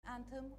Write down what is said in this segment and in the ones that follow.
anthem.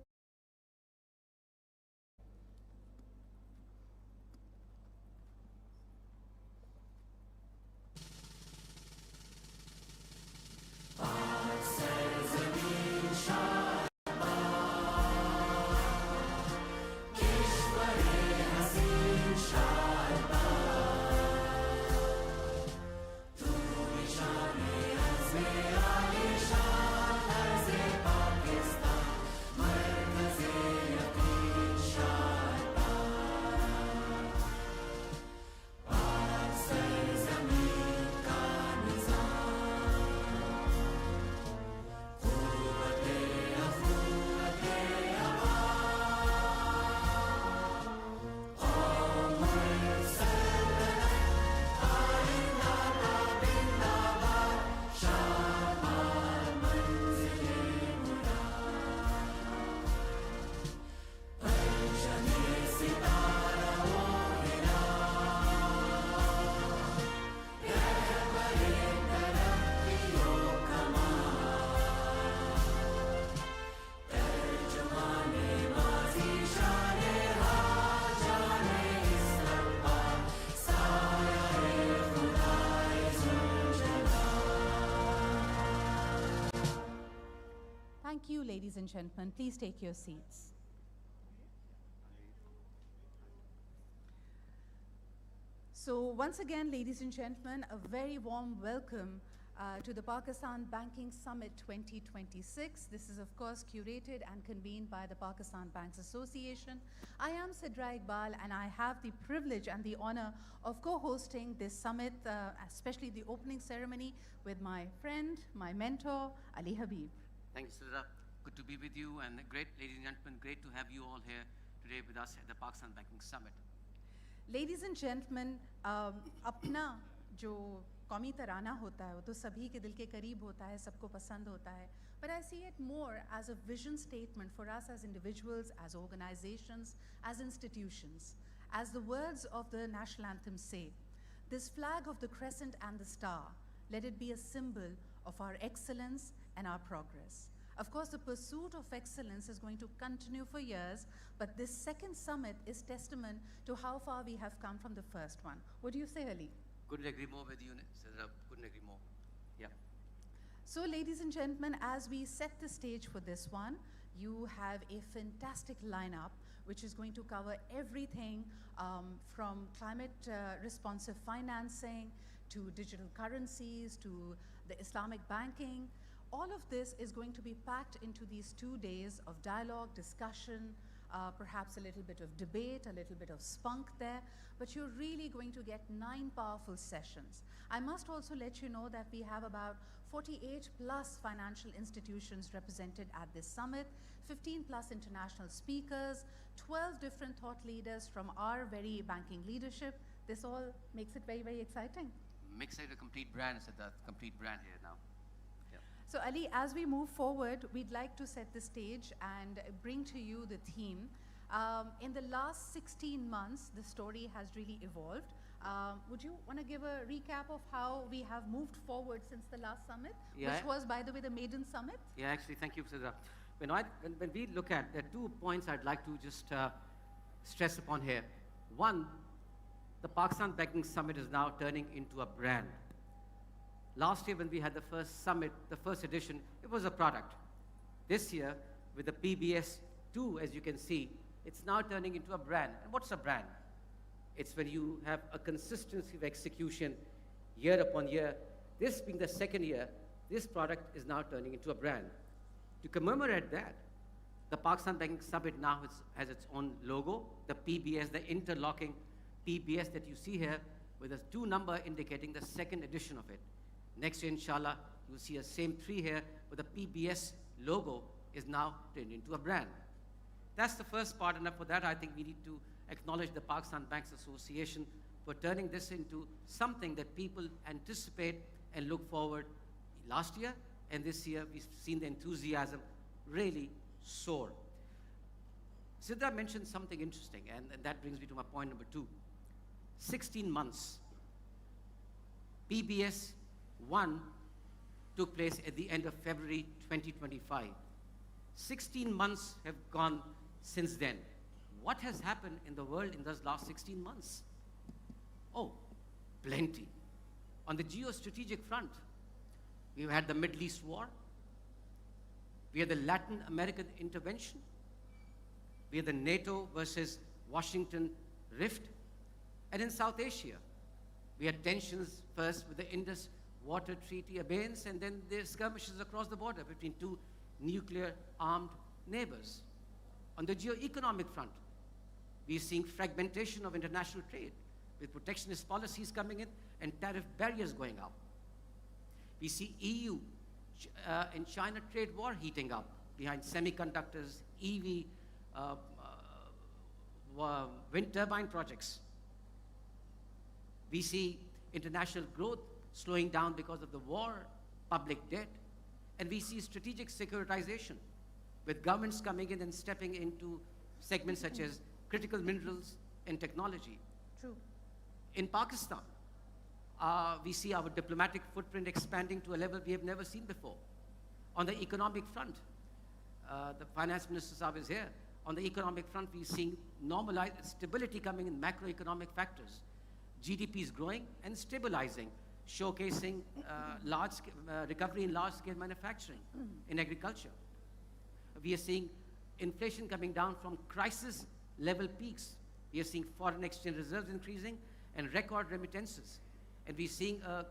Thank you, ladies and gentlemen. Please take your seats. So once again, ladies and gentlemen, a very warm welcome to the Pakistan Banking Summit 2026. This is, of course, curated and convened by the Pakistan Banks Association. I am Sidra Iqbal, and I have the privilege and the honor of co-hosting this summit, especially the opening ceremony, with my friend, my mentor, Ali Habib. Thank you, Sidra. Good to be with you, and great, ladies and gentlemen, great to have you all here today with us at the Pakistan Banking Summit. Ladies and gentlemen, अपना जो कौमी तराना होता है वो तो सभी के दिल के करीब होता है, सबको पसंद होता है. But I see it more as a vision statement for us as individuals, as organizations, as institutions. As the words of the national anthem say, this flag of the crescent and the star, let it be a symbol of our excellence and our progress. Of course, the pursuit of excellence is going to continue for years, but this second summit is testament to how far we have come from the first one. What do you say, Ali? Couldn't agree more with you, Sidra. Couldn't agree more. Yeah. So, ladies and gentlemen, as we set the stage for this one, you have a fantastic lineup which is going to cover everything from climate responsive financing to digital currencies to the Islamic banking. All of this is going to be packed into these 2 days of dialogue, discussion, perhaps a little bit of debate, a little bit of spunk there, but you're really going to get 9 powerful sessions. I must also let you know that we have about 48 plus financial institutions represented at this summit, 15 plus international speakers, 12 different thought leaders from our very banking leadership. This all makes it very, very exciting. Makes it a complete brand, Sidra, complete brand here now. So Ali, as we move forward, we'd like to set the stage and bring to you the theme. In the last 16 months, the story has really evolved. Would you want to give a recap of how we have moved forward since the last summit, which was, by the way, the maiden summit? Yeah, actually, thank you, Sidra. When we look at, there are 2 points I'd like to just stress upon here. One, the Pakistan Banking Summit is now turning into a brand. Last year when we had the first summit, the first edition, it was a product. This year, with the PBS2, as you can see, it's now turning into a brand. And what's a brand? It's when you have a consistency of execution year upon year. This being the second year, this product is now turning into a brand. To commemorate that, the Pakistan Banking Summit now has its own logo, the PBS, the interlocking PBS that you see here, with a 2 number indicating the second edition of it. Next year, inshallah, you'll see a same 3 here, but the PBS logo is now turned into a brand. That's the first part, and for that, I think we need to acknowledge the Pakistan Banks Association for turning this into something that people anticipate and look forward. Last year and this year, we've seen the enthusiasm really soar. Sidra mentioned something interesting, and that brings me to my point number 2. 16 months. PBS 1 took place at the end of February 2025. 16 months have gone since then. What has happened in the world in those last 16 months? Oh, plenty. On the geostrategic front, we've had the Middle East war, we had the Latin American intervention, we had the NATO versus Washington rift, and in South Asia, we had tensions first with the Indus Water Treaty abeyance, and then the skirmishes across the border between two nuclear-armed neighbors. On the geo-economic front, we're seeing fragmentation of international trade, with protectionist policies coming in and tariff barriers going up. We see EU and China trade war heating up behind semiconductors, EV, wind turbine projects. We see international growth slowing down because of the war, public debt, and we see strategic securitization, with governments coming in and stepping into segments such as critical minerals and technology. True. In Pakistan, we see our diplomatic footprint expanding to a level we have never seen before. On the economic front, the finance minister Saab is here. On the economic front, we're seeing normalized stability coming in macroeconomic factors. GDP is growing and stabilizing, showcasing recovery in large-scale manufacturing, in agriculture. We are seeing inflation coming down from crisis-level peaks. We are seeing foreign exchange reserves increasing and record remittances. And we're seeing a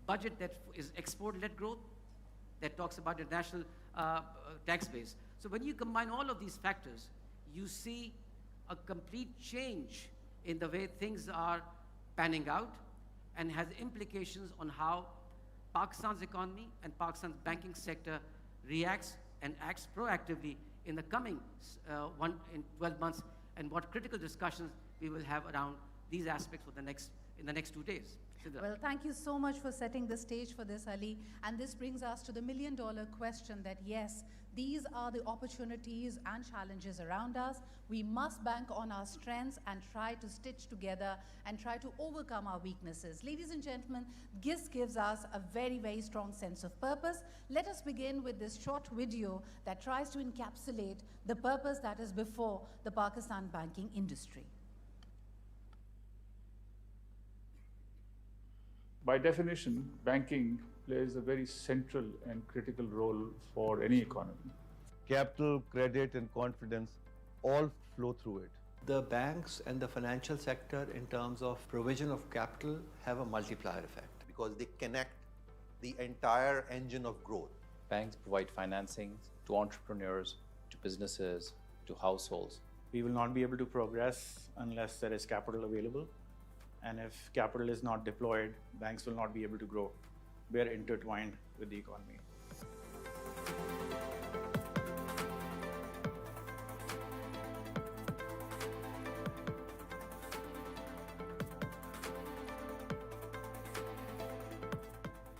budget that is export-led growth, that talks about the national tax base. So when you combine all of these factors, you see a complete change in the way things are panning out, and has implications on how Pakistan's economy and Pakistan's banking sector reacts and acts proactively in the coming 12 months, and what critical discussions we will have around these aspects in the next 2 days. Sidra. Well, thank you so much for setting the stage for this, Ali. And this brings us to the million-dollar question that, yes, these are the opportunities and challenges around us. We must bank on our strengths and try to stitch together and try to overcome our weaknesses. Ladies and gentlemen, GIST gives us a very, very strong sense of purpose. Let us begin with this short video that tries to encapsulate the purpose that is before the Pakistan banking industry. By definition, banking plays a very central and critical role for any economy. Capital, credit, and confidence all flow through it. The banks and the financial sector, in terms of provision of capital, have a multiplier effect. Because they connect the entire engine of growth. Banks provide financing to entrepreneurs, to businesses, to households. We will not be able to progress unless there is capital available. And if capital is not deployed, banks will not be able to grow. We are intertwined with the economy.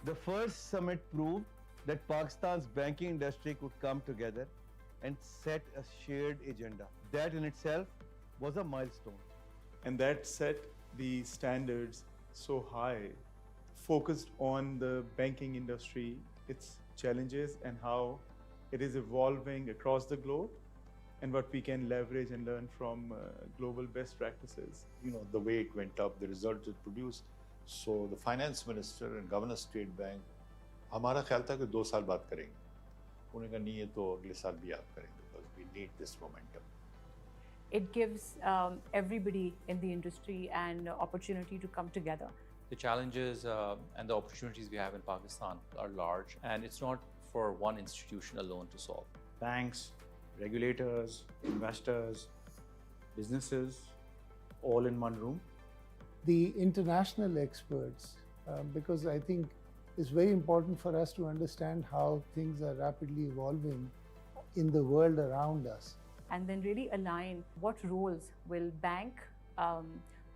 The first summit proved that Pakistan's banking industry could come together and set a shared agenda. That in itself was a milestone. And that set the standards so high, focused on the banking industry, its challenges and how it is evolving across the globe, and what we can leverage and learn from global best practices. You know, the way it went up, the results it produced. So the finance minister and governor state bank, हमारा ख्याल था कि 2 साल बाद करेंगे. उन्होंने कहा नहीं ये तो अगले साल भी आप करेंगे because we need this momentum. It gives everybody in the industry an opportunity to come together. The challenges and the opportunities we have in Pakistan are large, and it's not for one institution alone to solve. Banks, regulators, investors, businesses, all in one room. The international experts, because I think it's very important for us to understand how things are rapidly evolving in the world around us. And then really align what roles will bank,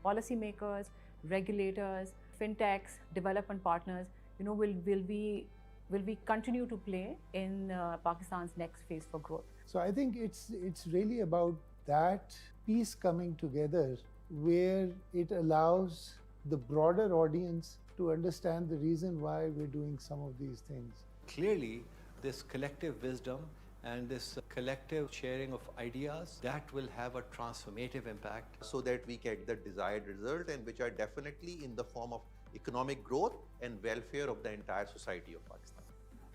policymakers, regulators, fintechs, development partners, will we continue to play in Pakistan's next phase for growth. So I think it's really about that piece coming together where it allows the broader audience to understand the reason why we're doing some of these things. Clearly, this collective wisdom And this collective sharing of ideas, that will have a transformative impact. so that we get the desired result, and which are definitely in the form of economic growth and welfare of the entire society of Pakistan.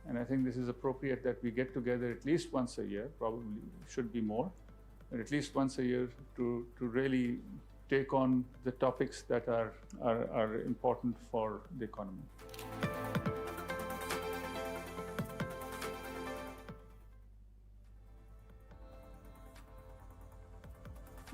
And I think this is appropriate that we get together at least once a year, probably should be more, but at least once a year to really take on the topics that are important for the economy.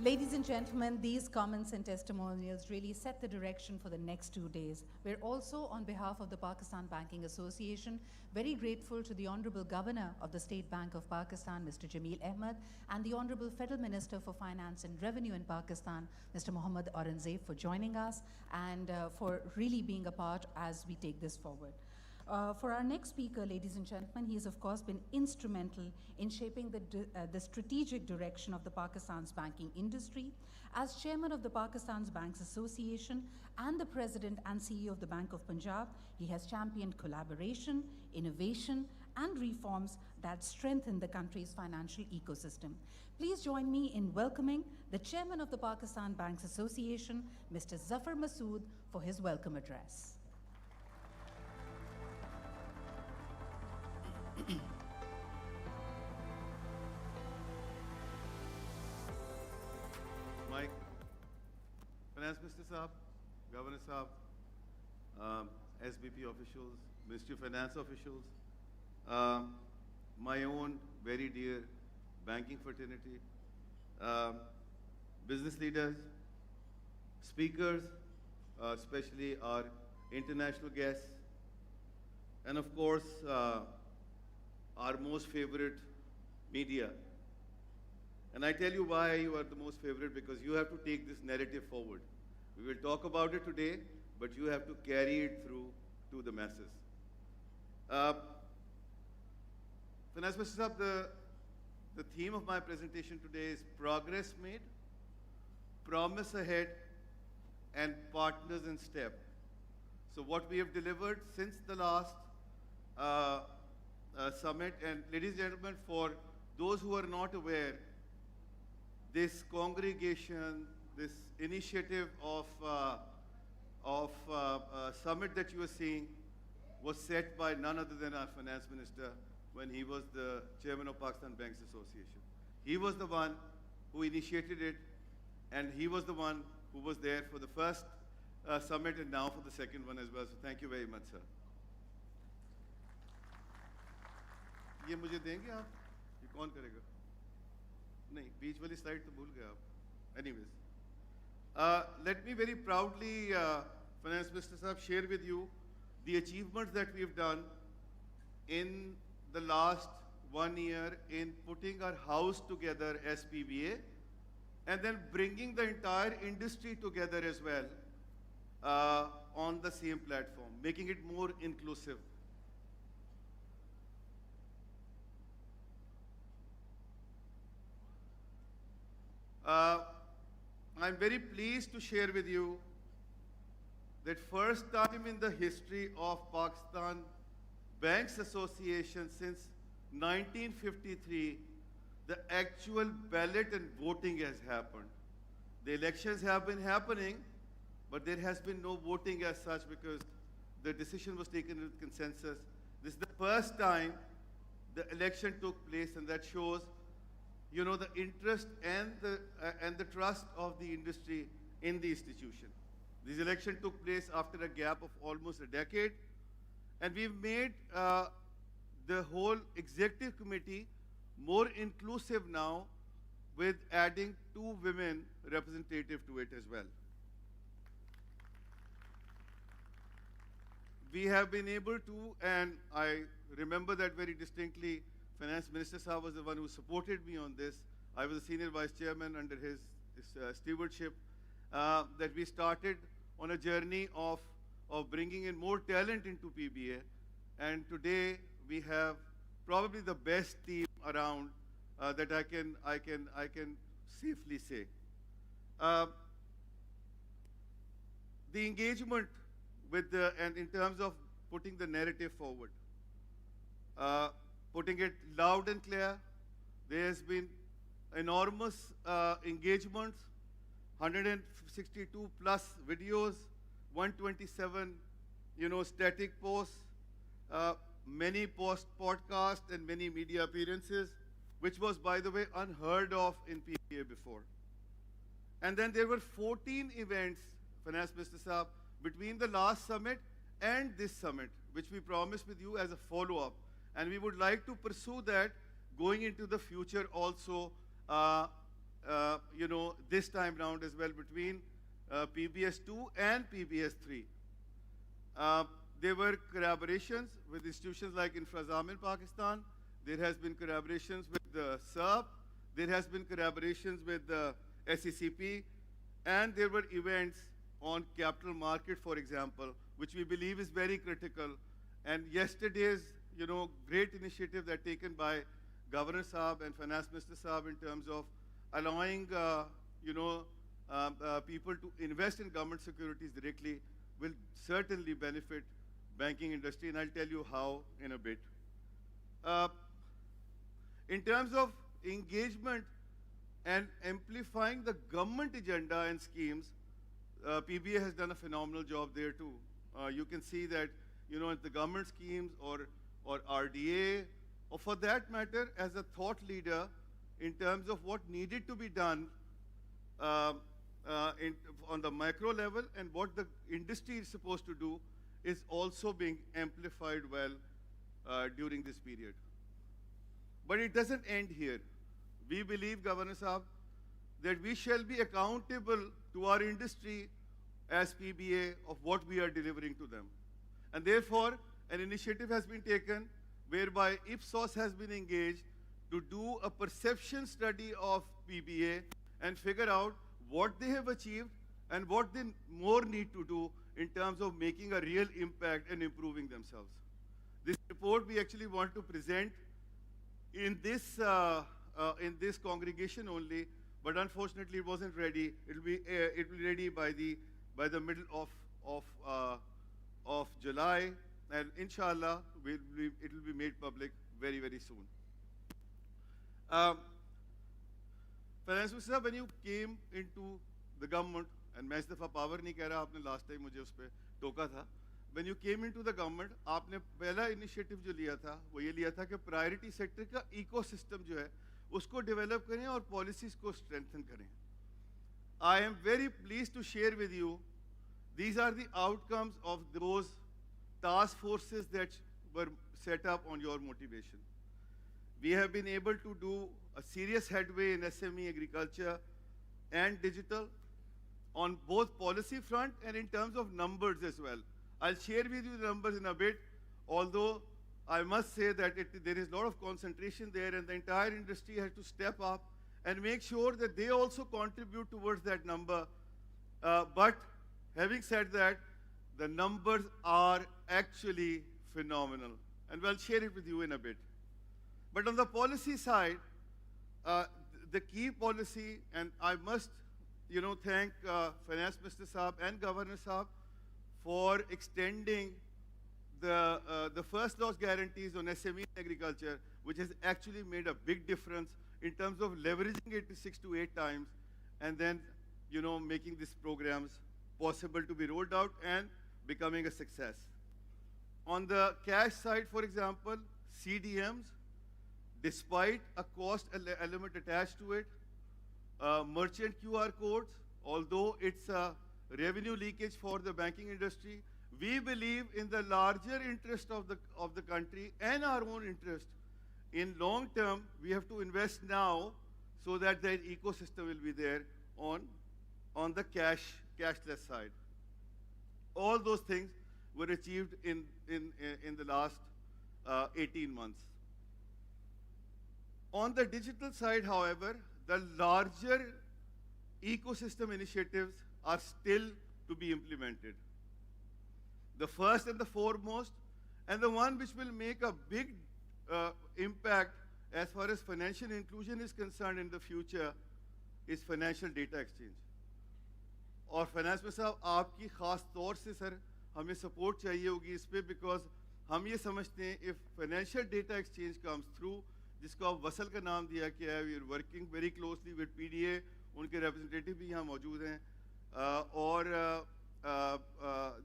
Ladies and gentlemen, these comments and testimonials really set the direction for the next 2 days. We're also, on behalf of the Pakistan Banking Association, very grateful to the Honorable Governor of the State Bank of Pakistan, Mr. Jameel Ahmed, and the Honorable Federal Minister for Finance and Revenue in Pakistan, Mr. Mohammad Aurangzeb, for joining us and for really being a part as we take this forward. For our next speaker, ladies and gentlemen, he has of course been instrumental in shaping the strategic direction of the Pakistan's banking industry. As chairman of the Pakistan's Banks Association and the president and CEO of the Bank of Punjab, he has championed collaboration, innovation, and reforms that strengthen the country's financial ecosystem. Please join me in welcoming the chairman of the Pakistan Banks Association, Mr. Zafar Masood, for his welcome address. Mike, Finance Minister Saab, Governor Saab, SBP officials, Ministry of Finance officials, my own very dear banking fraternity, business leaders, speakers, especially our international guests, and of course, our most favorite media. And I tell you why you are the most favorite, because you have to take this narrative forward. We will talk about it today, but you have to carry it through to the masses. Finance Minister Saab, the theme of my presentation today is Progress Made, Promise Ahead, and Partners in Step. So what we have delivered since the last summit, and ladies and gentlemen, for those who are not aware, this congregation, this initiative of summit that you are seeing was set by none other than our finance minister when he was the chairman of Pakistan Banks Association. He was the one who initiated it, and he was the one who was there for the first summit and now for the second one as well. So thank you very much, sir. ये मुझे देंगे आप? ये कौन करेगा? नहीं, बीच वाली slide तो भूल गए आप. Anyways, let me very proudly, Finance Minister Saab, share with you the achievements that we've done in the last 1 year in putting our house together as PBA, and then bringing the entire industry together as well on the same platform, making it more inclusive. I'm very pleased to share with you that first time in the history of Pakistan Banks Association since 1953, the actual ballot and voting has happened. The elections have been happening, but there has been no voting as such because the decision was taken with consensus. This is the first time the election took place, and that shows, you know, the interest and the trust of the industry in the institution. This election took place after a gap of almost a decade, and we've made the whole executive committee more inclusive now with adding 2 women representative to it as well. We have been able to, and I remember that very distinctly, Finance Minister Saab was the one who supported me on this. I was the senior vice chairman under his stewardship, that we started on a journey of bringing in more talent into PBA. And today we have probably the best team around that I can safely say. The engagement with and in terms of putting the narrative forward. putting it loud and clear. There has been enormous engagements, 162 plus videos, 127, static posts, many podcasts and many media appearances, which was, by the way, unheard of in PBA before. And then there were 14 events, Finance Minister Saab, between the last summit and this summit, which we promised with you as a follow-up. And we would like to pursue that going into the future also, this time round as well, between PBS 2 and PBS 3. There were collaborations with institutions like Infrazam in Pakistan. There has been collaborations with the SERP. There has been collaborations with the SECP. And there were events on capital market, for example, which we believe is very critical. And yesterday's, great initiative that taken by Governor Saab and Finance Minister Saab in terms of allowing, people to invest in government securities directly will certainly benefit banking industry, and I'll tell you how in a bit. In terms of engagement and amplifying the government agenda and schemes, PBA has done a phenomenal job there too. You can see that, the government schemes or RDA, or for that matter, as a thought leader in terms of what needed to be done on the micro level and what the industry is supposed to do, is also being amplified well during this period. But it doesn't end here. We believe, Governor Saab, that we shall be accountable to our industry as PBA of what we are delivering to them. And therefore, an initiative has been taken whereby Ipsos has been engaged to do a perception study of PBA and figure out what they have achieved and what they more need to do in terms of making a real impact and improving themselves. This report we actually want to present in this congregation only, but unfortunately it wasn't ready. It will be ready by the middle of July, and inshallah it will be made public very, very soon. Finance Minister, when you came into the government, and मैं इस दफ़ा power नहीं कह रहा, आपने last time मुझे उस पे टोका था. When you came into the government, आपने पहला initiative जो लिया था, वो ये लिया था कि priority sector का ecosystem जो है, उसको develop करें और policies को strengthen करें. I am very pleased to share with you, these are the outcomes of those task forces that were set up on your motivation. We have been able to do a serious headway in SME agriculture and digital on both policy front and in terms of numbers as well. I'll share with you the numbers in a bit, although I must say that there is a lot of concentration there and the entire industry has to step up and make sure that they also contribute towards that number. But having said that, the numbers are actually phenomenal, and we'll share it with you in a bit. But on the policy side, the key policy, and I must thank Finance Minister Saab and Governor Saab for extending the first loss guarantees on SME agriculture, which has actually made a big difference in terms of leveraging it to 6 to 8 times, and then making these programs possible to be rolled out and becoming a success. On the cash side, for example, CDMs, despite a cost element attached to it, merchant QR codes, although it's a revenue leakage for the banking industry, we believe in the larger interest of the country and our own interest. In long term, we have to invest now so that the ecosystem will be there on the cashless side. All those things were achieved in the last 18 months. On the digital side, however, the larger ecosystem initiatives are still to be implemented. The first and the foremost, and the one which will make a big impact as far as financial inclusion is concerned in the future, is financial data exchange. और finance में साहब आपकी ख़ास तौर से sir हमें support चाहिए होगी इस पे, बिकॉज हम ये समझते हैं if financial data exchange comes through, जिसको आप वसल का नाम दिया गया है, we are working very closely with PDA, उनके representative भी यहाँ मौजूद हैं, और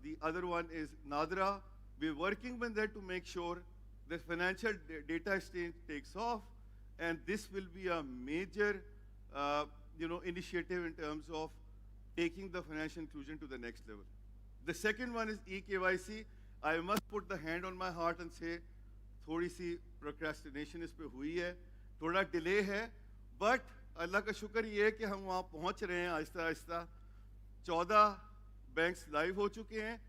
the other one is NADRA. We're working with them to make sure the financial data exchange takes off, and this will be a major initiative in terms of taking the financial inclusion to the next level. The second one is eKYC. I must put the hand on my heart and say, थोड़ी सी procrastination इस पे हुई है, थोड़ा delay है, but अल्लाह का शुक्र ये है कि हम वहाँ पहुँच रहे हैं आहिस्ता आहिस्ता. 14 बैंक्स लाइव हो चुके हैं,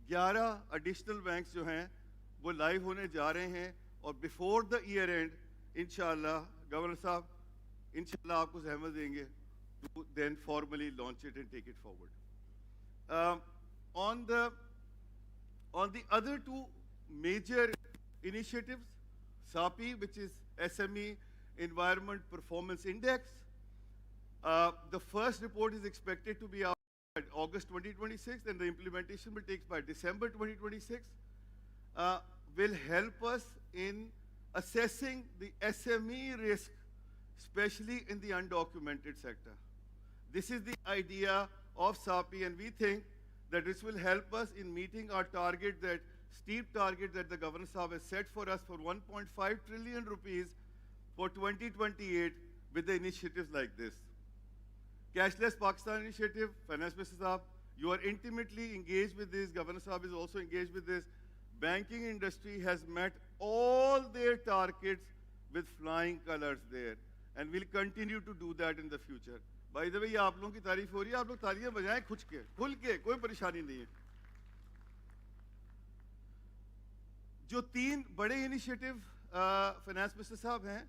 11 additional बैंक्स जो हैं वो लाइव होने जा रहे हैं, और before the year end इंशाल्लाह गवर्नर साहब इंशाल्लाह आपको ज़हमत देंगे to then formally launch it and take it forward. On the other two major initiatives, SAPI, which is SME Environment Performance Index, the first report is expected to be out by August 2026, and the implementation will take by December 2026, will help us in assessing the SME risk, especially in the undocumented sector. This is the idea of SAPI, and we think that this will help us in meeting our target, that steep target that the Governor Sahab has set for us for 1.5 trillion rupees for 2028 with the initiatives like this. Cashless Pakistan initiative, Finance Minister Sahab, you are intimately engaged with this. Governor Sahab is also engaged with this. Banking industry has met all their targets with flying colors there, and will continue to do that in the future. By the way, ये आप लोगों की तारीफ हो रही है, आप लोग तालियां बजाएं खुल के, कोई परेशानी नहीं है. जो 3 बड़े इनिशिएटिव फाइनेंस मिनिस्टर साहब हैं,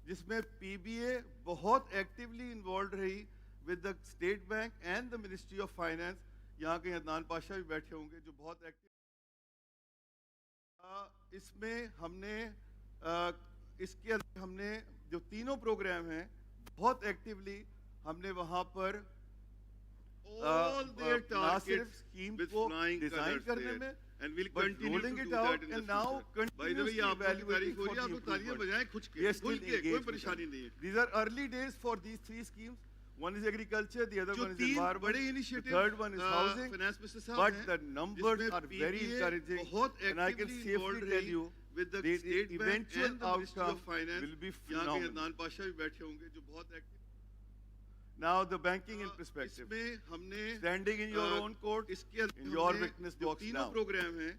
जिसमें पीबीए बहुत एक्टिवली इन्वॉल्व रही with the State Bank and the Ministry of Finance. यहाँ के अदनान पाशा भी बैठे होंगे जो बहुत एक्टिव. इसमें हमने इसके अंदर हमने जो तीनों प्रोग्राम हैं बहुत एक्टिवली हमने वहाँ पर ना सिर्फ स्कीम को डिजाइन करने में, and we'll continue to do that in the future. By the way, ये आप लोगों की तारीफ हो रही है, आप लोग तालियां बजाएं खुल के, कोई परेशानी नहीं है. These are early days for these 3 schemes. One is agriculture, the other one is environment, the third one is housing, but the numbers are very encouraging, and I can safely tell you with the the eventual outcome Finance, will be यहाँ के phenomenal. Adnan Pasha भी बैठे होंगे जो बहुत active. Now the banking in perspective, इसमें हमने standing in your own court, इसके अंदर in your हमने witness जो box तीनों now. प्रोग्राम हैं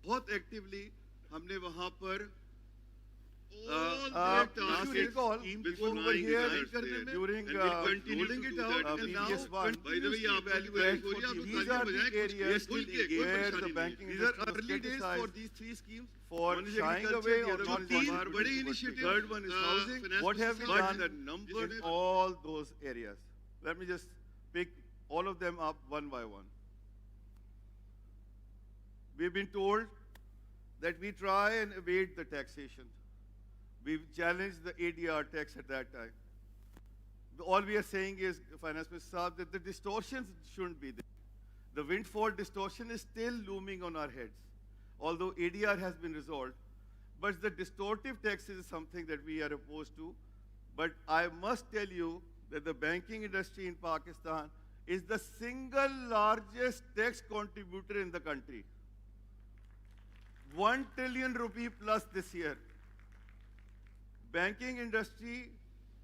बहुत एक्टिवली हमने वहाँ पर If you recall, before we were here during rolling it out, and now previous one, by the way, ये आप लोगों की तारीफ हो रही है, आप लोग these तालियां are बजाएं the areas खुल के, कोई where the परेशानी नहीं banking है. These are industry was early days for criticized these 3 schemes. for One is shying agriculture, away the or other not one is contributing बड़े towards it. initiative, Third one is housing. finance What have we minister done the numbers in all those areas? Let me just pick all of them up one by one. We've been told that we try and evade the taxation. We challenged the ADR tax at that time. All we are saying is, Finance Minister Saab, that the distortions shouldn't be there. The windfall distortion is still looming on our heads, although ADR has been resolved. But the distortive tax is something that we are opposed to. But I must tell you that the banking industry in Pakistan is the single largest tax contributor in the country. 1 trillion rupee plus this year. Banking industry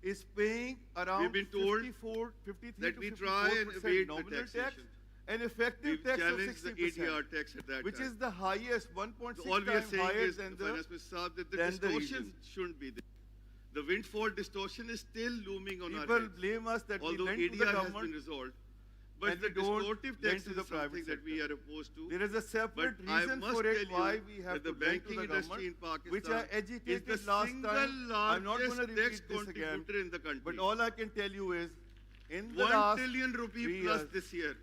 is paying around We've been told 53 that to we try and 54% evade the nominal tax, taxation. and effective We've tax of challenged the 60%, ADR tax at that which time. is the highest, 1.6 All we are times saying higher is, than Finance Minister Saab, that the than the distortions region. shouldn't be there. The windfall distortion is still looming on our People heads. blame us that we Although lend to the ADR has been government, resolved, but and the we don't distortive lend tax to is the private something that sector. we are opposed to. There is a separate But I reason must for it tell why you we have that the to lend to banking the industry in government, which I Pakistan is agitated the last single time. I'm not going to largest tax repeat this again. contributor in the country. But all I can tell you is, in the 1 last trillion rupee 3 plus years, this year.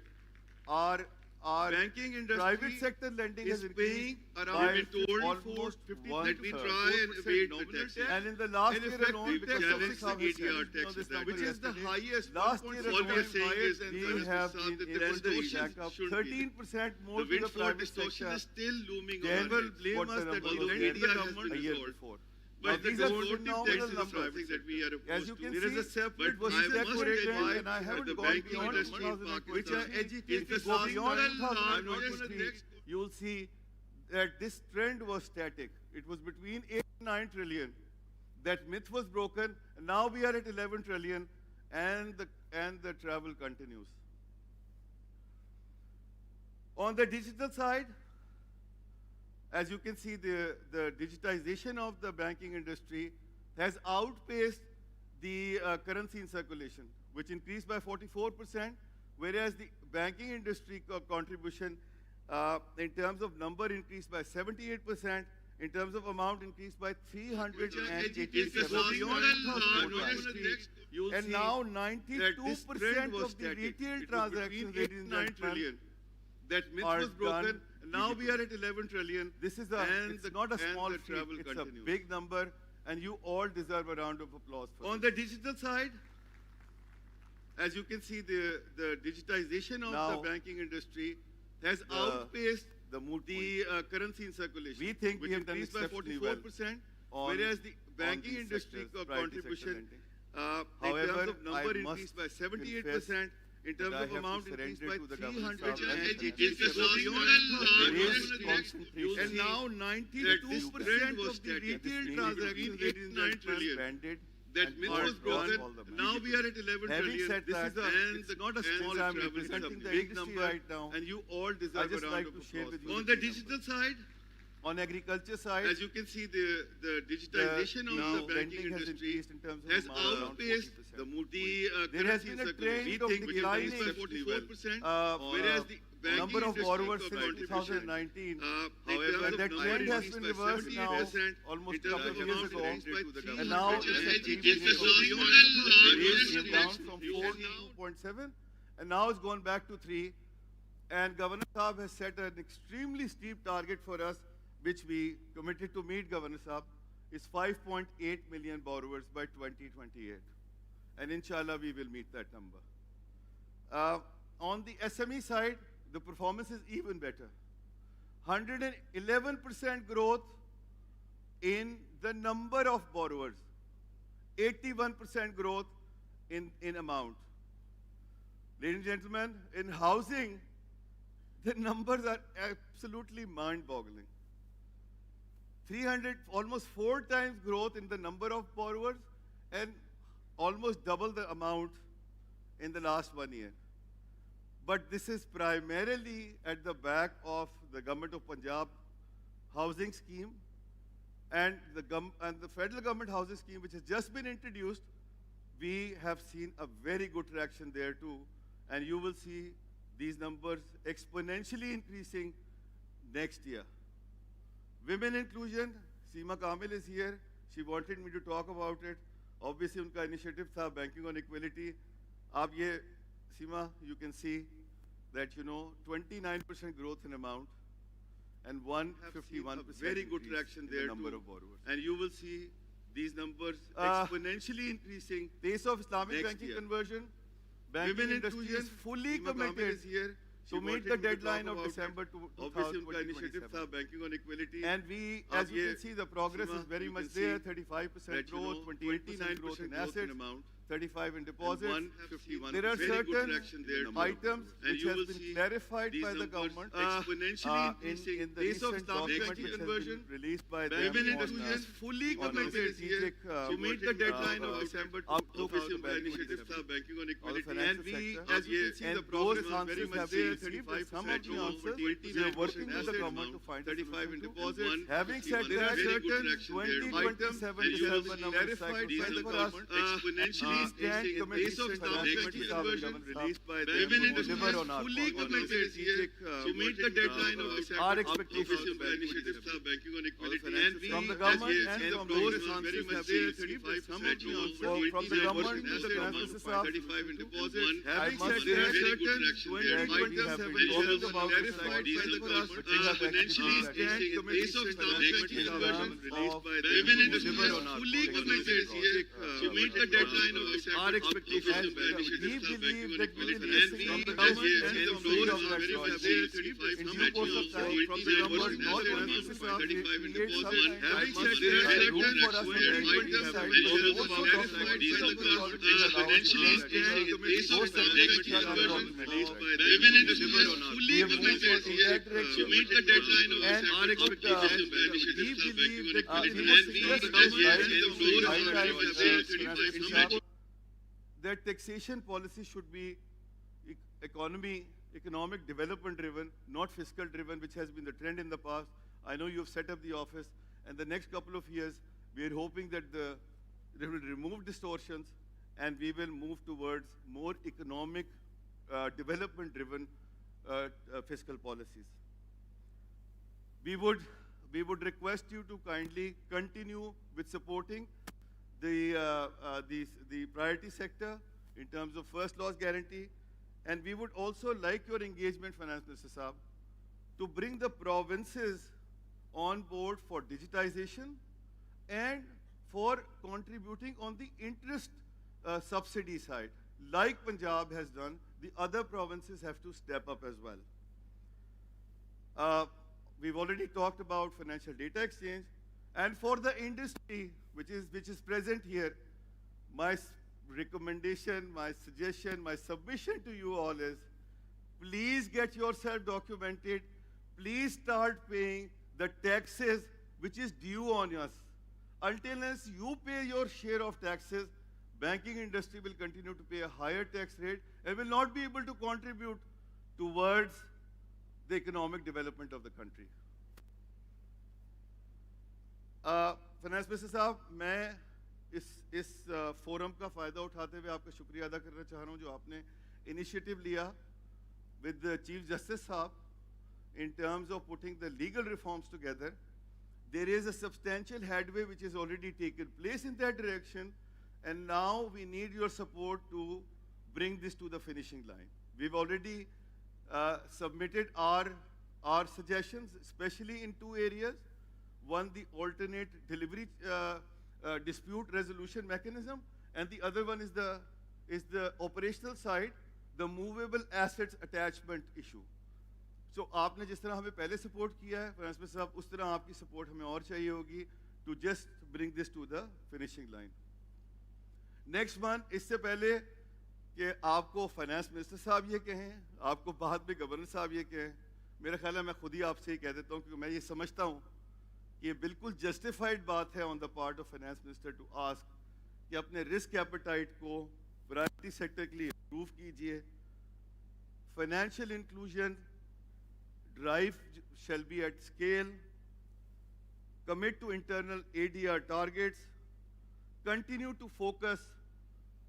our our banking industry private sector lending is has paying increased around, by we've been told, almost 50, one let me third. try and 4% evade the nominal tax. And in the last And year effective alone, because tax of challenge some the ADR tax this is that, number which is the yesterday. highest. Last year All we are alone, saying is, and we Mr. have Saab, been that able to distortion jack up shouldn't be there. 13% more The to the windfall private distortion sector is still looming than on us. blame What us the that number we was lent there the has government been a year resolved. before. But the these are distortive tax phenomenal is numbers. something that we are opposed As you to. can There is see, a separate it was I must separated, admit and I that haven't the gone banking beyond industry in 2023. which are educated If you go beyond I'm not going to 2023, next. you will see that this trend was static. It was between 8 and 9 trillion. That myth was broken. And now we are at 11 trillion, and the travel continues. On the digital side, as you can see, the digitization of the banking industry has outpaced the currency in circulation, which increased by 44%, whereas the banking industry contribution in terms of number increased by 78%, in terms of amount increased by 387%. And now 92% of the retail transactions, ladies and gentlemen, that myth are was broken. done Now we are at 11 trillion. This is and not a and small the feat, travel it's continues. a big number, and you all deserve a round of applause for On this. the digital side, as you can see, the digitization of Now, the banking industry has the- outpaced the mood the currency in circulation. We think which we have done increased by exceptionally well 44%, on- whereas the on banking these industry sectors, private sector contribution lending. in However, terms of number I increased by must 78%, in that terms I of have to amount surrender increased by to the government 387%. And now 92% of the retail transactions, ladies and gentlemen, that myth was broken. Now we are at 11 Having trillion. said This that, is a, it's not a small and I'm travel is a representing the big industry number, right now. and you all I deserve just a round like of to share applause. with you On the the key digital side, on agriculture side, as you can see, the digitization now of the banking lending has industry increased in terms of has amount around outpaced 40%. the There has currency been a circulation. trend of Which declining increased by 44%, whereas the banking number of industry borrowers since contribution, 2019. however, that number trend has increased been by reversed now, 78%, almost in terms couple of of years amount ago, increased by and now it's at 3 billion down from 4 to 2.7, and now it's gone back to 3. And Governor Saab has set an extremely steep target for us, which we committed to meet. Governor Saab is 5.8 million borrowers by 2028, and inshallah we will meet that number. On the SME side, the performance is even better. 111% growth in the number of borrowers, 81% growth in amount. Ladies and gentlemen, in housing, the numbers are absolutely mind-boggling. 300, almost 4 times growth in the number of borrowers, and almost double the amount in the last 1 year. But this is primarily at the back of the Government of Punjab housing scheme and the federal government housing scheme, which has just been introduced. We have seen a very good traction there too, and you will see these numbers exponentially increasing next year. Women inclusion, Seema Kamil is here. She wanted me to talk about it. Obviously, unka initiative tha banking on equality. Aap ye, Seema, you can see that 29% growth in amount and 151% very good increase traction in there the number too. of borrowers. And you will see these numbers exponentially increasing. Pace of Islamic next banking year. conversion, banking Women industry inclusion, is fully Seema Kamil committed is here. She to meet wanted the me to deadline talk of about December it. 2027. Obviously, unka initiative tha banking on equality. And we, Ab as you ye, can see, the progress Seema, is very you much can see there. 35% growth, 28% growth in assets, amount, 35 in deposits. 151. There are Very good certain traction there too. items And which you has will been see clarified these by the numbers government exponentially increasing. in the Pace of recent Islamic document banking which has conversion. been released by them Women on, inclusion is fully on a committed strategic, to meet the deadline of December outlook of the 2000 banking initiative sector, tha banking on of the equality. financial And we, sector. as you can see, And the progress those was very answers much have been there. received, 35% some of the growth, answers we are working with the government to find a 35 in solution to. deposits. Having said There are that, certain items 2027 and you will December see numbers clarified by the sacrificed for us government exponentially Please stand committed of banking conversion released by them women industry is fully committed to meet the deadline of the our expectations of the initiatives are banking on equality. And we, from the government as and from the those business very much have say been 35% from the government to the finance minister, 35 in deposits. having said There that, are very good traction there. we have been talking about this Clarified side by the for us, government. but we have Financially actually stand in committed case of to the banking conversion released by the women industry deliver is on our fully policy committed to meet the deadline of the our expectations. We believe that we will listen from the government and from those of that in due course of time from the government, not emphasis of create some having said room for us to financially stand in case of the banking conversion released by the women industry is fully committed to meet the deadline of our expectations. We believe that we will suggest that taxation policy should be economic development driven, not fiscal driven, which has been the trend in the past. I know you've set up the office, and the next couple of years, we are hoping that they will remove distortions, and we will move towards more economic development driven fiscal policies. We would request you to kindly continue with supporting the priority sector in terms of first loss guarantee, and we would also like your engagement, Finance Minister Saab, to bring the provinces on board for digitization and for contributing on the interest subsidy side. Like Punjab has done, the other provinces have to step up as well. We've already talked about financial data exchange, and for the industry, which is present here, my recommendation, my suggestion, my submission to you all is, please get yourself documented. Please start paying the taxes which is due on us. Until unless you pay your share of taxes, banking industry will continue to pay a higher tax rate and will not be able to contribute towards the economic development of the country. Finance Minister साहब, मैं इस forum का फ़ायदा उठाते हुए आपका शुक्रिया अदा करना चाह रहा हूँ जो आपने इनिशिएटिव लिया with the Chief Justice साहब in terms of putting the legal reforms together. There is a substantial headway which has already taken place in that direction, and now we need your support to bring this to the finishing line. We've already submitted our suggestions, especially in two areas. One, the alternate delivery dispute resolution mechanism, and the other one is the operational side, the movable assets attachment issue. So आपने जिस तरह हमें पहले support किया है, Finance Minister साहब, उस तरह आपकी support हमें और चाहिए होगी to just bring this to the finishing line. Next one, इससे पहले कि आपको Finance Minister साहब ये कहें, आपको बाद में Governor साहब ये कहें, मेरा ख्याल है मैं खुद ही आपसे ही कह देता हूँ क्योंकि मैं ये समझता हूँ कि ये बिल्कुल justified बात है on the part of Finance Minister to ask कि अपने risk appetite को priority sector के लिए improve कीजिए. Financial inclusion drive shall be at scale. Commit to internal ADR targets. Continue to focus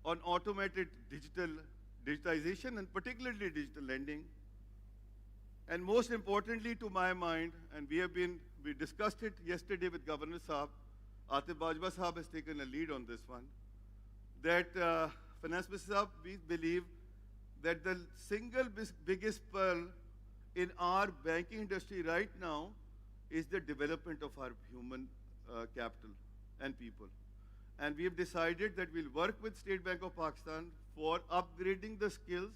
on automated digitization and particularly digital lending. And most importantly to my mind, and we discussed it yesterday with Governor Saab, Atif Bajwa Saab has taken a lead on this one, that Finance Minister Saab, we believe that the single biggest pearl in our banking industry right now is the development of our human capital and people. And we have decided that we'll work with State Bank of Pakistan for upgrading the skills.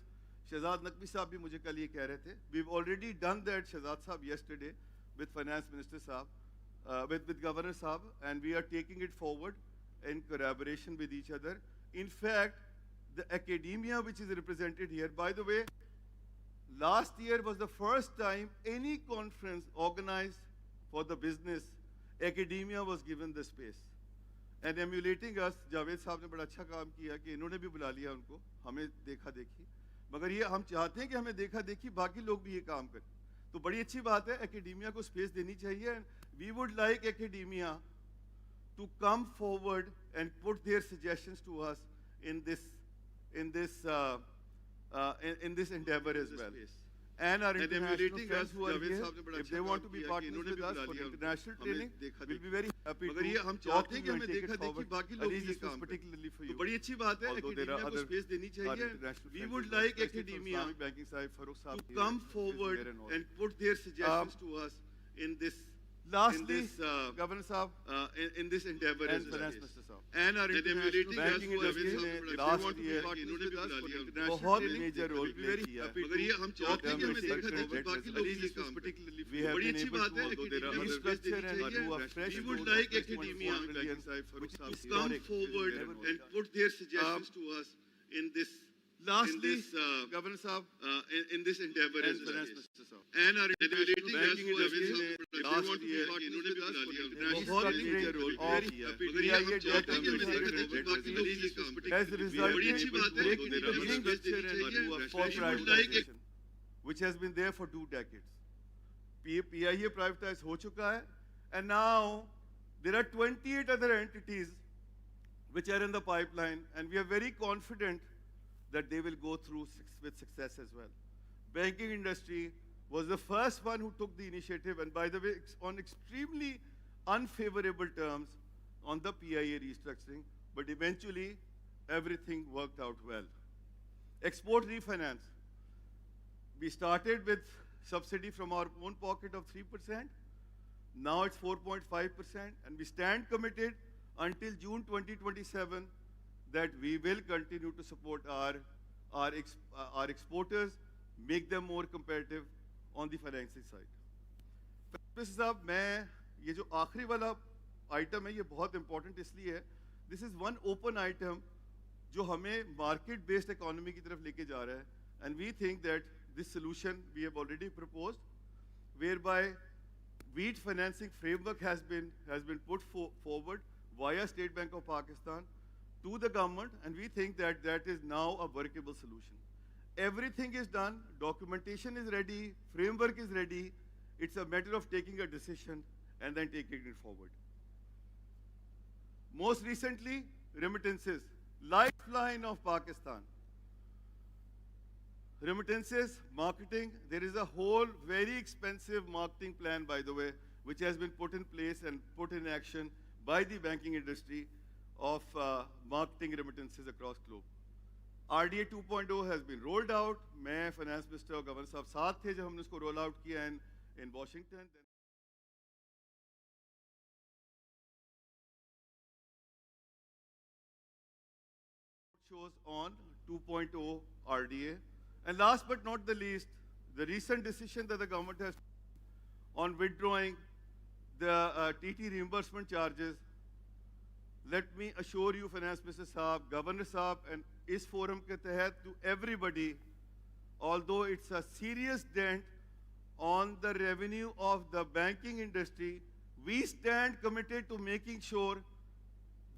Shahzad Naqvi Saab bhi mujhe kal ye keh rahe the. We've already done that, Shahzad Saab, yesterday with Finance Minister Saab, with Governor Saab, and we are taking it forward in collaboration with each other. In fact, the academia which is represented here, by the way, last year was the first time any conference organized for the business, academia was given the space. And emulating us, Javed साहब ने बड़ा अच्छा काम किया कि इन्होंने भी बुला लिया उनको, हमें देखा देखी. मगर ये हम चाहते हैं कि हमें देखा देखी बाकी लोग भी ये काम करें. तो बड़ी अच्छी बात है, academia को space देनी चाहिए. And we would like academia to come forward and put their suggestions to us in this endeavor as well. And our international friends who are here, if they want to be partners with us for international training, we'll be very happy to talk to you and take it forward. Aziz, this was particularly for you. Although there are other our international We friends would as well, like especially from academia Islamic Banking Sahib, Farooq Sahib to here, come is forward there all. and put their suggestions to us in this Lastly, Governor Sahib, in this endeavor and as well. Finance Minister Sahib. And our international banking industry ने last year बहुत major role play किया है. मगर ये हम चाहते हैं कि हमें देखा जाए कि बाकी लोग भी काम करें. We have बड़ी been अच्छी able बात to, है although there are other restructure and who are fresh we would growth like of academia 6.4 million, to which is come historic. forward and put their suggestions to us in this Lastly, Governor Sahib, in this endeavor and as well. Finance Minister Sahib. And our international banking industry service ने they last want to be year part इन्होंने भी बुला लिया. बहुत major role play Very किया है. happy. मगर ये debt कि हमें देखा जाए कि बाकी लोग भी काम करें. has resulted बड़ी अच्छी in बात है. breaking the There are beginning other structure ways and चाहिए. to a We full would like privatization, which has been there for 2 decades. PIA privatized हो चुका है, and now there are 28 other entities which are in the pipeline, and we are very confident that they will go through with success as well. Banking industry was the first one who took the initiative, and by the way, on extremely unfavorable terms on the PIA restructuring, but eventually everything worked out well. Export refinance. We started with subsidy from our own pocket of 3%. Now it's 4.5%, and we stand committed until June 2027 that we will continue to support our exporters, make them more competitive on the financing side. Mr. Saab, मैं ये जो आखिरी वाला item है ये बहुत important इसलिए है. This is one open item जो हमें market-based economy की तरफ लेके जा रहा है, and we think that this solution we have already proposed, whereby wheat financing framework has been put forward via State Bank of Pakistan to the government, and we think that that is now a workable solution. Everything is done, documentation is ready, framework is ready. It's a matter of taking a decision and then taking it forward. Most recently, remittances, lifeline of Pakistan. Remittances, marketing, there is a whole very expensive marketing plan, by the way, which has been put in place and put in action by the banking industry of marketing remittances across globe. RDA 2.0 has been rolled out. मैं finance minister और governor साहब साथ थे जब हमने उसको roll out किया in Washington. Shows on 2.0 RDA. And last but not the least, the recent decision that the government has on withdrawing the TT reimbursement charges. Let me assure you, Finance Minister Saab, Governor Saab, and इस forum के तहत to everybody, although it's a serious dent on the revenue of the banking industry, we stand committed to making sure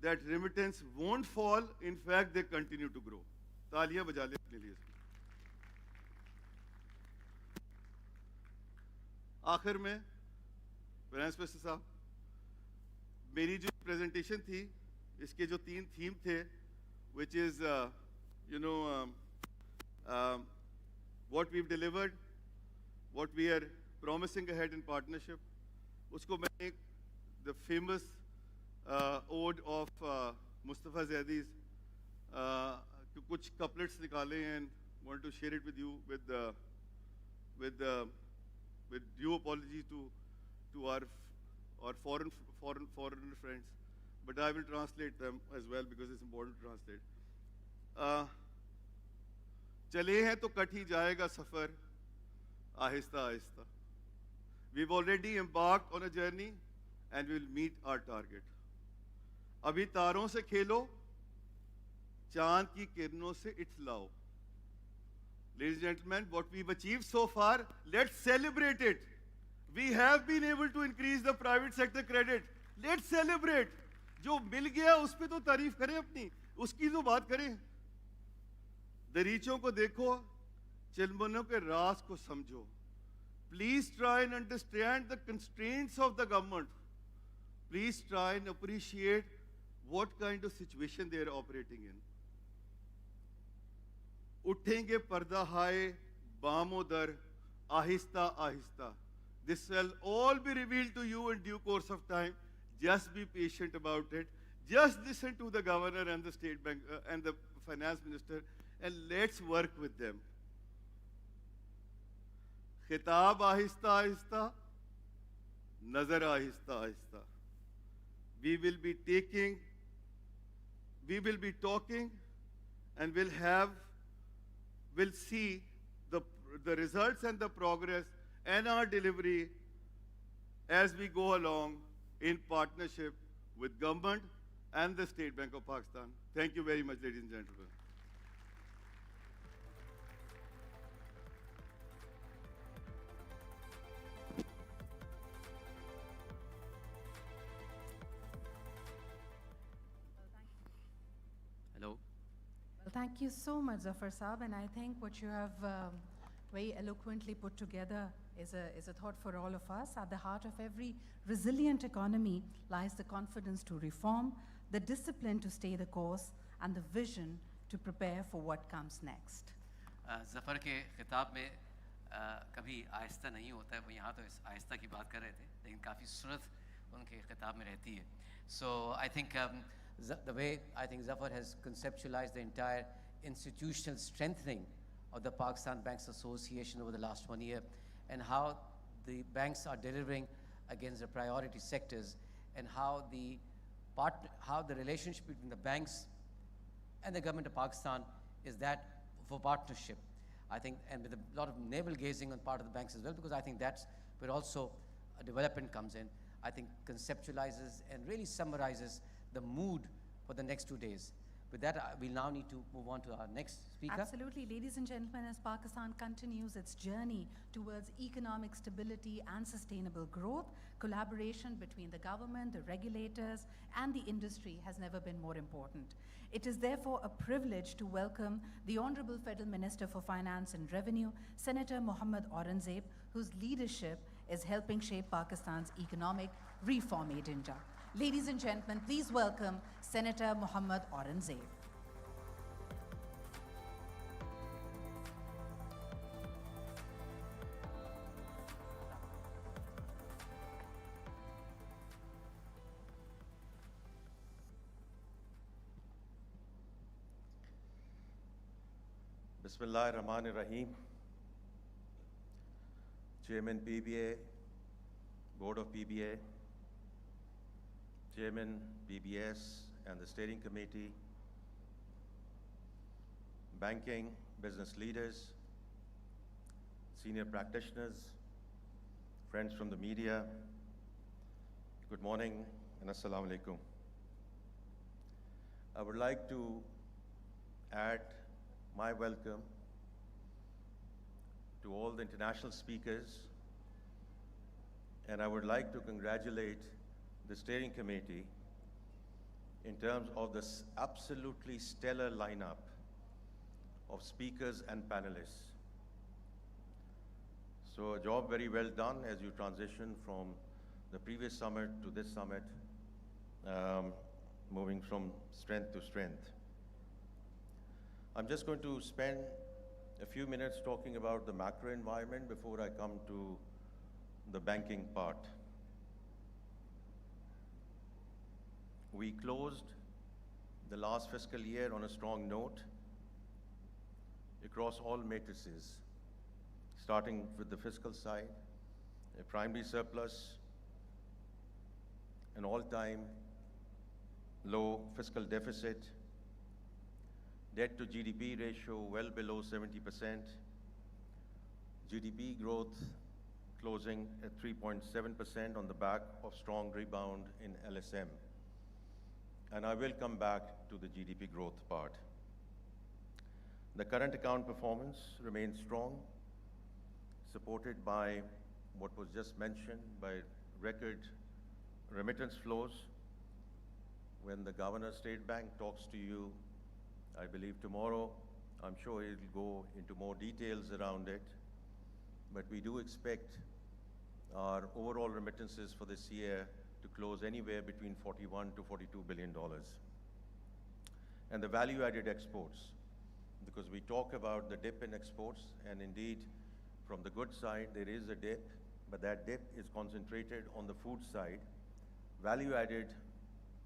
that remittance won't fall. In fact, they continue to grow. तालियां बजा लें अपने लिए. आखिर में, Finance Minister साहब, मेरी जो presentation थी, इसके जो 3 theme थे, which is, what we've delivered, what we are promising ahead in partnership. उसको मैं the famous ode of Mustafa Zaidi's कुछ couplets निकाले and want to share it with you with due apology to our foreign friends, but I will translate them as well because it's important to translate. चले हैं तो cut ही जाएगा सफर Aahista Aahista. We've already embarked on a journey and we'll meet our target. अभी तारों से खेलो, चांद की किरणों से इठलाओ. Ladies and gentlemen, what we've achieved so far, let's celebrate it. We have been able to increase the private sector credit. Let's celebrate. जो मिल गया उस पे तो तारीफ करें अपनी, उसकी तो बात करें. दरीचों को देखो, चिलमनों के राज को समझो. Please try and understand the constraints of the government. Please try and appreciate what kind of situation they are operating in. उठेंगे पर्दा हाय बामोदर ahista ahista. This will all be revealed to you in due course of time. Just be patient about it. Just listen to the governor and the state bank and the finance minister, and let's work with them. Khitab ahista ahista, nazar ahista ahista. We will be talking, and we'll see the results and the progress and our delivery as we go along in partnership with government and the State Bank of Pakistan. Thank you very much, ladies and gentlemen. Hello. Well, thank you so much, Zafar Saab, and I think what you have very eloquently put together is a thought for all of us. At the heart of every resilient economy lies the confidence to reform, the discipline to stay the course, and the vision to prepare for what comes next. Zafar के ख़िताब में कभी आहिस्ता नहीं होता है, वो यहाँ तो आहिस्ता की बात कर रहे थे, लेकिन काफ़ी सूरत उनके ख़िताब में रहती है. So I think the way I think Zafar has conceptualized the entire institutional strengthening of the Pakistan Banks Association over the last 1 year, and how the banks are delivering against the priority sectors, and how the relationship between the banks and the government of Pakistan is that for partnership. I think, and with a lot of navel gazing on part of the banks as well, because I think that's where also a development comes in. I think conceptualizes and really summarizes the mood for the next 2 days. With that, we now need to move on to our next speaker. Absolutely. Ladies and gentlemen, as Pakistan continues its journey towards economic stability and sustainable growth, collaboration between the government, the regulators, and the industry has never been more important. It is therefore a privilege to welcome the Honorable Federal Minister for Finance and Revenue, Senator Mohammad Aurangzeb, whose leadership is helping shape Pakistan's economic reform agenda. Ladies and gentlemen, please welcome Senator Mohammad Aurangzeb. Bismillah ar-Rahman ar-Rahim. Chairman PBA, Board of PBA, Chairman BBS and the Steering Committee, banking, business leaders, senior practitioners, friends from the media, good morning and assalamu alaikum. I would like to add my welcome to all the international speakers, and I would like to congratulate the steering committee in terms of this absolutely stellar lineup of speakers and panelists. So a job very well done as you transition from the previous summit to this summit, moving from strength to strength. I'm just going to spend a few minutes talking about the macro environment before I come to the banking part. We closed the last fiscal year on a strong note across all matrices, starting with the fiscal side, a primary surplus, an all-time low fiscal deficit, debt to GDP ratio well below 70%, GDP growth closing at 3.7% on the back of strong rebound in LSM. And I will come back to the GDP growth part. The current account performance remains strong, supported by what was just mentioned, by record remittance flows. When the Governor State Bank talks to you, I believe tomorrow, I'm sure he'll go into more details around it. But we do expect our overall remittances for this year to close anywhere between $41 to $42 billion. And the value-added exports because we talk about the dip in exports, and indeed, from the good side, there is a dip, but that dip is concentrated on the food side. Value added,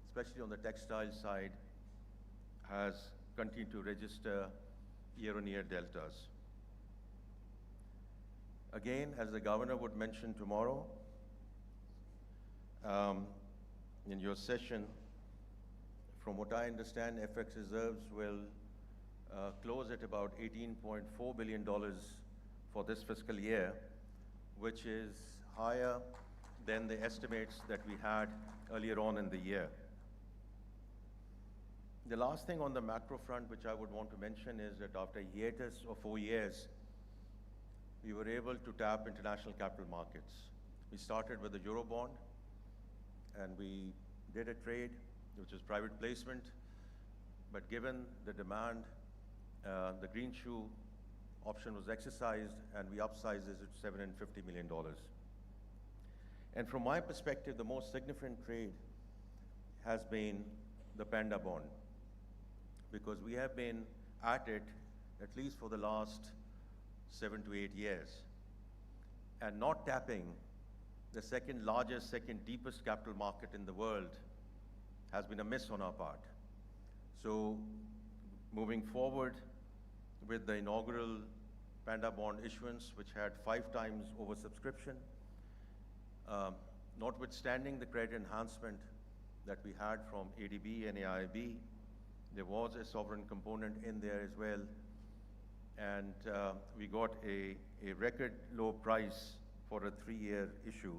especially on the textile side, has continued to register year-on-year deltas. Again, as the governor would mention tomorrow, in your session, from what I understand, FX reserves will close at about $18.4 billion for this fiscal year, which is higher than the estimates that we had earlier on in the year. The last thing on the macro front which I would want to mention is that after a hiatus of 4 years, we were able to tap international capital markets. We started with the Eurobond, and we did a trade, which is private placement, but given the demand, the green shoe option was exercised, and we upsized it to $750 million. And from my perspective, the most significant trade has been the Panda bond, because we have been at it at least for the last 7 to 8 years, and not tapping the second largest, second deepest capital market in the world has been a miss on our part. So moving forward with the inaugural Panda bond issuance, which had 5 times oversubscription, notwithstanding the credit enhancement that we had from ADB and AIIB, there was a sovereign component in there as well, and we got a record low price for a 3-year issue.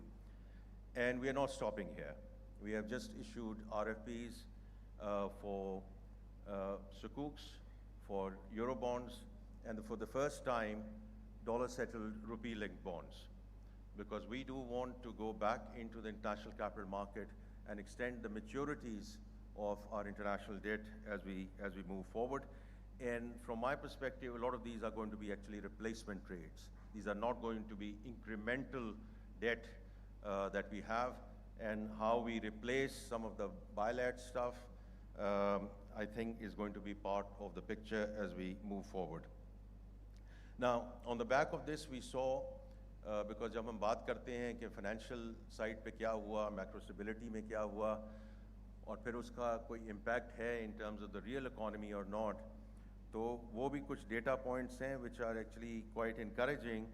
And we are not stopping here. We have just issued RFPs for Sukuks, for Eurobonds, and for the first time, dollar-settled rupee-linked bonds, because we do want to go back into the international capital market and extend the maturities of our international debt as we move forward. And from my perspective, a lot of these are going to be actually replacement trades. These are not going to be incremental debt that we have, and how we replace some of the bilat stuff, I think is going to be part of the picture as we move forward. Now, on the back of this, we saw, because जब हम बात करते हैं कि financial side पे क्या हुआ, macro stability में क्या हुआ, और फिर उसका कोई impact है in terms of the real economy or not, तो वो भी कुछ data points हैं which are actually quite encouraging,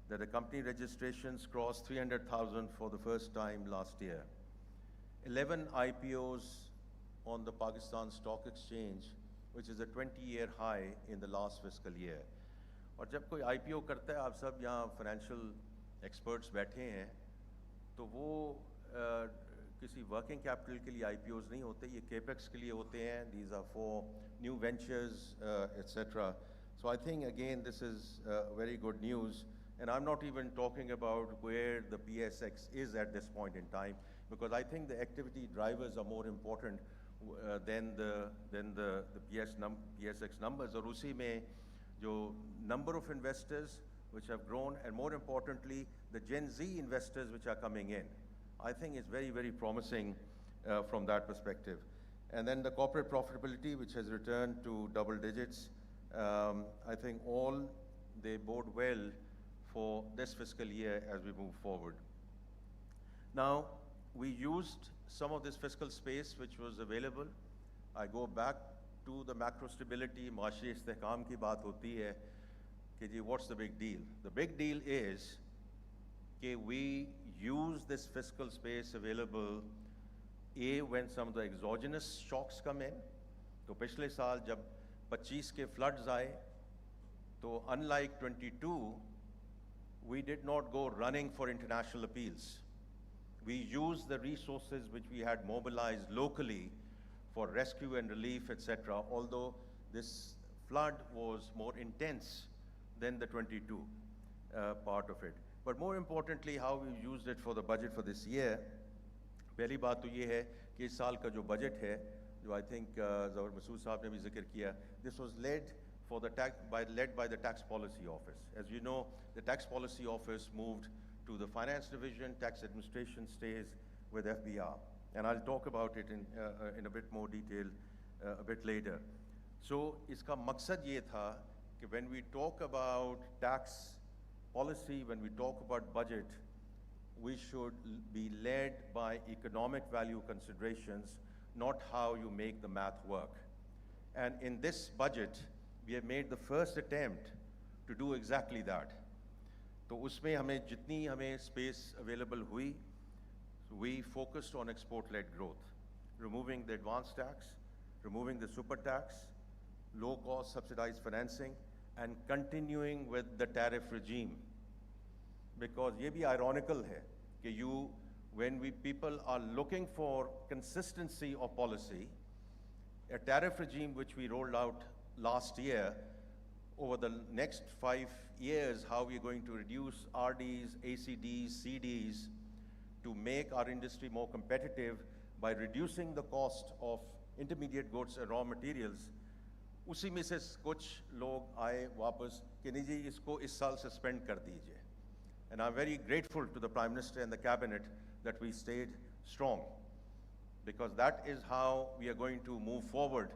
that the company registrations crossed 300,000 for the first time last year. 11 IPOs on the Pakistan Stock Exchange, which is a 20-year high in the last fiscal year. और जब कोई IPO करता है, आप सब यहाँ financial experts बैठे हैं, तो वो किसी working capital के लिए IPOs नहीं होते, ये capex के लिए होते हैं. These are for new ventures, etc. So I think again this is very good news, and I'm not even talking about where the PSX is at this point in time, because I think the activity drivers are more important than the PSX numbers. और उसी में जो number of investors which have grown, and more importantly, the Gen Z investors which are coming in, I think is very, very promising from that perspective. And then the corporate profitability, which has returned to double digits, I think all they bode well for this fiscal year as we move forward. Now, we used some of this fiscal space which was available. I go back to the macro stability, माशी इस्तेहकाम की बात होती है कि जी what's the big deal? The big deal is that we use this fiscal space available when some of the exogenous shocks come in. तो पिछले साल जब 25 के floods आए, तो unlike 22, we did not go running for international appeals. We used the resources which we had mobilized locally for rescue and relief, etc., although this flood was more intense than the 22 part of it. But more importantly, how we used it for the budget for this year, पहली बात तो ये है कि इस साल का जो budget है, जो I think Zawar Masood साहब ने भी जिक्र किया, this was led by the Tax Policy Office. As you know, the Tax Policy Office moved to the Finance Division, Tax Administration stays with FBR. And I'll talk about it in a bit more detail a bit later. So इसका मकसद ये था कि when we talk about tax policy, when we talk about budget, we should be led by economic value considerations, not how you make the math work. And in this budget, we have made the first attempt to do exactly that. तो उसमें हमें जितनी हमें space available हुई, we focused on export-led growth, removing the advance tax, removing the super tax, low-cost subsidized financing, and continuing with the tariff regime. Because ये भी ironical है कि when people are looking for consistency of policy, a tariff regime which we rolled out last year, over the next 5 years, how we are going to reduce RDs, ACDs, CDs, to make our industry more competitive by reducing the cost of intermediate goods and raw materials, उसी में से कुछ लोग आए वापस कि नहीं जी इसको इस साल suspend कर दीजिए. And I'm very grateful to the Prime Minister and the Cabinet that we stayed strong, because that is how we are going to move forward.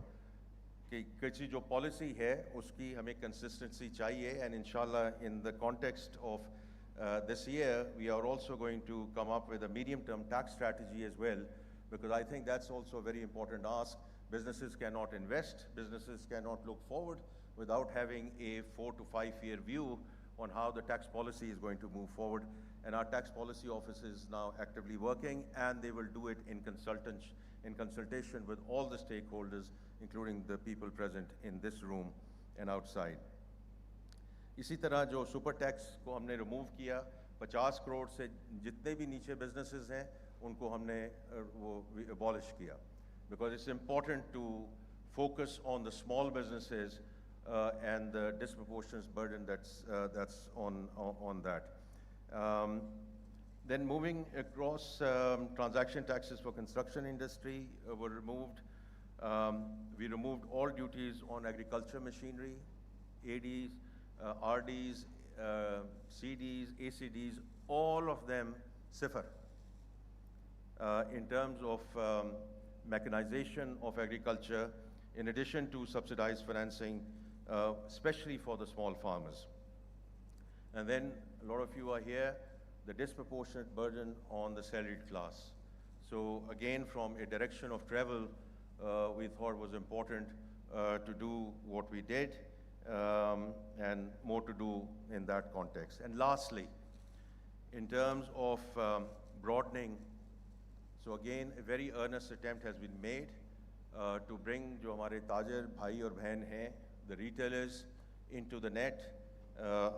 कि किसी जो policy है उसकी हमें consistency चाहिए, and inshallah in the context of this year we are also going to come up with a medium-term tax strategy as well, because I think that's also a very important ask. Businesses cannot invest, businesses cannot look forward without having a 4 to 5 year view on how the tax policy is going to move forward. And our tax policy office is now actively working, and they will do it in consultation with all the stakeholders, including the people present in this room and outside. इसी तरह जो super tax को हमने remove किया, 50 करोड़ से जितने भी नीचे बिजनेसेस हैं उनको हमने वो abolish किया, because it's important to focus on the small businesses and the disproportionate burden that's on that. Then moving across, transaction taxes for construction industry were removed. We removed all duties on agriculture machinery, ADs, RDs, CDs, ACDs, all of them SIFR. In terms of mechanization of agriculture, in addition to subsidized financing, especially for the small farmers. And then a lot of you are here, the disproportionate burden on the salaried class. So again, from a direction of travel, we thought was important to do what we did, and more to do in that context. And lastly, in terms of broadening, so again, a very earnest attempt has been made to bring जो हमारे ताजर भाई और बहन हैं, the retailers, into the net.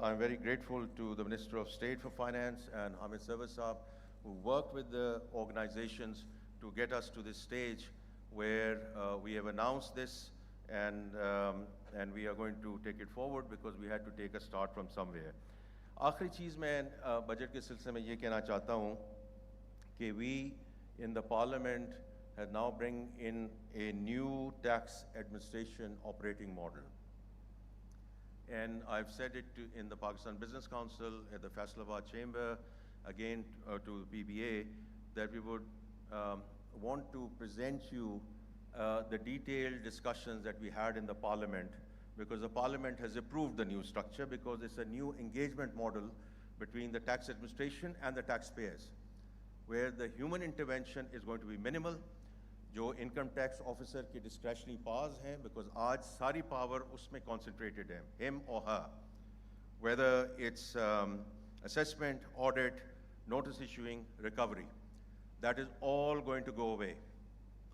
I'm very grateful to the Minister of State for Finance and Hamid Sarwar Saab, who worked with the organizations to get us to this stage where we have announced this, and we are going to take it forward because we had to take a start from somewhere. आखिरी चीज़ मैं budget के सिलसिले में ये कहना चाहता हूँ कि we in the Parliament have now bring in a new tax administration operating model. And I've said it in the Pakistan Business Council, at the Faisalabad Chamber, again to the PBA, that we would want to present you the detailed discussions that we had in the Parliament, because the Parliament has approved the new structure, because it's a new engagement model between the tax administration and the taxpayers, where the human intervention is going to be minimal. जो income tax officer के discretionary powers हैं, because आज सारी power उसमें concentrated है, him or her, whether it's assessment, audit, notice issuing, recovery, that is all going to go away,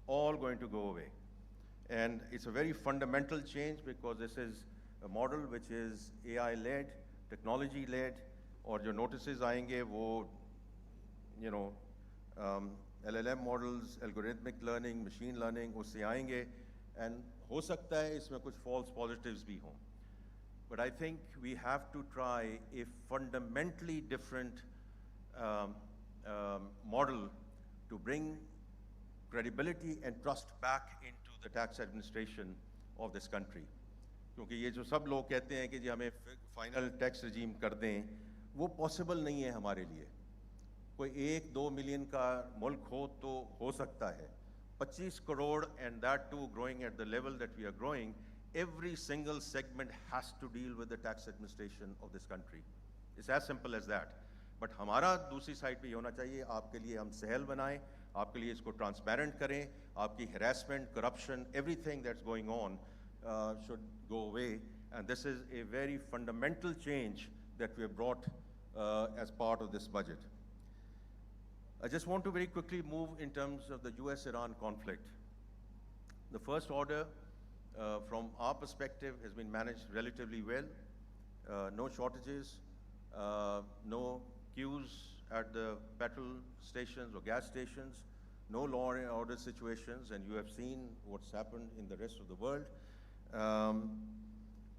all going to go away. And it's a very fundamental change, because this is a model which is AI-led, technology-led, और जो notices आएंगे वो, you know, LLM models, algorithmic learning, machine learning, उससे आएंगे, and हो सकता है इसमें कुछ false positives भी हों. But I think we have to try a fundamentally different model to bring credibility and trust back into the tax administration of this country. क्योंकि ये जो सब लोग कहते हैं कि जी हमें final tax regime कर दें, वो possible नहीं है हमारे लिए. कोई 1-2 मिलियन का मुल्क हो तो हो सकता है, 25 crore and that too growing at the level that we are growing every single segment has to deal with the tax administration of this country. It's as simple as that. But हमारा दूसरी side पे ये होना चाहिए, आपके लिए हम सहल बनाएं, आपके लिए इसको ट्रांसपेरेंट करें, आपकी harassment, corruption, everything that's going on should go away. And this is a very fundamental change that we have brought as part of this budget. I just want to very quickly move in terms of the US-Iran conflict. The first order, from our perspective, has been managed relatively well. No shortages, no queues at the petrol stations or gas stations, no law and order situations, and you have seen what's happened in the rest of the world.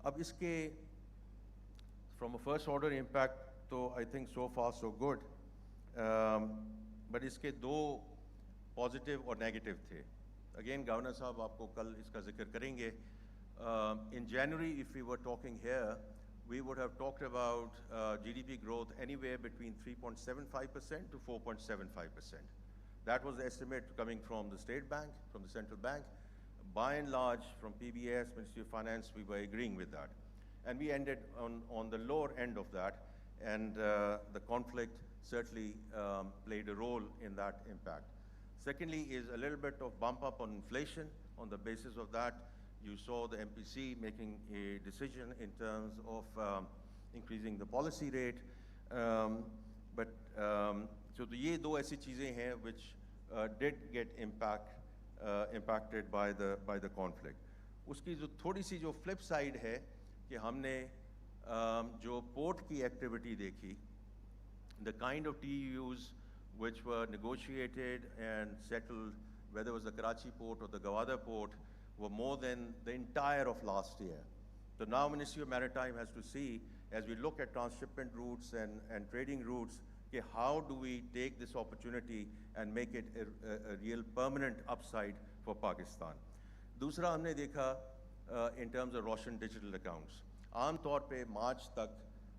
Ab iske, from a first order impact, so I think so far so good. But iske do positive or negative the. Again, Governor Sahab, aapko kal iska zikr karenge. In January, if we were talking here, we would have talked about GDP growth anywhere between 3.75% to 4.75%. That was the estimate coming from the State Bank, from the Central Bank. By and large, from PBS, Ministry of Finance, we were agreeing with that. And we ended on the lower end of that, and the conflict certainly played a role in that impact. Secondly is a little bit of bump up on inflation. On the basis of that, you saw the MPC making a decision in terms of increasing the policy rate. So ये दो ऐसी चीजें हैं which did get impacted by the conflict. उसकी जो थोड़ी सी जो flip side है कि हमने जो port की activity देखी, the kind of TEUs which were negotiated and settled, whether it was the Karachi port or the Gawada port, were more than the entire of last year. So now Ministry of Maritime has to see, as we look at transshipment routes and trading routes, okay, how do we take this opportunity and make it a real permanent upside for Pakistan? दूसरा हमने देखा in terms of Roshan digital accounts. आम तौर पे मार्च तक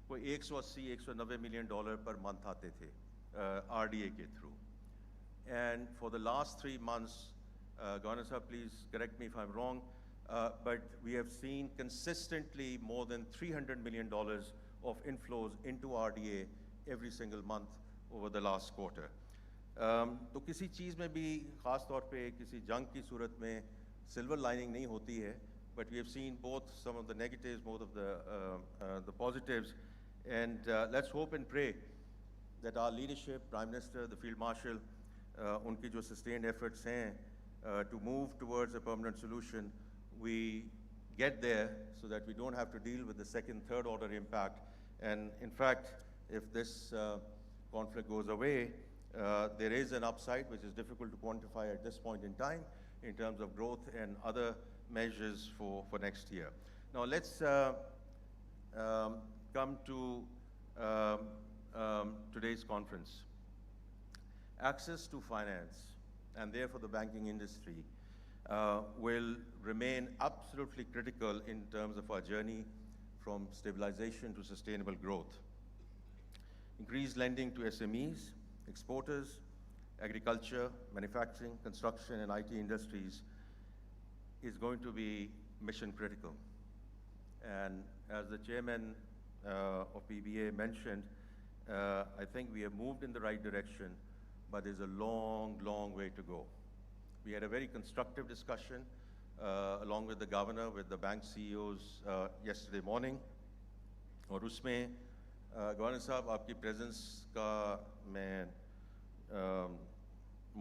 कोई 180-190 million per month आते थे RDA के through. And for the last 3 months, Governor Sahab, please correct me if I'm wrong, but we have seen consistently more than $300 million of inflows into RDA every single month over the last quarter. तो किसी चीज़ में भी ख़ास तौर पे किसी जंग की सूरत में silver lining नहीं होती है, but we have seen both some of the negatives, both of the positives, and let's hope and pray that our leadership, Prime Minister, the Field Marshal, उनकी जो sustained efforts हैं to move towards a permanent solution, we get there so that we don't have to deal with the second, third order impact. And in fact, if this conflict goes away, there is an upside which is difficult to quantify at this point in time in terms of growth and other measures for next year. Now let's come to today's conference. Access to finance, and therefore the banking industry, will remain absolutely critical in terms of our journey from stabilization to sustainable growth. Increased lending to SMEs, exporters, agriculture, manufacturing, construction, and IT industries is going to be mission critical. And as the chairman of PBA mentioned, I think we have moved in the right direction, but there's a long, long way to go. We had a very constructive discussion along with the governor, with the bank CEOs yesterday morning. और उसमें governor साहब आपकी presence का मैं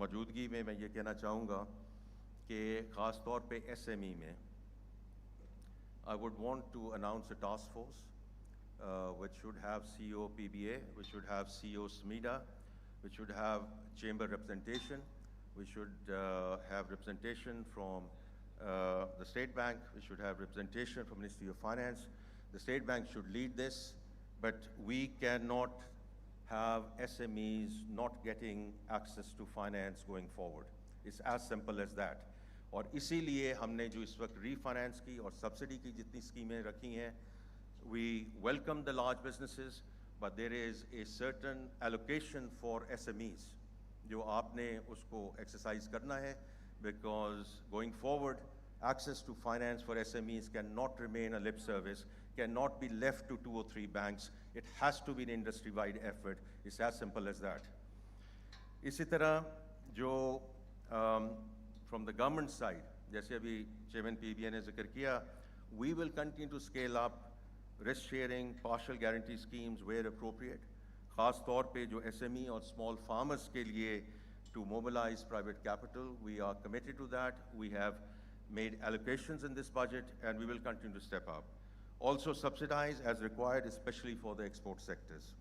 मौजूदगी में मैं ये कहना चाहूँगा कि ख़ास तौर पे SME में I would want to announce a task force which should have CEO PBA, which should have CEO SMIDA, which should have chamber representation, we should have representation from the State Bank, we should have representation from Ministry of Finance. The State Bank should lead this, but we cannot have SMEs not getting access to finance going forward. It's as simple as that. और इसीलिए हमने जो इस वक्त refinance की और subsidy की जितनी स्कीमें रखी हैं, we welcome the large businesses, but there is a certain allocation for SMEs जो आपने उसको exercise करना है, because going forward access to finance for SMEs cannot remain a lip service, cannot be left to 2 or 3 banks. It has to be an industry-wide effort. It's as simple as that. इसी तरह जो from the government side, जैसे अभी Chairman PBN ने जिक्र किया, we will continue to scale up risk sharing, partial guarantee schemes where appropriate. खास तौर पे जो SME और small farmers के लिए to mobilize private capital, we are committed to that. We have made allocations in this budget and we will continue to step up. Also subsidize as required, especially for the export sectors.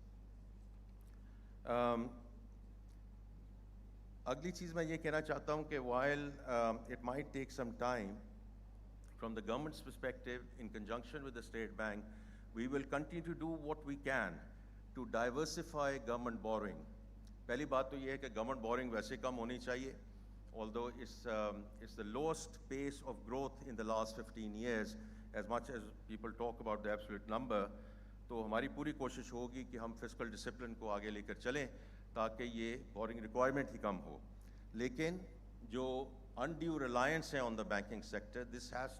अगली चीज़ मैं ये कहना चाहता हूँ कि while it might take some time, from the government's perspective, in conjunction with the State Bank, we will continue to do what we can to diversify government borrowing. पहली बात तो ये है कि government borrowing वैसे कम होनी चाहिए, although it's the lowest pace of growth in the last 15 years, as much as people talk about the absolute number, तो हमारी पूरी कोशिश होगी कि हम fiscal discipline को आगे लेकर चलें ताकि ये borrowing requirement ही कम हो. लेकिन जो undue reliance है on the banking sector, this has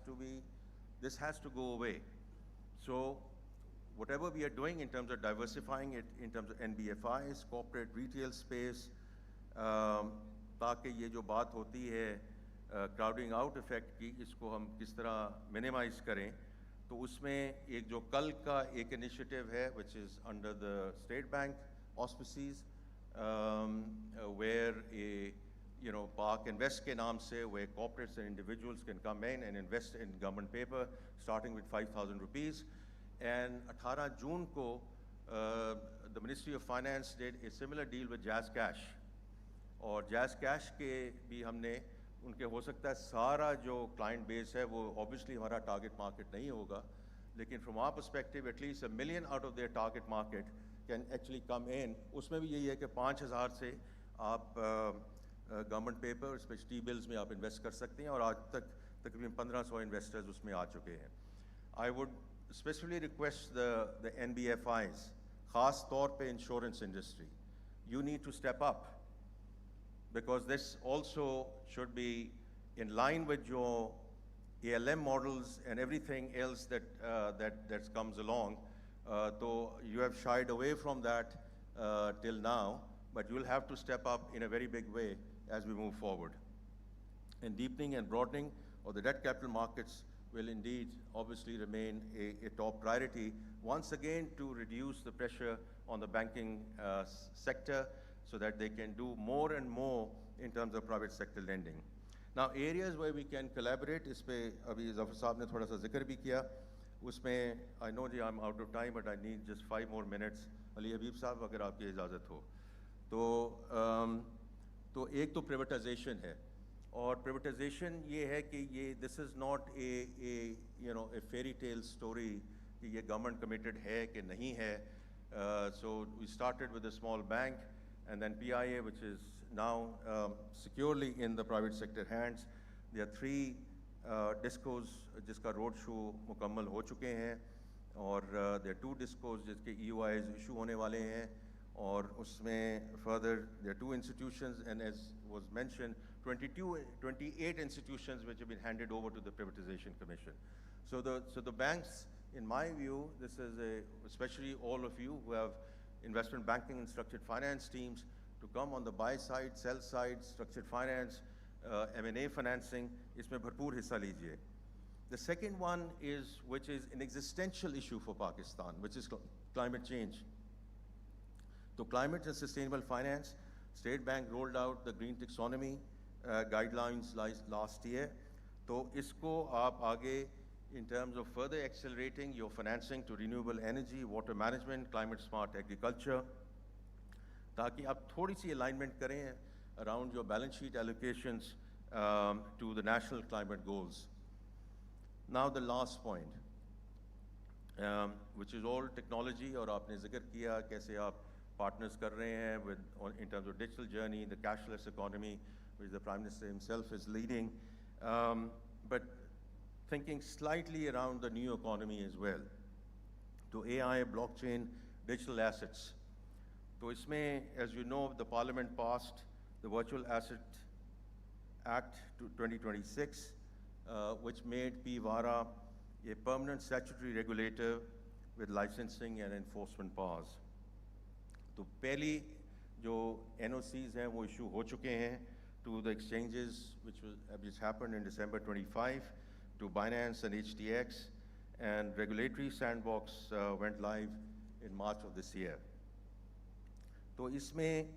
to go away. So whatever we are doing in terms of diversifying it, in terms of NBFIs, corporate retail space, ताकि ये जो बात होती है crowding out effect की, इसको हम किस तरह minimize करें, तो उसमें एक जो कल का एक initiative है, which is under the State Bank auspices, where Park Invest के नाम से, where corporates and individuals can come in and invest in government paper, starting with 5,000 rupees. And 18 June को, the Ministry of Finance did a similar deal with Jazz Cash. और Jazz Cash के भी हमने, उनके हो सकता है सारा जो client base है, वो obviously हमारा target market नहीं होगा, लेकिन from our perspective, at least 1 million out of their target market can actually come in. उसमें भी यही है कि 5,000 से आप government paper, especially T-bills में आप invest कर सकते हैं, और आज तक तकरीबन 1,500 investors उसमें आ चुके हैं. I would specifically request the NBFIs, खास तौर पे insurance industry, you need to step up, because this also should be in line with your ALM models and everything else that comes along. So you have shied away from that till now, but you will have to step up in a very big way as we move forward. And deepening and broadening of the debt capital markets will indeed obviously remain a top priority, once again to reduce the pressure on the banking sector so that they can do more and more in terms of private sector lending. Now, areas where we can collaborate, इस पे अभी ज़फ़र साहब ने थोड़ा सा जिक्र भी किया, उसमें I know ji I'm out of time, but I need just 5 more minutes. Ali हबीब साहब, अगर आपकी इजाज़त हो, तो एक तो privatization है, और privatization ये है कि ये this is not a fairy tale story कि ये government committed है कि नहीं है. So we started with a small bank, and then PIA, which is now securely in the private sector hands. There are 3 discos जिसका road show मुकम्मल हो चुके हैं, और there are 2 discos जिसके EOIs issue होने वाले हैं, और उसमें further there are 2 institutions, and as was mentioned, 28 institutions which have been handed over to the Privatization Commission. So the banks, in my view, this is especially all of you who have investment banking and structured finance teams, to come on the buy side, sell side, structured finance, M&A financing, इसमें भरपूर हिस्सा लीजिए. The second one is, which is an existential issue for Pakistan, which is climate change. So climate and sustainable finance, State Bank rolled out the green taxonomy guidelines last year. So इसको आप आगे in terms of further accelerating your financing to renewable energy, water management, climate smart agriculture, ताकि आप थोड़ी सी alignment करें around your balance sheet allocations to the national climate goals. Now the last point, which is all technology, और आपने जिक्र किया कैसे आप partners कर रहे हैं in terms of digital journey, the cashless economy, which the Prime Minister himself is leading, but thinking slightly around the new economy as well, to AI, blockchain, digital assets. So इसमें, as you know, the Parliament passed the Virtual Asset Act to 2026, which made PVARA a permanent statutory regulator with licensing and enforcement powers. तो पहली जो NOCs हैं वो issue हो चुके हैं to the exchanges which happened in December 25, to Binance and HTX, and regulatory sandbox went live in March of this year. तो इसमें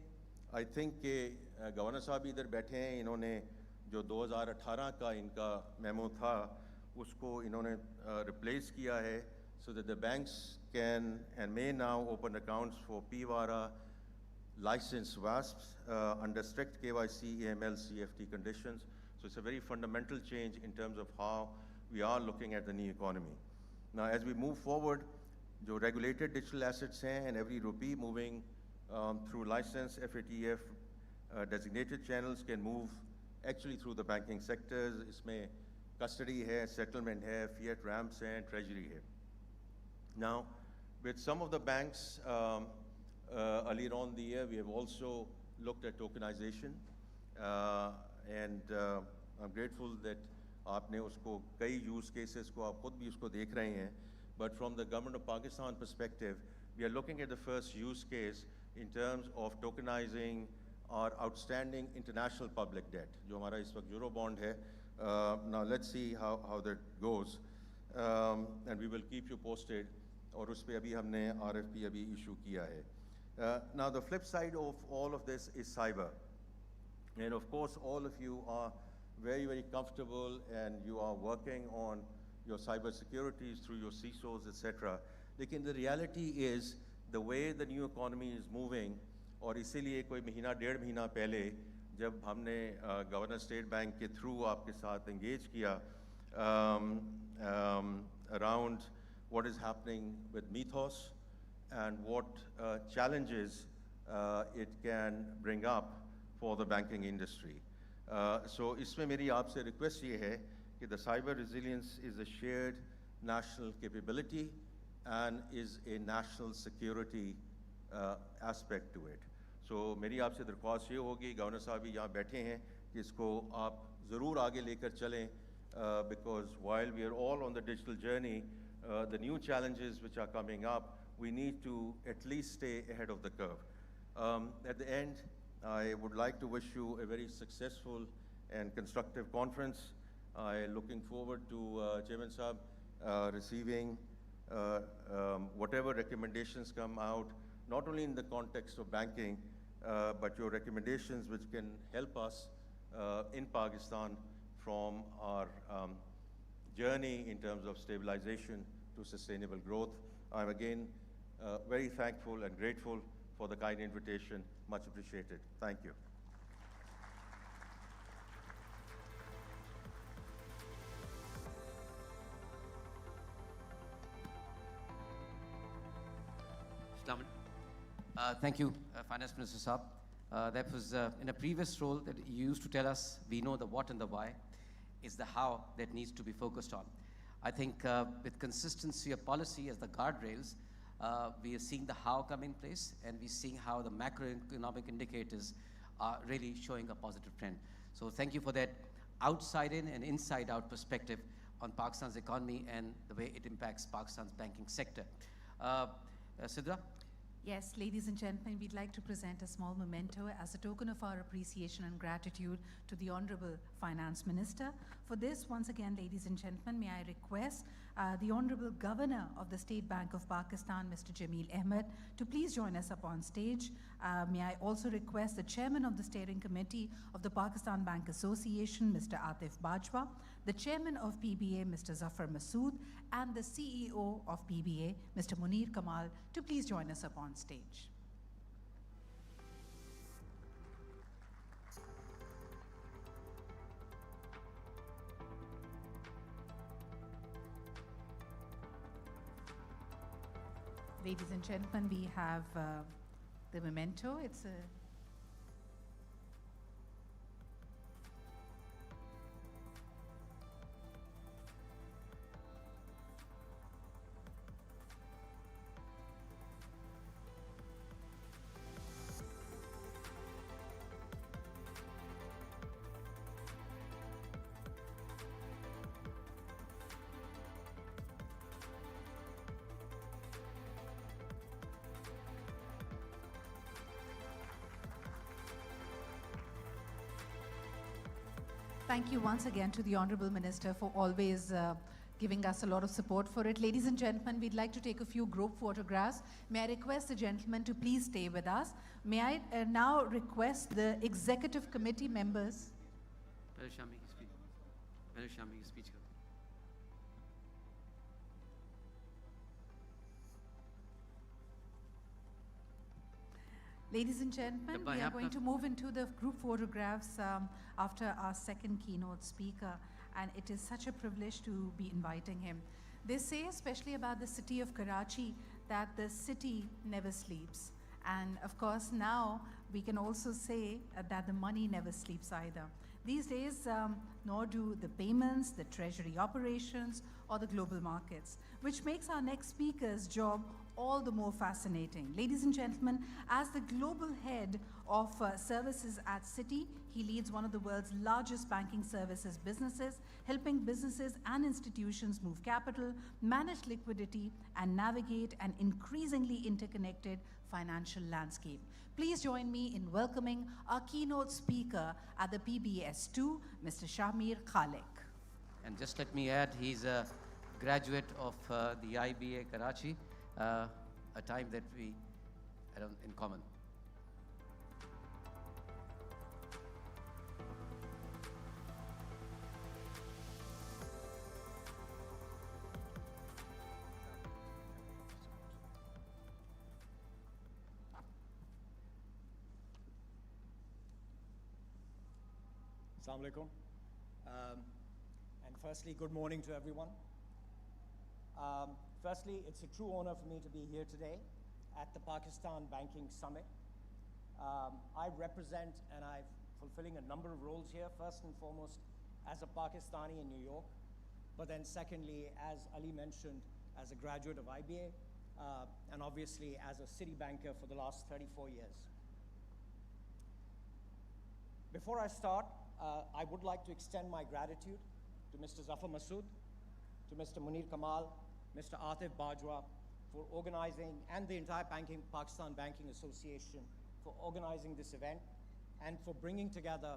I think कि गवर्नर साहब इधर बैठे हैं, इन्होंने जो 2018 का इनका मेमो था उसको इन्होंने replace किया है so that the banks can and may now open accounts for PVARA licensed WASPs under strict KYC, AML, CFT conditions. So it's a very fundamental change in terms of how we are looking at the new economy. Now, as we move forward, जो regulated digital assets हैं and every rupee moving through licensed FATF designated channels can move actually through the banking sectors. इसमें custody है, settlement है, fiat ramps हैं, treasury है. Now, with some of the banks earlier on in the year, we have also looked at tokenization, and I'm grateful that आपने उसको कई use cases को आप खुद भी उसको देख रहे हैं. But from the government of Pakistan perspective, we are looking at the first use case in terms of tokenizing our outstanding international public debt, जो हमारा इस वक्त Eurobond है. Now let's see how that goes, and we will keep you posted. और उस पे अभी हमने RFP अभी issue किया है. Now the flip side of all of this is cyber, and of course all of you are very, very comfortable and you are working on your cyber securities through your CISOs, etc. लेकिन the reality is the way the new economy is moving, और इसीलिए कोई महीना डेढ़ महीना पहले जब हमने गवर्नर स्टेट बैंक के थ्रू आपके साथ engage किया around what is happening with Mythos and what challenges it can bring up for the banking industry. So इसमें मेरी आपसे request ये है कि the cyber resilience is a shared national capability and is a national security aspect to it. So मेरी आपसे दरख्वास्त ये होगी, गवर्नर साहब भी यहाँ बैठे हैं, कि इसको आप ज़रूर आगे लेकर चलें, because while we are all on the digital journey, the new challenges which are coming up, we need to at least stay ahead of the curve. At the end, I would like to wish you a very successful and constructive conference. I'm looking forward to Chairman Saab receiving whatever recommendations come out, not only in the context of banking, but your recommendations which can help us in Pakistan from our journey in terms of stabilization to sustainable growth. I'm again very thankful and grateful for the kind invitation. Much appreciated. Thank you. Thank you, Finance Minister Saab. That was in a previous role that you used to tell us, we know the what and the why. It's the how that needs to be focused on. I think with consistency of policy as the guardrails, we are seeing the how come in place, and we're seeing how the macroeconomic indicators are really showing a positive trend. So thank you for that outside in and inside out perspective on Pakistan's economy and the way it impacts Pakistan's banking sector. Sidra? Yes, ladies and gentlemen, we'd like to present a small memento as a token of our appreciation and gratitude to the Honorable Finance Minister. For this, once again, ladies and gentlemen, may I request the Honorable Governor of the State Bank of Pakistan, Mr. Jameel Ahmed, to please join us up on stage. May I also request the Chairman of the Steering Committee of the Pakistan Bank Association, Mr. Atif Bajwa, the Chairman of PBA, Mr. Zafar Masood, and the CEO of PBA, Mr. Munir Kamal, to please join us up on stage. Ladies and gentlemen, we have the memento. It's a Thank you once again to the Honorable Minister for always giving us a lot of support for it. Ladies and gentlemen, we'd like to take a few group photographs. May I request the gentlemen to please stay with us. May I now request the Executive Committee members. speech. Ladies and gentlemen, we are going to move into the group photographs after our second keynote speaker, and it is such a privilege to be inviting him. They say, especially about the city of Karachi, that the city never sleeps. And of course, now we can also say that the money never sleeps either. These days, nor do the payments, the treasury operations, or the global markets, which makes our next speaker's job all the more fascinating. Ladies and gentlemen, as the global head of services at Citi, he leads one of the world's largest banking services businesses, helping businesses and institutions move capital, manage liquidity, and navigate an increasingly interconnected financial landscape. Please join me in welcoming our keynote speaker at the PBS2, Mr. Shahmir Khalik. And just let me add, he's a graduate of the IBA Karachi, a time that we had in common. Assalamu alaikum. And firstly, good morning to everyone. Firstly, it's a true honor for me to be here today at the Pakistan Banking Summit. I represent and I'm fulfilling a number of roles here, first and foremost as a Pakistani in New York, but then secondly, as Ali mentioned, as a graduate of IBA, and obviously as a Citi banker for the last 34 years. Before I start, I would like to extend my gratitude to Mr. Zafar Masood, to Mr. Munir Kamal, Mr. Atif Bajwa for organizing, and the entire Pakistan Banking Association for organizing this event and for bringing together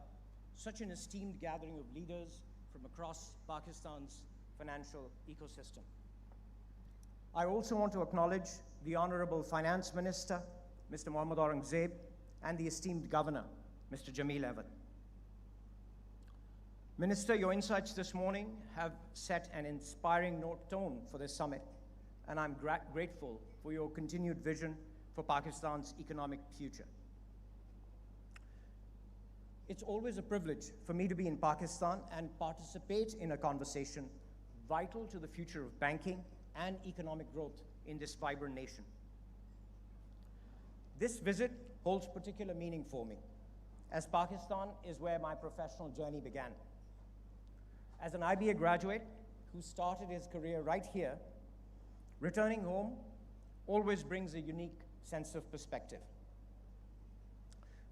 such an esteemed gathering of leaders from across Pakistan's financial ecosystem. I also want to acknowledge the Honorable Finance Minister, Mr. Mohammad Aurangzeb, and the esteemed Governor, Mr. Jameel Evad. Minister, your insights this morning have set an inspiring tone for this summit, and I'm grateful for your continued vision for Pakistan's economic future. It's always a privilege for me to be in Pakistan and participate in a conversation vital to the future of banking and economic growth in this vibrant nation. This visit holds particular meaning for me, as Pakistan is where my professional journey began. As an IBA graduate who started his career right here, returning home always brings a unique sense of perspective.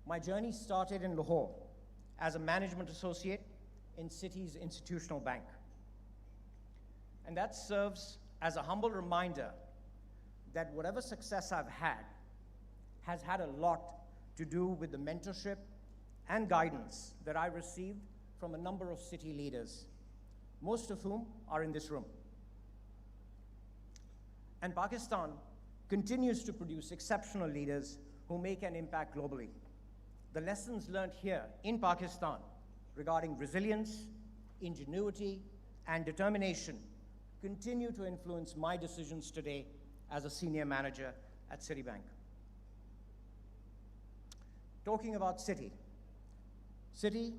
My journey started in Lahore as a management associate in Citi's institutional bank. And that serves as a humble reminder that whatever success I've had has had a lot to do with the mentorship and guidance that I received from a number of Citi leaders, most of whom are in this room. And Pakistan continues to produce exceptional leaders who make an impact globally. The lessons learned here in Pakistan regarding resilience, ingenuity, and determination continue to influence my decisions today as a senior manager at Citibank. Talking about Citi, Citi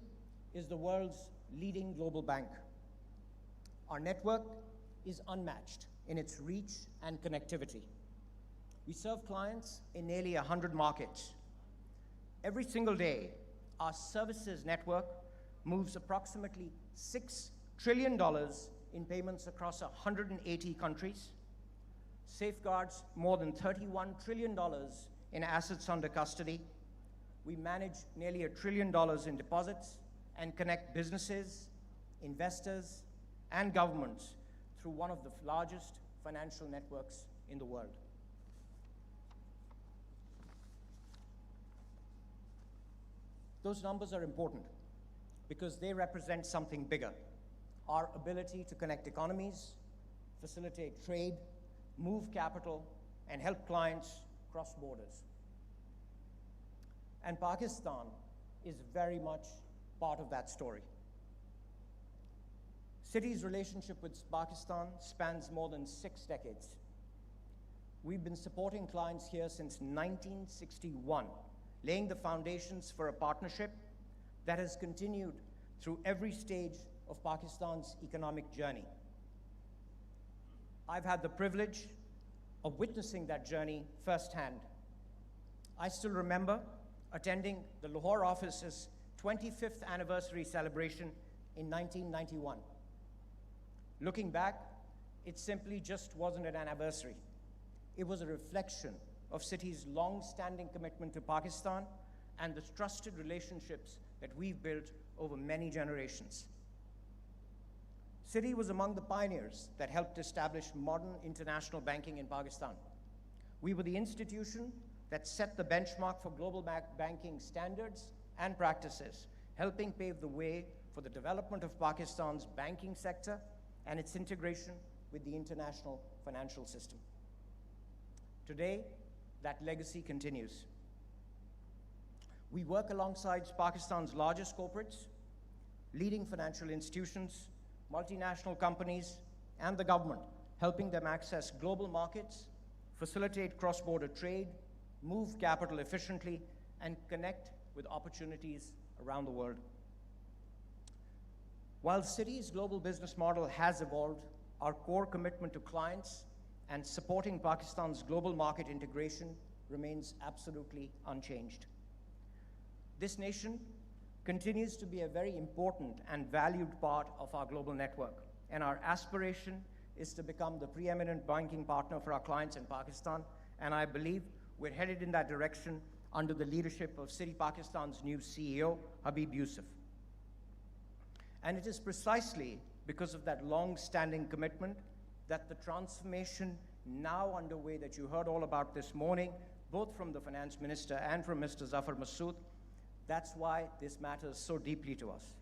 is the world's leading global bank. Our network is unmatched in its reach and connectivity. We serve clients in nearly 100 markets. Every single day, our services network moves approximately $6 trillion in payments across 180 countries, safeguards more than $31 trillion in assets under custody. We manage nearly $1 trillion in deposits and connect businesses, investors, and governments through one of the largest financial networks in the world. Those numbers are important, because they represent something bigger: our ability to connect economies, facilitate trade, move capital, and help clients cross borders. And Pakistan is very much part of that story. Citi's relationship with Pakistan spans more than 6 decades. We've been supporting clients here since 1961, laying the foundations for a partnership that has continued through every stage of Pakistan's economic journey. I've had the privilege of witnessing that journey firsthand. I still remember attending the Lahore office's 25th anniversary celebration in 1991. Looking back, it simply just wasn't an anniversary. It was a reflection of Citi's long-standing commitment to Pakistan and the trusted relationships that we've built over many generations. Citi was among the pioneers that helped establish modern international banking in Pakistan. We were the institution that set the benchmark for global banking standards and practices, helping pave the way for the development of Pakistan's banking sector and its integration with the international financial system. Today, that legacy continues. We work alongside Pakistan's largest corporates, leading financial institutions, multinational companies, and the government, helping them access global markets, facilitate cross-border trade, move capital efficiently, and connect with opportunities around the world. While Citi's global business model has evolved, our core commitment to clients and supporting Pakistan's global market integration remains absolutely unchanged. This nation continues to be a very important and valued part of our global network, and our aspiration is to become the preeminent banking partner for our clients in Pakistan, and I believe we're headed in that direction under the leadership of Citi Pakistan's new CEO, Habib Yusuf. And it is precisely because of that long-standing commitment that the transformation now underway that you heard all about this morning, both from the finance minister and from Mr. Zafar Masood, that's why this matters so deeply to us.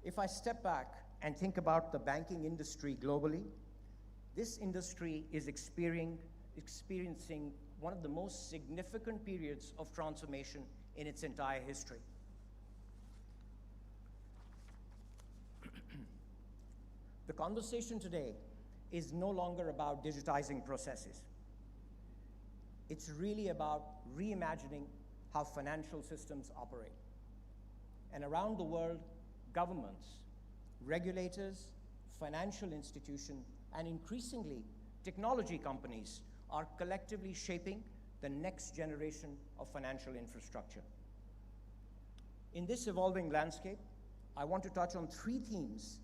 If I step back and think about the banking industry globally, this industry is experiencing one of the most significant periods of transformation in its entire history. The conversation today is no longer about digitizing processes. It's really about reimagining how financial systems operate. And around the world, governments, regulators, financial institutions, and increasingly technology companies are collectively shaping the next generation of financial infrastructure. In this evolving landscape, I want to touch on 3 themes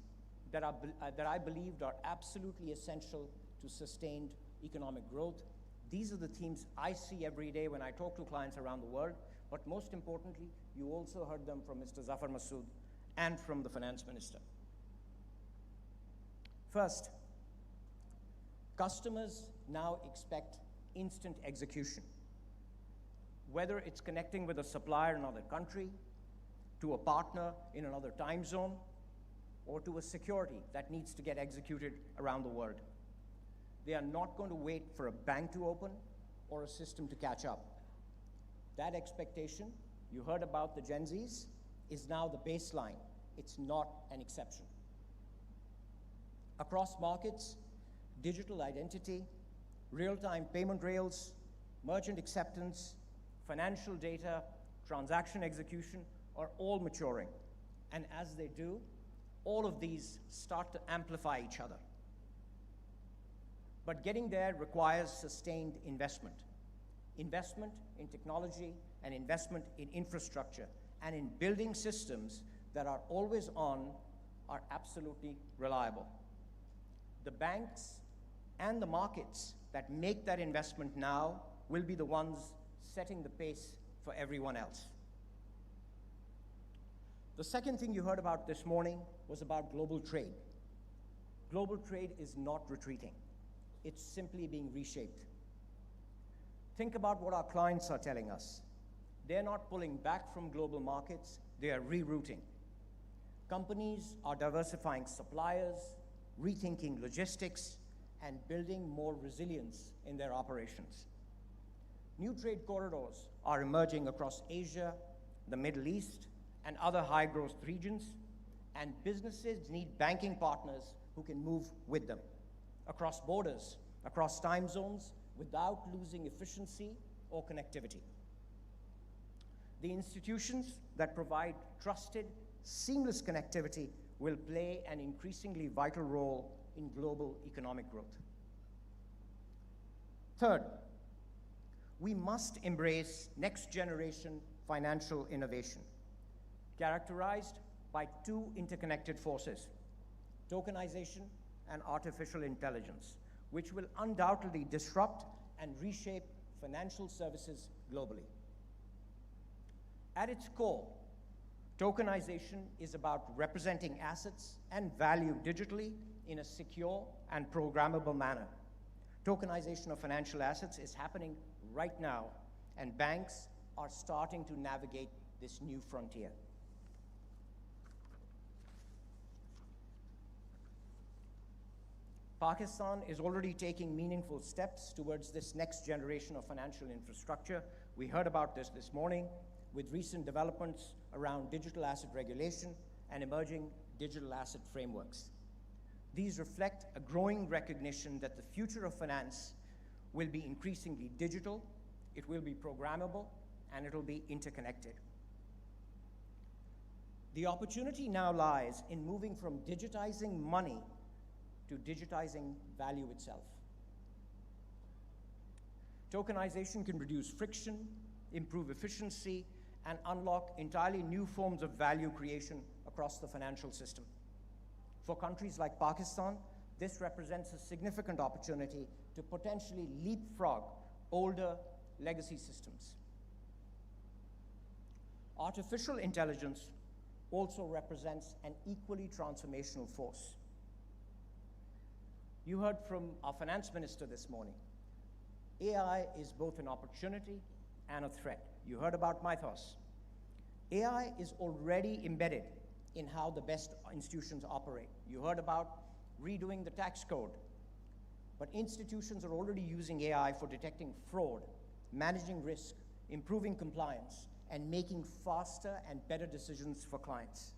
that I believed are absolutely essential to sustained economic growth. These are the themes I see every day when I talk to clients around the world, but most importantly, you also heard them from Mr. Zafar Masood and from the finance minister. First, customers now expect instant execution. Whether it's connecting with a supplier in another country, to a partner in another time zone, or to a security that needs to get executed around the world. They are not going to wait for a bank to open or a system to catch up. That expectation, you heard about the Gen Zs, is now the baseline. It's not an exception. Across markets, digital identity, real-time payment rails, merchant acceptance, financial data, transaction execution are all maturing. And as they do, all of these start to amplify each other. But getting there requires sustained investment. Investment in technology and investment in infrastructure and in building systems that are always on, are absolutely reliable. The banks and the markets that make that investment now will be the ones setting the pace for everyone else. The second thing you heard about this morning was about global trade. Global trade is not retreating. It's simply being reshaped. Think about what our clients are telling us. They're not pulling back from global markets, they are rerouting. Companies are diversifying suppliers, rethinking logistics, and building more resilience in their operations. New trade corridors are emerging across Asia, the Middle East, and other high-growth regions, and businesses need banking partners who can move with them, across borders, across time zones, without losing efficiency or connectivity. The institutions that provide trusted, seamless connectivity will play an increasingly vital role in global economic growth. Third, we must embrace next-generation financial innovation, characterized by two interconnected forces, tokenization and artificial intelligence, which will undoubtedly disrupt and reshape financial services globally. At its core, tokenization is about representing assets and value digitally in a secure and programmable manner. Tokenization of financial assets is happening right now, and banks are starting to navigate this new frontier. Pakistan is already taking meaningful steps towards this next generation of financial infrastructure. We heard about this morning with recent developments around digital asset regulation and emerging digital asset frameworks. These reflect a growing recognition that the future of finance will be increasingly digital, it will be programmable, and it will be interconnected. The opportunity now lies in moving from digitizing money to digitizing value itself. Tokenization can reduce friction, improve efficiency, and unlock entirely new forms of value creation across the financial system. For countries like Pakistan, this represents a significant opportunity to potentially leapfrog older legacy systems. Artificial intelligence also represents an equally transformational force. You heard from our finance minister this morning. AI is both an opportunity and a threat. You heard about Mythos. AI is already embedded in how the best institutions operate. You heard about redoing the tax code. But institutions are already using AI for detecting fraud, managing risk, improving compliance, and making faster and better decisions for clients.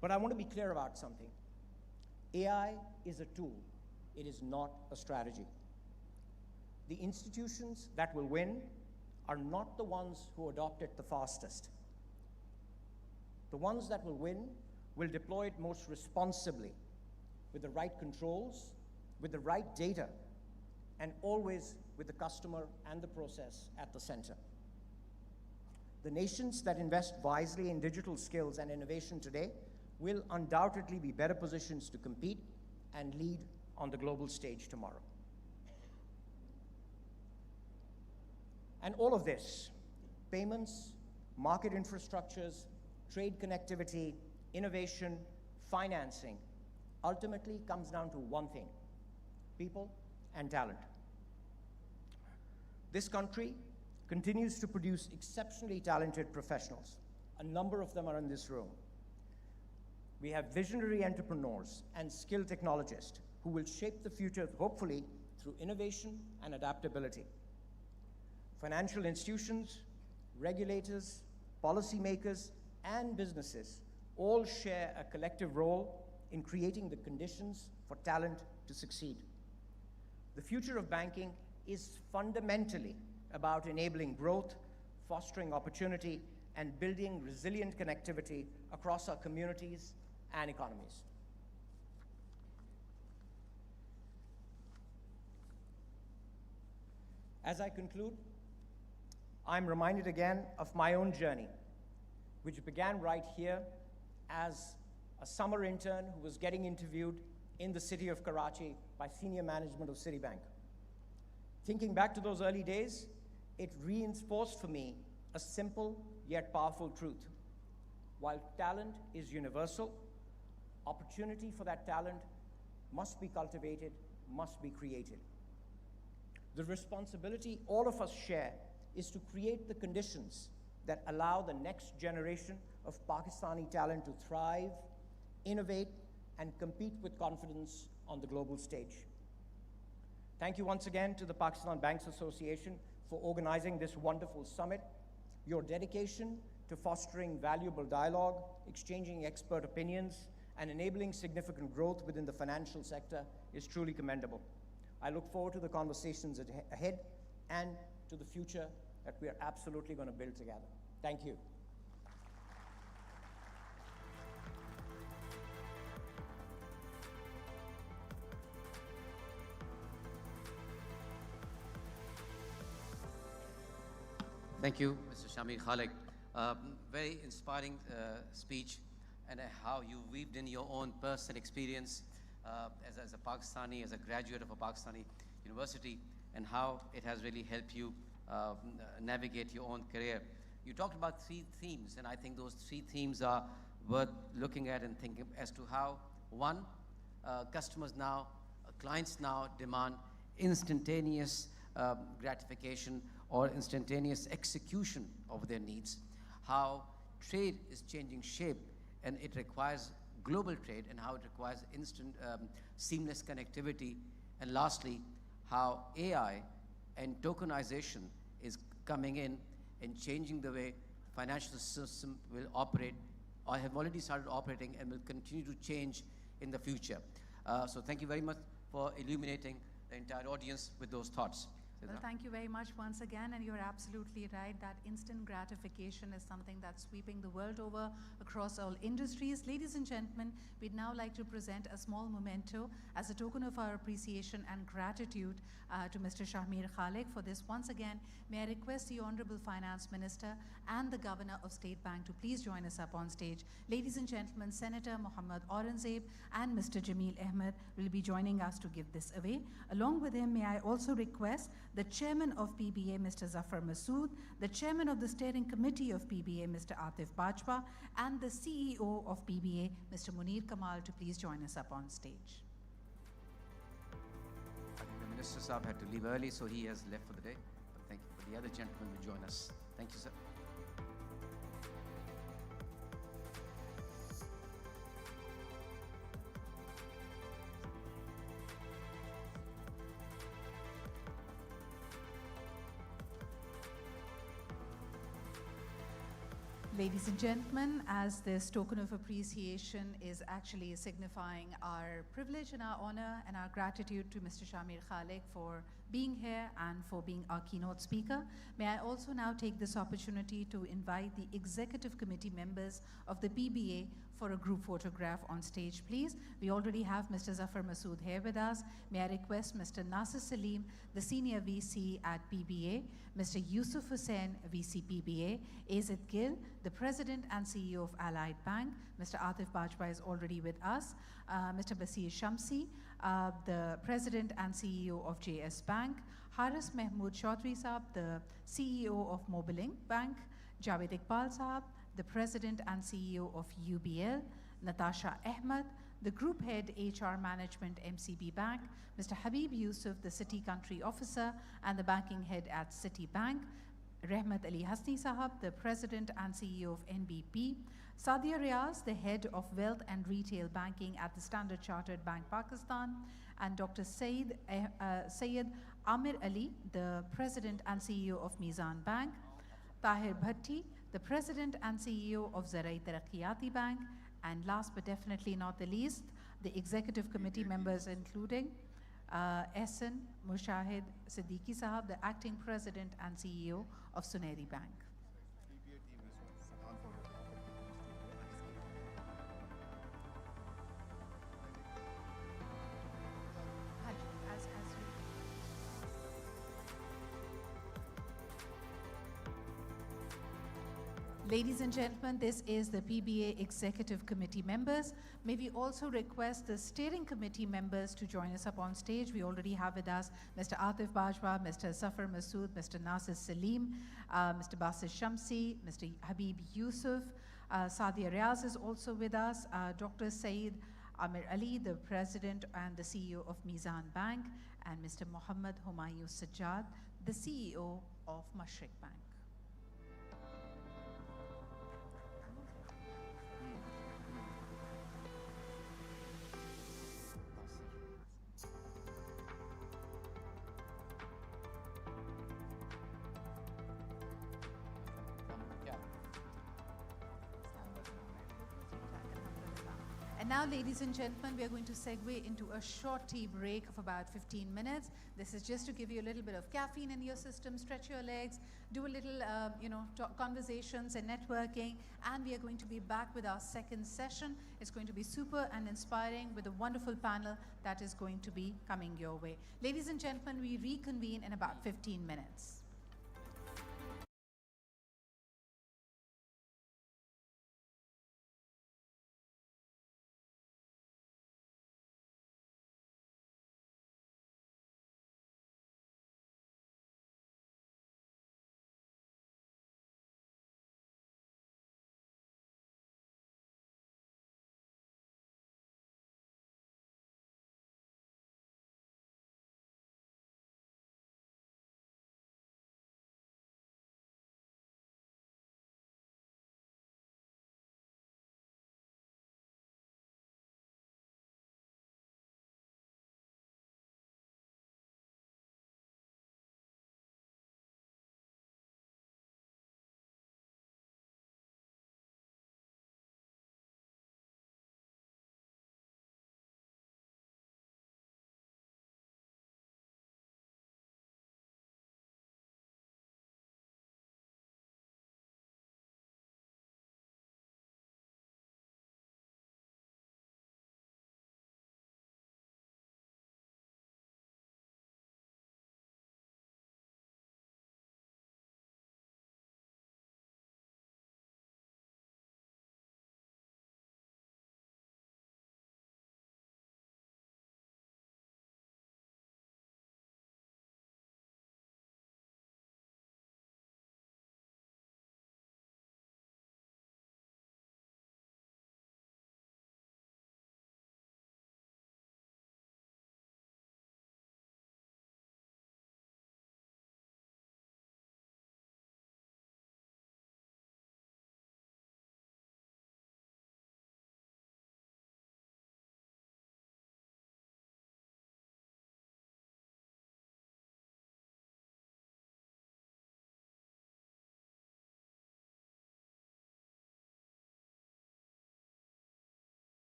But I want to be clear about something. AI is a tool. It is not a strategy. The institutions that will win are not the ones who adopt it the fastest. The ones that will win will deploy it most responsibly, with the right controls, with the right data, and always with the customer and the process at the center. The nations that invest wisely in digital skills and innovation today will undoubtedly be better positions to compete and lead on the global stage tomorrow. And all of this, payments, market infrastructures, trade connectivity, innovation, financing, ultimately comes down to one thing: people and talent. This country continues to produce exceptionally talented professionals. A number of them are in this room. We have visionary entrepreneurs and skilled technologists who will shape the future, hopefully, through innovation and adaptability. Financial institutions, regulators, policymakers, and businesses all share a collective role in creating the conditions for talent to succeed. The future of banking is fundamentally about enabling growth, fostering opportunity, and building resilient connectivity across our communities and economies. As I conclude, I'm reminded again of my own journey, which began right here as a summer intern who was getting interviewed in the city of Karachi by senior management of Citibank. Thinking back to those early days, it reinforced for me a simple yet powerful truth. While talent is universal, opportunity for that talent must be cultivated, must be created. The responsibility all of us share is to create the conditions that allow the next generation of Pakistani talent to thrive, innovate, and compete with confidence on the global stage. Thank you once again to the Pakistan Banks Association for organizing this wonderful summit. Your dedication to fostering valuable dialogue, exchanging expert opinions, and enabling significant growth within the financial sector is truly commendable. I look forward to the conversations ahead and to the future that we are absolutely going to build together. Thank you. Thank you, Mr. Shamir Khalik. Very inspiring speech, and how you weaved in your own personal experience as a Pakistani, as a graduate of a Pakistani university, and how it has really helped you navigate your own career. You talked about 3 themes, and I think those 3 themes are worth looking at and thinking as to how, one, customers now, clients now demand instantaneous gratification or instantaneous execution of their needs, how trade is changing shape and it requires global trade, and how it requires instant seamless connectivity, and lastly, how AI and tokenization is coming in and changing the way financial system will operate, or have already started operating and will continue to change in the future. So thank you very much for illuminating the entire audience with those thoughts. Well, thank you very much once again, and you're absolutely right that instant gratification is something that's sweeping the world over across all industries. Ladies and gentlemen, we'd now like to present a small memento as a token of our appreciation and gratitude to Mr. Shamir Khalik for this. Once again, may I request the Honorable Finance Minister and the Governor of State Bank to please join us up on stage. Ladies and gentlemen, Senator Mohammad Aurangzeb and Mr. Jameel Ahmed will be joining us to give this away. Along with him, may I also request the Chairman of PBA, Mr. Zafar Masood, the Chairman of the Steering Committee of PBA, Mr. Atif Bajwa, and the CEO of PBA, Mr. Munir Kamal, to please join us up on stage. I think the Minister Saab had to leave early, so he has left for the day. But thank you. But the other gentlemen will join us. Thank you, sir. Ladies and gentlemen, as this token of appreciation is actually signifying our privilege and our honor and our gratitude to Mr. Shamir Khalik for being here and for being our keynote speaker, may I also now take this opportunity to invite the executive committee members of the PBA for a group photograph on stage, please. We already have Mr. Zafar Masood here with us. May I request Mr. Nasir Salim, the Senior VC at PBA, Mr. Yusuf Hussain, VC PBA, Azid Gill, the President and CEO of Allied Bank, Mr. Atif Bajwa is already with us, Mr. Basir Shamsi, the President and CEO of JS Bank, Haris Mahmood Chaudhry Saab, the CEO of Mobilink Bank, Javed Iqbal Saab, the President and CEO of UBL, Natasha Ahmed, the Group Head HR Management MCB Bank, Mr. Habib Yusuf, the City Country Officer and the Banking Head at Citibank, Rahmat Ali Hasni Sahab, the President and CEO of NBP, Sadia Riaz, the Head of Wealth and Retail Banking at the Standard Chartered Bank Pakistan, and Dr. Syed Amir Ali, the President and CEO of Mizan Bank, Tahir Bhatti, the President and CEO of Zarai Taraqqiyati Bank, and last but definitely not the least, the Executive Committee members including Ehsan Mushahid Siddiqui Sahab, the Acting President and CEO of Suneri Bank. Ladies and gentlemen, this is the PBA Executive Committee members. May we also request the Steering Committee members to join us up on stage. We already have with us Mr. Atif Bajwa, Mr. Zafar Masood, Mr. Nasir Salim, Mr. Basir Shamsi, Mr. Habib Yusuf, Sadia Riaz is also with us, Dr. Syed Amir Ali, the President and the CEO of Mizan Bank, and Mr. Muhammad Humayun Sajjad, the CEO of Mashreq Bank. And now, ladies and gentlemen, we are going to segue into a short tea break of about 15 minutes. This is just to give you a little bit of caffeine in your system, stretch your legs, do a little, conversations and networking. And we are going to be back with our second session. It's going to be super and inspiring with a wonderful panel that is going to be coming your way. Ladies and gentlemen, we reconvene in about 15 minutes.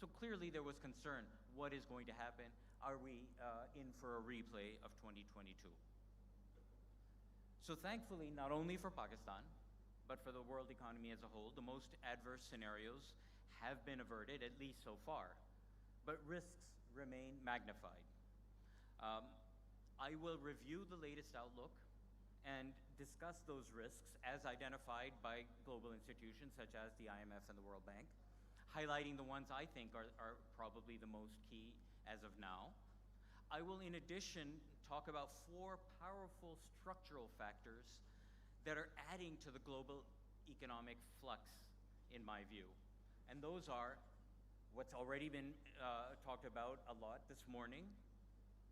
So clearly there was concern. What is going to happen? Are we in for a replay of 2022? So thankfully, not only for Pakistan, but for the world economy as a whole, the most adverse scenarios have been averted, at least so far, but risks remain magnified. I will review the latest outlook and discuss those risks as identified by global institutions such as the IMF and the World Bank, highlighting the ones I think are probably the most key as of now. I will, in addition, talk about 4 powerful structural factors that are adding to the global economic flux, in my view. And those are what's already been talked about a lot this morning,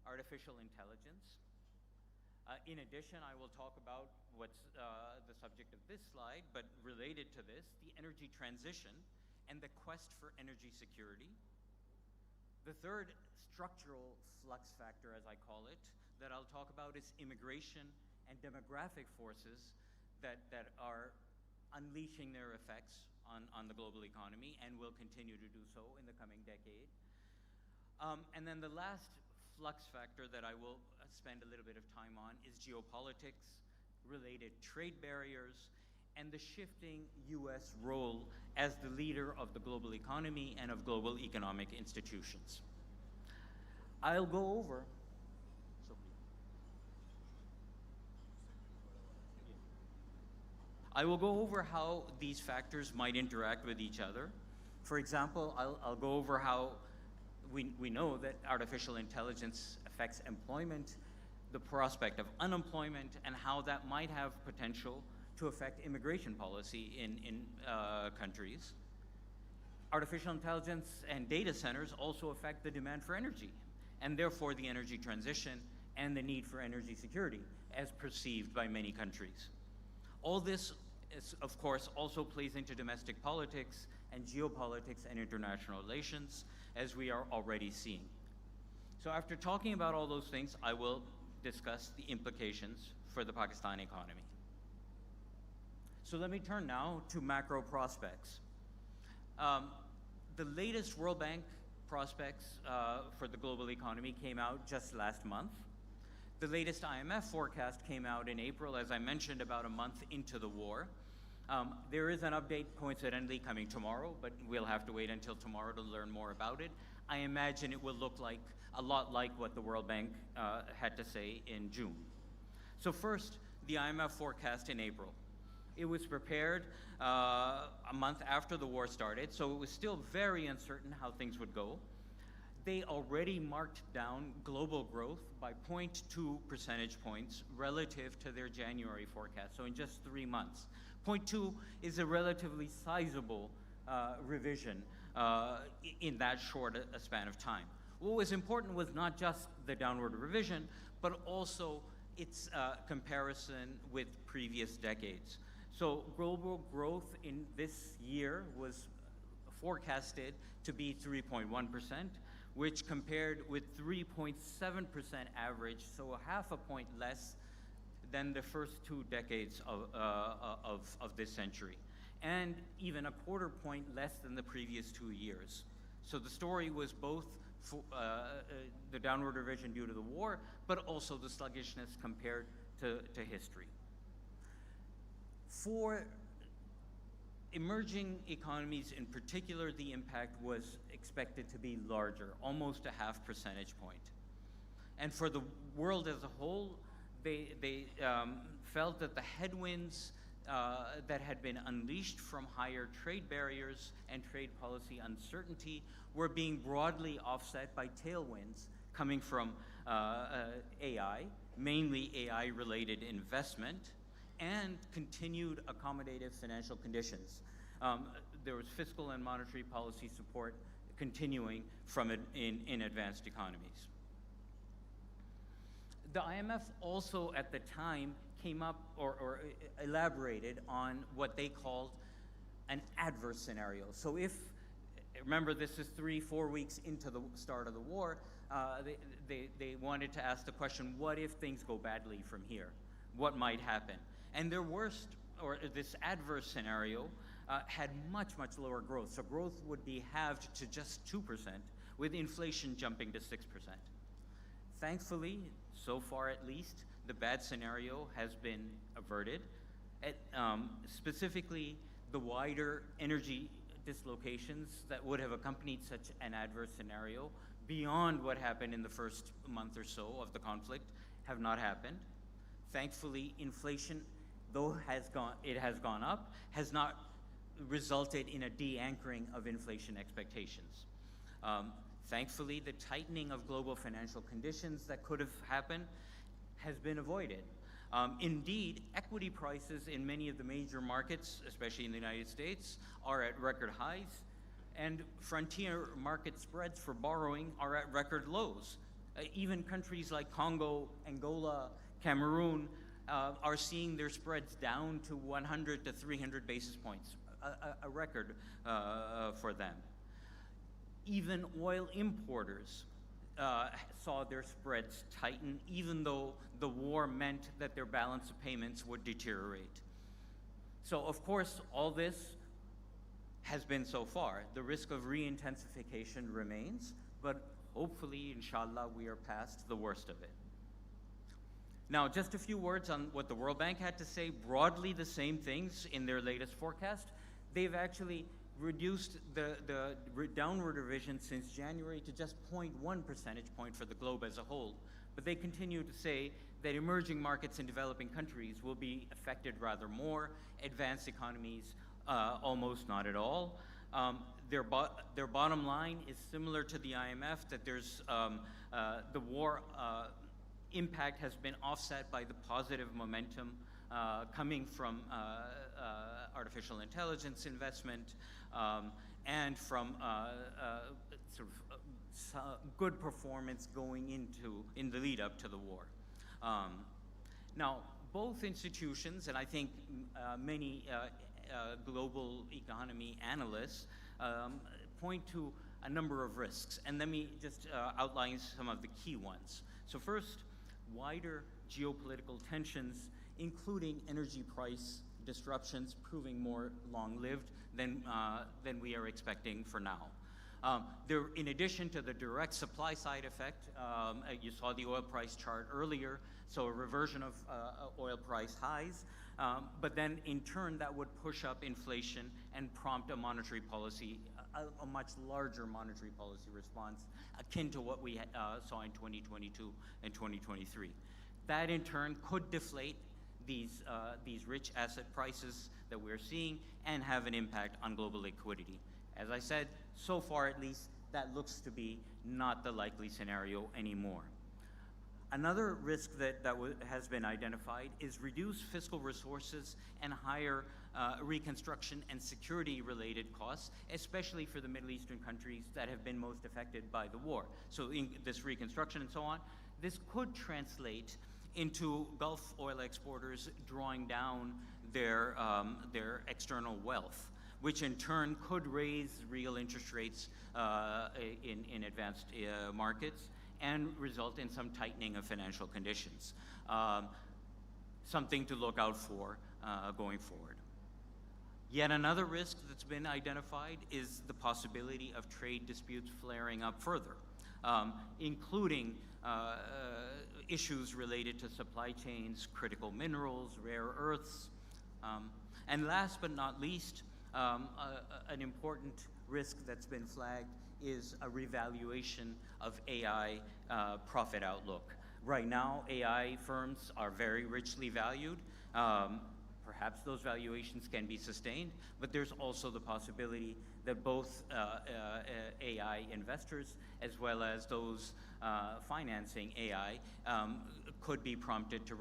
artificial intelligence. In addition, I will talk about what's the subject of this slide, but related to this, the energy transition and the quest for energy security. The third structural flux factor, as I call it, that I'll talk about is immigration and demographic forces that are unleashing their effects on the global economy and will continue to do so in the coming decade. And then the last flux factor that I will spend a little bit of time on is geopolitics, related trade barriers, and the shifting U.S. role as the leader of the global economy and of global economic institutions. I'll go over how these factors might interact with each other. For example, I'll go over how we know that artificial intelligence affects employment, the prospect of unemployment, and how that might have potential to affect immigration policy in countries. Artificial intelligence and data centers also affect the demand for energy, and therefore the energy transition and the need for energy security as perceived by many countries. All this, of course, also plays into domestic politics and geopolitics and international relations, as we are already seeing. So after talking about all those things, I will discuss the implications for the Pakistan economy. So let me turn now to macro prospects. The latest World Bank prospects for the global economy came out just last month. The latest IMF forecast came out in April, as I mentioned, about a month into the war. There is an update coincidentally coming tomorrow, but we'll have to wait until tomorrow to learn more about it. I imagine it will look like a lot like what the World Bank had to say in June. So first, the IMF forecast in April. It was prepared a month after the war started, so it was still very uncertain how things would go. They already marked down global growth by 0.2 percentage points relative to their January forecast, so in just 3 months. 0.2 is a relatively sizable revision in that short a span of time. What was important was not just the downward revision, but also its comparison with previous decades. So global growth in this year was forecasted to be 3.1%, which compared with 3.7% average, so a half a point less than the first 2 decades of this century, and even a quarter point less than the previous 2 years. So the story was both the downward revision due to the war, but also the sluggishness compared to history. For emerging economies in particular, the impact was expected to be larger, almost a half percentage point. And for the world as a whole, they felt that the headwinds that had been unleashed from higher trade barriers and trade policy uncertainty were being broadly offset by tailwinds coming from AI, mainly AI-related investment, and continued accommodative financial conditions. There was fiscal and monetary policy support continuing from in advanced economies. The IMF also at the time came up or elaborated on what they called an adverse scenario. So remember this is 3-4 weeks into the start of the war, they wanted to ask the question, what if things go badly from here? What might happen? And their worst, or this adverse scenario, had much, much lower growth. So growth would be halved to just 2%, with inflation jumping to 6%. Thankfully, so far at least, the bad scenario has been averted. Specifically, the wider energy dislocations that would have accompanied such an adverse scenario beyond what happened in the first month or so of the conflict have not happened. Thankfully, inflation, though it has gone up, has not resulted in a de-anchoring of inflation expectations. Thankfully, the tightening of global financial conditions that could have happened has been avoided. Indeed, equity prices in many of the major markets, especially in the United States, are at record highs, and frontier market spreads for borrowing are at record lows. Even countries like Congo, Angola, Cameroon are seeing their spreads down to 100 to 300 basis points, a record for them. Even oil importers saw their spreads tighten, even though the war meant that their balance of payments would deteriorate. So, of course, all this has been so far. The risk of re-intensification remains, but hopefully, inshallah, we are past the worst of it. Now, just a few words on what the World Bank had to say. Broadly the same things in their latest forecast. They've actually reduced the downward revision since January to just 0.1 percentage point for the globe as a whole. But they continue to say that emerging markets in developing countries will be affected rather more, advanced economies almost not at all. Their bottom line is similar to the IMF, that there's the war impact has been offset by the positive momentum coming from artificial intelligence investment and from good performance going in the lead up to the war. Now, both institutions, and I think many global economy analysts point to a number of risks, and let me just outline some of the key ones. So first, wider geopolitical tensions, including energy price disruptions, proving more long-lived than we are expecting for now. In addition to the direct supply side effect, you saw the oil price chart earlier, so a reversion of oil price highs, but then in turn that would push up inflation and prompt a monetary policy, a much larger monetary policy response akin to what we saw in 2022 and 2023. That in turn could deflate these rich asset prices that we're seeing and have an impact on global liquidity. As I said, so far at least, that looks to be not the likely scenario anymore. Another risk that has been identified is reduced fiscal resources and higher reconstruction and security-related costs, especially for the Middle Eastern countries that have been most affected by the war. So in this reconstruction and so on, this could translate into Gulf oil exporters drawing down their external wealth, which in turn could raise real interest rates in advanced markets and result in some tightening of financial conditions. Something to look out for going forward. Yet another risk that's been identified is the possibility of trade disputes flaring up further, including issues related to supply chains, critical minerals, rare earths, and last but not least, an important risk that's been flagged is a revaluation of AI profit outlook. Right now, AI firms are very richly valued. Perhaps those valuations can be sustained, but there's also the possibility that both AI investors as well as those financing AI could be prompted to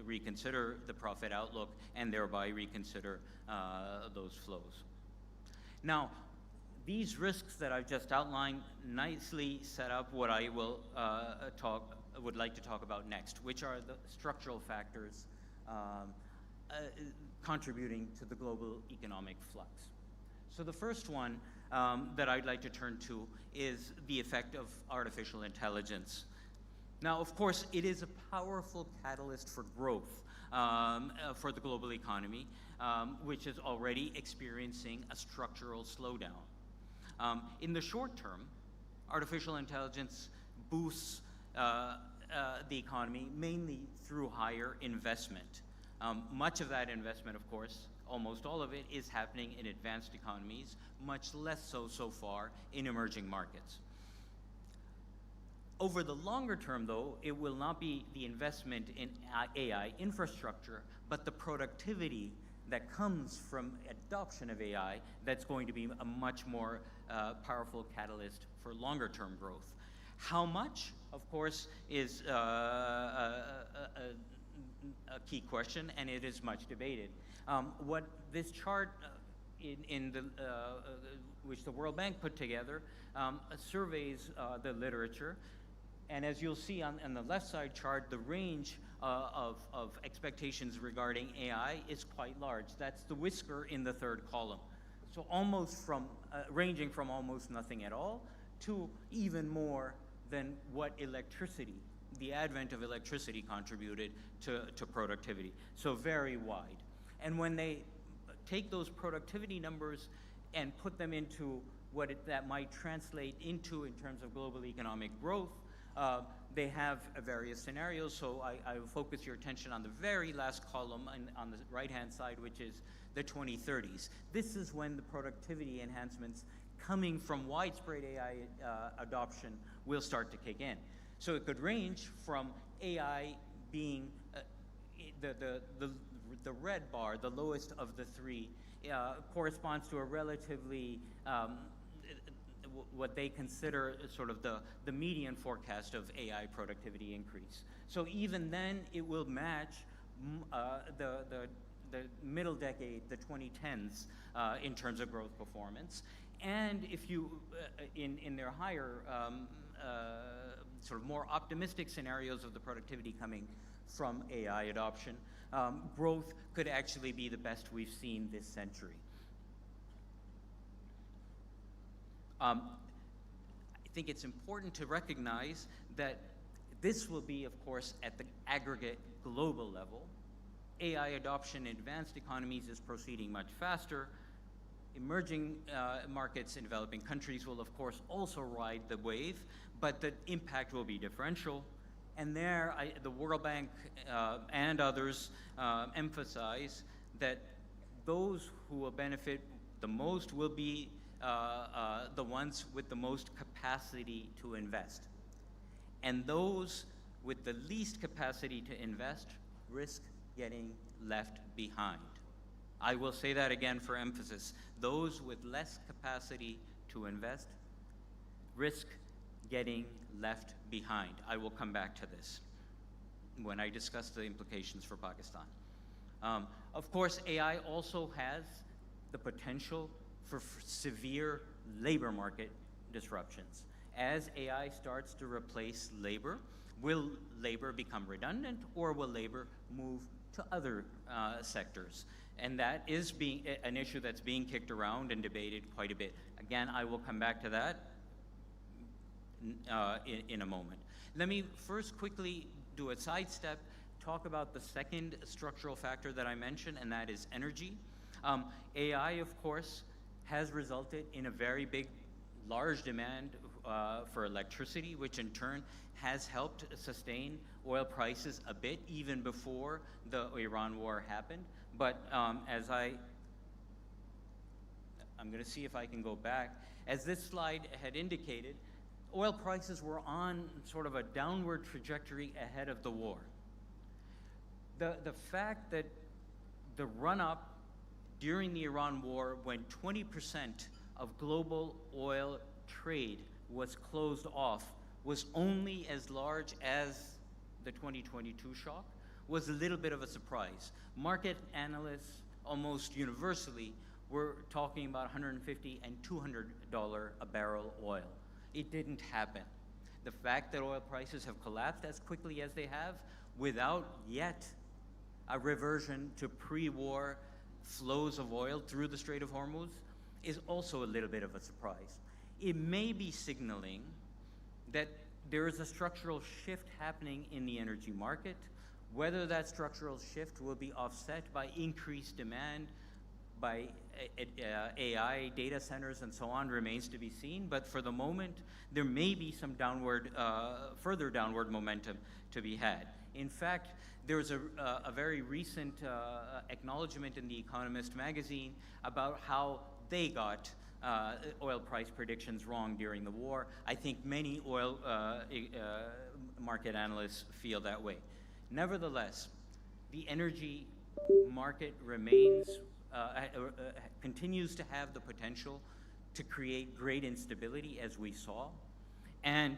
reconsider the profit outlook and thereby reconsider those flows. Now, these risks that I've just outlined nicely set up what I would like to talk about next, which are the structural factors contributing to the global economic flux. So the first one that I'd like to turn to is the effect of artificial intelligence. Now, of course, it is a powerful catalyst for growth, for the global economy, which is already experiencing a structural slowdown. In the short term, artificial intelligence boosts the economy mainly through higher investment. Much of that investment, of course, almost all of it is happening in advanced economies, much less so far in emerging markets. Over the longer term, though, it will not be the investment in AI infrastructure, but the productivity that comes from adoption of AI that's going to be a much more powerful catalyst for longer term growth. How much, of course, is a key question, and it is much debated. What this chart which the World Bank put together surveys the literature, and as you'll see on the left side chart, the range of expectations regarding AI is quite large. That's the whisker in the third column. So almost from, ranging from almost nothing at all to even more than what electricity, the advent of electricity contributed to productivity. So very wide. And when they take those productivity numbers and put them into what that might translate into in terms of global economic growth, they have various scenarios. So I will focus your attention on the very last column on the right-hand side, which is the 2030s. This is when the productivity enhancements coming from widespread AI adoption will start to kick in. So it could range from AI being the red bar, the lowest of the three, corresponds to a relatively what they consider sort of the median forecast of AI productivity increase. So even then, it will match the middle decade, the 2010s, in terms of growth performance. And if you, in their higher, sort of more optimistic scenarios of the productivity coming from AI adoption, growth could actually be the best we've seen this century. I think it's important to recognize that this will be, of course, at the aggregate global level. AI adoption in advanced economies is proceeding much faster. Emerging markets in developing countries will, of course, also ride the wave, but the impact will be differential. And there, the World Bank and others emphasize that those who will benefit the most will be the ones with the most capacity to invest. And those with the least capacity to invest risk getting left behind. I will say that again for emphasis. Those with less capacity to invest risk getting left behind. I will come back to this when I discuss the implications for Pakistan. Of course, AI also has the potential for severe labor market disruptions. As AI starts to replace labor, will labor become redundant, or will labor move to other sectors? And that is an issue that's being kicked around and debated quite a bit. Again, I will come back to that in a moment. Let me first quickly do a sidestep, talk about the second structural factor that I mentioned, and that is energy. AI, of course, has resulted in a very large demand for electricity, which in turn has helped sustain oil prices a bit even before the Iran war happened. But as I'm going to see if I can go back. As this slide had indicated, oil prices were on sort of a downward trajectory ahead of the war. The fact that the run-up during the Iran war, when 20% of global oil trade was closed off, was only as large as the 2022 shock, was a little bit of a surprise. Market analysts almost universally were talking about $150 and $200 a barrel oil. It didn't happen. The fact that oil prices have collapsed as quickly as they have, without yet a reversion to pre-war flows of oil through the Strait of Hormuz, is also a little bit of a surprise. It may be signaling that there is a structural shift happening in the energy market, Whether that structural shift will be offset by increased demand, by AI, data centers, and so on remains to be seen. But for the moment, there may be some further downward momentum to be had. In fact, there's a very recent acknowledgement in The Economist magazine about how they got oil price predictions wrong during the war. I think many oil market analysts feel that way. Nevertheless, the energy market continues to have the potential to create great instability, as we saw, and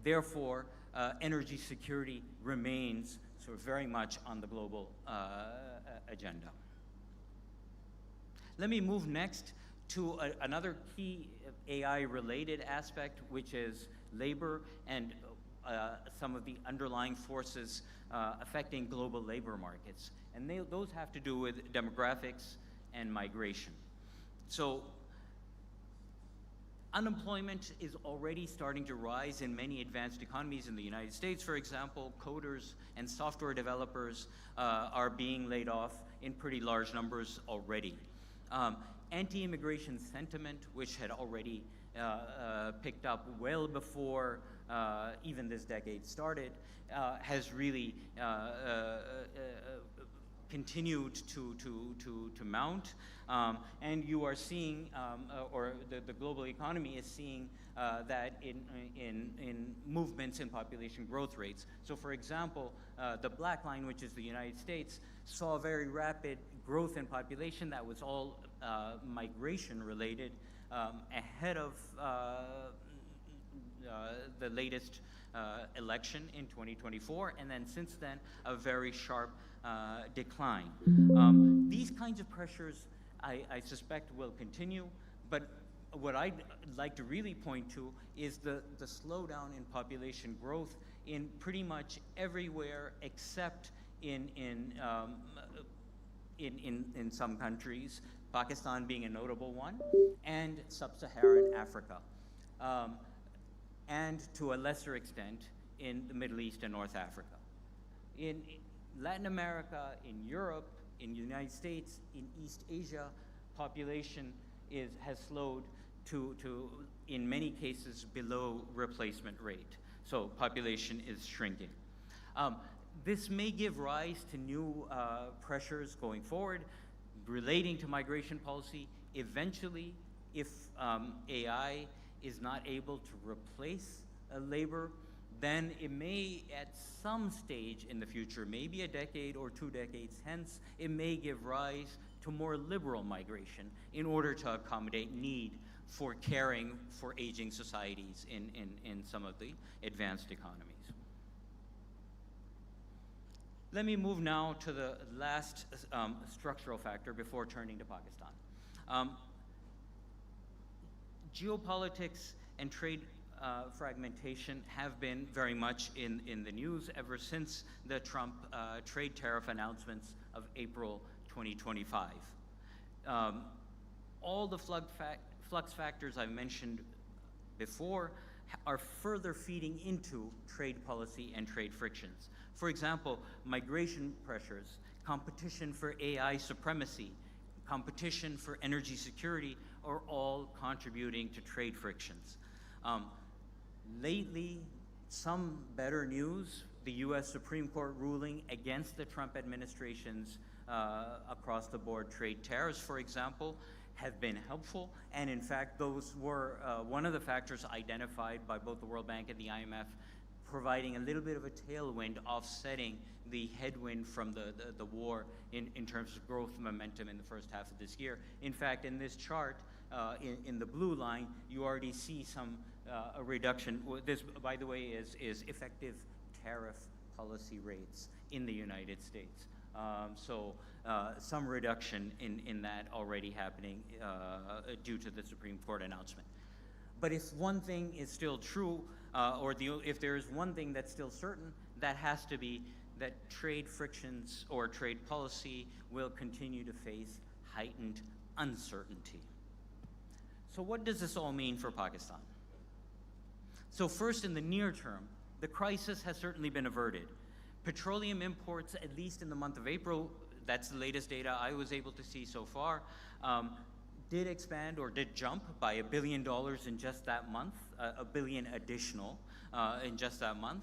therefore energy security remains sort of very much on the global agenda. Let me move next to another key AI-related aspect, which is labor and some of the underlying forces affecting global labor markets. And those have to do with demographics and migration. So unemployment is already starting to rise in many advanced economies. In the United States, for example, coders and software developers are being laid off in pretty large numbers already. Anti-immigration sentiment, which had already picked up well before even this decade started, has really continued to mount. And you are seeing, or the global economy is seeing that in movements in population growth rates. So for example, the black line, which is the United States, saw a very rapid growth in population that was all migration related ahead of the latest election in 2024, and then since then a very sharp decline. These kinds of pressures I suspect will continue, but what I'd like to really point to is the slowdown in population growth in pretty much everywhere except in some countries, Pakistan being a notable one, and sub-Saharan Africa, and to a lesser extent in the Middle East and North Africa. In Latin America, in Europe, in the United States, in East Asia, population has slowed to in many cases below replacement rate. So population is shrinking. This may give rise to new pressures going forward relating to migration policy. Eventually, if AI is not able to replace labor, then it may, at some stage in the future, maybe a decade or 2 decades hence, it may give rise to more liberal migration in order to accommodate need for caring for aging societies in some of the advanced economies. Let me move now to the last structural factor before turning to Pakistan. Geopolitics and trade fragmentation have been very much in the news ever since the Trump trade tariff announcements of April 2025. All the flux factors I mentioned before are further feeding into trade policy and trade frictions. For example, migration pressures, competition for AI supremacy, competition for energy security are all contributing to trade frictions. Lately, some better news: the US Supreme Court ruling against the Trump administration's across-the-board trade tariffs, for example, have been helpful. And in fact, those were one of the factors identified by both the World Bank and the IMF, providing a little bit of a tailwind, offsetting the headwind from the war in terms of growth momentum in the first half of this year. In fact, in this chart, in the blue line, you already see some a reduction. This, by the way, is effective tariff policy rates in the United States. So some reduction in that already happening due to the Supreme Court announcement. But if one thing is still true, if there is one thing that's still certain, that has to be that trade frictions or trade policy will continue to face heightened uncertainty. So what does this all mean for Pakistan? So first, in the near term, the crisis has certainly been averted, Petroleum imports, at least in the month of April, that's the latest data I was able to see so far, did expand or did jump by $1 billion in just that month, $1 billion additional in just that month.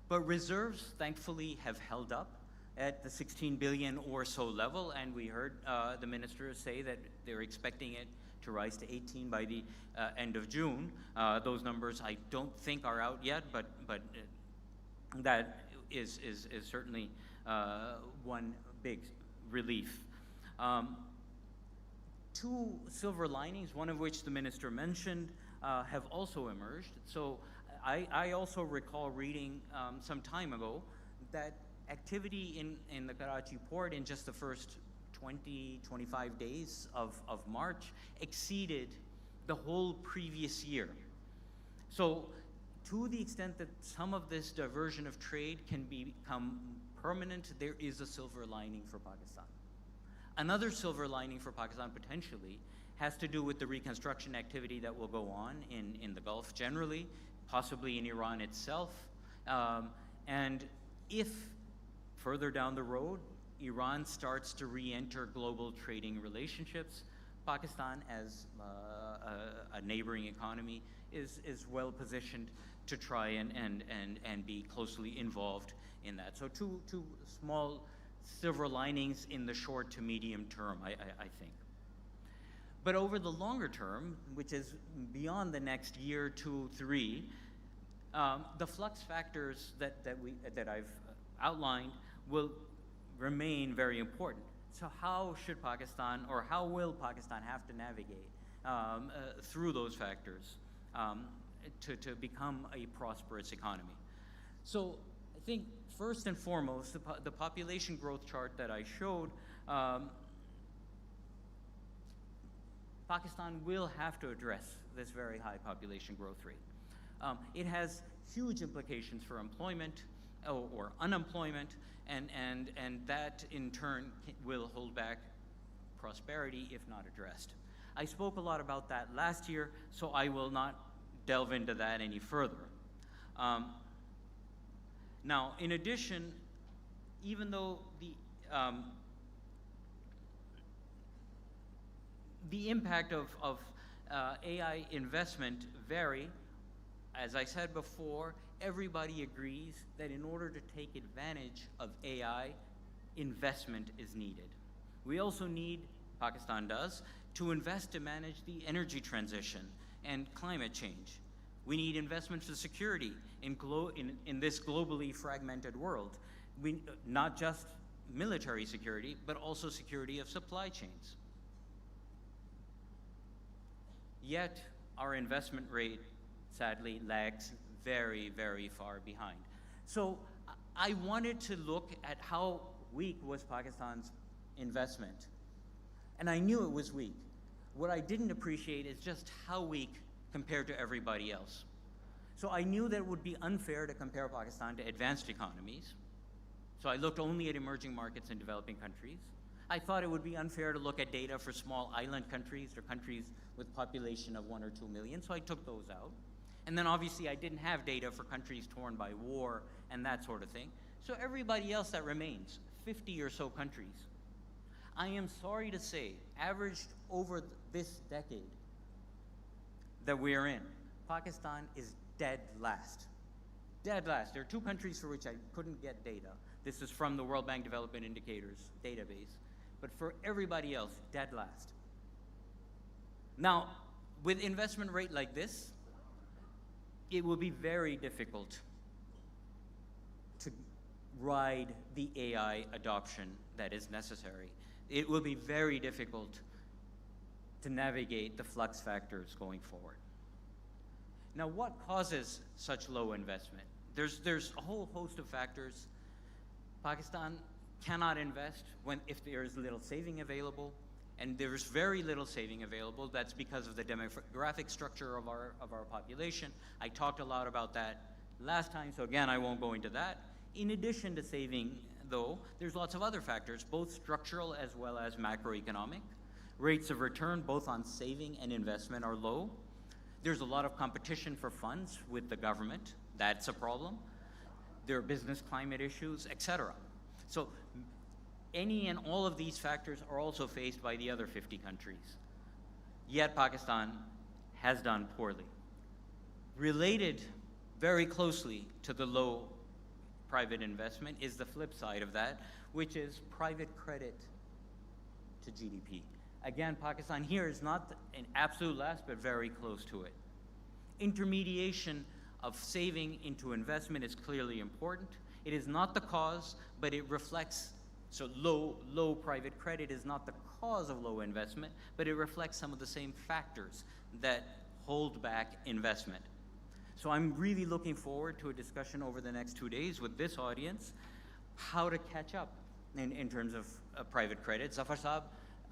But reserves, thankfully, have held up at the 16 billion or so level, and we heard the minister say that they're expecting it to rise to 18 by the end of June. Those numbers I don't think are out yet, but that is certainly one big relief. Two silver linings, one of which the minister mentioned, have also emerged. So I also recall reading some time ago that activity in the Karachi port in just the first 20, 25 days of March exceeded the whole previous year. So to the extent that some of this diversion of trade can become permanent, there is a silver lining for Pakistan. Another silver lining for Pakistan potentially has to do with the reconstruction activity that will go on in the Gulf generally, possibly in Iran itself. And if further down the road, Iran starts to re-enter global trading relationships, Pakistan as a neighboring economy is well positioned to try and be closely involved in that. So two small silver linings in the short to medium term, I think. But over the longer term, which is beyond the next year, 2, 3, the flux factors that I've outlined will remain very important. So how should Pakistan, or how will Pakistan have to navigate through those factors to become a prosperous economy? So I think first and foremost, the population growth chart that I showed, Pakistan will have to address this very high population growth rate. It has huge implications for employment or unemployment, and that in turn will hold back prosperity if not addressed. I spoke a lot about that last year, so I will not delve into that any further. Now, in addition, even though the impact of AI investment vary, as I said before, everybody agrees that in order to take advantage of AI, investment is needed. We also need, Pakistan does, to invest to manage the energy transition and climate change. We need investment for security in this globally fragmented world. Not just military security, but also security of supply chains. Yet, our investment rate, sadly, lags very, very far behind. So I wanted to look at how weak was Pakistan's investment. And I knew it was weak. What I didn't appreciate is just how weak compared to everybody else. So I knew that it would be unfair to compare Pakistan to advanced economies. So I looked only at emerging markets and developing countries. I thought it would be unfair to look at data for small island countries or countries with population of 1 or 2 million, so I took those out. And then obviously I didn't have data for countries torn by war and that sort of thing. So everybody else that remains, 50 or so countries, I am sorry to say, averaged over this decade that we are in, Pakistan is dead last. Dead last. There are 2 countries for which I couldn't get data. This is from the World Bank Development Indicators database. But for everybody else, dead last. Now, with investment rate like this, it will be very difficult to ride the AI adoption that is necessary. It will be very difficult to navigate the flux factors going forward. Now, what causes such low investment? There's a whole host of factors. Pakistan cannot invest if there is little saving available, and there's very little saving available. That's because of the demographic structure of our population. I talked a lot about that last time, so again, I won't go into that. In addition to saving, though, there's lots of other factors, both structural as well as macroeconomic. Rates of return, both on saving and investment, are low. There's a lot of competition for funds with the government. That's a problem. their business climate issues, etc. So any and all of these factors are also faced by the other 50 countries. Yet Pakistan has done poorly. Related very closely to the low private investment is the flip side of that, which is private credit to GDP. Again, Pakistan here is not an absolute last, but very close to it. Intermediation of saving into investment is clearly important. It is not the cause, but it reflects, so low private credit is not the cause of low investment, but it reflects some of the same factors that hold back investment. So I'm really looking forward to a discussion over the next 2 days with this audience, how to catch up in terms of private credit. Zafar Saab,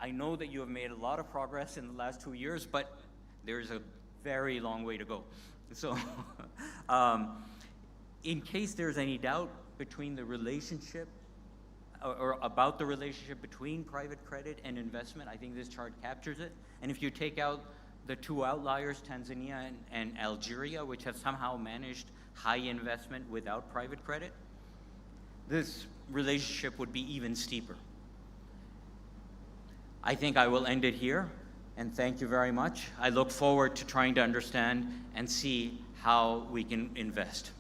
I know that you have made a lot of progress in the last 2 years, but there's a very long way to go. So in case there's any doubt between the relationship or about the relationship between private credit and investment, I think this chart captures it. And if you take out the two outliers, Tanzania and Algeria, which have somehow managed high investment without private credit, this relationship would be even steeper. I think I will end it here, and thank you very much. I look forward to trying to understand and see how we can invest.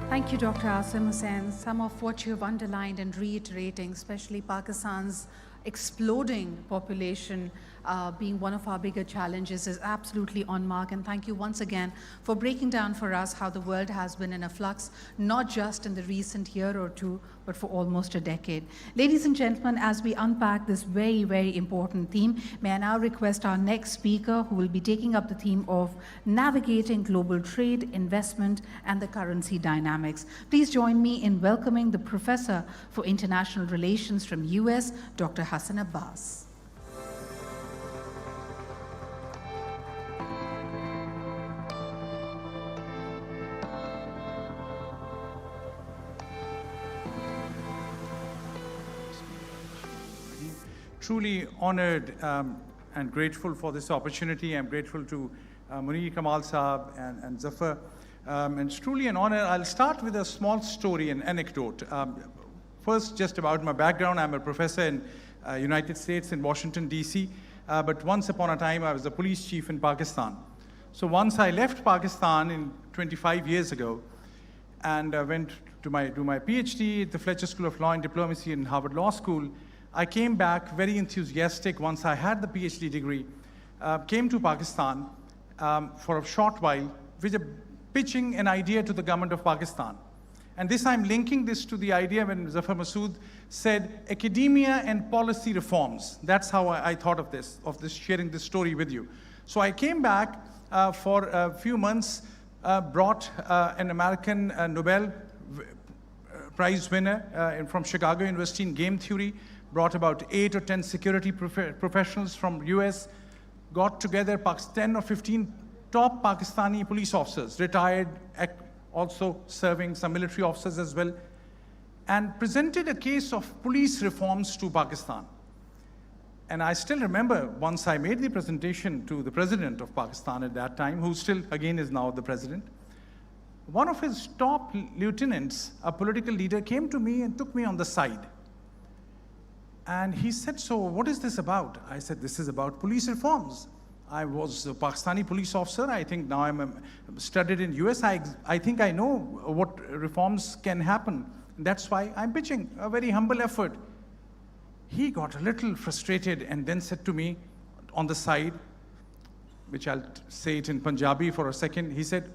Thank you, Dr. Asim Hussain. Some of what you've underlined and reiterating, especially Pakistan's exploding population being one of our bigger challenges, is absolutely on mark. And thank you once again for breaking down for us how the world has been in a flux, not just in the recent year or two, but for almost a decade. Ladies and gentlemen, as we unpack this very, very important theme, may I now request our next speaker, who will be taking up the theme of navigating global trade, investment, and the currency dynamics. Please join me in welcoming the Professor for International Relations from US, Dr. Hassan Abbas. Truly honored and grateful for this opportunity. I'm grateful to Munir Kamal Saab and Zafar. And it's truly an honor. I'll start with a small story, an anecdote. First, just about my background. I'm a professor in United States in Washington, D.C. But once upon a time, I was a police chief in Pakistan. So once I left Pakistan in 25 years ago and went to do my PhD at the Fletcher School of Law and Diplomacy in Harvard Law School, I came back very enthusiastic once I had the PhD degree, came to Pakistan for a short while, with pitching an idea to the government of Pakistan. And this, I'm linking this to the idea when Zafar Masood said academia and policy reforms. That's how I thought of this, sharing this story with you. So I came back for a few months, brought an American Nobel Prize winner from Chicago University in game theory, brought about 8 or 10 security professionals from US, got together 10 or 15 top Pakistani police officers, retired, also serving some military officers as well, and presented a case of police reforms to Pakistan. And I still remember once I made the presentation to the president of Pakistan at that time, who still again is now the president, one of his top lieutenants, a political leader, came to me and took me on the side. And he said, so what is this about? I said, this is about police reforms. I was a Pakistani police officer. I think now I'm studied in US. I think I know what reforms can happen. And that's why I'm pitching a very humble effort. He got a little frustrated and then said to me on the side, which I'll say it in Punjabi for a second. He said,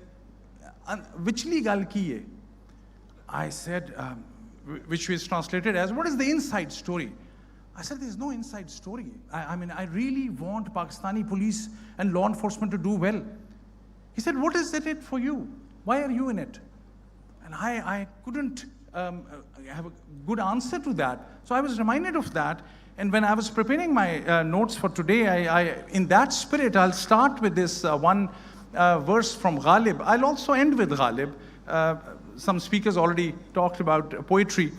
"Vichli gal ki hai?" I said, which is translated as, what is the inside story? I said, there's no inside story. I mean, I really want Pakistani police and law enforcement to do well. He said, what is it for you? Why are you in it? And I couldn't have a good answer to that. So I was reminded of that. And when I was preparing my notes for today, in that spirit, I'll start with this one verse from Ghalib. I'll also end with Ghalib. Some speakers already talked about poetry.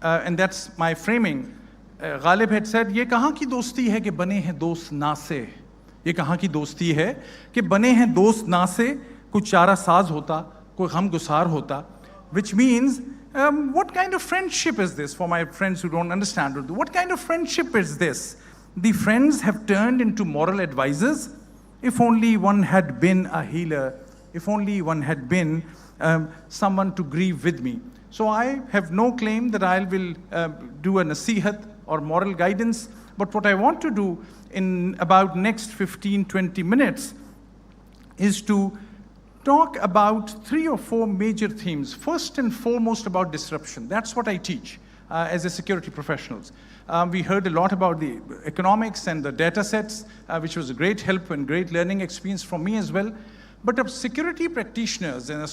and that's my framing. Ghalib had said, ये कहाँ की दोस्ती है कि बने हैं दोस्त ना से? ये कहाँ की दोस्ती है कि बने हैं दोस्त ना से? कुछ चारा साज होता, कोई गम गुसार होता, which means, what kind of friendship is this for my friends who don't understand Urdu? What kind of friendship is this? The friends have turned into moral advisors. If only one had been a healer, if only one had been someone to grieve with me. So I have no claim that I will do a nasihat or moral guidance, but what I want to do in about next 15-20 minutes is to talk about 3 or 4 major themes. First and foremost about disruption. That's what I teach as a security professionals. We heard a lot about the economics and the data sets, which was a great help and great learning experience for me as well. But of security practitioners and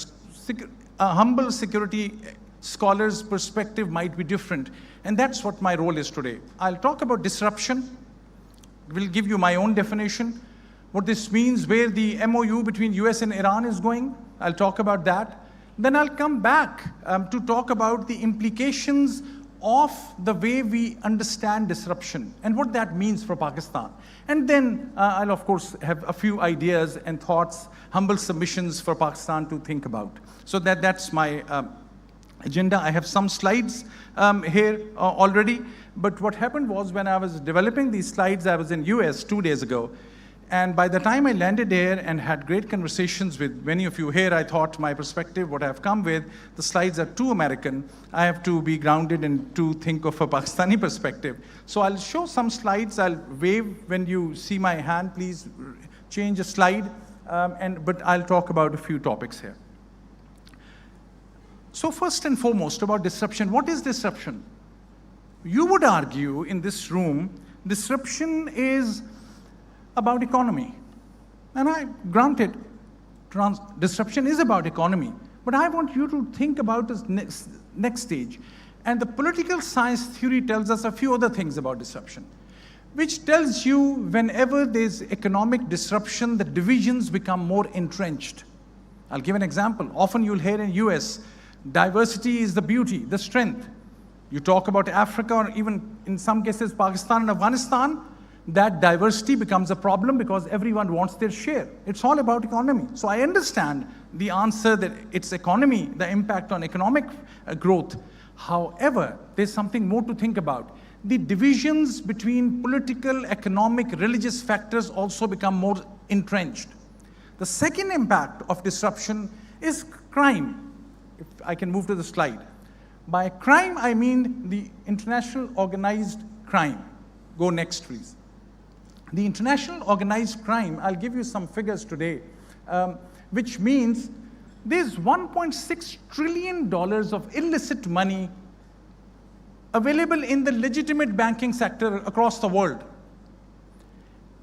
a humble security scholar's perspective might be different. And that's what my role is today. I'll talk about disruption. We'll give you my own definition. What this means, where the MOU between US and Iran is going. I'll talk about that. Then I'll come back to talk about the implications of the way we understand disruption and what that means for Pakistan. And then I'll, of course, have a few ideas and thoughts, humble submissions for Pakistan to think about. So that's my agenda. I have some slides here already. But what happened was when I was developing these slides, I was in US 2 days ago. And by the time I landed there and had great conversations with many of you here, I thought my perspective, what I've come with, the slides are too American. I have to be grounded and to think of a Pakistani perspective. So I'll show some slides. I'll wave when you see my hand. Please change a slide. But I'll talk about a few topics here. So first and foremost about disruption. What is disruption? You would argue in this room, disruption is about economy. And I granted, disruption is about economy. But I want you to think about this next stage. And the political science theory tells us a few other things about disruption, which tells you whenever there's economic disruption, the divisions become more entrenched. I'll give an example. Often you'll hear in US, diversity is the beauty, the strength. You talk about Africa or even in some cases Pakistan and Afghanistan, that diversity becomes a problem because everyone wants their share. It's all about economy. So I understand the answer that it's economy, the impact on economic growth. However, there's something more to think about. The divisions between political, economic, religious factors also become more entrenched. The second impact of disruption is crime. If I can move to the slide. By crime, I mean the international organized crime. Go next, please. The international organized crime, I'll give you some figures today, which means there's $1.6 trillion of illicit money available in the legitimate banking sector across the world.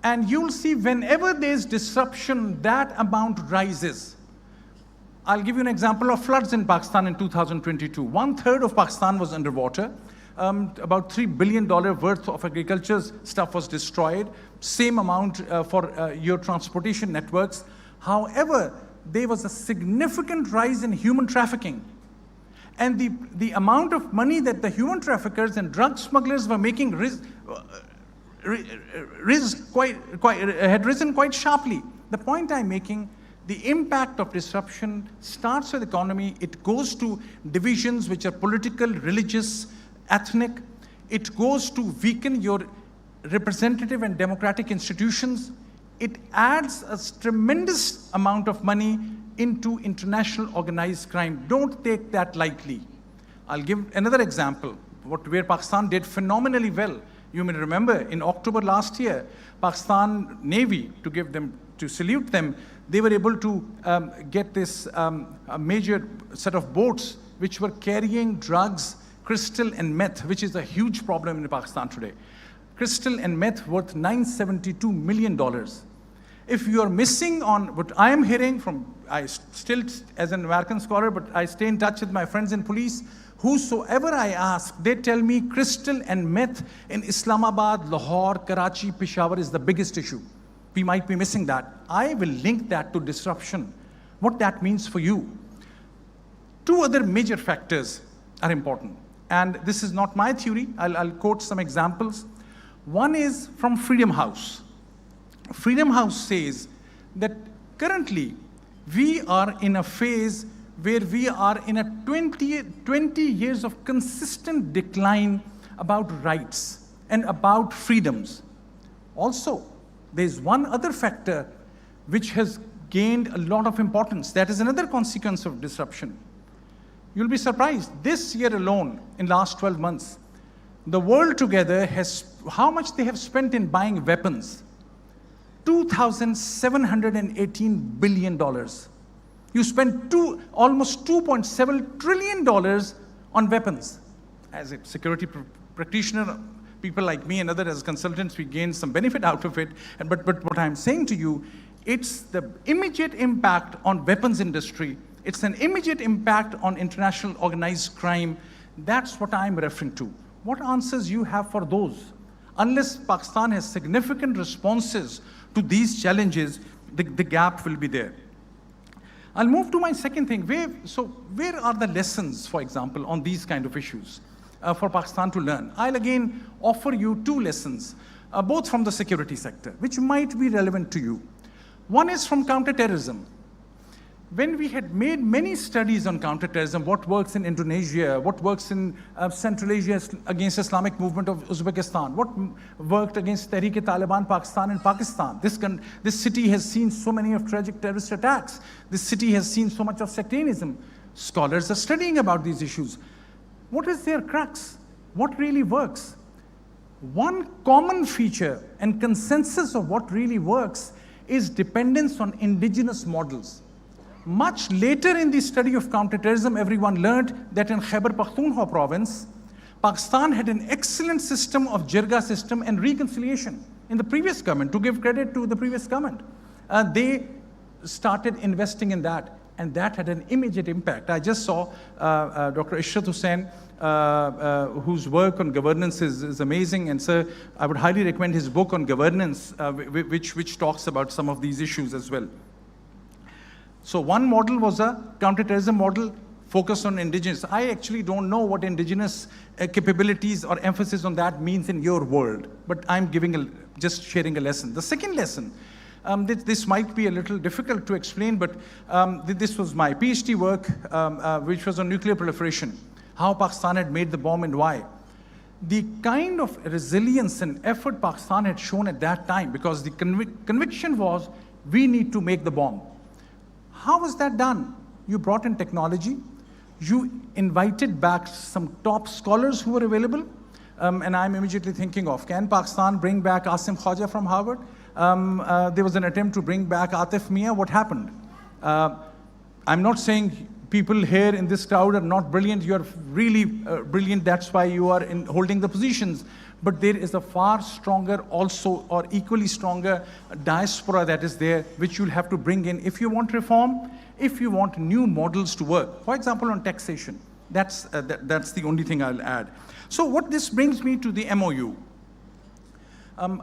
And you'll see whenever there's disruption, that amount rises. I'll give you an example of floods in Pakistan in 2022. 1/3 of Pakistan was underwater. About $3 billion worth of agriculture stuff was destroyed. Same amount for your transportation networks. However, there was a significant rise in human trafficking. And the amount of money that the human traffickers and drug smugglers were making had risen quite sharply. The point I'm making, the impact of disruption starts with economy. It goes to divisions which are political, religious, ethnic. It goes to weaken your representative and democratic institutions. It adds a tremendous amount of money into international organized crime. Don't take that lightly. I'll give another example, where Pakistan did phenomenally well. You may remember in October last year, Pakistan Navy, to salute them, they were able to get this a major set of boats which were carrying drugs, crystal and meth, which is a huge problem in Pakistan today. Crystal and meth worth $972 million. If you are missing on what I am hearing from, I still, as an American scholar, but I stay in touch with my friends in police, whosoever I ask, they tell me crystal and meth in Islamabad, Lahore, Karachi, Peshawar is the biggest issue. We might be missing that. I will link that to disruption, what that means for you. Two other major factors are important. and this is not my theory, I'll quote some examples. One is from Freedom House. Freedom House says that currently we are in a phase where we are in a 20 years of consistent decline about rights and about freedoms. Also, there's one other factor which has gained a lot of importance. That is another consequence of disruption. You'll be surprised. This year alone, in last 12 months, the world together has, how much they have spent in buying weapons? $2,718 billion. You spent almost $2.7 trillion on weapons. As a security practitioner, people like me and others as consultants, we gain some benefit out of it. But what I'm saying to you, it's the immediate impact on weapons industry. It's an immediate impact on international organized crime. That's what I'm referring to. What answers you have for those? Unless Pakistan has significant responses to these challenges, the gap will be there. I'll move to my second thing. Where are the lessons, for example, on these kind of issues for Pakistan to learn? I'll again offer you two lessons, both from the security sector, which might be relevant to you. One is from counterterrorism. When we had made many studies on counterterrorism, what works in Indonesia, what works in Central Asia against Islamic movement of Uzbekistan, what worked against Tehreek-e-Taliban Pakistan and Pakistan. This city has seen so many of tragic terrorist attacks. This city has seen so much of sectarianism. Scholars are studying about these issues. What is their crux? What really works? One common feature and consensus of what really works is dependence on indigenous models. Much later in the study of counterterrorism, everyone learned that in Khyber Pakhtunkhwa province, Pakistan had an excellent system of jirga system and reconciliation in the previous government, to give credit to the previous government. They started investing in that, and that had an immediate impact. I just saw Dr. Ishrat Hussain, whose work on governance is amazing, and sir, I would highly recommend his book on governance, which talks about some of these issues as well. So one model was a counterterrorism model focused on indigenous. I actually don't know what indigenous capabilities or emphasis on that means in your world, but I'm just sharing a lesson. The second lesson, this might be a little difficult to explain, but this was my PhD work, which was on nuclear proliferation, how Pakistan had made the bomb and why. The kind of resilience and effort Pakistan had shown at that time, because the conviction was, we need to make the bomb. How was that done? You brought in technology, you invited back some top scholars who were available, and I'm immediately thinking of, can Pakistan bring back Asim Khwaja from Harvard? There was an attempt to bring back Atif Mia. What happened? I'm not saying people here in this crowd are not brilliant. You're really brilliant. That's why you are holding the positions. But there is a far stronger also, or equally stronger diaspora that is there, which you'll have to bring in if you want reform, if you want new models to work. For example, on taxation. That's the only thing I'll add. So what this brings me to the MOU.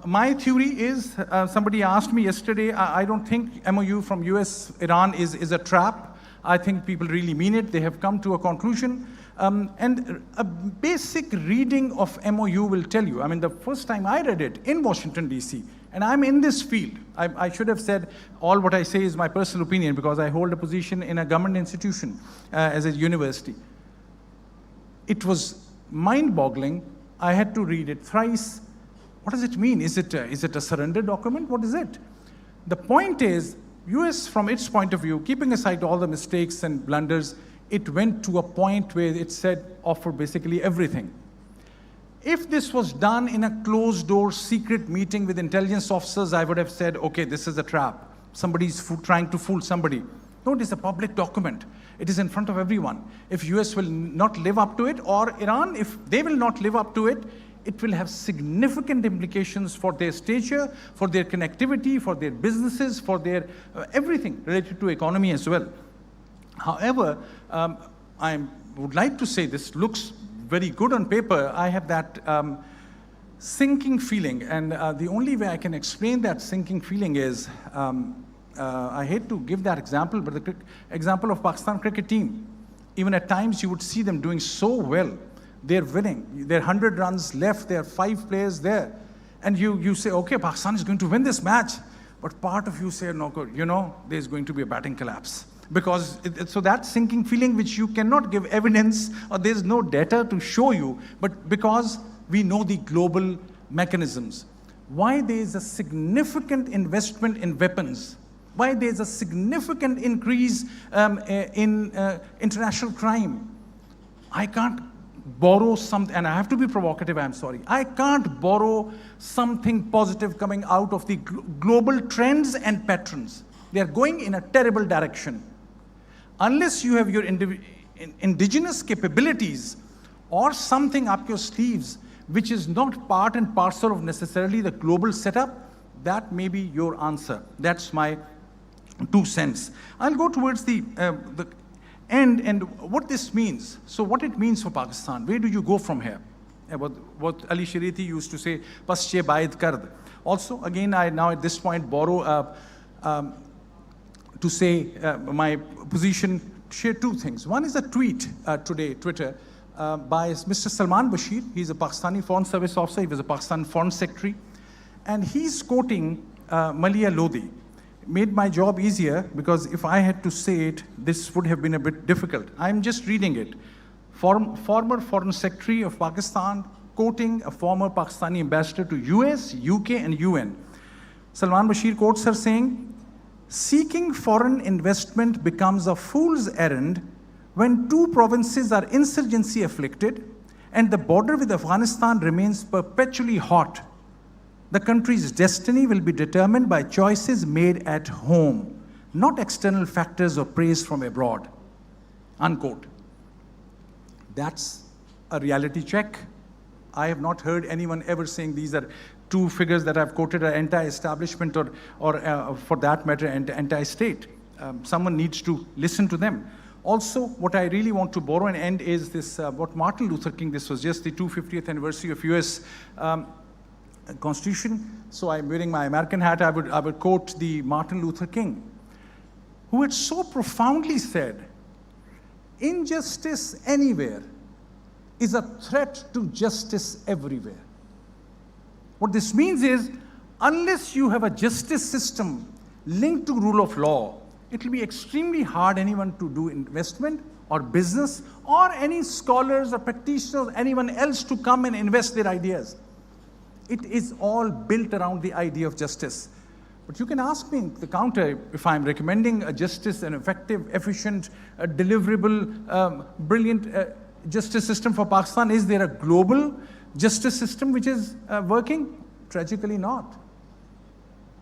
My theory is, somebody asked me yesterday, I don't think MOU from US, Iran is a trap. I think people really mean it. They have come to a conclusion. And a basic reading of MOU will tell you, I mean, the first time I read it in Washington, DC, and I'm in this field. I should have said all what I say is my personal opinion because I hold a position in a government institution as a university. It was mind-boggling. I had to read it thrice. What does it mean? Is it a surrender document? What is it? The point is, US, from its point of view, keeping aside all the mistakes and blunders, it went to a point where it said, offer basically everything. If this was done in a closed-door secret meeting with intelligence officers, I would have said, okay, this is a trap. Somebody's trying to fool somebody. No, it is a public document. It is in front of everyone. If US will not live up to it, or Iran, if they will not live up to it, it will have significant implications for their stature, for their connectivity, for their businesses, for their everything related to economy as well. However, I would like to say this looks very good on paper. I have that sinking feeling, and the only way I can explain that sinking feeling is, I hate to give that example, but the example of Pakistan cricket team. Even at times you would see them doing so well, they're winning. There are 100 runs left, there are 5 players there. And you say, okay, Pakistan is going to win this match. But part of you say, no, you know, there's going to be a batting collapse. Because, so that sinking feeling which you cannot give evidence, or there's no data to show you, but because we know the global mechanisms. Why there is a significant investment in weapons, why there is a significant increase in international crime. I can't borrow something, and I have to be provocative, I'm sorry. I can't borrow something positive coming out of the global trends and patterns. They are going in a terrible direction. Unless you have your indigenous capabilities or something up your sleeves, which is not part and parcel of necessarily the global setup, that may be your answer. That's my 2 cents. I'll go towards the end and what this means. So what it means for Pakistan, where do you go from here? What Ali Shariti used to say, pasche baid kard. Also, again, I now at this point borrow to say my position, share 2 things. One is a tweet today, Twitter, by Mr. Salman Bashir. He's a Pakistani Foreign Service officer. He was a Pakistan Foreign Secretary. And he's quoting Malia Lodi. Made my job easier because if I had to say it, this would have been a bit difficult. I'm just reading it. Former Foreign Secretary of Pakistan quoting a former Pakistani ambassador to US, UK, and UN. Salman Bashir quotes her saying, "Seeking foreign investment becomes a fool's errand when 2 provinces are insurgency afflicted and the border with Afghanistan remains perpetually hot. The country's destiny will be determined by choices made at home, not external factors or praise from abroad." Unquote. That's a reality check. I have not heard anyone ever saying these are 2 figures that I've quoted are anti-establishment or for that matter, anti-state. Someone needs to listen to them. Also, what I really want to borrow and end is this, what Martin Luther King, this was just the 250th anniversary of US Constitution. So I'm wearing my American hat. I would quote the Martin Luther King, who had so profoundly said, "Injustice anywhere is a threat to justice everywhere." What this means is, unless you have a justice system linked to rule of law, it will be extremely hard anyone to do investment or business or any scholars or practitioners, anyone else to come and invest their ideas. It is all built around the idea of justice. But you can ask me the counter if I'm recommending a justice, an effective, efficient, deliverable, brilliant justice system for Pakistan. Is there a global justice system which is working? Tragically not.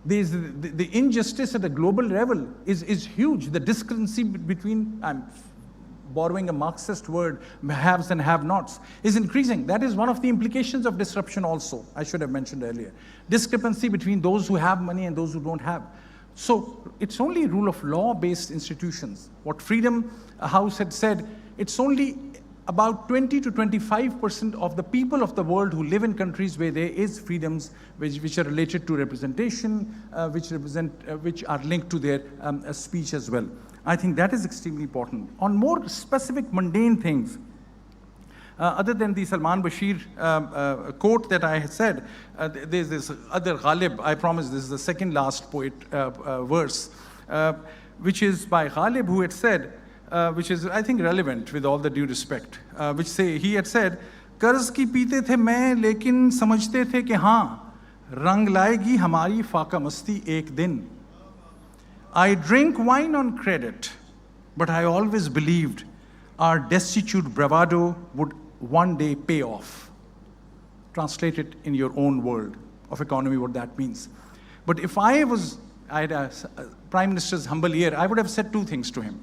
The injustice at a global level is huge. The discrepancy between, I'm borrowing a Marxist word, haves and have-nots, is increasing. That is one of the implications of disruption also, I should have mentioned earlier. Discrepancy between those who have money and those who don't have. So it's only rule of law-based institutions. What Freedom House had said, it's only about 20 to 25% of the people of the world who live in countries where there is freedoms which are related to representation, which are linked to their speech as well. I think that is extremely important. On more specific mundane things, other than the Salman Bashir quote that I had said, there's this other Ghalib, I promise this is the second last poet verse, which is by Ghalib, who had said, which is I think relevant with all the due respect, he had said, "कर्ज की पीते थे मैं लेकिन समझते थे कि हाँ रंग लाएगी हमारी फाका मस्ती एक दिन. I drink wine on credit, but I always believed our destitute bravado would one day pay off." Translate it in your own world of economy, what that means. But if I had a Prime Minister's humble ear, I would have said 2 things to him.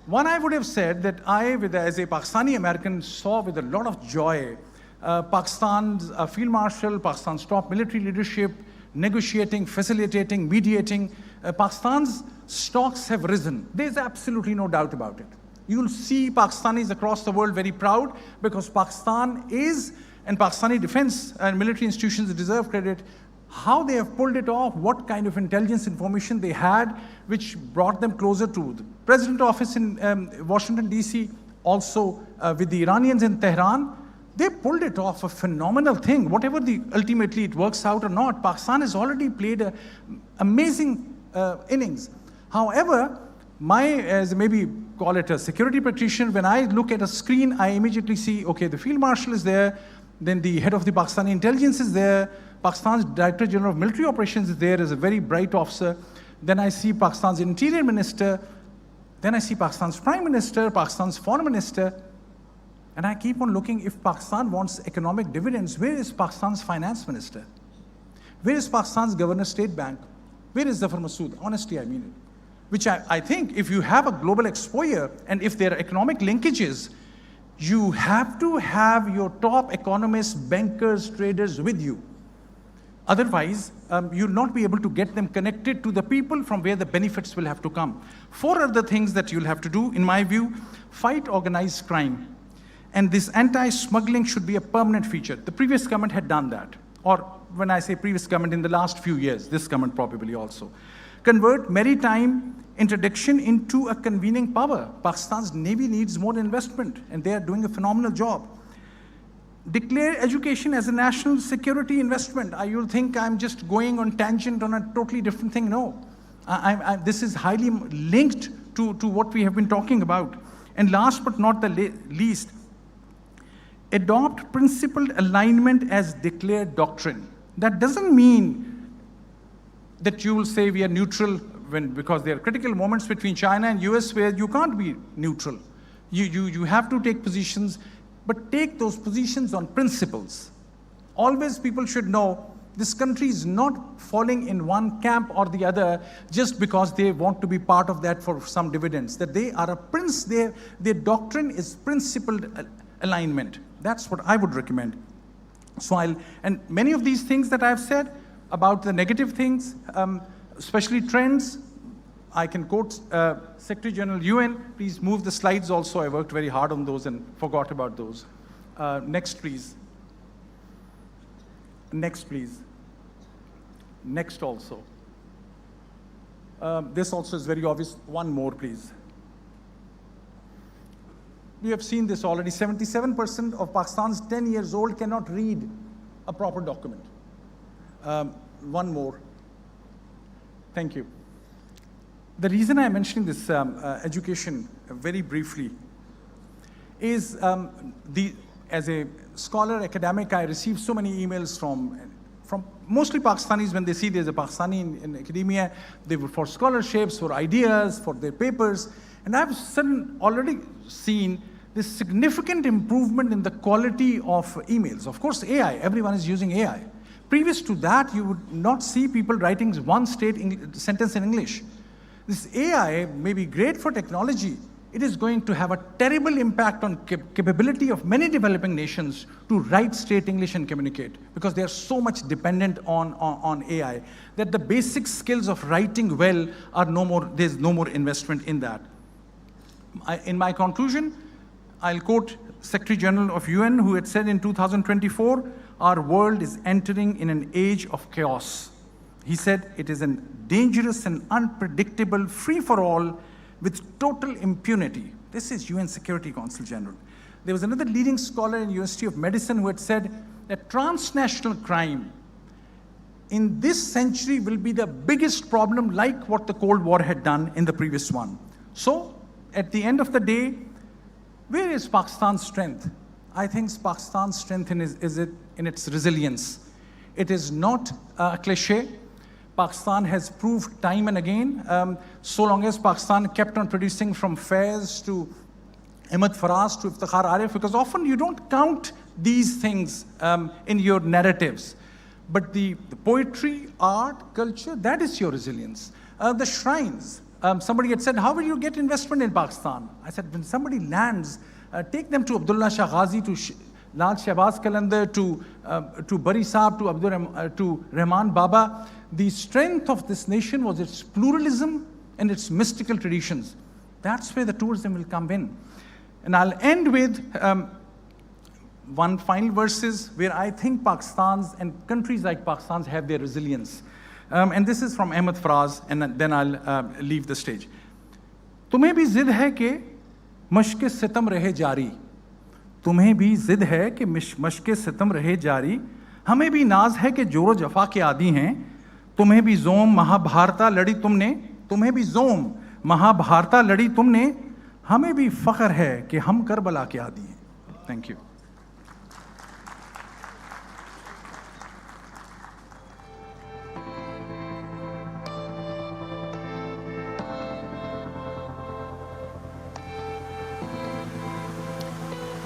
One, I would have said that as a Pakistani American, saw with a lot of joy Pakistan's Field Marshal, Pakistan's top military leadership, negotiating, facilitating, mediating. Pakistan's stocks have risen. There's absolutely no doubt about it. You'll see Pakistanis across the world very proud because Pakistan is, and Pakistani defense and military institutions deserve credit, how they have pulled it off, what kind of intelligence information they had, which brought them closer to the President's office in Washington, D.C., also with the Iranians in Tehran. They pulled it off, a phenomenal thing. Whatever ultimately it works out or not, Pakistan has already played an amazing innings. However, as maybe call it a security practitioner, when I look at a screen, I immediately see, okay, the Field Marshal is there, then the head of the Pakistani intelligence is there, Pakistan's Director General of Military Operations is there as a very bright officer, then I see Pakistan's Interior Minister, then I see Pakistan's Prime Minister, Pakistan's Foreign Minister, and I keep on looking, if Pakistan wants economic dividends, where is Pakistan's Finance Minister? Where is Pakistan's Governor State Bank? Where is Zafar Masood? Honestly, I mean it. Which I think if you have a global exposure and if there are economic linkages, you have to have your top economists, bankers, traders with you. Otherwise, you'll not be able to get them connected to the people from where the benefits will have to come. 4 other things that you'll have to do, in my view: fight organized crime. And this anti-smuggling should be a permanent feature. The previous government had done that. Or when I say previous government, in the last few years, this government probably also. Convert maritime interdiction into a convening power. Pakistan's Navy needs more investment, and they are doing a phenomenal job. Declare education as a national security investment. You'll think I'm just going on tangent on a totally different thing. No. This is highly linked to what we have been talking about. And last but not the least, adopt principled alignment as declared doctrine. That doesn't mean that you will say we are neutral because there are critical moments between China and US where you can't be neutral. You have to take positions, but take those positions on principles. Always people should know this country is not falling in one camp or the other just because they want to be part of that for some dividends. That they are their doctrine is principled alignment. That's what I would recommend. So and many of these things that I've said about the negative things, especially trends, I can quote Secretary General UN. Please move the slides also. I worked very hard on those and forgot about those. Next, please. Next, please. Next also. This also is very obvious. One more, please. We have seen this already. 77% of Pakistan's 10 years old cannot read a proper document. One more. Thank you. The reason I'm mentioning this education very briefly is as a scholar, academic, I receive so many emails from mostly Pakistanis. When they see there's a Pakistani in academia, they would for scholarships, for ideas, for their papers. And I've already seen this significant improvement in the quality of emails. Of course, AI, everyone is using AI. Previous to that, you would not see people writing one sentence in English. This AI may be great for technology. It is going to have a terrible impact on capability of many developing nations to write straight English and communicate, because they are so much dependent on AI that the basic skills of writing well are no more, there's no more investment in that. In my conclusion, I'll quote Secretary General of UN, who had said in 2024, our world is entering in an age of chaos. He said it is a dangerous and unpredictable free-for-all with total impunity. This is UN Security Council General. There was another leading scholar in University of Medicine who had said that transnational crime in this century will be the biggest problem, like what the Cold War had done in the previous one. So, at the end of the day, where is Pakistan's strength? I think Pakistan's strength is in its resilience. It is not a cliche. Pakistan has proved time and again, so long as Pakistan kept on producing from Faiz to Ahmed Faraz to Iftikhar Arif, because often you don't count these things in your narratives. But the poetry, art, culture, that is your resilience. The shrines. Somebody had said, how will you get investment in Pakistan? I said, when somebody lands, take them to Abdullah Shah Ghazi, to Lal Shahbaz Qalandar, to Bari Saab, to Rahman Baba. The strength of this nation was its pluralism and its mystical traditions. That's where the tourism will come in. And I'll end with one final verses where I think Pakistan's and countries like Pakistan's have their resilience. And this is from Ahmed Faraz, and then I'll leave the stage. तुम्हें भी जिद है कि मश्क सितम रहे जारी, तुम्हें भी जिद है कि मशक़े सितम रहे जारी, हमें भी नाज है कि जोरो जफा के आदी हैं, तुम्हें भी जोम महाभारता लड़ी तुमने, तुम्हें भी जोम महाभारता लड़ी तुमने, हमें भी फ़ख्र है कि हम करबला के आदी हैं. Thank you.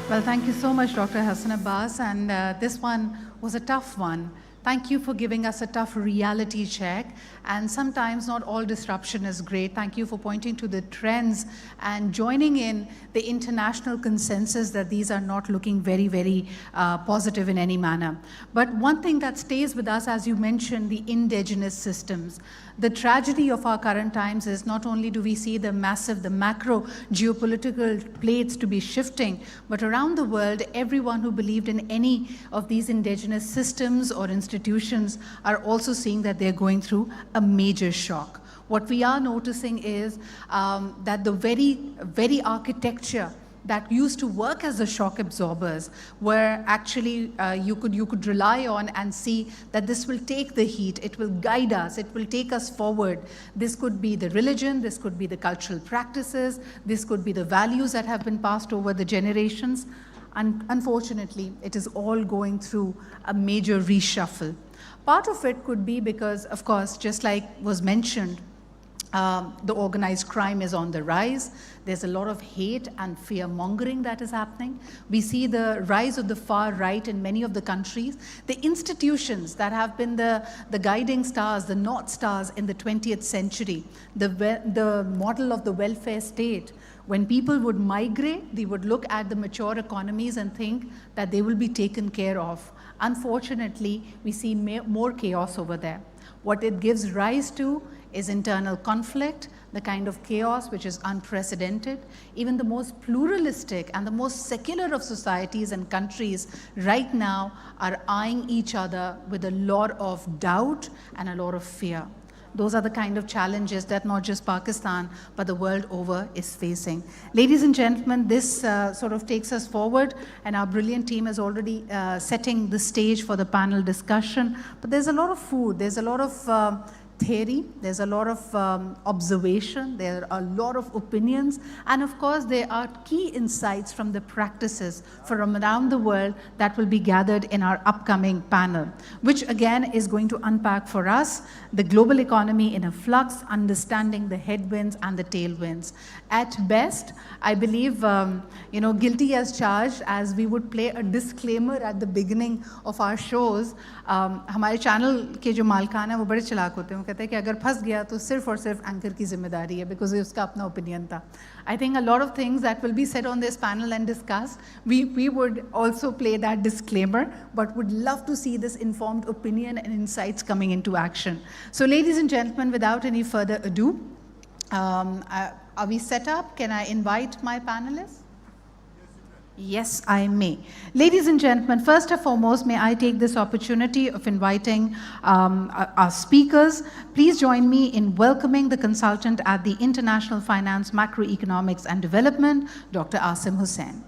Well, thank you so much, Dr. Hassan Abbas. And this one was a tough one. Thank you for giving us a tough reality check. And sometimes not all disruption is great. Thank you for pointing to the trends and joining in the international consensus that these are not looking very, very positive in any manner. But one thing that stays with us, as you mentioned, the indigenous systems. The tragedy of our current times is not only do we see the massive, the macro geopolitical plates to be shifting, but around the world, everyone who believed in any of these indigenous systems or institutions are also seeing that they're going through a major shock. What we are noticing is that the very architecture that used to work as the shock absorbers, where actually you could rely on and see that this will take the heat, it will guide us, it will take us forward. This could be the religion, this could be the cultural practices, this could be the values that have been passed over the generations. And unfortunately, it is all going through a major reshuffle. Part of it could be because, of course, just like was mentioned, the organized crime is on the rise. There's a lot of hate and fear-mongering that is happening. We see the rise of the far right in many of the countries. The institutions that have been the guiding stars, the North Stars in the 20th century, the model of the welfare state, when people would migrate, they would look at the mature economies and think that they will be taken care of. Unfortunately, we see more chaos over there. What it gives rise to is internal conflict, the kind of chaos which is unprecedented. Even the most pluralistic and the most secular of societies and countries right now are eyeing each other with a lot of doubt and a lot of fear. Those are the kind of challenges that not just Pakistan, but the world over is facing. Ladies and gentlemen, this sort of takes us forward, and our brilliant team is already setting the stage for the panel discussion. But there's a lot of food, there's a lot of theory, there's a lot of observation, there are a lot of opinions, and of course there are key insights from the practices from around the world that will be gathered in our upcoming panel, which again is going to unpack for us the global economy in a flux, understanding the headwinds and the tailwinds. At best, I believe, guilty as charged, as we would play a disclaimer at the beginning of our shows. हमारे channel के जो मालकान हैं वो बड़े चलाक होते हैं, वो कहते हैं कि अगर फंस गया तो सिर्फ और सिर्फ एंकर की जिम्मेदारी है, because उसका अपना opinion था. I think a lot of things that will be said on this panel and discussed, we would also play that disclaimer, but would love to see this informed opinion and insights coming into action. So ladies and gentlemen, without any further ado, are we set up? Can I invite my panelists? Yes, I may. Ladies and gentlemen, first and foremost, may I take this opportunity of inviting our speakers. Please join me in welcoming the consultant at the International Finance, Macroeconomics and Development, Dr. Asim Hussain.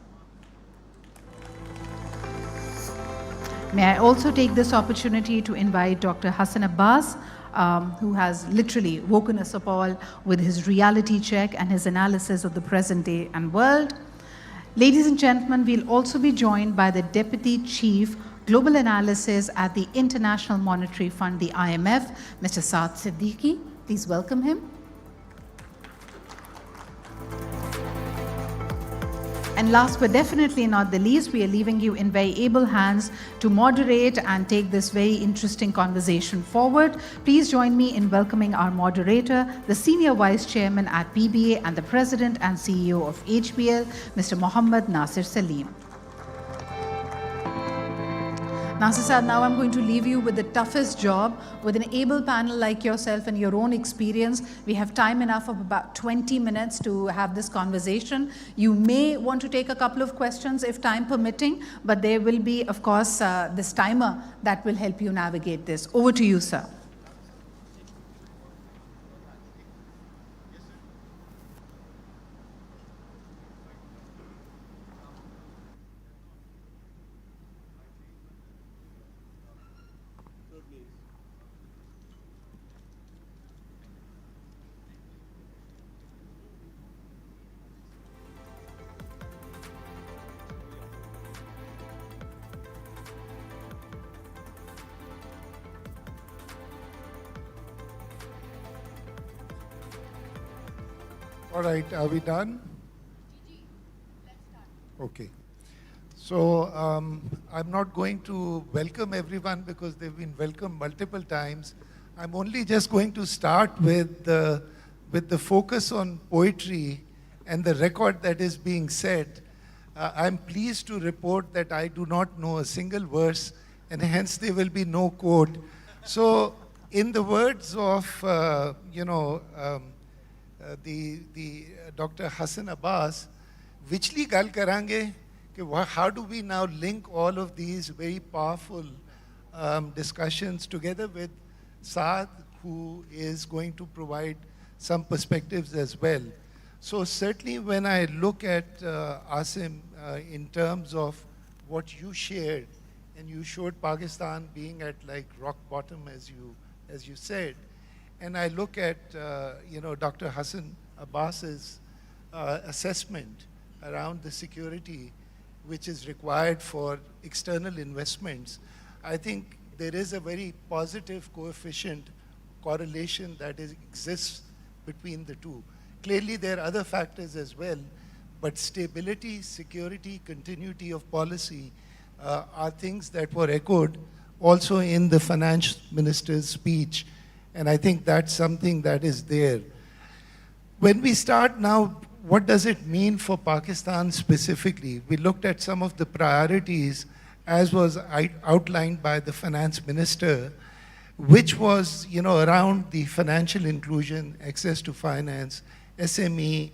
May I also take this opportunity to invite Dr. Hassan Abbas, who has literally woken us up all with his reality check and his analysis of the present day and world. Ladies and gentlemen, we'll also be joined by the Deputy Chief Global Analysis at the International Monetary Fund, the IMF, Mr. Saad Siddiqui. Please welcome him. And last but definitely not the least, we are leaving you in very able hands to moderate and take this very interesting conversation forward. Please join me in welcoming our moderator, the Senior Vice Chairman at PBA and the President and CEO of HBL, Mr. Mohammad Nasir Salim. Nasir Saad, now I'm going to leave you with the toughest job. With an able panel like yourself and your own experience, we have time enough of about 20 minutes to have this conversation. You may want to take a couple of questions if time permitting, but there will be, of course, this timer that will help you navigate this. Over to you, sir. All right, are we done? Okay. So I'm not going to welcome everyone because they've been welcomed multiple times. I'm only just going to start with the focus on poetry and the record that is being set. I'm pleased to report that I do not know a single verse, and hence there will be no quote. So in the words of, the Dr. Hassan Abbas, vichli gal karange, how do we now link all of these very powerful discussions together with Saad, who is going to provide some perspectives as well. So certainly when I look at Asim in terms of what you shared, and you showed Pakistan being at like rock bottom as you said, and I look at Dr. Hassan Abbas's assessment around the security which is required for external investments, I think there is a very positive coefficient correlation that exists between the two. Clearly there are other factors as well, but stability, security, continuity of policy are things that were echoed also in the finance minister's speech, and I think that's something that is there. When we start now, what does it mean for Pakistan specifically? We looked at some of the priorities as was outlined by the finance minister, which was around the financial inclusion, access to finance, SME,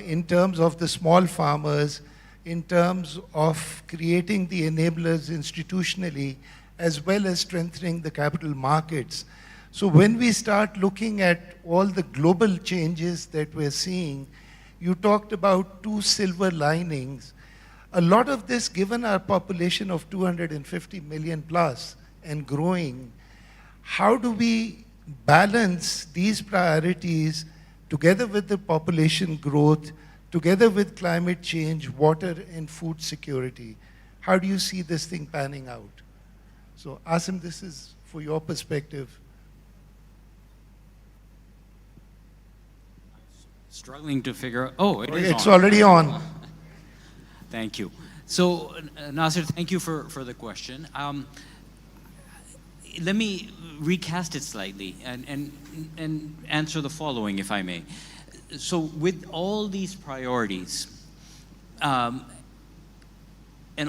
in terms of the small farmers, in terms of creating the enablers institutionally, as well as strengthening the capital markets. So when we start looking at all the global changes that we're seeing, you talked about 2 silver linings. A lot of this, given our population of 250 million plus and growing, how do we balance these priorities together with the population growth, together with climate change, water and food security? How do you see this thing panning out? So Asim, this is for your perspective. Struggling to figure out, It's already on. Thank you. So Nasir, thank you for the question. Let me recast it slightly and answer the following, if I may. So with all these priorities, and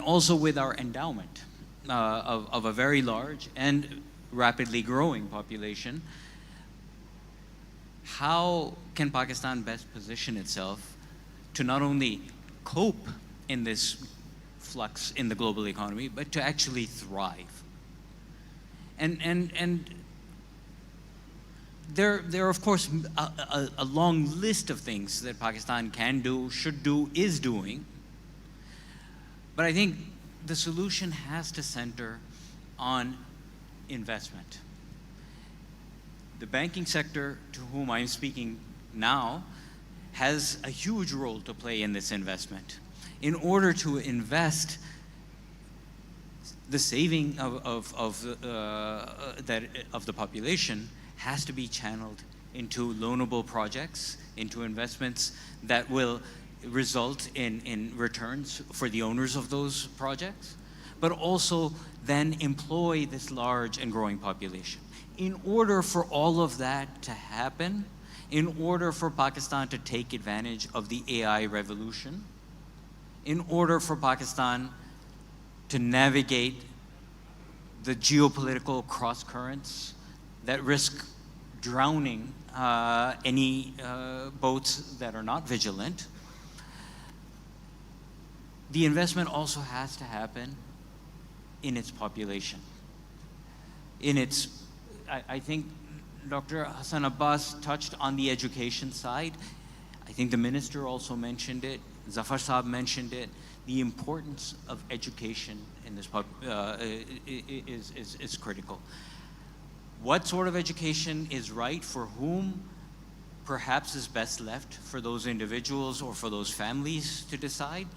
also with our endowment of a very large and rapidly growing population, how can Pakistan best position itself to not only cope in this flux in the global economy, but to actually thrive? And there are, of course, a long list of things that Pakistan can do, should do, is doing. But I think the solution has to center on investment. The banking sector, to whom I'm speaking now, has a huge role to play in this investment. In order to invest, the saving of the population has to be channeled into loanable projects, into investments that will result in returns for the owners of those projects, but also then employ this large and growing population. In order for all of that to happen, in order for Pakistan to take advantage of the AI revolution, in order for Pakistan to navigate the geopolitical cross currents that risk drowning any boats that are not vigilant, the investment also has to happen in its population. I think Dr. Hassan Abbas touched on the education side. I think the minister also mentioned it. Zafar Saab mentioned it. The importance of education in this is critical. What sort of education is right for whom perhaps is best left for those individuals or for those families to decide,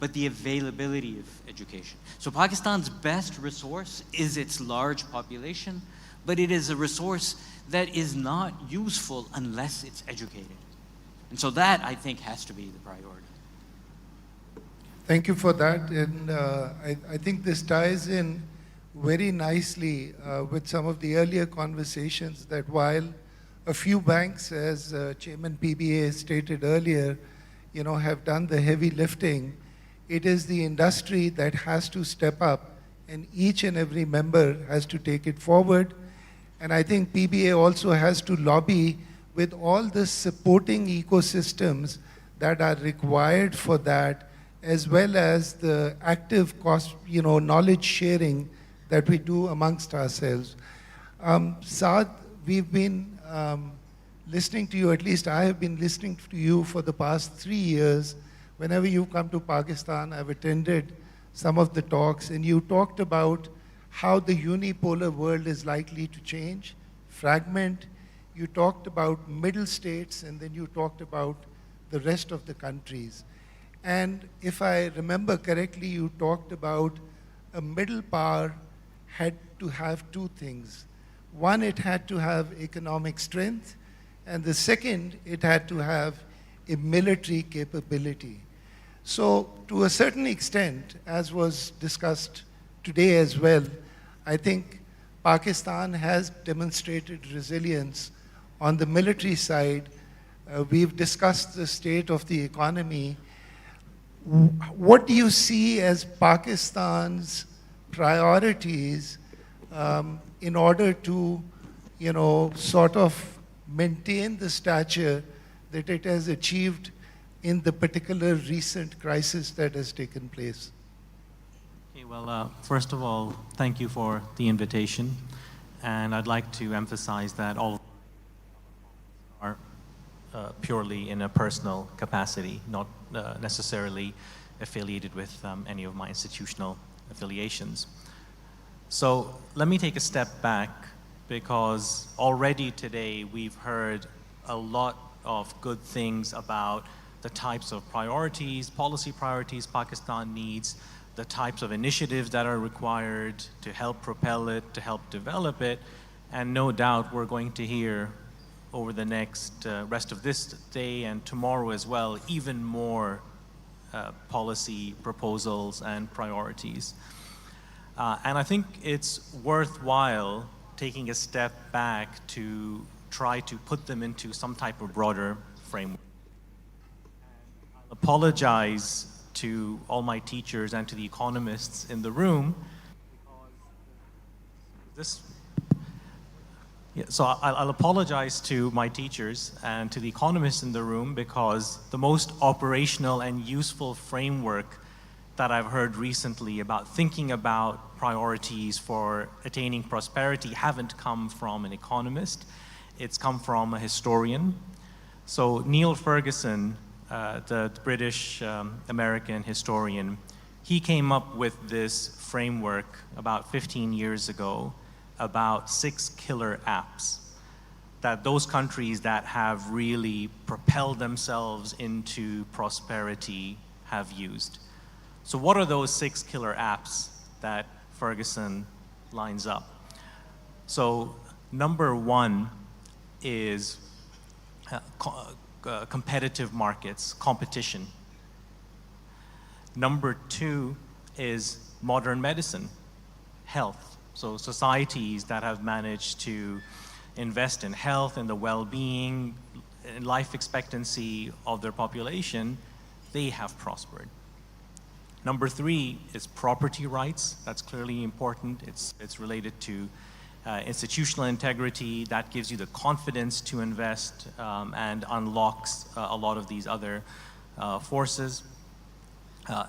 but the availability of education. So Pakistan's best resource is its large population, but it is a resource that is not useful unless it's educated. And so that, I think, has to be the priority. Thank you for that. And I think this ties in very nicely with some of the earlier conversations that while a few banks, as Chairman PBA stated earlier, have done the heavy lifting, it is the industry that has to step up, and each and every member has to take it forward. And I think PBA also has to lobby with all the supporting ecosystems that are required for that, as well as the active knowledge sharing that we do amongst ourselves. Saad, we've been listening to you, at least I have been listening to you for the past 3 years. Whenever you come to Pakistan, I've attended some of the talks, and you talked about how the unipolar world is likely to change, fragment. You talked about middle states, and then you talked about the rest of the countries. And if I remember correctly, you talked about a middle power had to have two things. One, it had to have economic strength, and the second, it had to have a military capability. So to a certain extent, as was discussed today as well, I think Pakistan has demonstrated resilience on the military side. We've discussed the state of the economy. What do you see as Pakistan's priorities in order to, sort of maintain the stature that it has achieved in the particular recent crisis that has taken place? Okay, well, first of all, thank you for the invitation. And I'd like to emphasize that all are purely in a personal capacity, not necessarily affiliated with any of my institutional affiliations. So let me take a step back, because already today we've heard a lot of good things about the types of priorities, policy priorities Pakistan needs, the types of initiatives that are required to help propel it, to help develop it, and no doubt we're going to hear over the next rest of this day and tomorrow as well, even more policy proposals and priorities. And I think it's worthwhile taking a step back to try to put them into some type of broader framework. I'll apologize to all my teachers and to the economists in the room. So I'll apologize to my teachers and to the economists in the room, because the most operational and useful framework that I've heard recently about thinking about priorities for attaining prosperity haven't come from an economist. It's come from a historian. So Neil Ferguson, the British American historian, he came up with this framework about 15 years ago about 6 killer apps that those countries that have really propelled themselves into prosperity have used. So what are those 6 killer apps that Ferguson lines up? So number 1 is competitive markets, competition. Number 2 is modern medicine, health. So societies that have managed to invest in health and the well-being and life expectancy of their population, they have prospered. Number 3 is property rights. That's clearly important. It's related to institutional integrity. That gives you the confidence to invest and unlocks a lot of these other forces.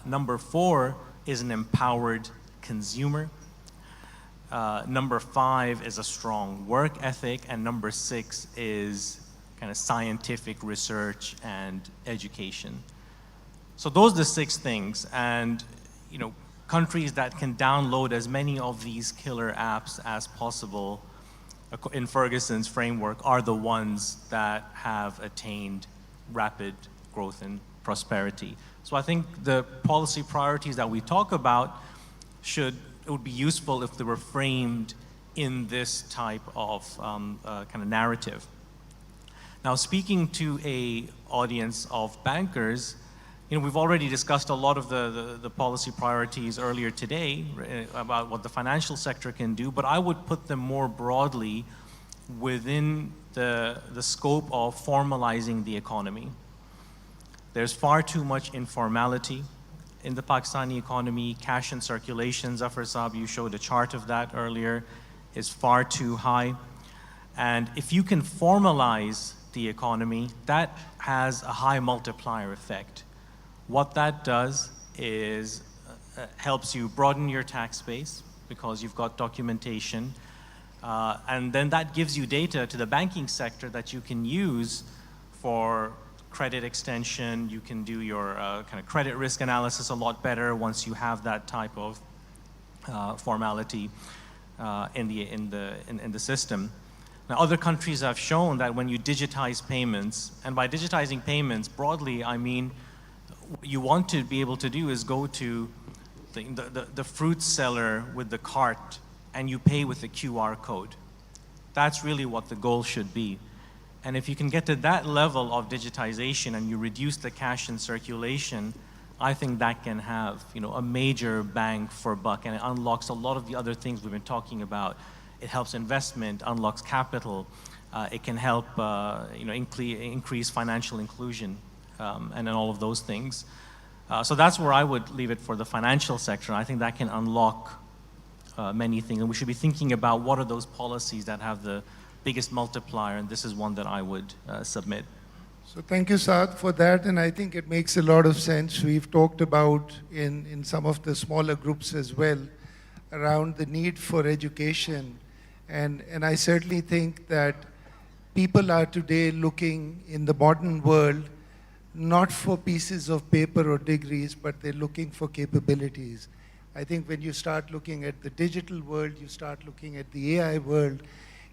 Number 4 is an empowered consumer. Number 5 is a strong work ethic, and number 6 is kind of scientific research and education. So those are the 6 things, and countries that can download as many of these killer apps as possible in Ferguson's framework are the ones that have attained rapid growth and prosperity. So I think the policy priorities that we talk about it would be useful if they were framed in this type of kind of narrative. Now, speaking to a audience of bankers, we've already discussed a lot of the policy priorities earlier today about what the financial sector can do, but I would put them more broadly within the scope of formalizing the economy. There's far too much informality in the Pakistani economy. Cash in circulation, Zafar Saab, you showed a chart of that earlier, is far too high. And if you can formalize the economy, that has a high multiplier effect. What that does is helps you broaden your tax base because you've got documentation, and then that gives you data to the banking sector that you can use for credit extension. You can do your kind of credit risk analysis a lot better once you have that type of formality in the system. Now, other countries have shown that when you digitize payments, and by digitizing payments broadly, I mean what you want to be able to do is go to the fruit seller with the cart and you pay with the QR code. That's really what the goal should be. And if you can get to that level of digitization and you reduce the cash in circulation, I think that can have a major bang for buck, and it unlocks a lot of the other things we've been talking about. It helps investment, unlocks capital. It can help increase financial inclusion, and then all of those things. So that's where I would leave it for the financial sector. I think that can unlock many things, and we should be thinking about what are those policies that have the biggest multiplier, and this is one that I would submit. So thank you, Saad, for that, and I think it makes a lot of sense. We've talked about in some of the smaller groups as well around the need for education, and I certainly think that people are today looking in the modern world not for pieces of paper or degrees, but they're looking for capabilities. I think when you start looking at the digital world, you start looking at the AI world,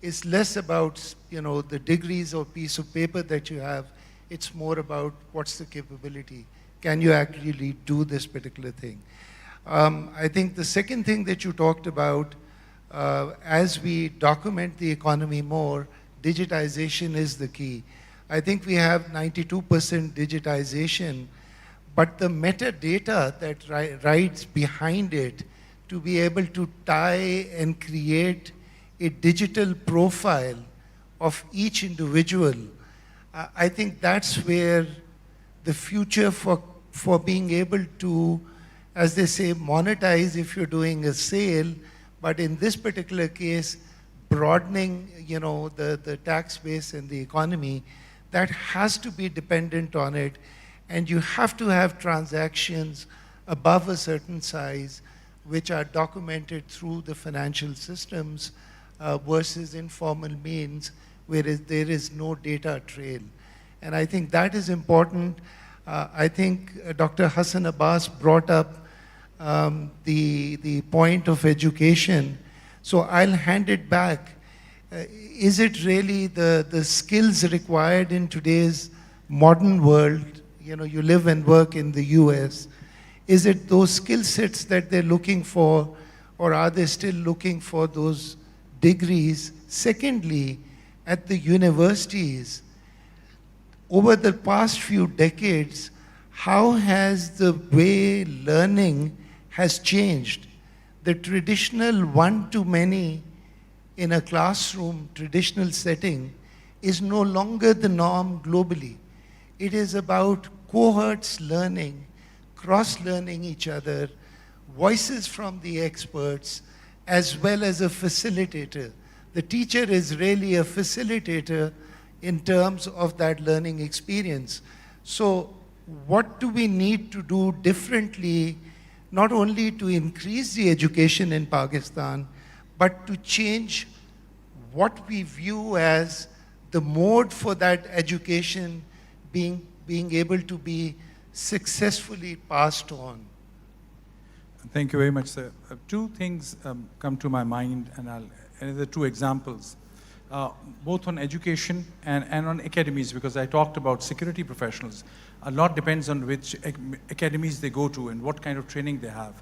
it's less about the degrees or piece of paper that you have. It's more about what's the capability. Can you actually do this particular thing? I think the second thing that you talked about, as we document the economy more, digitization is the key. I think we have 92% digitization, but the metadata that rides behind it to be able to tie and create a digital profile of each individual, I think that's where the future for being able to, as they say, monetize if you're doing a sale, but in this particular case, broadening the tax base and the economy, that has to be dependent on it. And you have to have transactions above a certain size which are documented through the financial systems versus informal means where there is no data trail. And I think that is important. I think Dr. Hassan Abbas brought up the point of education. So I'll hand it back. Is it really the skills required in today's modern world? You live and work in the US. Is it those skill sets that they're looking for, or are they still looking for those degrees? Secondly, at the universities, over the past few decades, how has the way learning has changed? The traditional one-to-many in a classroom, traditional setting, is no longer the norm globally. It is about cohorts learning, cross-learning each other, voices from the experts, as well as a facilitator. The teacher is really a facilitator in terms of that learning experience. So what do we need to do differently, not only to increase the education in Pakistan, but to change what we view as the mode for that education being able to be successfully passed on? Thank you very much, sir. Two things come to my mind, and the two examples, both on education and on academies, because I talked about security professionals. A lot depends on which academies they go to and what kind of training they have.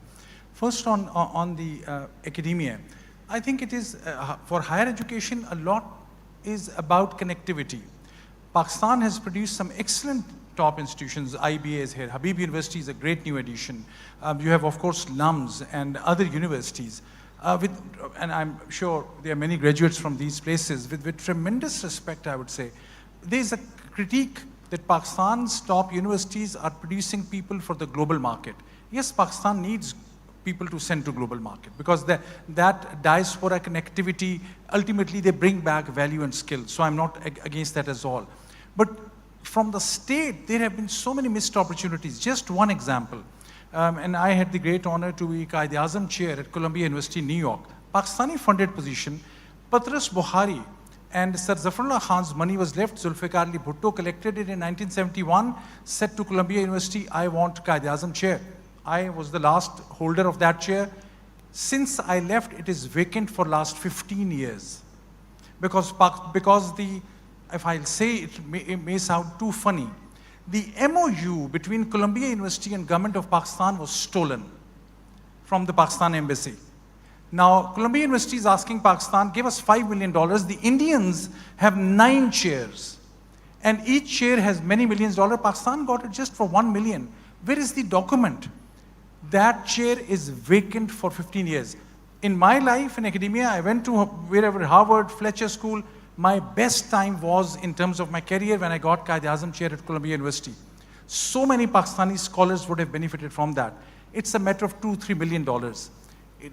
First, on the academia, I think it is, for higher education, a lot is about connectivity. Pakistan has produced some excellent top institutions. IBA is here. Habib University is a great new addition. You have, of course, LUMS and other universities. And I'm sure there are many graduates from these places. With tremendous respect, I would say, there's a critique that Pakistan's top universities are producing people for the global market. Yes, Pakistan needs people to send to global market because that diaspora connectivity, ultimately they bring back value and skill. So I'm not against that at all. But from the state, there have been so many missed opportunities. Just one example. And I had the great honor to be Quaid-e-Azam chair at Columbia University, New York. Pakistani funded position, Patras Buhari and Sir Zafarullah Khan's money was left. Zulfikar Ali Bhutto collected it in 1971, said to Columbia University, I want Quaid-e-Azam chair. I was the last holder of that chair. Since I left, it is vacant for last 15 years. Because if I'll say it may sound too funny, the MOU between Columbia University and Government of Pakistan was stolen from the Pakistan embassy. Now, Columbia University is asking Pakistan, give us $5 million. The Indians have 9 chairs. And each chair has many millions of dollars. Pakistan got it just for $1 million. Where is the document? That chair is vacant for 15 years. In my life in academia, I went to wherever, Harvard, Fletcher School. My best time was in terms of my career when I got Quaid-e-Azam chair at Columbia University. So many Pakistani scholars would have benefited from that. It's a matter of $2-3 million.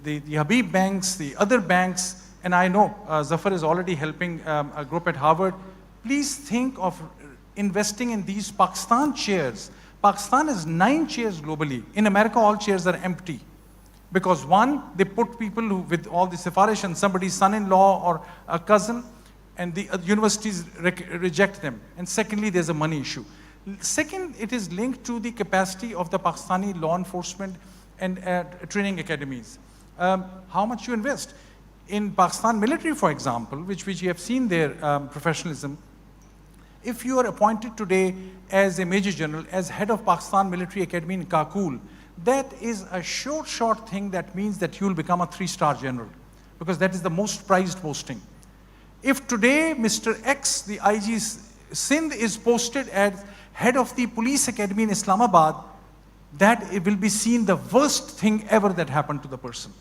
The Habib banks, the other banks, and I know Zafar is already helping a group at Harvard. Please think of investing in these Pakistan chairs. Pakistan has 9 chairs globally. In America, all chairs are empty. Because one, they put people who, with all the sifarish and somebody's son-in-law or a cousin, and the universities reject them. And secondly, there's a money issue. Second, it is linked to the capacity of the Pakistani law enforcement and training academies. How much you invest. In Pakistan military, for example, which you have seen their professionalism, if you are appointed today as a Major General, as head of Pakistan Military Academy in Kakul, that is a short thing that means that you will become a 3-star general, because that is the most prized posting. If today Mr. X, the IG Sindh, is posted as head of the Police Academy in Islamabad, that it will be seen the worst thing ever that happened to the person.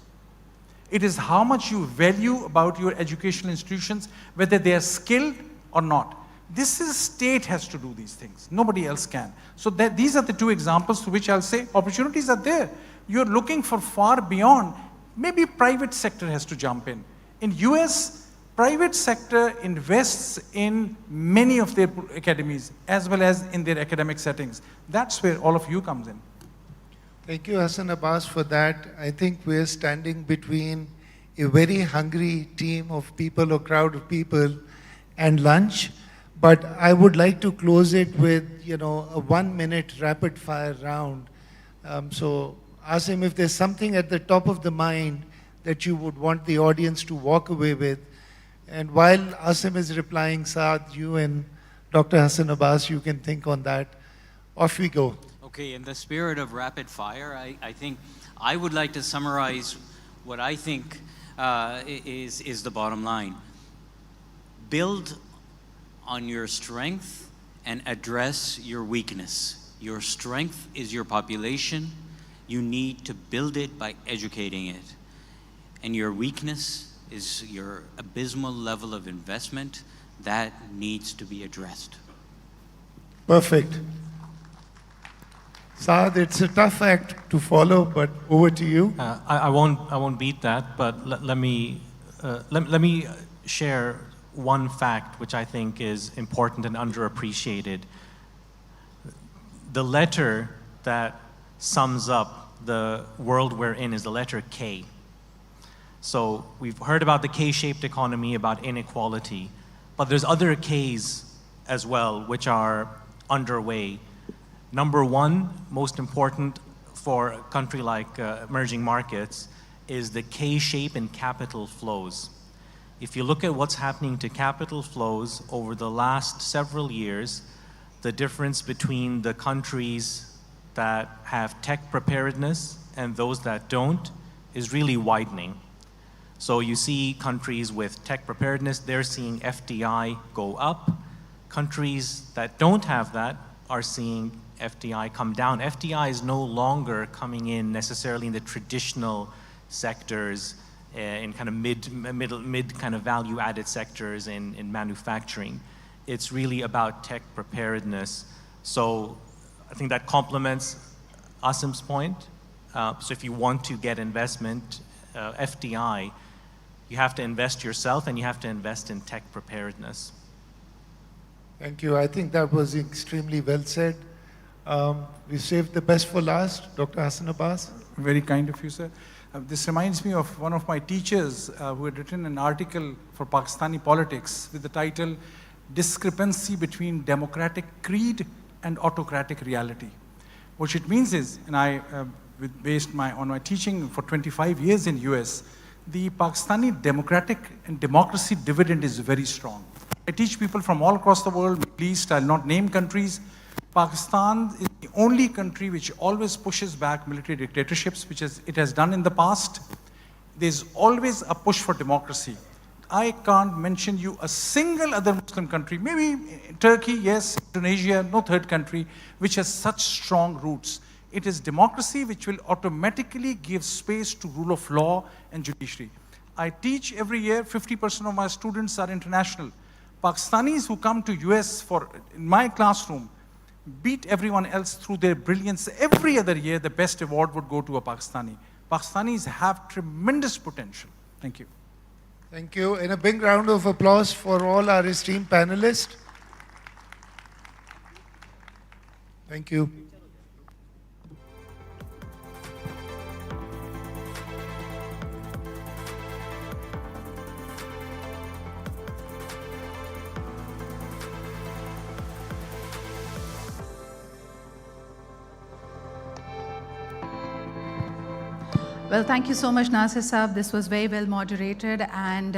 It is how much you value about your educational institutions, whether they are skilled or not. This is state has to do these things. Nobody else can. So these are the 2 examples to which I'll say opportunities are there. You're looking for far beyond. Maybe private sector has to jump in. In US, private sector invests in many of their academies as well as in their academic settings. That's where all of you comes in. Thank you, Hassan Abbas, for that. I think we're standing between a very hungry team of people or crowd of people and lunch. But I would like to close it with, a 1-minute rapid fire round. So Asim, if there's something at the top of the mind that you would want the audience to walk away with, and while Asim is replying, Saad, you and Dr. Hassan Abbas, you can think on that. Off we go. Okay, in the spirit of rapid fire, I think I would like to summarize what I think is the bottom line. Build on your strength and address your weakness. Your strength is your population. You need to build it by educating it. And your weakness is your abysmal level of investment. That needs to be addressed. Perfect. Saad, it's a tough act to follow, but over to you. I won't beat that, but let me share one fact which I think is important and underappreciated. The letter that sums up the world we're in is the letter K. So we've heard about the K-shaped economy, about inequality, but there's other Ks as well which are underway. Number 1, most important for a country like emerging markets, is the K-shape in capital flows. If you look at what's happening to capital flows over the last several years, the difference between the countries that have tech preparedness and those that don't is really widening. So you see countries with tech preparedness, they're seeing FDI go up. Countries that don't have that are seeing FDI come down. FDI is no longer coming in necessarily in the traditional sectors, in kind of mid kind of value-added sectors in manufacturing. It's really about tech preparedness. So I think that complements Asim's point. So if you want to get investment, FDI, you have to invest yourself and you have to invest in tech preparedness. Thank you. I think that was extremely well said. We saved the best for last. Dr. Hassan Abbas. Very kind of you, sir. This reminds me of one of my teachers who had written an article for Pakistani politics with the title, Discrepancy Between Democratic Creed and Autocratic Reality. What it means is, and I based on my teaching for 25 years in US, the Pakistani democratic and democracy dividend is very strong. I teach people from all across the world, Middle East, I'll not name countries. Pakistan is the only country which always pushes back military dictatorships, which it has done in the past. There's always a push for democracy. I can't mention you a single other Muslim country, maybe Turkey, yes, Indonesia, no third country, which has such strong roots. It is democracy which will automatically give space to rule of law and judiciary. I teach every year, 50% of my students are international. Pakistanis who come to US in my classroom beat everyone else through their brilliance. Every other year, the best award would go to a Pakistani. Pakistanis have tremendous potential. Thank you. Thank you. And a big round of applause for all our esteemed panelists. Thank you. Well, thank you so much, Nasir Saab. This was very well moderated, and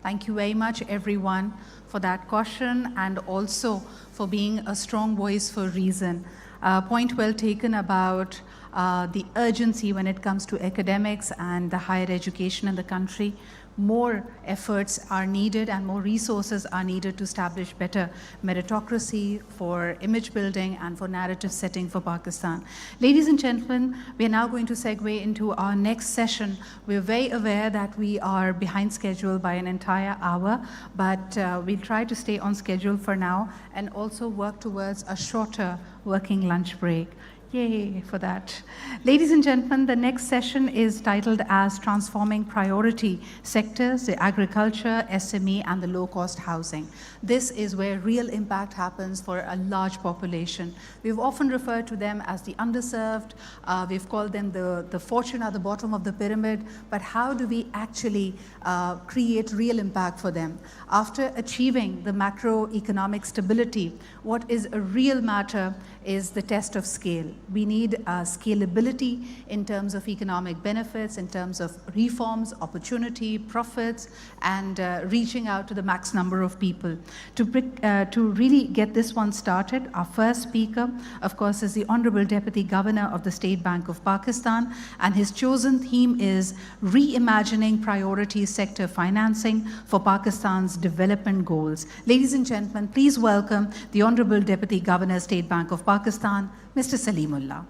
thank you very much, everyone, for that caution and also for being a strong voice for reason. Point well taken about the urgency when it comes to academics and the higher education in the country. More efforts are needed and more resources are needed to establish better meritocracy for image building and for narrative setting for Pakistan. Ladies and gentlemen, we are now going to segue into our next session. We're very aware that we are behind schedule by an entire hour, but we'll try to stay on schedule for now and also work towards a shorter working lunch break. Yay for that. Ladies and gentlemen, the next session is titled as Transforming Priority Sectors, the Agriculture, SME, and the Low-Cost Housing. This is where real impact happens for a large population. We've often referred to them as the underserved. We've called them the fortune at the bottom of the pyramid. But how do we actually create real impact for them? After achieving the macroeconomic stability, what is a real matter is the test of scale. We need scalability in terms of economic benefits, in terms of reforms, opportunity, profits, and reaching out to the max number of people. To really get this one started, our first speaker, of course, is the Honorable Deputy Governor of the State Bank of Pakistan, and his chosen theme is Reimagining Priority Sector Financing for Pakistan's Development Goals. Ladies and gentlemen, please welcome the Honorable Deputy Governor, State Bank of Pakistan, Mr. Salimullah.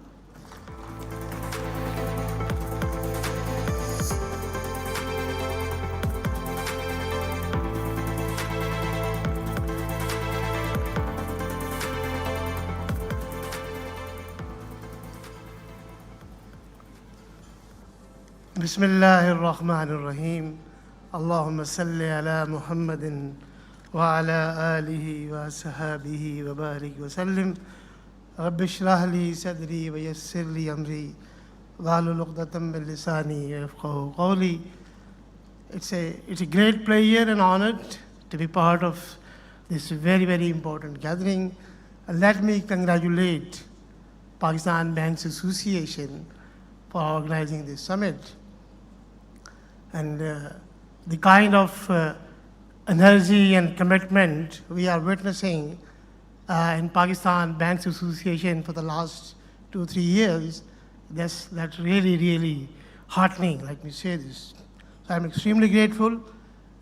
بسم الله الرحمن الرحيم اللهم صل على محمد وعلى آله وصحبه وبارك وسلم رب اشرح لي صدري ويسر لي أمري واحلل عقدة من لساني يفقهوا قولي. It's a great pleasure and honor to be part of this very, very important gathering. Let me congratulate Pakistan Banks Association for organizing this summit. And the kind of energy and commitment we are witnessing in Pakistan Banks Association for the last 2-3 years, that's really, really heartening, let me say this. So I'm extremely grateful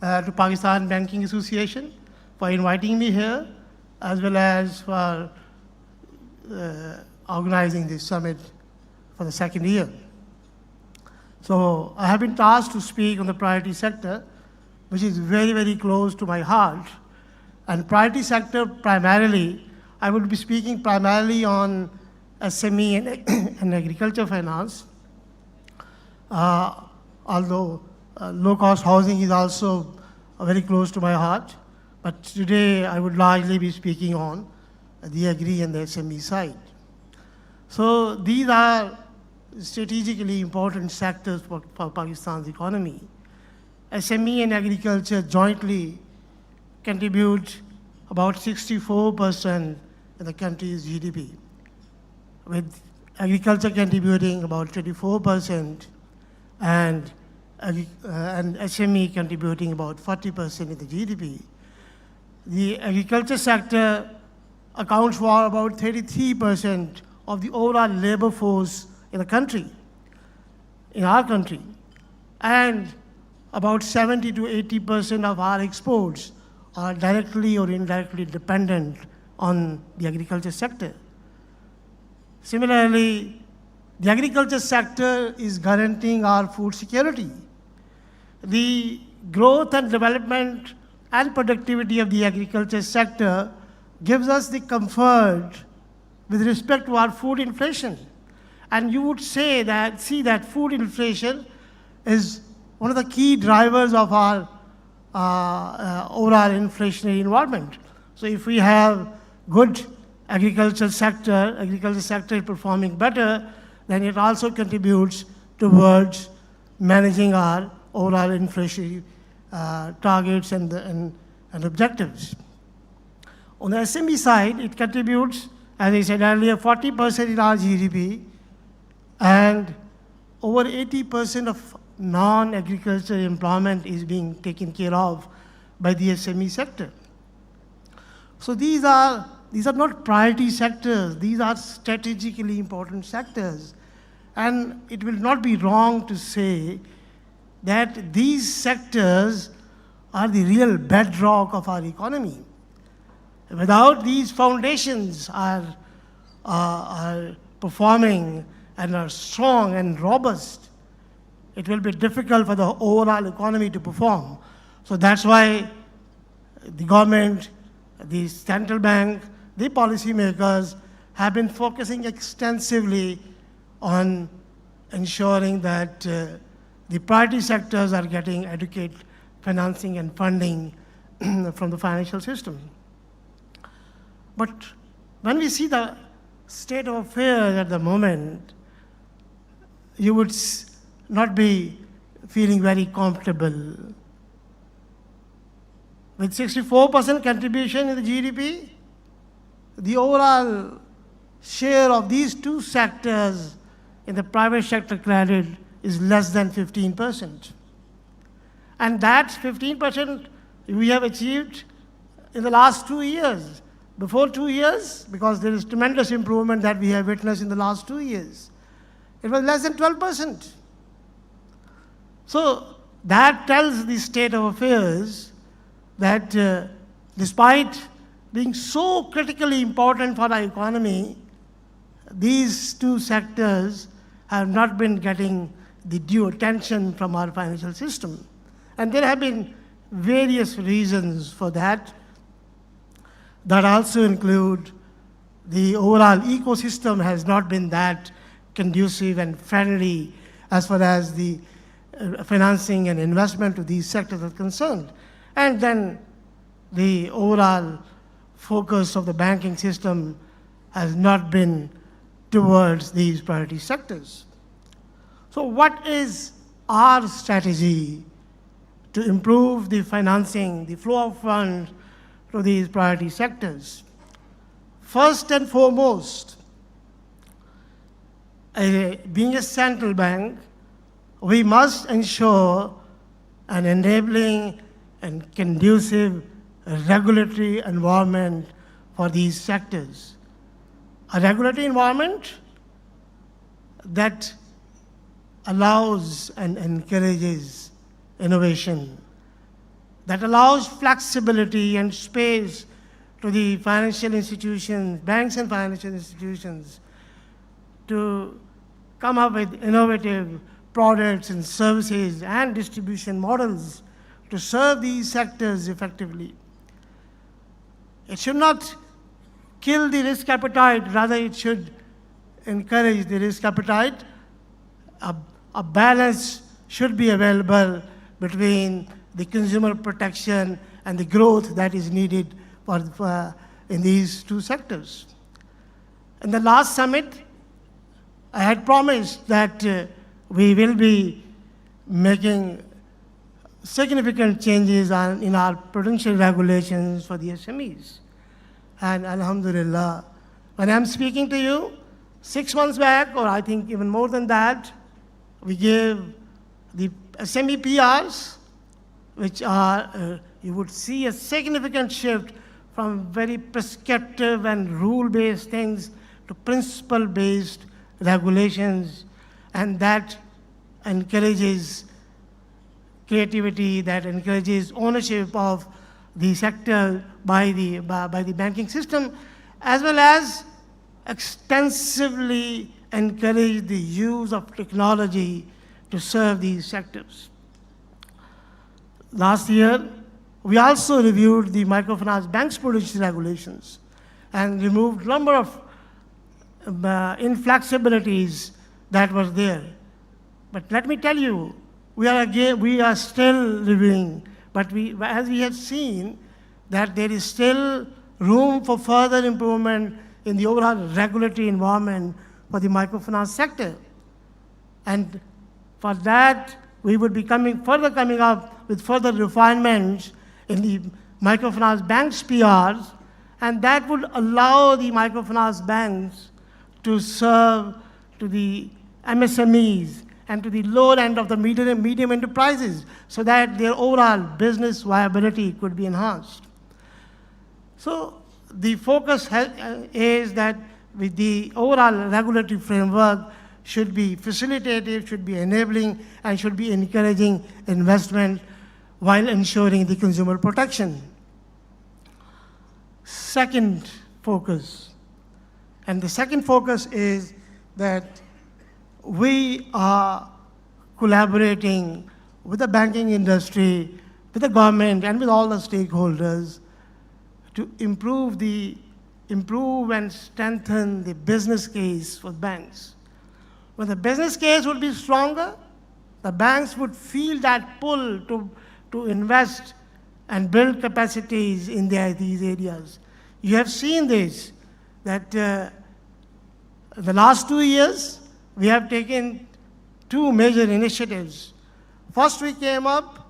to Pakistan Banking Association for inviting me here as well as for organizing this summit for the second year. So I have been tasked to speak on the priority sector, which is very, very close to my heart. And priority sector primarily, I would be speaking primarily on SME and agriculture finance, although low-cost housing is also very close to my heart. But today I would largely be speaking on the agri and the SME side. So these are strategically important sectors for Pakistan's economy. SME and agriculture jointly contribute about 64% in the country's GDP, with agriculture contributing about 24% and SME contributing about 40% in the GDP. The agriculture sector accounts for about 33% of the overall labor force in the country, in our country. And about 70 to 80% of our exports are directly or indirectly dependent on the agriculture sector. Similarly, the agriculture sector is guaranteeing our food security. The growth and development and productivity of the agriculture sector gives us the comfort with respect to our food inflation. And you would see that food inflation is one of the key drivers of our overall inflationary environment. So if we have good agriculture sector is performing better, then it also contributes towards managing our overall inflationary targets and objectives. On the SME side, it contributes, as I said earlier, 40% in our GDP, and over 80% of non-agriculture employment is being taken care of by the SME sector. So these are not priority sectors, these are strategically important sectors. And it will not be wrong to say that these sectors are the real bedrock of our economy. Without these foundations are performing and are strong and robust, it will be difficult for the overall economy to perform. So that's why the government, the central bank, the policymakers have been focusing extensively on ensuring that the priority sectors are getting adequate financing and funding from the financial system. But when we see the state of affairs at the moment, you would not be feeling very comfortable. With 64% contribution in the GDP, the overall share of these two sectors in the private sector credit is less than 15%. And that 15% we have achieved in the last 2 years. Before 2 years, because there is tremendous improvement that we have witnessed in the last 2 years, it was less than 12%. So that tells the state of affairs that despite being so critically important for our economy, these two sectors have not been getting the due attention from our financial system. And there have been various reasons for that. That also include the overall ecosystem has not been that conducive and friendly as far as the financing and investment to these sectors are concerned. And then the overall focus of the banking system has not been towards these priority sectors. So what is our strategy to improve the financing, the flow of funds to these priority sectors? First and foremost, being a central bank, we must ensure an enabling and conducive regulatory environment for these sectors. A regulatory environment that allows and encourages innovation, that allows flexibility and space to the financial institutions, banks and financial institutions, to come up with innovative products and services and distribution models to serve these sectors effectively. It should not kill the risk appetite, rather it should encourage the risk appetite. A balance should be available between the consumer protection and the growth that is needed in these two sectors. In the last summit, I had promised that we will be making significant changes in our prudential regulations for the SMEs. And alhamdulillah, when I'm speaking to you, 6 months back, or I think even more than that, we gave the SME PRs, which are, you would see a significant shift from very prescriptive and rule-based things to principle-based regulations, and that encourages creativity, that encourages ownership of the sector by the banking system, as well as extensively encourage the use of technology to serve these sectors. Last year, we also reviewed the microfinance banks prudential regulations and removed a number of inflexibilities that were there. But let me tell you, we are still reviewing, but as we have seen, that there is still room for further improvement in the overall regulatory environment for the microfinance sector. And for that, we would be coming up with further refinements in the microfinance banks PRs, and that would allow the microfinance banks to serve to the MSMEs and to the lower end of the medium enterprises, so that their overall business viability could be enhanced. So the focus is that with the overall regulatory framework should be facilitative, should be enabling, and should be encouraging investment while ensuring the consumer protection. Second focus, and the second focus is that we are collaborating with the banking industry, with the government, and with all the stakeholders to improve and strengthen the business case for banks. When the business case would be stronger, the banks would feel that pull to invest and build capacities in these areas. You have seen this, that in the last 2 years, we have taken 2 major initiatives. First, we came up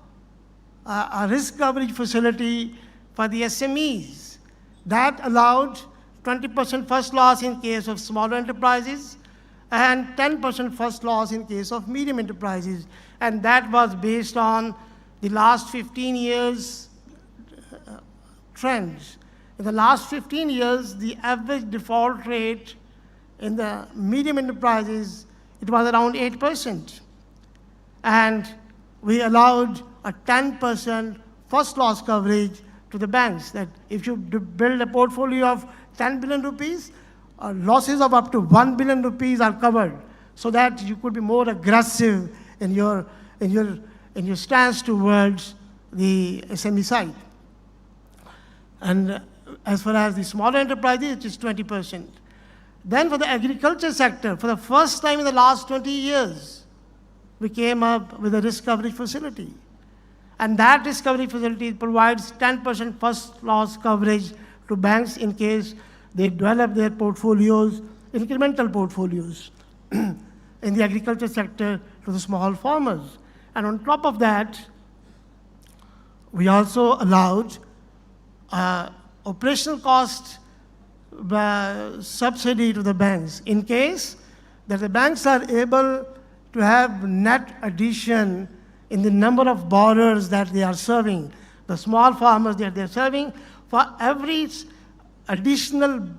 a risk coverage facility for the SMEs that allowed 20% first loss in case of smaller enterprises and 10% first loss in case of medium enterprises. And that was based on the last 15 years trends. In the last 15 years, the average default rate in the medium enterprises, it was around 8%. And we allowed a 10% first loss coverage to the banks, that if you build a portfolio of 10 billion rupees, losses of up to 1 billion rupees are covered, so that you could be more aggressive in your stance towards the SME side. And as far as the smaller enterprises, it is 20%. Then for the agriculture sector, for the first time in the last 20 years, we came up with a risk coverage facility. And that risk coverage facility provides 10% first loss coverage to banks in case they develop their portfolios, incremental portfolios, in the agriculture sector to the small farmers. And on top of that, we also allowed operational cost subsidy to the banks in case that the banks are able to have net addition in the number of borrowers that they are serving, the small farmers that they are serving. For every additional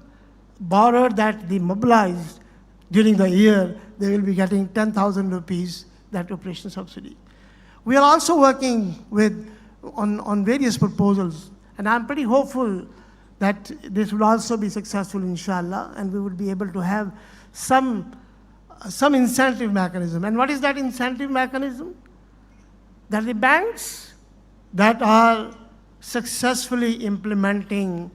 borrower that they mobilized during the year, they will be getting 10,000 rupees, that operational subsidy. We are also working on various proposals, and I'm pretty hopeful that this will also be successful, inshallah, and we would be able to have some incentive mechanism. And what is that incentive mechanism? That the banks that are successfully implementing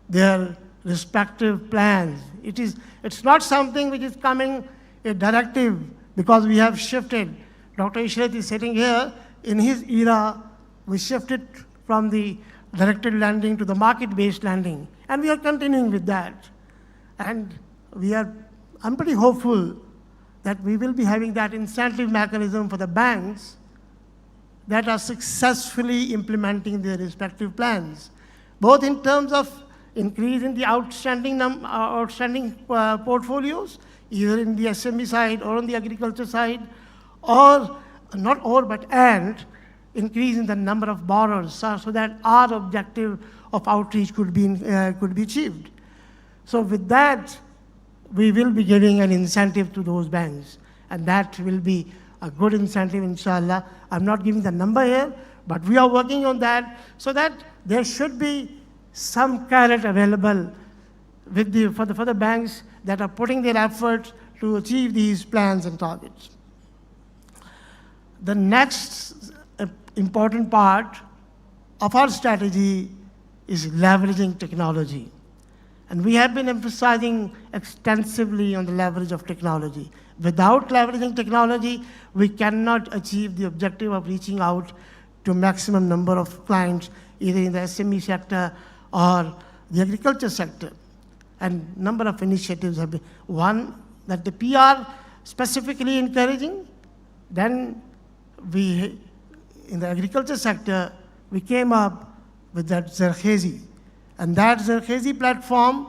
their respective plans, it's not something which is coming a directive because we have shifted. Dr. Ishrat is sitting here. In his era, we shifted from the directed lending to the market-based lending, and we are continuing with that. And I'm pretty hopeful that we will be having that incentive mechanism for the banks that are successfully implementing their respective plans, both in terms of increase in the outstanding portfolios, either in the SME side or on the agriculture side, or not or, but and increase in the number of borrowers so that our objective of outreach could be achieved. So with that, we will be giving an incentive to those banks, and that will be a good incentive, inshallah. I'm not giving the number here, but we are working on that so that there should be some carrot available for the banks that are putting their efforts to achieve these plans and targets. The next important part of our strategy is leveraging technology. And we have been emphasizing extensively on the leverage of technology. Without leveraging technology, we cannot achieve the objective of reaching out to maximum number of clients, either in the SME sector or the agriculture sector. And number of initiatives have been, one, that the PR specifically encouraging. Then we, in the agriculture sector, we came up with that Zarkhezi. And that Zarkhezi platform,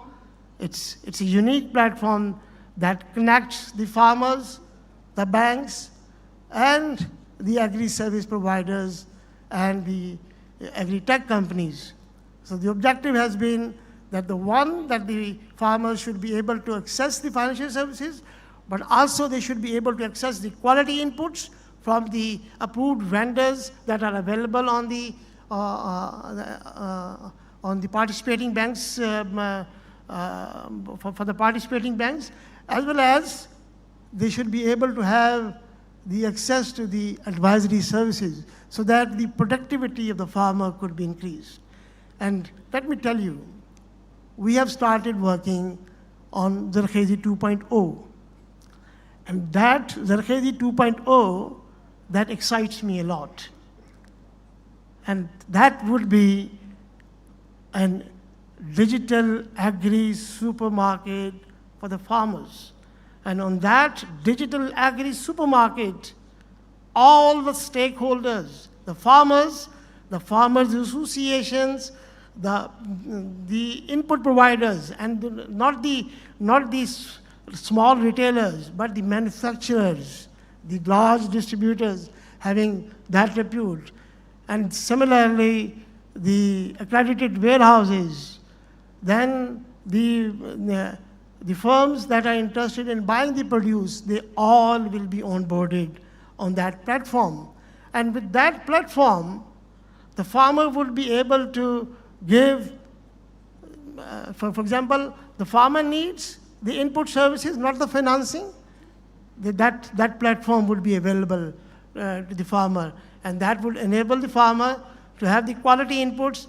it's a unique platform that connects the farmers, the banks, and the agri-service providers and the agri-tech companies. So the objective has been that the farmers should be able to access the financial services, but also they should be able to access the quality inputs from the approved vendors that are available on the participating banks, for the participating banks, as well as they should be able to have the access to the advisory services so that the productivity of the farmer could be increased. And let me tell you, we have started working on Zarkhezi 2.0. And that Zarkhezi 2.0, that excites me a lot. And that would be a digital agri-supermarket for the farmers. And on that digital agri-supermarket, all the stakeholders, the farmers associations, the input providers, and not these small retailers, but the manufacturers, the large distributors having that repute, and similarly the accredited warehouses, then the firms that are interested in buying the produce, they all will be onboarded on that platform. And with that platform, the farmer would be able to give, for example, the farmer needs the input services, not the financing. That platform would be available to the farmer, and that would enable the farmer to have the quality inputs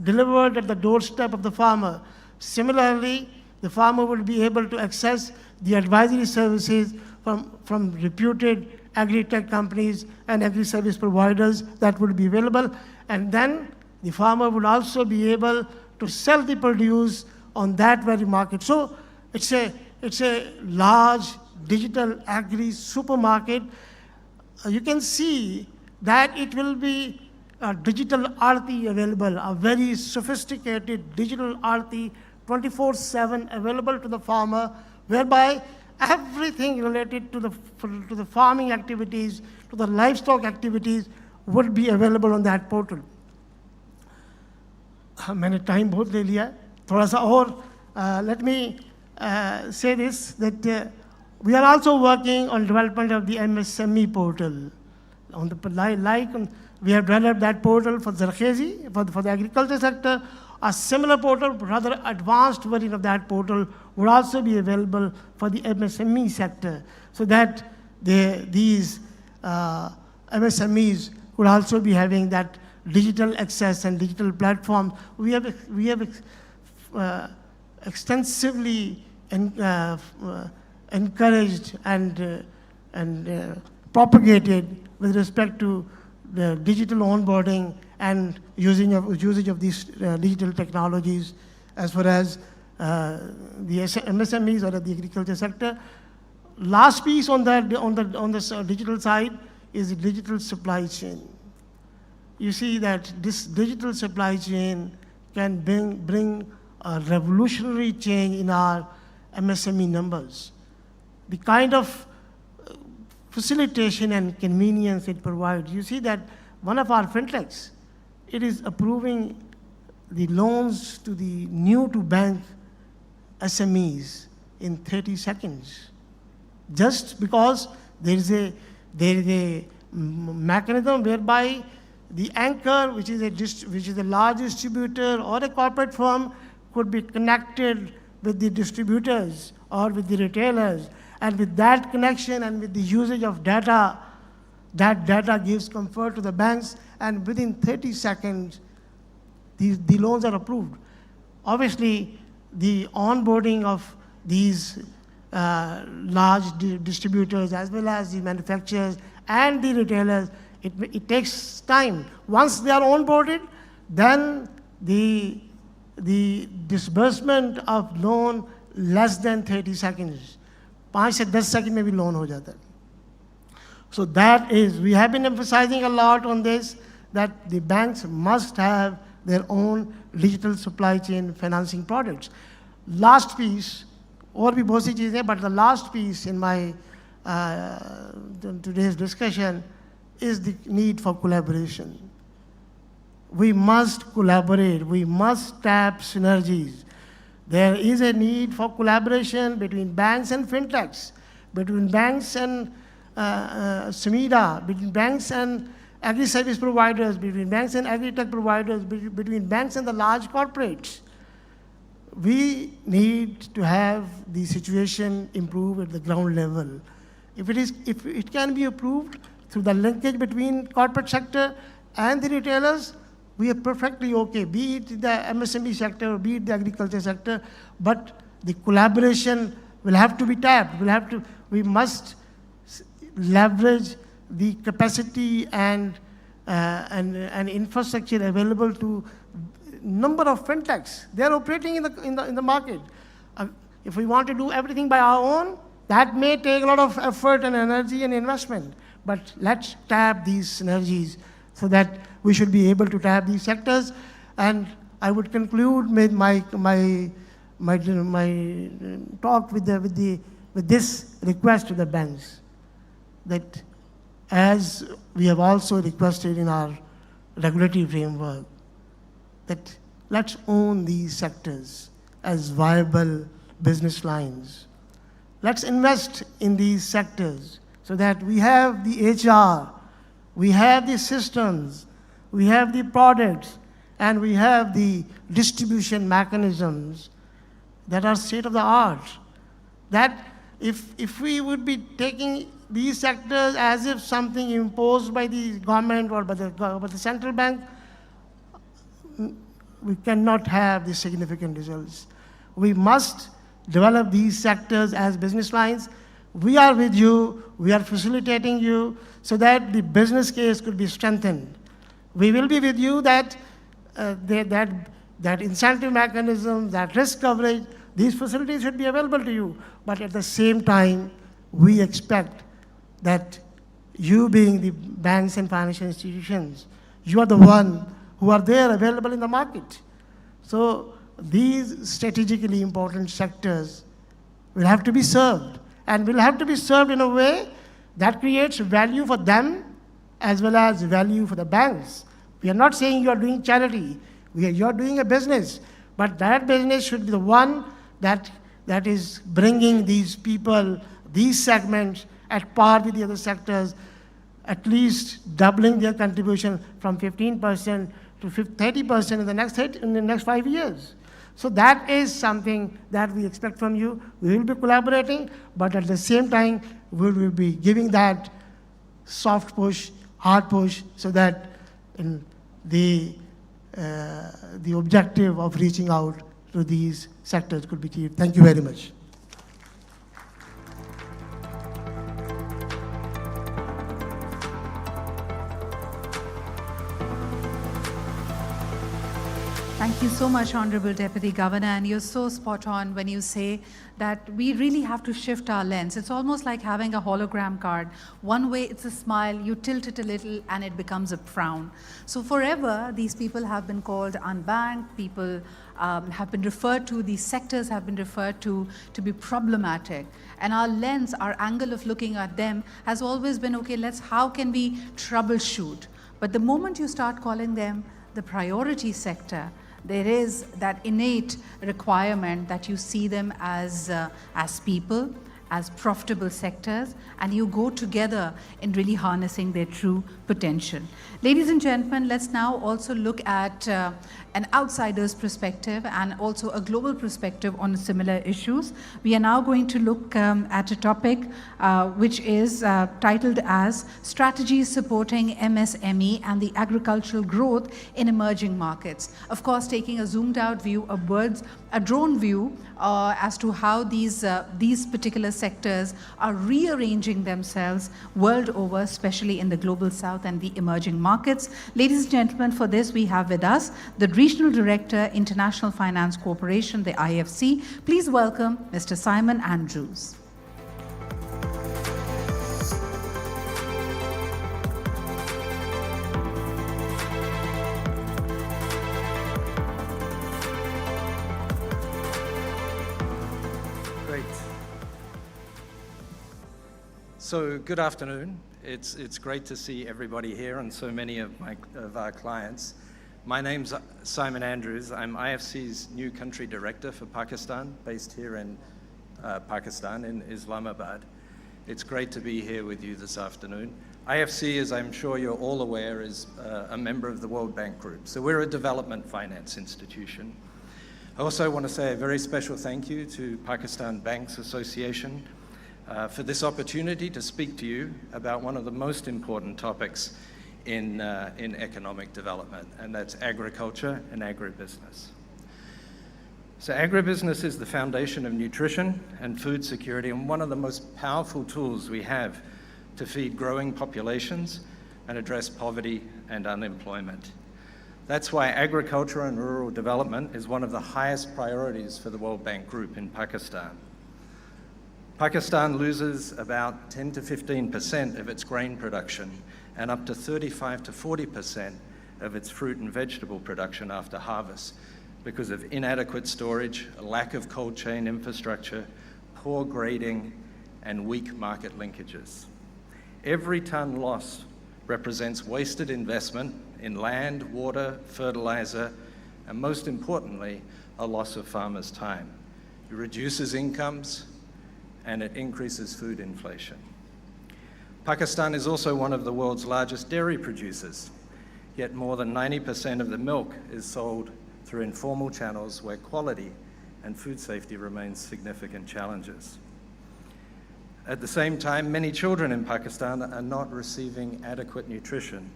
delivered at the doorstep of the farmer. Similarly, the farmer would be able to access the advisory services from reputed agri-tech companies and agri-service providers that would be available. And then the farmer would also be able to sell the produce on that very market. So it's a large digital agri-supermarket. You can see that it will be a digital Aarti available, a very sophisticated digital Aarti 24/7 available to the farmer, whereby everything related to the farming activities, to the livestock activities would be available on that portal. मैंने time बहुत ले लिया, थोड़ा सा और let me say this, that we are also working on development of the MSME portal. We have developed that portal for Zarkhezi, for the agriculture sector. A similar portal, rather advanced version of that portal, would also be available for the MSME sector, so that these MSMEs could also be having that digital access and digital platform. We have extensively encouraged and propagated with respect to the digital onboarding and usage of these digital technologies as far as the MSMEs or the agriculture sector. Last piece on the digital side is the digital supply chain. You see that this digital supply chain can bring a revolutionary change in our MSME numbers. The kind of facilitation and convenience it provides. You see that one of our fintechs, it is approving the loans to the new-to-bank SMEs in 30 seconds, just because there is a mechanism whereby the anchor, which is a large distributor or a corporate firm, could be connected with the distributors or with the retailers. And with that connection and with the usage of data, that data gives comfort to the banks, and within 30 seconds, the loans are approved. Obviously, the onboarding of these large distributors as well as the manufacturers and the retailers, it takes time. Once they are onboarded, then the disbursement of loan less than 30 seconds. 5 से 10 second में भी loan हो जाता है. So that is, we have been emphasizing a lot on this, that the banks must have their own digital supply chain financing products. Last piece, और भी बहुत सी चीज़ें, but the last piece in my today's discussion is the need for collaboration. We must collaborate, we must tap synergies. There is a need for collaboration between banks and fintechs, between banks and SMEDA, between banks and agri-service providers, between banks and agri-tech providers, between banks and the large corporates. We need to have the situation improve at the ground level. If it can be improved through the linkage between corporate sector and the retailers, we are perfectly okay, be it the MSME sector, be it the agriculture sector, but the collaboration will have to be tapped. We must leverage the capacity and infrastructure available to number of fintechs. They are operating in the market. If we want to do everything by our own, that may take a lot of effort and energy and investment. But let's tap these synergies so that we should be able to tap these sectors. And I would conclude with my talk with this request to the banks, that as we have also requested in our regulatory framework, that let's own these sectors as viable business lines. Let's invest in these sectors so that we have the HR, we have the systems, we have the products, and we have the distribution mechanisms that are state of the art. That if we would be taking these sectors as if something imposed by the government or by the central bank, we cannot have the significant results. We must develop these sectors as business lines. We are with you, we are facilitating you so that the business case could be strengthened. We will be with you that incentive mechanism, that risk coverage, these facilities should be available to you. But at the same time, we expect that you being the banks and financial institutions, you are the one who are there available in the market. So these strategically important sectors will have to be served, and will have to be served in a way that creates value for them as well as value for the banks. We are not saying you are doing charity, you are doing a business, but that business should be the one that is bringing these people, these segments at par with the other sectors, at least doubling their contribution from 15% to 30% in the next 5 years. So that is something that we expect from you. We will be collaborating, but at the same time, we will be giving that soft push, hard push, so that the objective of reaching out to these sectors could be achieved. Thank you very much. Thank you so much, Honorable Deputy Governor, and you're so spot on when you say that we really have to shift our lens. It's almost like having a hologram card. One way it's a smile, you tilt it a little and it becomes a frown. So forever, these people have been called unbanked, people have been referred to, these sectors have been referred to be problematic. And our lens, our angle of looking at them has always been, okay, how can we troubleshoot? But the moment you start calling them the priority sector, there is that innate requirement that you see them as people, as profitable sectors, and you go together in really harnessing their true potential. Ladies and gentlemen, let's now also look at an outsider's perspective and also a global perspective on similar issues. We are now going to look at a topic which is titled as Strategies Supporting MSME and the Agricultural Growth in Emerging Markets. Of course, taking a zoomed out view, a drone view as to how these particular sectors are rearranging themselves world over, especially in the global south and the emerging markets. Ladies and gentlemen, for this we have with us the Regional Director, International Finance Corporation, the IFC. Please welcome Mr. Simon Andrews. Great. So good afternoon. It's great to see everybody here and so many of our clients. My name's Simon Andrews. I'm IFC's new country director for Pakistan, based here in Pakistan, in Islamabad. It's great to be here with you this afternoon. IFC, as I'm sure you're all aware, is a member of the World Bank Group. So we're a development finance institution. I also want to say a very special thank you to Pakistan Banks Association for this opportunity to speak to you about one of the most important topics in economic development, and that's agriculture and agribusiness. So agribusiness is the foundation of nutrition and food security, and one of the most powerful tools we have to feed growing populations and address poverty and unemployment. That's why agriculture and rural development is one of the highest priorities for the World Bank Group in Pakistan. Pakistan loses about 10 to 15% of its grain production and up to 35 to 40% of its fruit and vegetable production after harvest because of inadequate storage, a lack of cold chain infrastructure, poor grading, and weak market linkages. Every ton lost represents wasted investment in land, water, fertilizer, and most importantly, a loss of farmers' time. It reduces incomes, and it increases food inflation. Pakistan is also one of the world's largest dairy producers, yet more than 90% of the milk is sold through informal channels where quality and food safety remains significant challenges. At the same time, many children in Pakistan are not receiving adequate nutrition.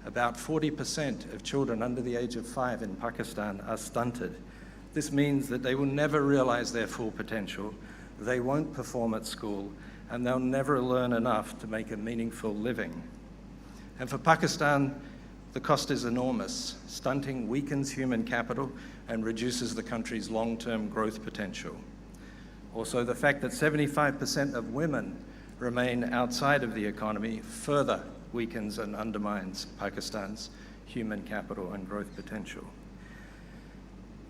About 40% of children under the age of 5 in Pakistan are stunted. This means that they will never realize their full potential, they won't perform at school, and they'll never learn enough to make a meaningful living. And for Pakistan, the cost is enormous. Stunting weakens human capital and reduces the country's long-term growth potential. Also, the fact that 75% of women remain outside of the economy further weakens and undermines Pakistan's human capital and growth potential.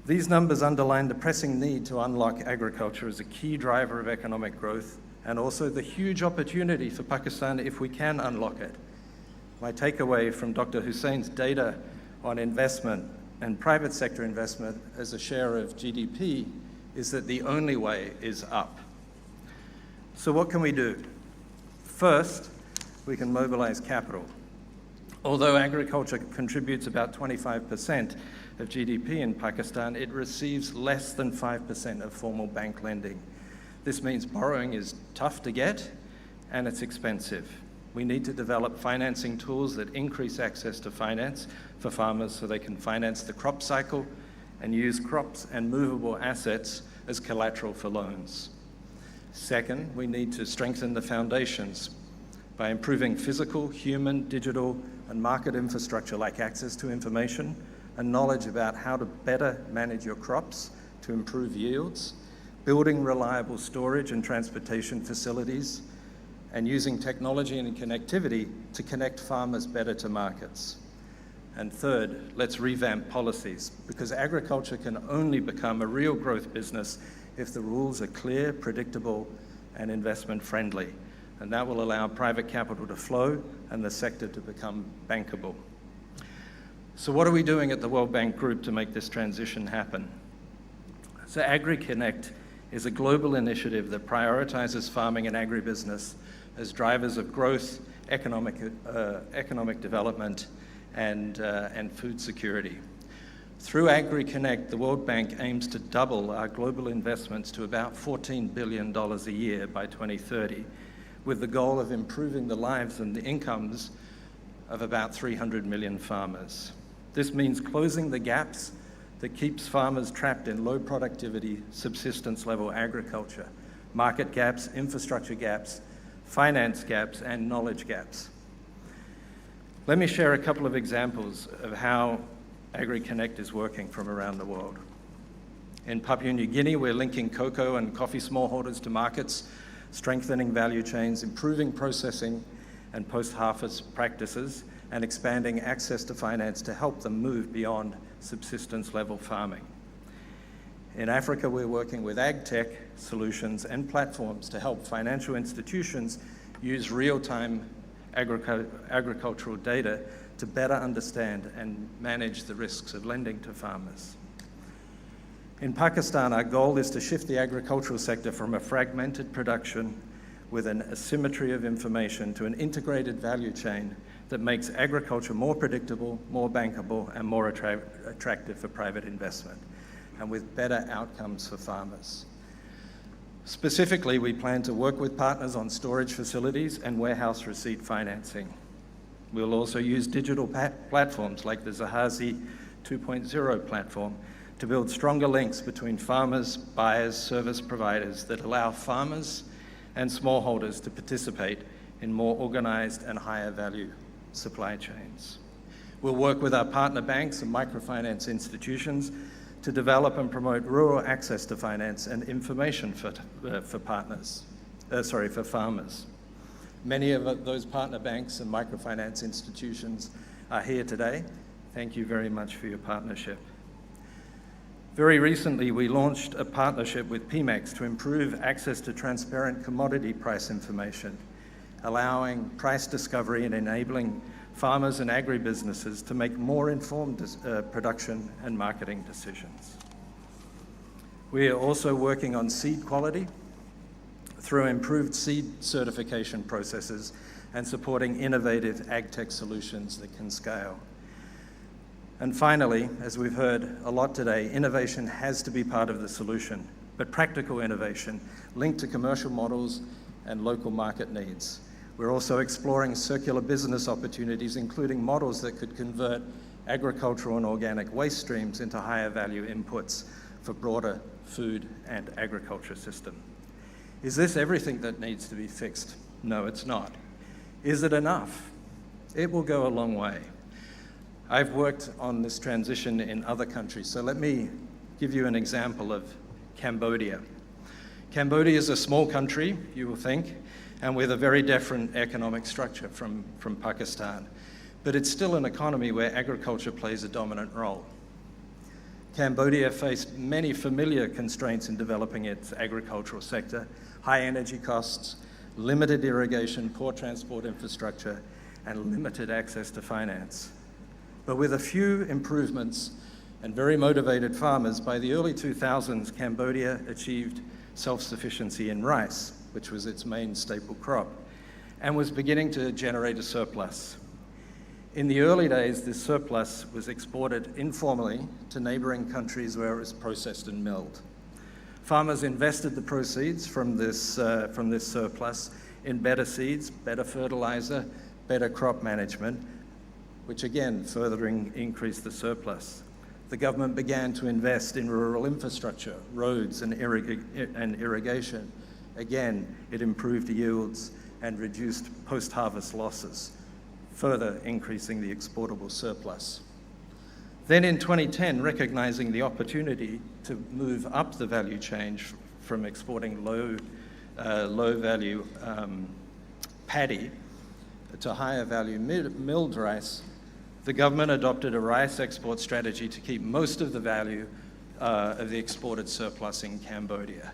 These numbers underline the pressing need to unlock agriculture as a key driver of economic growth and also the huge opportunity for Pakistan if we can unlock it. My takeaway from Dr. Hussein's data on investment and private sector investment as a share of GDP is that the only way is up. So what can we do? First, we can mobilize capital. Although agriculture contributes about 25% of GDP in Pakistan, it receives less than 5% of formal bank lending. This means borrowing is tough to get and it's expensive. We need to develop financing tools that increase access to finance for farmers so they can finance the crop cycle and use crops and movable assets as collateral for loans. Second, we need to strengthen the foundations by improving physical, human, digital, and market infrastructure like access to information and knowledge about how to better manage your crops to improve yields, building reliable storage and transportation facilities, and using technology and connectivity to connect farmers better to markets. And third, let's revamp policies, because agriculture can only become a real growth business if the rules are clear, predictable, and investment-friendly. And that will allow private capital to flow and the sector to become bankable. So what are we doing at the World Bank Group to make this transition happen? So AgriConnect is a global initiative that prioritizes farming and agribusiness as drivers of growth, economic development, and food security. Through AgriConnect, the World Bank aims to double our global investments to about $14 billion a year by 2030, with the goal of improving the lives and the incomes of about 300 million farmers. This means closing the gaps that keeps farmers trapped in low productivity, subsistence level agriculture, market gaps, infrastructure gaps, finance gaps, and knowledge gaps. Let me share a couple of examples of how AgriConnect is working from around the world. In Papua New Guinea, we're linking cocoa and coffee smallholders to markets, strengthening value chains, improving processing and post-harvest practices, and expanding access to finance to help them move beyond subsistence-level farming. In Africa, we're working with ag tech solutions and platforms to help financial institutions use real-time agricultural data to better understand and manage the risks of lending to farmers. In Pakistan, our goal is to shift the agricultural sector from a fragmented production with an asymmetry of information to an integrated value chain that makes agriculture more predictable, more bankable, and more attractive for private investment, and with better outcomes for farmers. Specifically, we plan to work with partners on storage facilities and warehouse receipt financing. We'll also use digital platforms like the Zahazi 2.0 platform to build stronger links between farmers, buyers, service providers that allow farmers and smallholders to participate in more organized and higher value supply chains. We'll work with our partner banks and microfinance institutions to develop and promote rural access to finance and information for farmers. Many of those partner banks and microfinance institutions are here today. Thank you very much for your partnership. Very recently, we launched a partnership with Pemex to improve access to transparent commodity price information, allowing price discovery and enabling farmers and agribusinesses to make more informed production and marketing decisions. We are also working on seed quality through improved seed certification processes and supporting innovative ag tech solutions that can scale. And finally, as we've heard a lot today, innovation has to be part of the solution, but practical innovation linked to commercial models and local market needs. We're also exploring circular business opportunities, including models that could convert agricultural and organic waste streams into higher value inputs for broader food and agriculture system. Is this everything that needs to be fixed? No, it's not. Is it enough? It will go a long way. I've worked on this transition in other countries, so let me give you an example of Cambodia. Cambodia is a small country, you will think, and with a very different economic structure from Pakistan. But it's still an economy where agriculture plays a dominant role. Cambodia faced many familiar constraints in developing its agricultural sector: high energy costs, limited irrigation, poor transport infrastructure, and limited access to finance. But with a few improvements and very motivated farmers, by the early 2000s, Cambodia achieved self-sufficiency in rice, which was its main staple crop, and was beginning to generate a surplus. In the early days, this surplus was exported informally to neighboring countries where it was processed and milled. Farmers invested the proceeds from this surplus in better seeds, better fertilizer, better crop management, which again further increased the surplus. The government began to invest in rural infrastructure, roads and irrigation. Again, it improved yields and reduced post-harvest losses, further increasing the exportable surplus. Then in 2010, recognizing the opportunity to move up the value chain from exporting low value paddy to higher value milled rice, the government adopted a rice export strategy to keep most of the value of the exported surplus in Cambodia.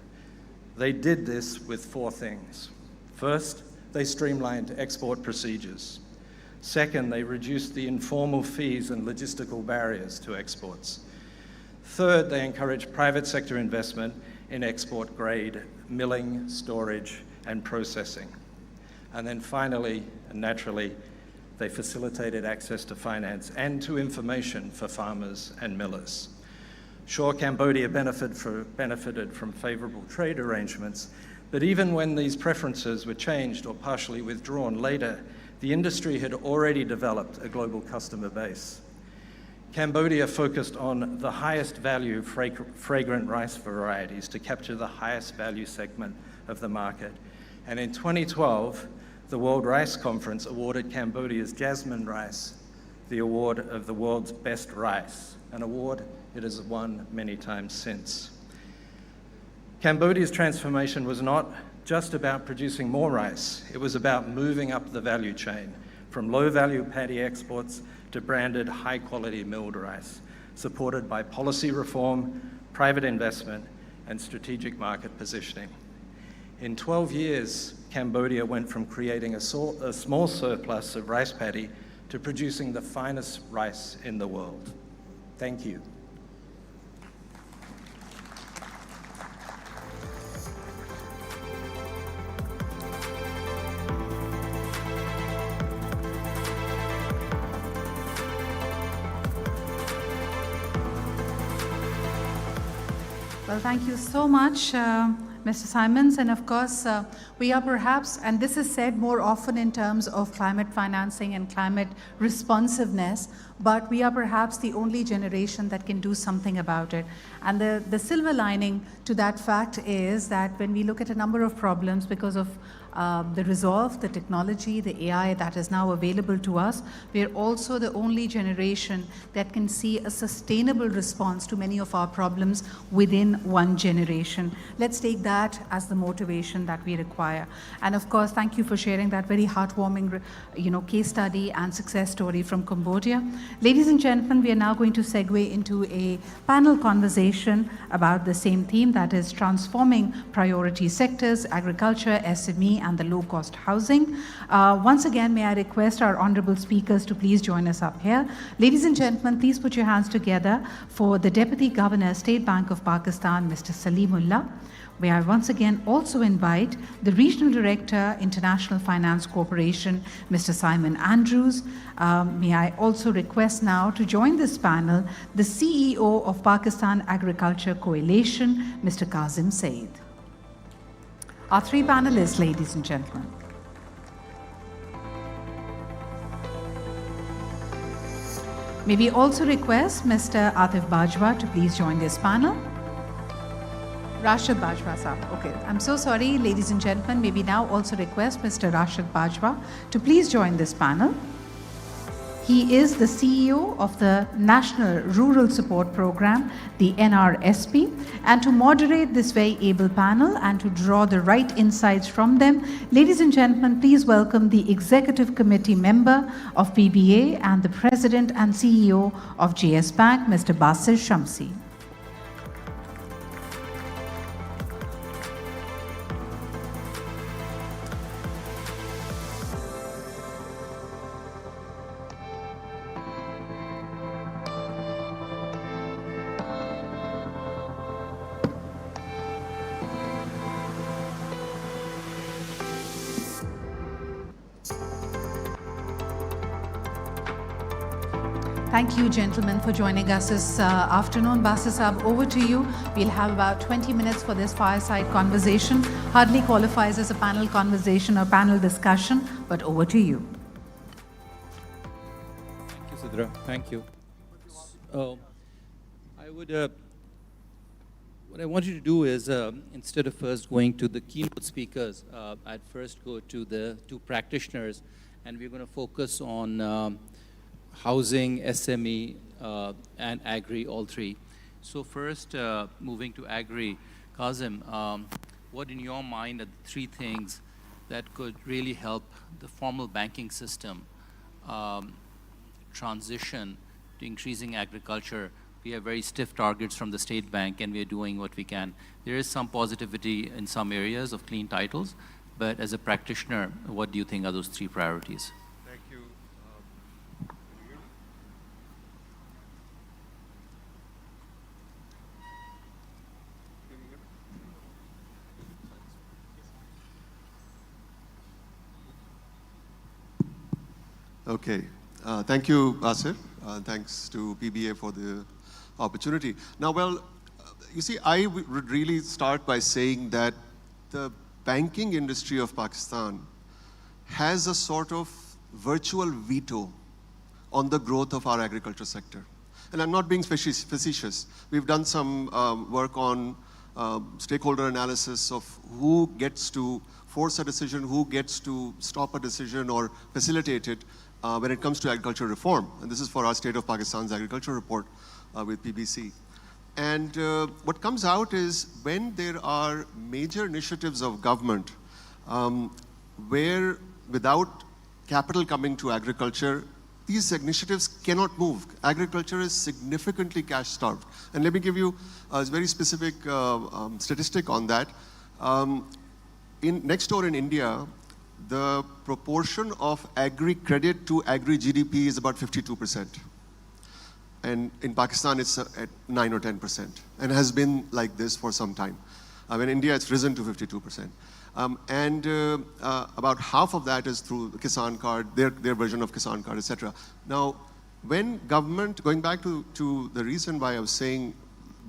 They did this with 4 things. First, they streamlined export procedures. Second, they reduced the informal fees and logistical barriers to exports. Third, they encouraged private sector investment in export grade milling, storage, and processing. And then finally, and naturally, they facilitated access to finance and to information for farmers and millers. Sure, Cambodia benefited from favorable trade arrangements, but even when these preferences were changed or partially withdrawn later, the industry had already developed a global customer base. Cambodia focused on the highest value fragrant rice varieties to capture the highest value segment of the market. And in 2012, the World Rice Conference awarded Cambodia's jasmine rice the award of the world's best rice, an award it has won many times since. Cambodia's transformation was not just about producing more rice. It was about moving up the value chain from low-value paddy exports to branded high-quality milled rice, supported by policy reform, private investment, and strategic market positioning. In 12 years, Cambodia went from creating a small surplus of rice paddy to producing the finest rice in the world. Thank you. Well, thank you so much, Mr. Simons. And of course, we are perhaps, and this is said more often in terms of climate financing and climate responsiveness, but we are perhaps the only generation that can do something about it. And the silver lining to that fact is that when we look at a number of problems because of the resolve, the technology, the AI that is now available to us, we are also the only generation that can see a sustainable response to many of our problems within one generation. Let's take that as the motivation that we require. And of course, thank you for sharing that very heartwarming case study and success story from Cambodia. Ladies and gentlemen, we are now going to segue into a panel conversation about the same theme, that is transforming priority sectors, agriculture, SME, and the low-cost housing. Once again, may I request our honorable speakers to please join us up here. Ladies and gentlemen, please put your hands together for the Deputy Governor, State Bank of Pakistan, Mr. Salimullah. May I once again also invite the Regional Director, International Finance Corporation, Mr. Simon Andrews. May I also request now to join this panel the CEO of Pakistan Agriculture Coalition, Mr. Kazim Saeed. Our 3 panelists, ladies and gentlemen. May we also request Mr. Atif Bajwa to please join this panel. Rashid Bajwa, sir. Okay, I'm so sorry, ladies and gentlemen. May we now also request Mr. Rashid Bajwa to please join this panel. He is the CEO of the National Rural Support Program, the NRSP, and to moderate this very able panel and to draw the right insights from them, ladies and gentlemen, please welcome the Executive Committee member of PBA and the President and CEO of GS Bank, Mr. Basir Shamsi. Thank you, gentlemen, for joining us this afternoon. Basit Saab, over to you. We'll have about 20 minutes for this fireside conversation. Hardly qualifies as a panel conversation or panel discussion, but over to you. Thank you, Sidra. Thank you. What I want you to do is, instead of first going to the keynote speakers, I'd first go to the two practitioners, and we're going to focus on housing, SME, and agri, all three. So first, moving to agri, Kazim, what in your mind are the three things that could really help the formal banking system transition to increasing agriculture? We have very stiff targets from the State Bank, and we are doing what we can. There is some positivity in some areas of clean titles, but as a practitioner, what do you think are those three priorities? Thank you. Okay. Thank you, Basit. Thanks to PBA for the opportunity. Now, well, you see, I would really start by saying that the banking industry of Pakistan has a sort of virtual veto on the growth of our agriculture sector. And I'm not being facetious. We've done some work on stakeholder analysis of who gets to force a decision, who gets to stop a decision or facilitate it when it comes to agricultural reform. And this is for our State of Pakistan's agriculture report with PBC. And what comes out is when there are major initiatives of government where without capital coming to agriculture, these initiatives cannot move. Agriculture is significantly cash-starved. And let me give you a very specific statistic on that. Next door in India, the proportion of agri-credit to agri-GDP is about 52%. And in Pakistan, it's at 9 or 10%, and has been like this for some time. In India, it's risen to 52%. About half of that is through the Kisan card, their version of Kisan card, etc. Now, when government, going back to the reason why I was saying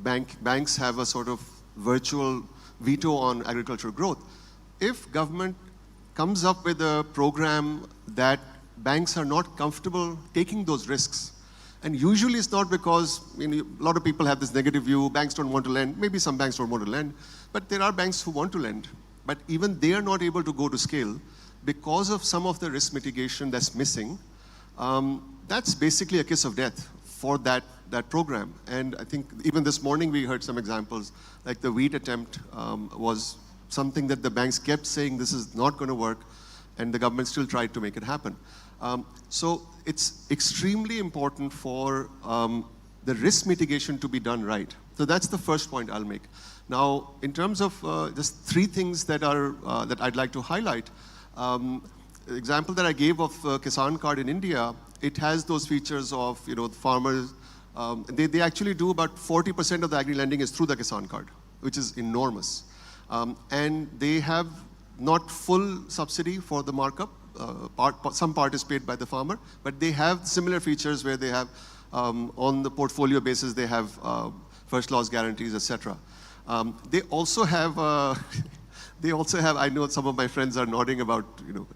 banks have a sort of virtual veto on agricultural growth, if government comes up with a program that banks are not comfortable taking those risks, and usually it's not because a lot of people have this negative view, banks don't want to lend, maybe some banks don't want to lend, but there are banks who want to lend, but even they are not able to go to scale because of some of the risk mitigation that's missing. That's basically a kiss of death for that program. And I think even this morning we heard some examples, like the wheat attempt was something that the banks kept saying this is not going to work, and the government still tried to make it happen. So it's extremely important for the risk mitigation to be done right. So that's the first point I'll make. Now, in terms of just three things that I'd like to highlight, the example that I gave of Kisan card in India, it has those features of the farmers. They actually do about 40% of the agri-lending is through the Kisan card, which is enormous. And they have not full subsidy for the markup. Some part is paid by the farmer, but they have similar features where they have, on the portfolio basis, they have first loss guarantees, etc. They also have, I know some of my friends are nodding about,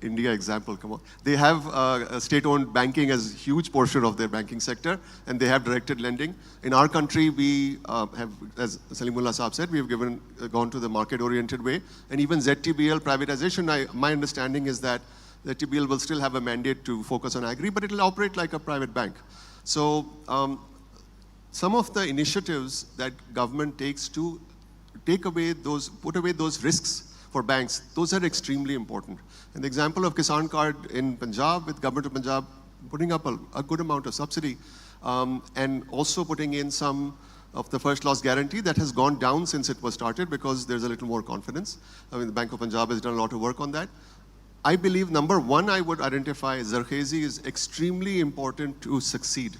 India example, come on. They have state-owned banking as a huge portion of their banking sector, and they have directed lending. In our country, we have, as Salimullah Saab said, we have gone to the market-oriented way. And even ZTBL privatization, my understanding is that ZTBL will still have a mandate to focus on agri, but it will operate like a private bank. So some of the initiatives that government takes to put away those risks for banks, those are extremely important. And the example of Kisan card in Punjab, with government of Punjab putting up a good amount of subsidy, and also putting in some of the first loss guarantee that has gone down since it was started because there's a little more confidence. The Bank of Punjab has done a lot of work on that. I believe number one I would identify Zarkhezi is extremely important to succeed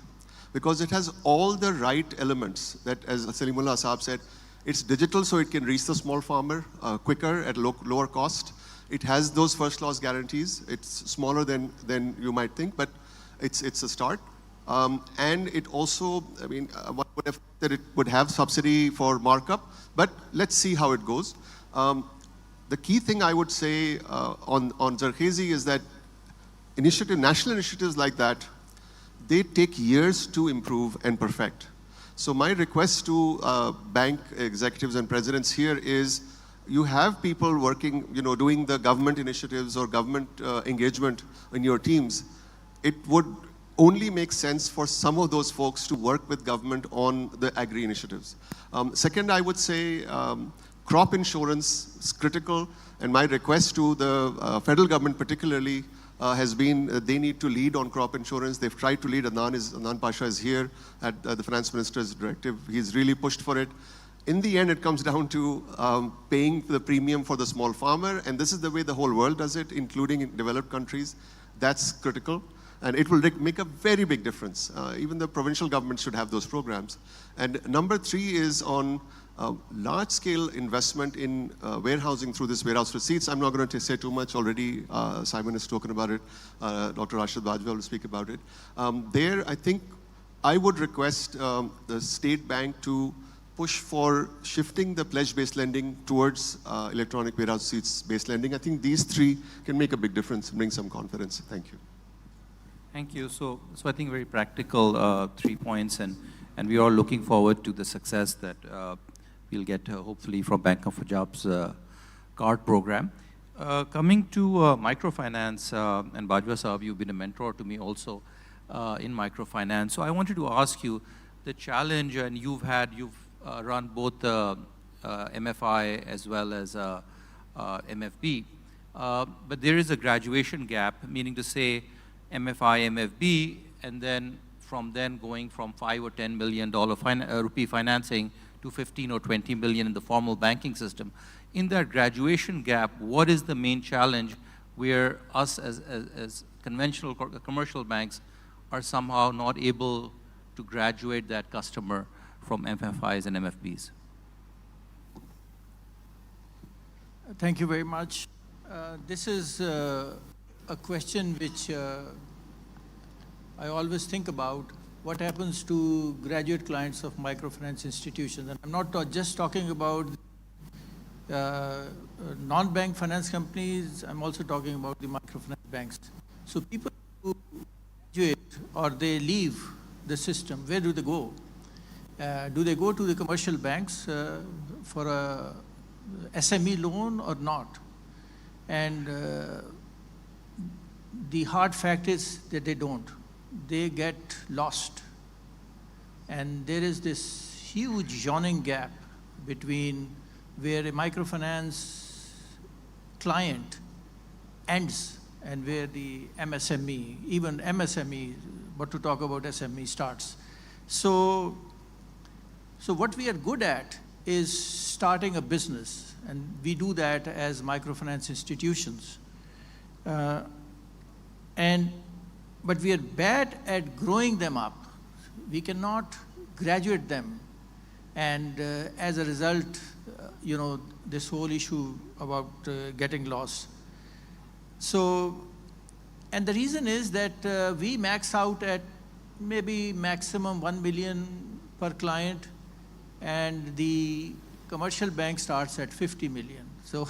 because it has all the right elements that, as Salimullah Saab said, it's digital so it can reach the small farmer quicker at lower cost. It has those first loss guarantees. It's smaller than you might think, but it's a start. And it also, I mean, one would have thought that it would have subsidy for markup, but let's see how it goes. The key thing I would say on Zarkhesi is that national initiatives like that, they take years to improve and perfect. So my request to bank executives and presidents here is, you have people working, doing the government initiatives or government engagement in your teams. It would only make sense for some of those folks to work with government on the agri initiatives. Second, I would say crop insurance is critical, and my request to the federal government particularly has been they need to lead on crop insurance. They've tried to lead. Adnan Pasha is here at the finance minister's directive. He's really pushed for it. In the end, it comes down to paying the premium for the small farmer, and this is the way the whole world does it, including in developed countries. That's critical, and it will make a very big difference. Even the provincial government should have those programs. And number 3 is on large-scale investment in warehousing through this warehouse receipts. I'm not going to say too much already. Simon has spoken about it. Dr. Rashid Bajwa will speak about it. There, I think I would request the state bank to push for shifting the pledge-based lending towards electronic warehouse receipts-based lending. I think these 3 can make a big difference and bring some confidence. Thank you. Thank you. So I think very practical 3 points, and we are all looking forward to the success that we'll get hopefully from Bank of Punjab's card program. Coming to microfinance, and Bajwa Sahab, you've been a mentor to me also in microfinance. So I wanted to ask you the challenge, and you've run both MFI as well as MFB, but there is a graduation gap, meaning to say MFI, MFB, and then going from $5 or $10 million rupee financing to 15 or 20 million in the formal banking system. In that graduation gap, what is the main challenge where us as conventional commercial banks are somehow not able to graduate that customer from MFIs and MFBs? Thank you very much. This is a question which I always think about. What happens to graduate clients of microfinance institutions? And I'm not just talking about non-bank finance companies, I'm also talking about the microfinance banks. So people who graduate or they leave the system, where do they go? Do they go to the commercial banks for a SME loan or not? And the hard fact is that they don't. They get lost. And there is this huge yawning gap between where a microfinance client ends and where the MSME, even MSME, but to talk about SME, starts. So what we are good at is starting a business, and we do that as microfinance institutions. But we are bad at growing them up. We cannot graduate them. And as a result, this whole issue about getting lost. So, and the reason is that we max out at maybe maximum 1 million per client, and the commercial bank starts at 50 million. So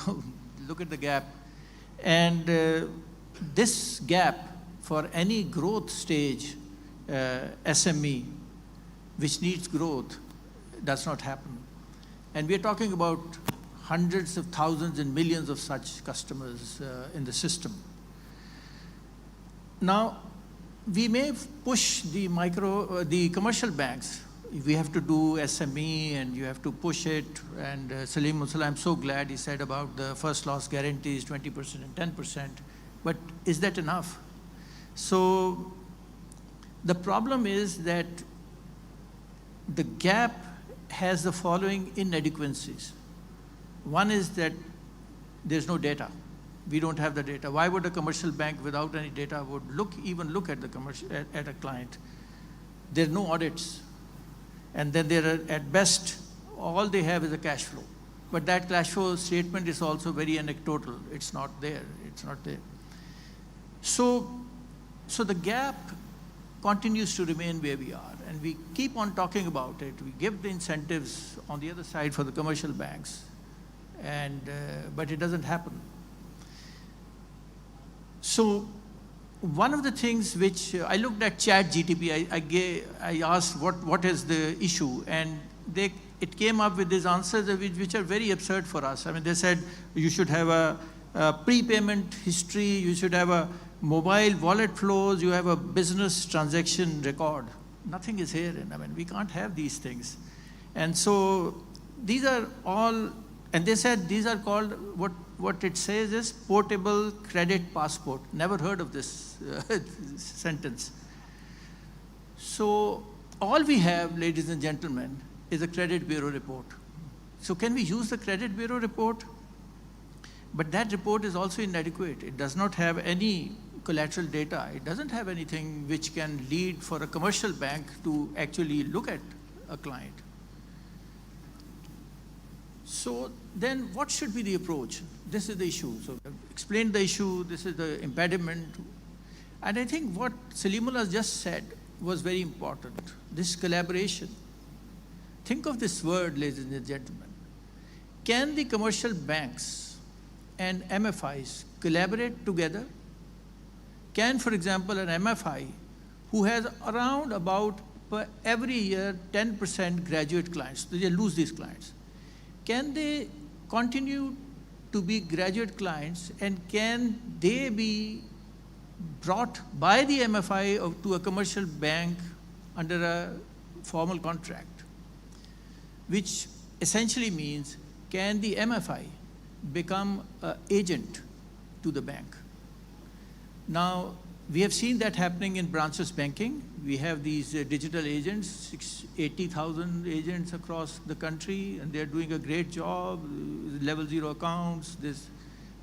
look at the gap. And this gap for any growth stage SME, which needs growth, does not happen. And we're talking about hundreds of thousands and millions of such customers in the system. Now, we may push the commercial banks. We have to do SME and you have to push it. And Salim Musala, I'm so glad he said about the first loss guarantees, 20% and 10%. But is that enough? So the problem is that the gap has the following inadequacies. One is that there's no data. We don't have the data. Why would a commercial bank without any data would even look at at a client? There are no audits. And then there are, at best, all they have is a cash flow. But that cash flow statement is also very anecdotal. It's not there. It's not there. So the gap continues to remain where we are. And we keep on talking about it. We give the incentives on the other side for the commercial banks, but it doesn't happen. So one of the things which I looked at ChatGPT, I asked what is the issue, and it came up with these answers which are very absurd for us. I mean, they said you should have a prepayment history, you should have a mobile wallet flows, you have a business transaction record. Nothing is here. I mean, we can't have these things. And so these are all, and they said these are called, what it says is portable credit passport. Never heard of this sentence. So all we have, ladies and gentlemen, is a credit bureau report. So can we use the credit bureau report? But that report is also inadequate. It does not have any collateral data. It doesn't have anything which can lead for a commercial bank to actually look at a client. So then what should be the approach? This is the issue. So I've explained the issue, this is the impediment. And I think what Salimullah just said was very important, this collaboration. Think of this word, ladies and gentlemen. Can the commercial banks and MFIs collaborate together? Can, for example, an MFI who has around about per every year 10% graduate clients, they lose these clients. Can they continue to be graduate clients, and can they be brought by the MFI to a commercial bank under a formal contract? Which essentially means, can the MFI become an agent to the bank? Now, we have seen that happening in branchless banking. We have these digital agents, 80,000 agents across the country, and they're doing a great job, level 0 accounts, there's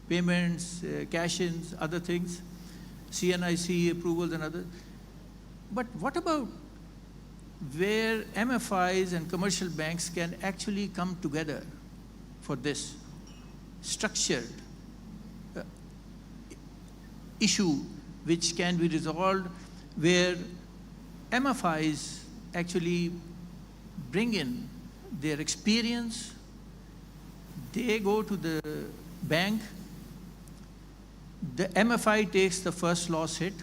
payments, cash-ins, other things, CNIC approvals and others. But what about where MFIs and commercial banks can actually come together for this structured issue which can be resolved, where MFIs actually bring in their experience, they go to the bank, the MFI takes the first loss hit,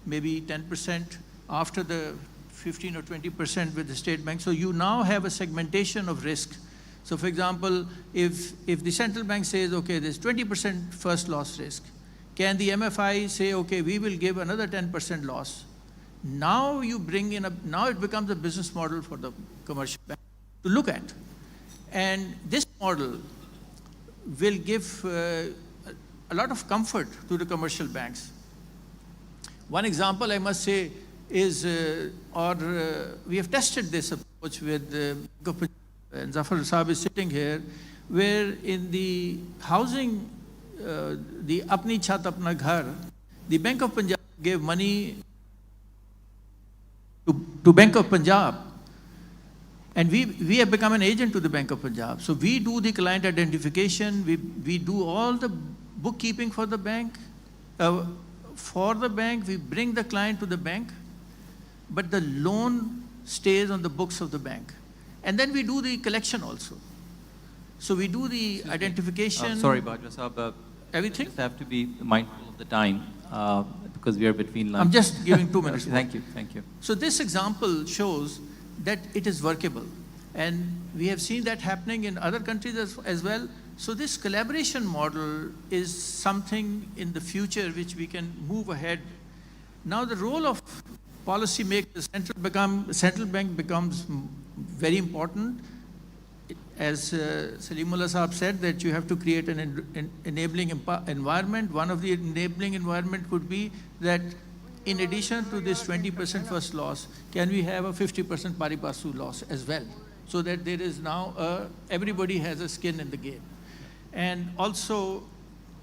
maybe 10% after the 15 or 20% with the state bank. So you now have a segmentation of risk. So for example, if the central bank says, okay, there's 20% first loss risk, can the MFI say, okay, we will give another 10% loss? Now you bring in now it becomes a business model for the commercial bank to look at. And this model will give a lot of comfort to the commercial banks. One example I must say is, we have tested this approach with and Zafar Saab is sitting here, where in the housing, the Apni Chhat Apna Ghar, the Bank of Punjab gave money to Bank of Punjab, and we have become an agent to the Bank of Punjab. So we do the client identification, we do all the bookkeeping for the bank. We bring the client to the bank, but the loan stays on the books of the bank. And then we do the collection also. So we do the identification. Sorry, Bajwa Saab. Everything? Just have to be mindful of the time because we are between lunch. I'm just giving 2 minutes. Thank you, thank you. So this example shows that it is workable. And we have seen that happening in other countries as well. So this collaboration model is something in the future which we can move ahead. Now the role of policymakers, central bank becomes very important. As Salimullah Saab said, that you have to create an enabling environment. One of the enabling environment could be that in addition to this 20% first loss, can we have a 50% pari passu loss as well? So that there is now, everybody has a skin in the game. And also,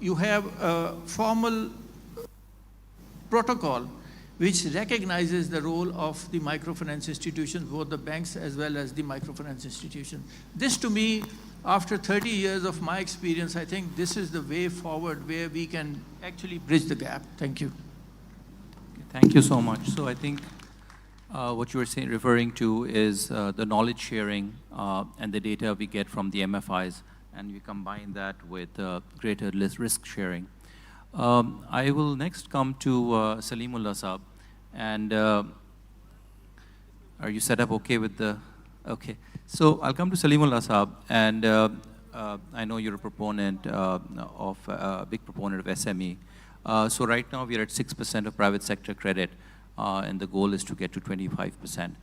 you have a formal protocol which recognizes the role of the microfinance institutions, both the banks as well as the microfinance institutions. This to me, after 30 years of my experience, I think this is the way forward where we can actually bridge the gap. Thank you. Thank you so much. So I think what you were saying, referring to is the knowledge sharing and the data we get from the MFIs, and we combine that with greater risk sharing. I will next come to Salimullah Saab, and are you set up okay with the, okay. So I'll come to Salimullah Saab, and I know you're a proponent a big proponent of SME. So right now we are at 6% of private sector credit, and the goal is to get to 25%.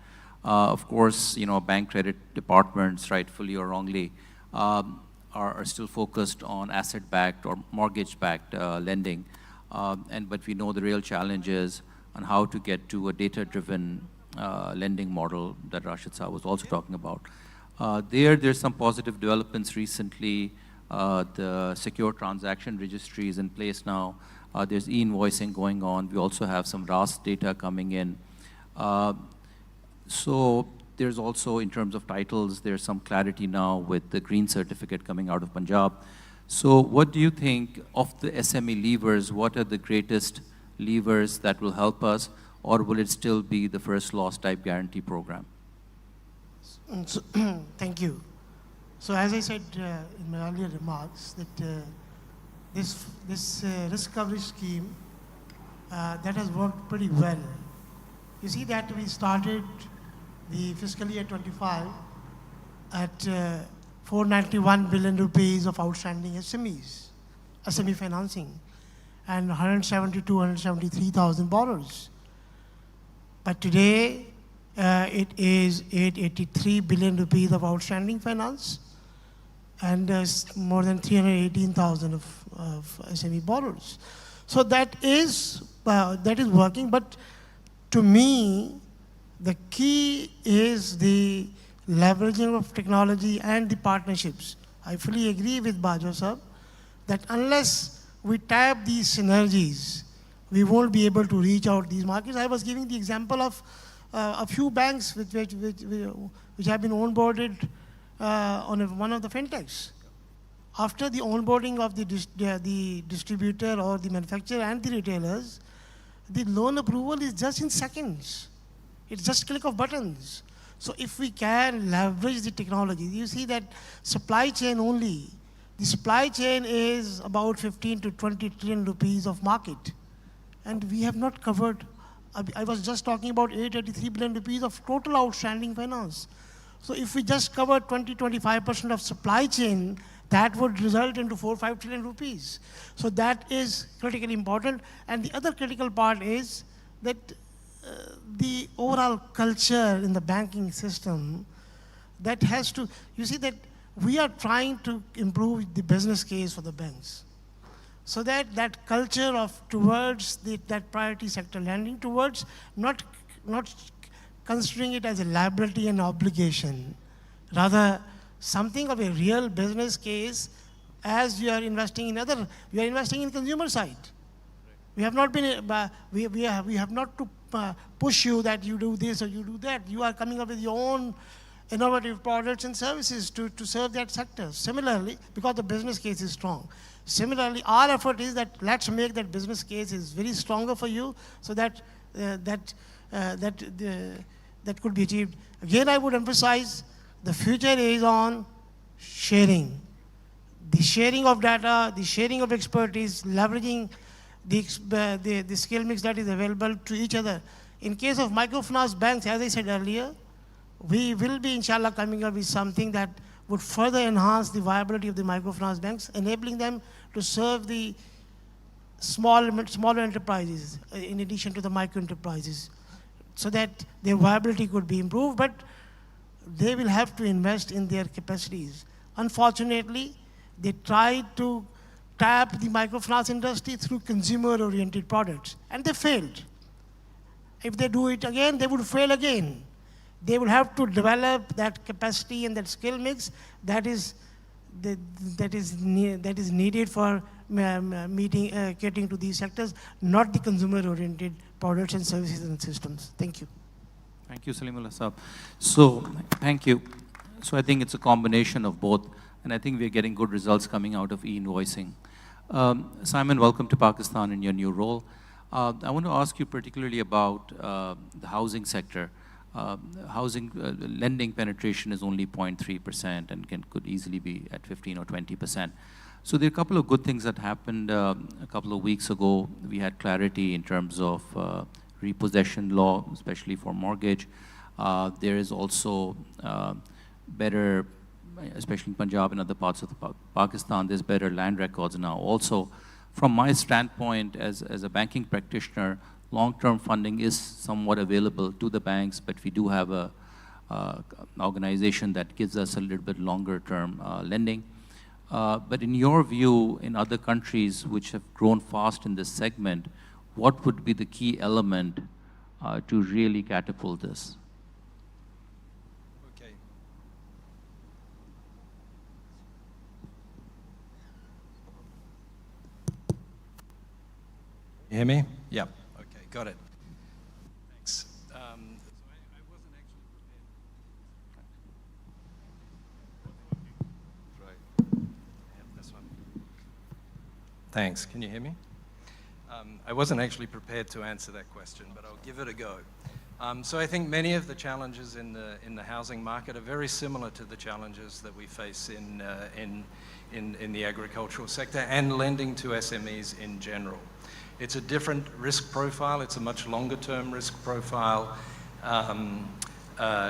Of course, you know, bank credit departments, rightfully or wrongly, are still focused on asset-backed or mortgage-backed lending. But we know the real challenge is on how to get to a data-driven lending model that Rashid Saab was also talking about. There's some positive developments recently. The secure transaction registry is in place now. There's e-invoicing going on. We also have some RAS data coming in. So there's also, in terms of titles, there's some clarity now with the green certificate coming out of Punjab. So what do you think of the SME levers? What are the greatest levers that will help us, or will it still be the first loss type guarantee program? So, thank you. So as I said in my earlier remarks, that this risk coverage scheme that has worked pretty well. You see that we started the fiscal year 25 at 491 billion rupees of outstanding SME financing, and 173,000 borrowers. But today, it is 883 billion rupees of outstanding finance, and more than 318,000 of SME borrowers. So that is working, but to me, the key is the leveraging of technology and the partnerships. I fully agree with Bajo Sahab that unless we tap these synergies, we won't be able to reach out these markets. I was giving the example of a few banks which have been onboarded on one of the fintechs. After the onboarding of the distributor or the manufacturer and the retailers, the loan approval is just in seconds. It's just a click of buttons. So if we can leverage the technology, you see that supply chain only, the supply chain is about 15 to 20 trillion rupees of market. And we have not covered, I was just talking about 883 billion rupees of total outstanding finance. So if we just cover 20-25% of supply chain, that would result into 4-5 trillion rupees. So that is critically important. And the other critical part is that the overall culture in the banking system that has to, you see that we are trying to improve the business case for the banks. So that culture of towards that priority sector lending, towards not considering it as a liability and obligation, rather something of a real business case as you are investing in you are investing in consumer side. We have not been, we have not to push you that you do this or you do that. You are coming up with your own innovative products and services to serve that sector. Similarly, because the business case is strong. Similarly, our effort is that let's make that business case is very stronger for you, so that that could be achieved. Again, I would emphasize the future is on sharing. The sharing of data, the sharing of expertise, leveraging the skill mix that is available to each other. In case of microfinance banks, as I said earlier, we will be, inshallah, coming up with something that would further enhance the viability of the microfinance banks, enabling them to serve the smaller enterprises in addition to the micro enterprises, so that their viability could be improved, but they will have to invest in their capacities. Unfortunately, they tried to tap the microfinance industry through consumer-oriented products, and they failed. If they do it again, they would fail again. They will have to develop that capacity and that skill mix that is needed for catering to these sectors, not the consumer-oriented products and services and systems. Thank you. Thank you, Salimullah Saab. So, thank you. So I think it's a combination of both, and I think we're getting good results coming out of e-invoicing. Simon, welcome to Pakistan in your new role. I want to ask you particularly about the housing sector. Housing lending penetration is only 0.3% and could easily be at 15 or 20%. So there are a couple of good things that happened a couple of weeks ago. We had clarity in terms of repossession law, especially for mortgage. There is also better, especially in Punjab and other parts of Pakistan, there's better land records now. Also, from my standpoint as a banking practitioner, long-term funding is somewhat available to the banks, but we do have an organization that gives us a little bit longer-term lending. But in your view, in other countries which have grown fast in this segment, what would be the key element to really catapult this? Okay. You hear me? Yeah. Okay, got it. Thanks. Thanks. Can you hear me? I wasn't actually prepared to answer that question, but I'll give it a go. So I think many of the challenges in the housing market are very similar to the challenges that we face in the agricultural sector and lending to SMEs in general. It's a different risk profile. It's a much longer-term risk profile.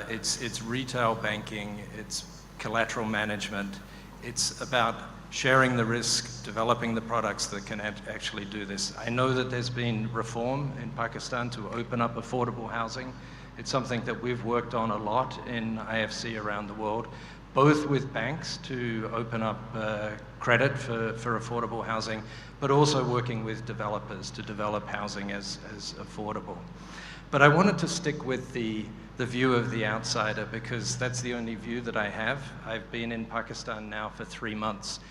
It's retail banking. It's collateral management. It's about sharing the risk, developing the products that can actually do this. I know that there's been reform in Pakistan to open up affordable housing. It's something that we've worked on a lot in IFC around the world, both with banks to open up credit for affordable housing, but also working with developers to develop housing as affordable. But I wanted to stick with the view of the outsider because that's the only view that I have. I've been in Pakistan now for 3 months.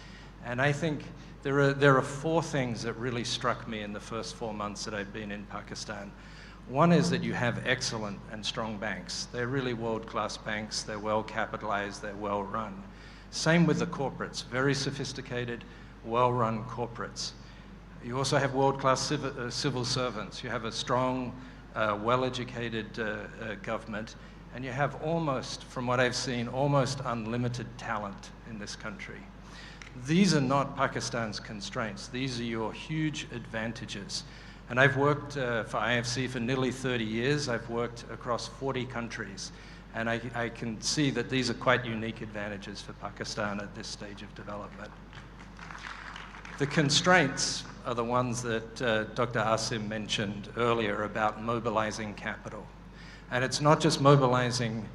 And I think there are 4 things that really struck me in the first 4 months that I've been in Pakistan. One is that you have excellent and strong banks. They're really world-class banks. They're well capitalized. They're well run. Same with the corporates, very sophisticated, well-run corporates. You also have world-class civil servants. You have a strong, well-educated government. And you have almost, from what I've seen, almost unlimited talent in this country. These are not Pakistan's constraints. These are your huge advantages. And I've worked for IFC for nearly 30 years. I've worked across 40 countries. And I can see that these are quite unique advantages for Pakistan at this stage of development. The constraints are the ones that Dr. Asim mentioned earlier about mobilizing capital. And it's not just mobilizing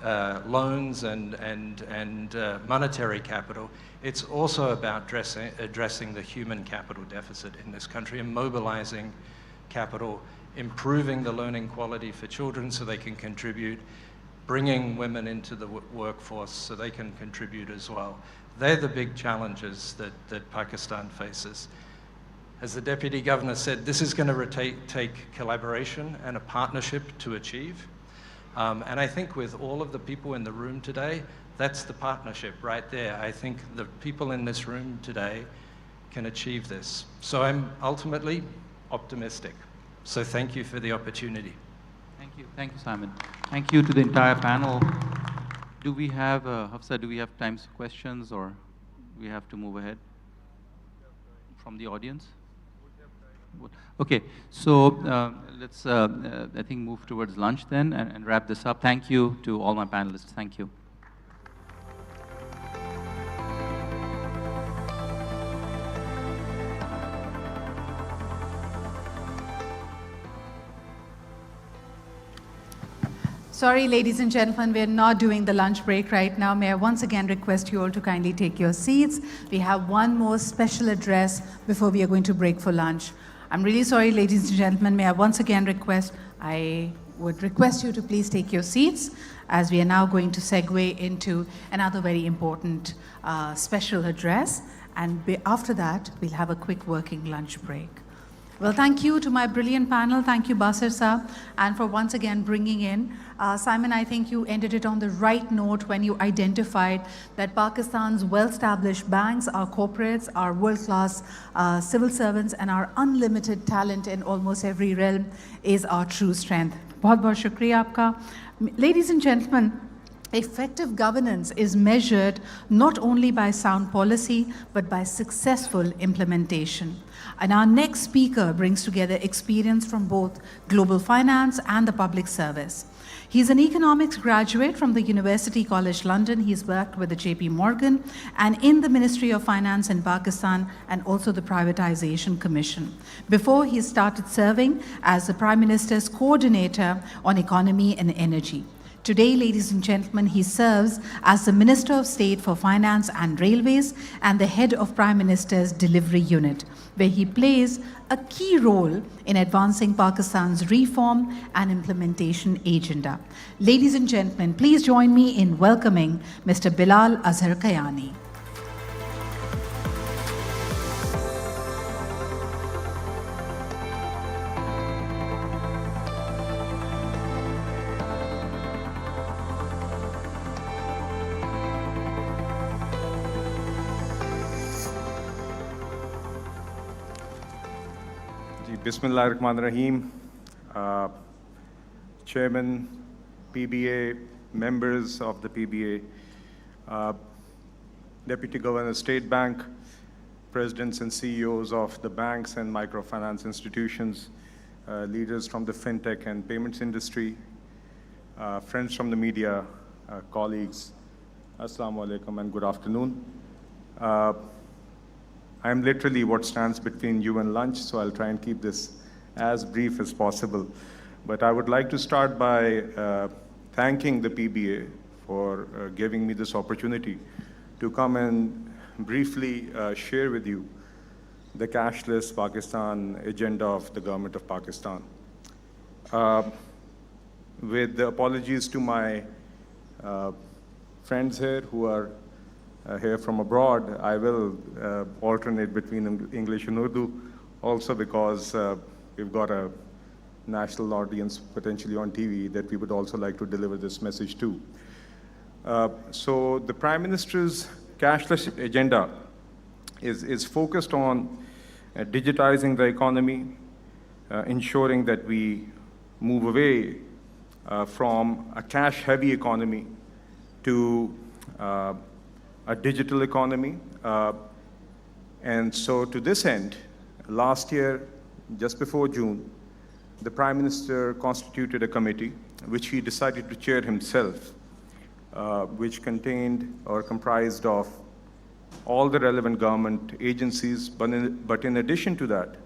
loans and monetary capital. It's also about addressing the human capital deficit in this country and mobilizing capital, improving the learning quality for children so they can contribute, bringing women into the workforce so they can contribute as well. They're the big challenges that Pakistan faces. As the Deputy Governor said, this is going to take collaboration and a partnership to achieve. And I think with all of the people in the room today, that's the partnership right there. I think the people in this room today can achieve this. So I'm ultimately optimistic. So thank you for the opportunity. Thank you. Thank you, Simon. Thank you to the entire panel. Do we have, Hafsa, do we have time for questions or we have to move ahead from the audience? Okay, so let's, I think, move towards lunch then and wrap this up. Thank you to all my panelists. Thank you. Sorry, ladies and gentlemen, we're not doing the lunch break right now. May I once again request you all to kindly take your seats. We have one more special address before we are going to break for lunch. I'm really sorry, ladies and gentlemen. May I once again request, I would request you to please take your seats as we are now going to segue into another very important special address. And after that, we'll have a quick working lunch break. Well, thank you to my brilliant panel. Thank you, Basir Saab, and for once again bringing in. Simon, I think you ended it on the right note when you identified that Pakistan's well-established banks, our corporates, our world-class civil servants, and our unlimited talent in almost every realm is our true strength. Bahut-bahut shukriya aapka. Ladies and gentlemen, effective governance is measured not only by sound policy, but by successful implementation. And our next speaker brings together experience from both global finance and the public service. He's an economics graduate from the University College London. He's worked with the JP Morgan and in the Ministry of Finance in Pakistan and also the Privatization Commission. Before he started serving as the Prime Minister's coordinator on economy and energy. Today, ladies and gentlemen, he serves as the Minister of State for Finance and Railways and the head of Prime Minister's Delivery Unit, where he plays a key role in advancing Pakistan's reform and implementation agenda. Ladies and gentlemen, please join me in welcoming Mr. Bilal Azhar Kayani. Bismillahirrahmanirrahim. Chairman, PBA, members of the PBA, Deputy Governor, State Bank, presidents and CEOs of the banks and microfinance institutions, leaders from the fintech and payments industry, friends from the media, colleagues, Assalamu alaikum and good afternoon. I'm literally what stands between you and lunch, so I'll try and keep this as brief as possible. But I would like to start by thanking the PBA for giving me this opportunity to come and briefly share with you the cashless Pakistan agenda of the government of Pakistan. With the apologies to my friends here who are here from abroad, I will alternate between English and Urdu, also because we've got a national audience potentially on TV that we would also like to deliver this message to. So the Prime Minister's cashless agenda is focused on digitizing the economy, ensuring that we move away from a cash-heavy economy to a digital economy. And so to this end, last year, just before June, the Prime Minister constituted a committee, which he decided to chair himself, which contained or comprised of all the relevant government agencies. But in addition to that,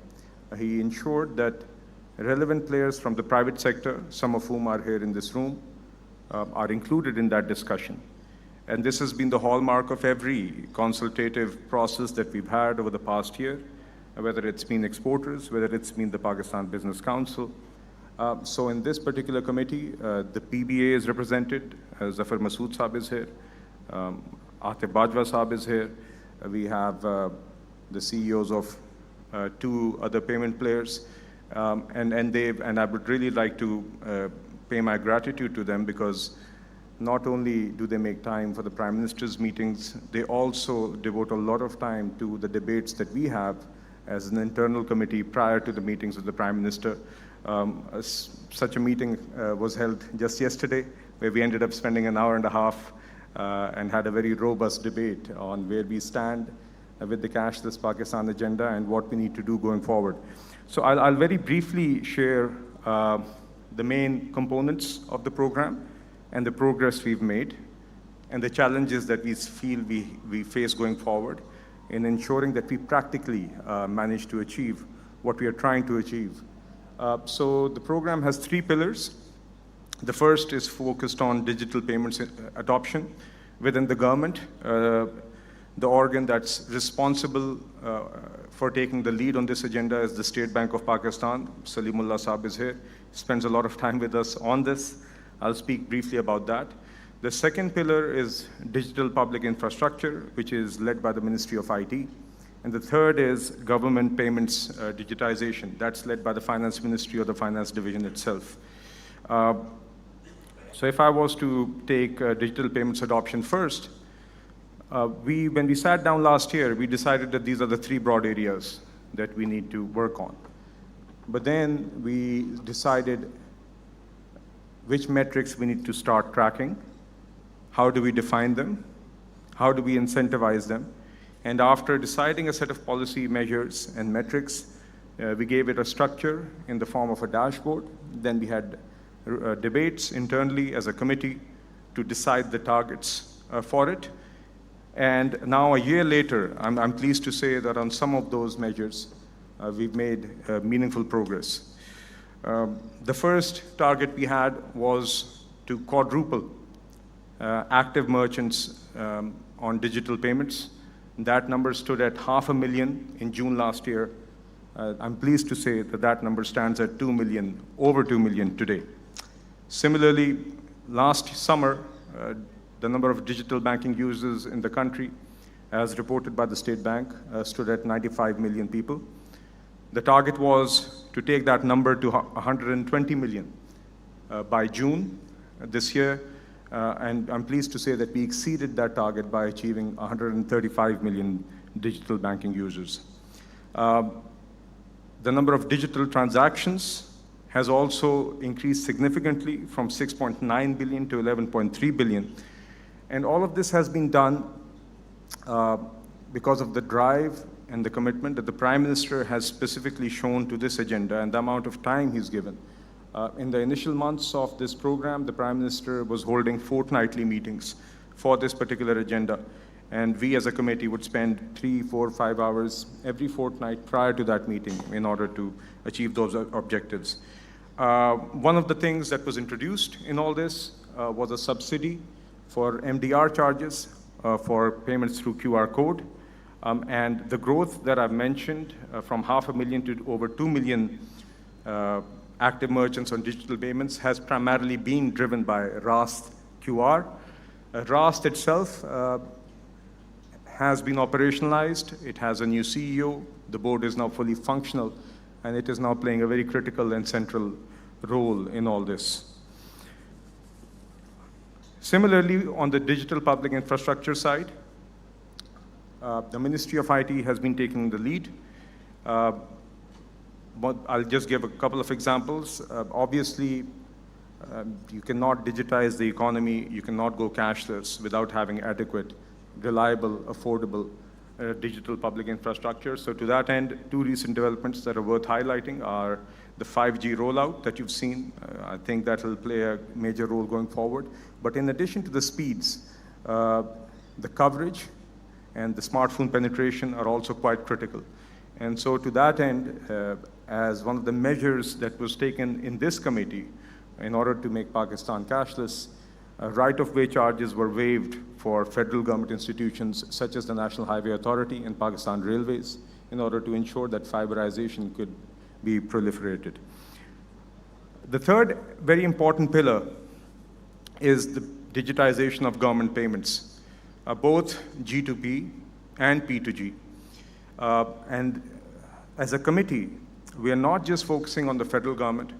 he ensured that relevant players from the private sector, some of whom are here in this room, are included in that discussion. And this has been the hallmark of every consultative process that we've had over the past year, whether it's been exporters, whether it's been the Pakistan Business Council. So in this particular committee, the PBA is represented. Zafar Masood Saab is here. Atif Bajwa Saab is here. We have the CEOs of 2 other payment players. And I would really like to pay my gratitude to them, because not only do they make time for the Prime Minister's meetings, they also devote a lot of time to the debates that we have as an internal committee prior to the meetings of the Prime Minister. Such a meeting was held just yesterday, where we ended up spending an hour and a half and had a very robust debate on where we stand with the cashless Pakistan agenda and what we need to do going forward. So I'll very briefly share the main components of the program and the progress we've made, and the challenges that we feel we face going forward in ensuring that we practically manage to achieve what we are trying to achieve. So the program has 3 pillars. The first is focused on digital payments adoption within the government. The organ that's responsible for taking the lead on this agenda is the State Bank of Pakistan. Salimullah Saab is here. He spends a lot of time with us on this. I'll speak briefly about that. The second pillar is digital public infrastructure, which is led by the Ministry of IT. And the third is government payments digitization. That's led by the Finance Ministry or the Finance Division itself. So if I was to take digital payments adoption first, when we sat down last year, we decided that these are the three broad areas that we need to work on. But then we decided which metrics we need to start tracking, how do we define them, how do we incentivize them, and after deciding a set of policy measures and metrics, we gave it a structure in the form of a dashboard. Then we had debates internally as a committee to decide the targets for it. And now, a year later, I'm pleased to say that on some of those measures, we've made meaningful progress. The first target we had was to quadruple active merchants on digital payments. That number stood at 500,000 in June last year. I'm pleased to say that that number stands at 2 million, over 2 million today. Similarly, last summer, the number of digital banking users in the country, as reported by the State Bank, stood at 95 million people. The target was to take that number to 120 million by June this year. And I'm pleased to say that we exceeded that target by achieving 135 million digital banking users. The number of digital transactions has also increased significantly from 6.9 billion to 11.3 billion. And all of this has been done because of the drive and the commitment that the Prime Minister has specifically shown to this agenda and the amount of time he's given. In the initial months of this program, the Prime Minister was holding fortnightly meetings for this particular agenda. And we as a committee would spend 3, 4, 5 hours every fortnight prior to that meeting in order to achieve those objectives. One of the things that was introduced in all this was a subsidy for MDR charges for payments through QR code. And the growth that I've mentioned from 500,000 to over 2 million active merchants on digital payments has primarily been driven by Rast QR. Rast itself has been operationalized. It has a new CEO. The board is now fully functional, and it is now playing a very critical and central role in all this. Similarly, on the digital public infrastructure side, the Ministry of IT has been taking the lead. But I'll just give a couple of examples. Obviously, you cannot digitize the economy, you cannot go cashless without having adequate, reliable, affordable digital public infrastructure. So to that end, two recent developments that are worth highlighting are the 5G rollout that you've seen. I think that will play a major role going forward. But in addition to the speeds, the coverage and the smartphone penetration are also quite critical. And so to that end, as one of the measures that was taken in this committee in order to make Pakistan cashless, right-of-way charges were waived for federal government institutions such as the National Highway Authority and Pakistan Railways in order to ensure that fiberization could be proliferated. The third very important pillar is the digitization of government payments, both G2P and P2G. And as a committee, we are not just focusing on the federal government,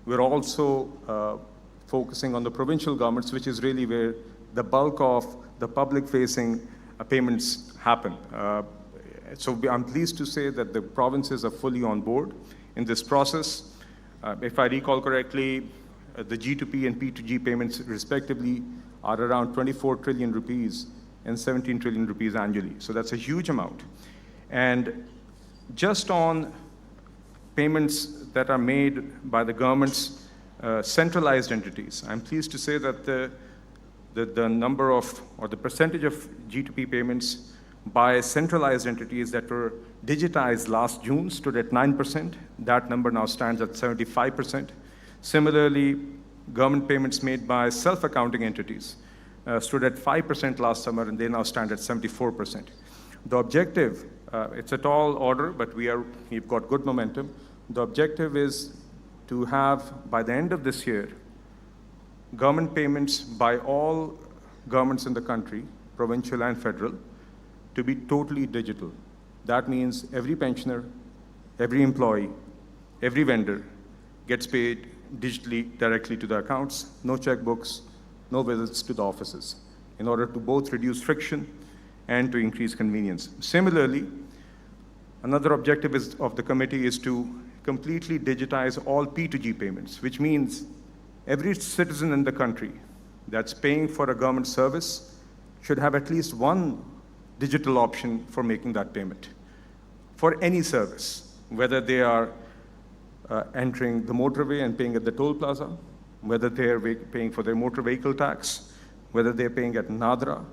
we're also focusing on the provincial governments, which is really where the bulk of the public-facing payments happen. So I'm pleased to say that the provinces are fully on board in this process. If I recall correctly, the G2P and P2G payments respectively are around 24 trillion rupees and 17 trillion rupees annually. So that's a huge amount. And just on payments that are made by the government's centralized entities, I'm pleased to say that the number of, or the percentage of G2P payments by centralized entities that were digitized last June stood at 9%. That number now stands at 75%. Similarly, government payments made by self-accounting entities stood at 5% last summer, and they now stand at 74%. The objective, it's a tall order, but we've got good momentum. The objective is to have, by the end of this year, government payments by all governments in the country, provincial and federal, to be totally digital. That means every pensioner, every employee, every vendor gets paid digitally directly to their accounts, no checkbooks, no visits to the offices, in order to both reduce friction and to increase convenience. Similarly, another objective of the committee is to completely digitize all P2G payments, which means every citizen in the country that's paying for a government service should have at least one digital option for making that payment for any service, whether they are entering the motorway and paying at the toll plaza, whether they're paying for their motor vehicle tax, whether they're paying at NADRA,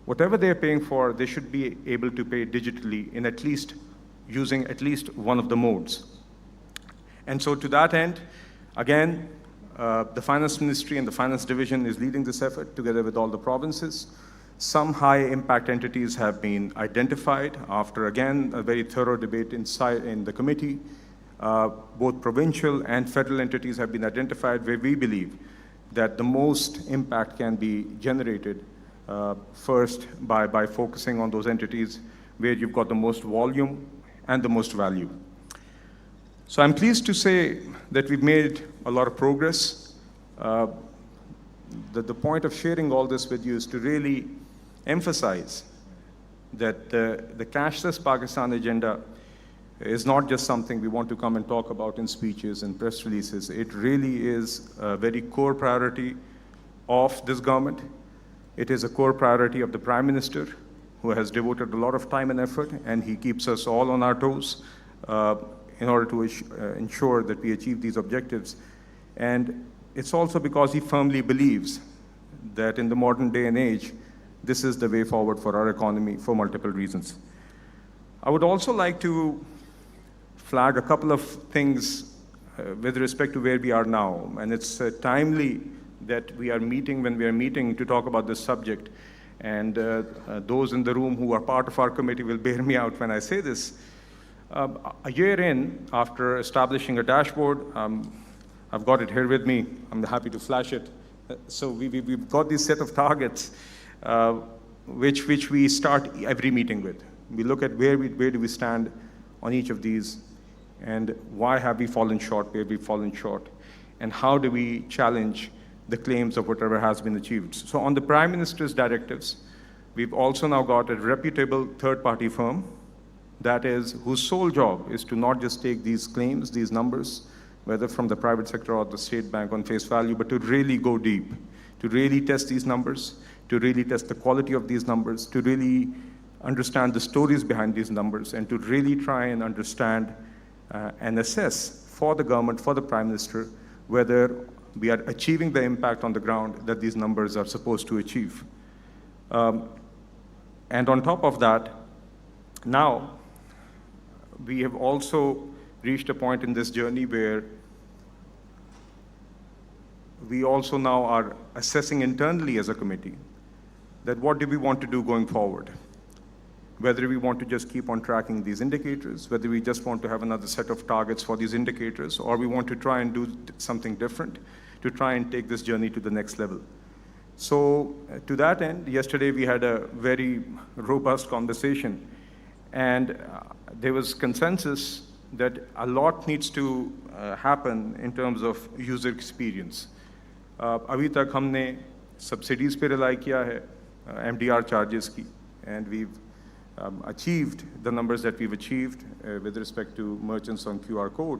whatever they're paying for, they should be able to pay digitally in at least using at least one of the modes. And so to that end, again, the Finance Ministry and the Finance Division is leading this effort together with all the provinces. Some high impact entities have been identified after, again, a very thorough debate in the committee. Both provincial and federal entities have been identified where we believe that the most impact can be generated first by focusing on those entities where you've got the most volume and the most value. So I'm pleased to say that we've made a lot of progress. The point of sharing all this with you is to really emphasize that the cashless Pakistan agenda is not just something we want to come and talk about in speeches and press releases. It really is a very core priority of this government. It is a core priority of the Prime Minister, who has devoted a lot of time and effort, and he keeps us all on our toes in order to ensure that we achieve these objectives. And it's also because he firmly believes that in the modern day and age, this is the way forward for our economy for multiple reasons. I would also like to flag a couple of things with respect to where we are now. And it's timely that we are meeting when we are meeting to talk about this subject. And those in the room who are part of our committee will bear me out when I say this. A year in, after establishing a dashboard, I've got it here with me. I'm happy to flash it. So we've got this set of targets, which we start every meeting with. We look at where do we stand on each of these, and why have we fallen short, where we've fallen short, and how do we challenge the claims of whatever has been achieved. So on the Prime Minister's directives, we've also now got a reputable third-party firm that is, whose sole job is to not just take these claims, these numbers, whether from the private sector or the state bank on face value, but to really go deep, to really test these numbers, to really test the quality of these numbers, to really understand the stories behind these numbers, and to really try and understand and assess for the government, for the Prime Minister, whether we are achieving the impact on the ground that these numbers are supposed to achieve. And on top of that, now we have also reached a point in this journey where we also now are assessing internally as a committee that what do we want to do going forward? Whether we want to just keep on tracking these indicators, whether we just want to have another set of targets for these indicators, or we want to try and do something different to try and take this journey to the next level. So to that end, yesterday we had a very robust conversation, and there was consensus that a lot needs to happen in terms of user experience. अभी तक हमने subsidies पे rely किया है, MDR charges की, and we've achieved the numbers that we've achieved with respect to merchants on QR code.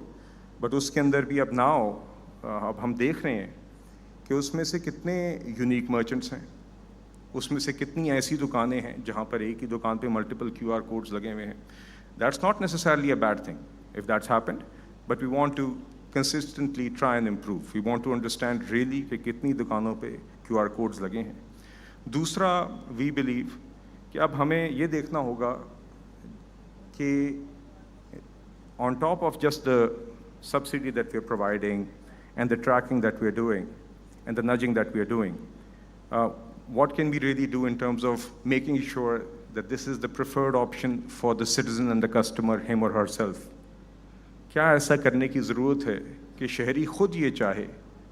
But उसके अंदर भी अब हम देख रहे हैं कि उसमें से कितने unique merchants हैं, उसमें से कितनी ऐसी दुकानें हैं जहाँ पर एक ही दुकान पे multiple QR codes लगे हुए हैं. That's not necessarily a bad thing if that's happened, but we want to consistently try and improve. We want to understand really कि कितनी दुकानों पे QR codes लगे हैं. दूसरा, we believe कि अब हमें ये देखना होगा कि on top of just the subsidy that we're providing and the tracking that we're doing and the nudging that we're doing, what can we really do in terms of making sure that this is the preferred option for the citizen and the customer, him or herself? क्या ऐसा करने की ज़रूरत है कि शहरी खुद ये चाहे,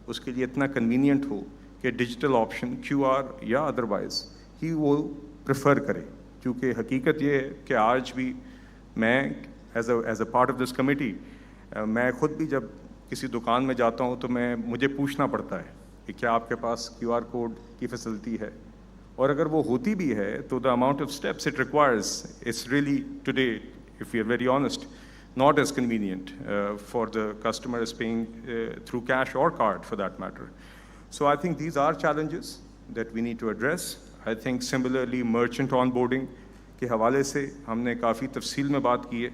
उसके लिए इतना convenient हो कि digital option, QR या otherwise, ही वो prefer करे? क्योंकि हकीकत ये है कि आज भी मैं as a part of this committee मैं खुद भी जब किसी दुकान में जाता हूँ तो मुझे पूछना पड़ता है कि क्या आपके पास QR कोड की फैसिलिटी है, और अगर वो होती भी है तो the amount of steps it requires it's really today, if you are very honest, not as convenient for the customer as paying through cash or card for that matter. So I think these are challenges that we need to address. I think similarly merchant onboarding के हवाले से हमने काफ़ी तफसील में बात की है,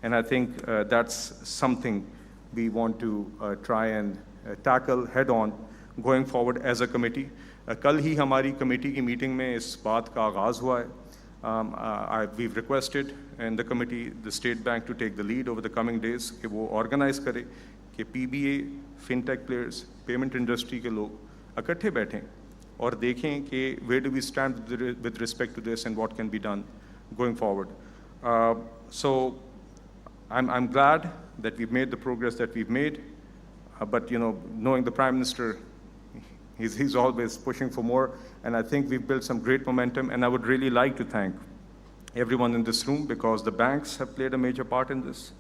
and I think that's something we want to try and tackle head on going forward as a committee. कल ही हमारी कमेटी की मीटिंग में इस बात का आगाज़ हुआ है. We've requested in the committee the State Bank to take the lead over the coming days कि वो organize करे कि PBA, fintech players, payment industry के लोग इकट्ठे बैठें और देखें कि where do we stand with respect to this and what can be done going forward. So I'm glad that we've made the progress that we've made, but knowing the Prime Minister, he's always pushing for more, and I think we've built some great momentum, and I would really like to thank everyone in this room because the banks have played a major part in this.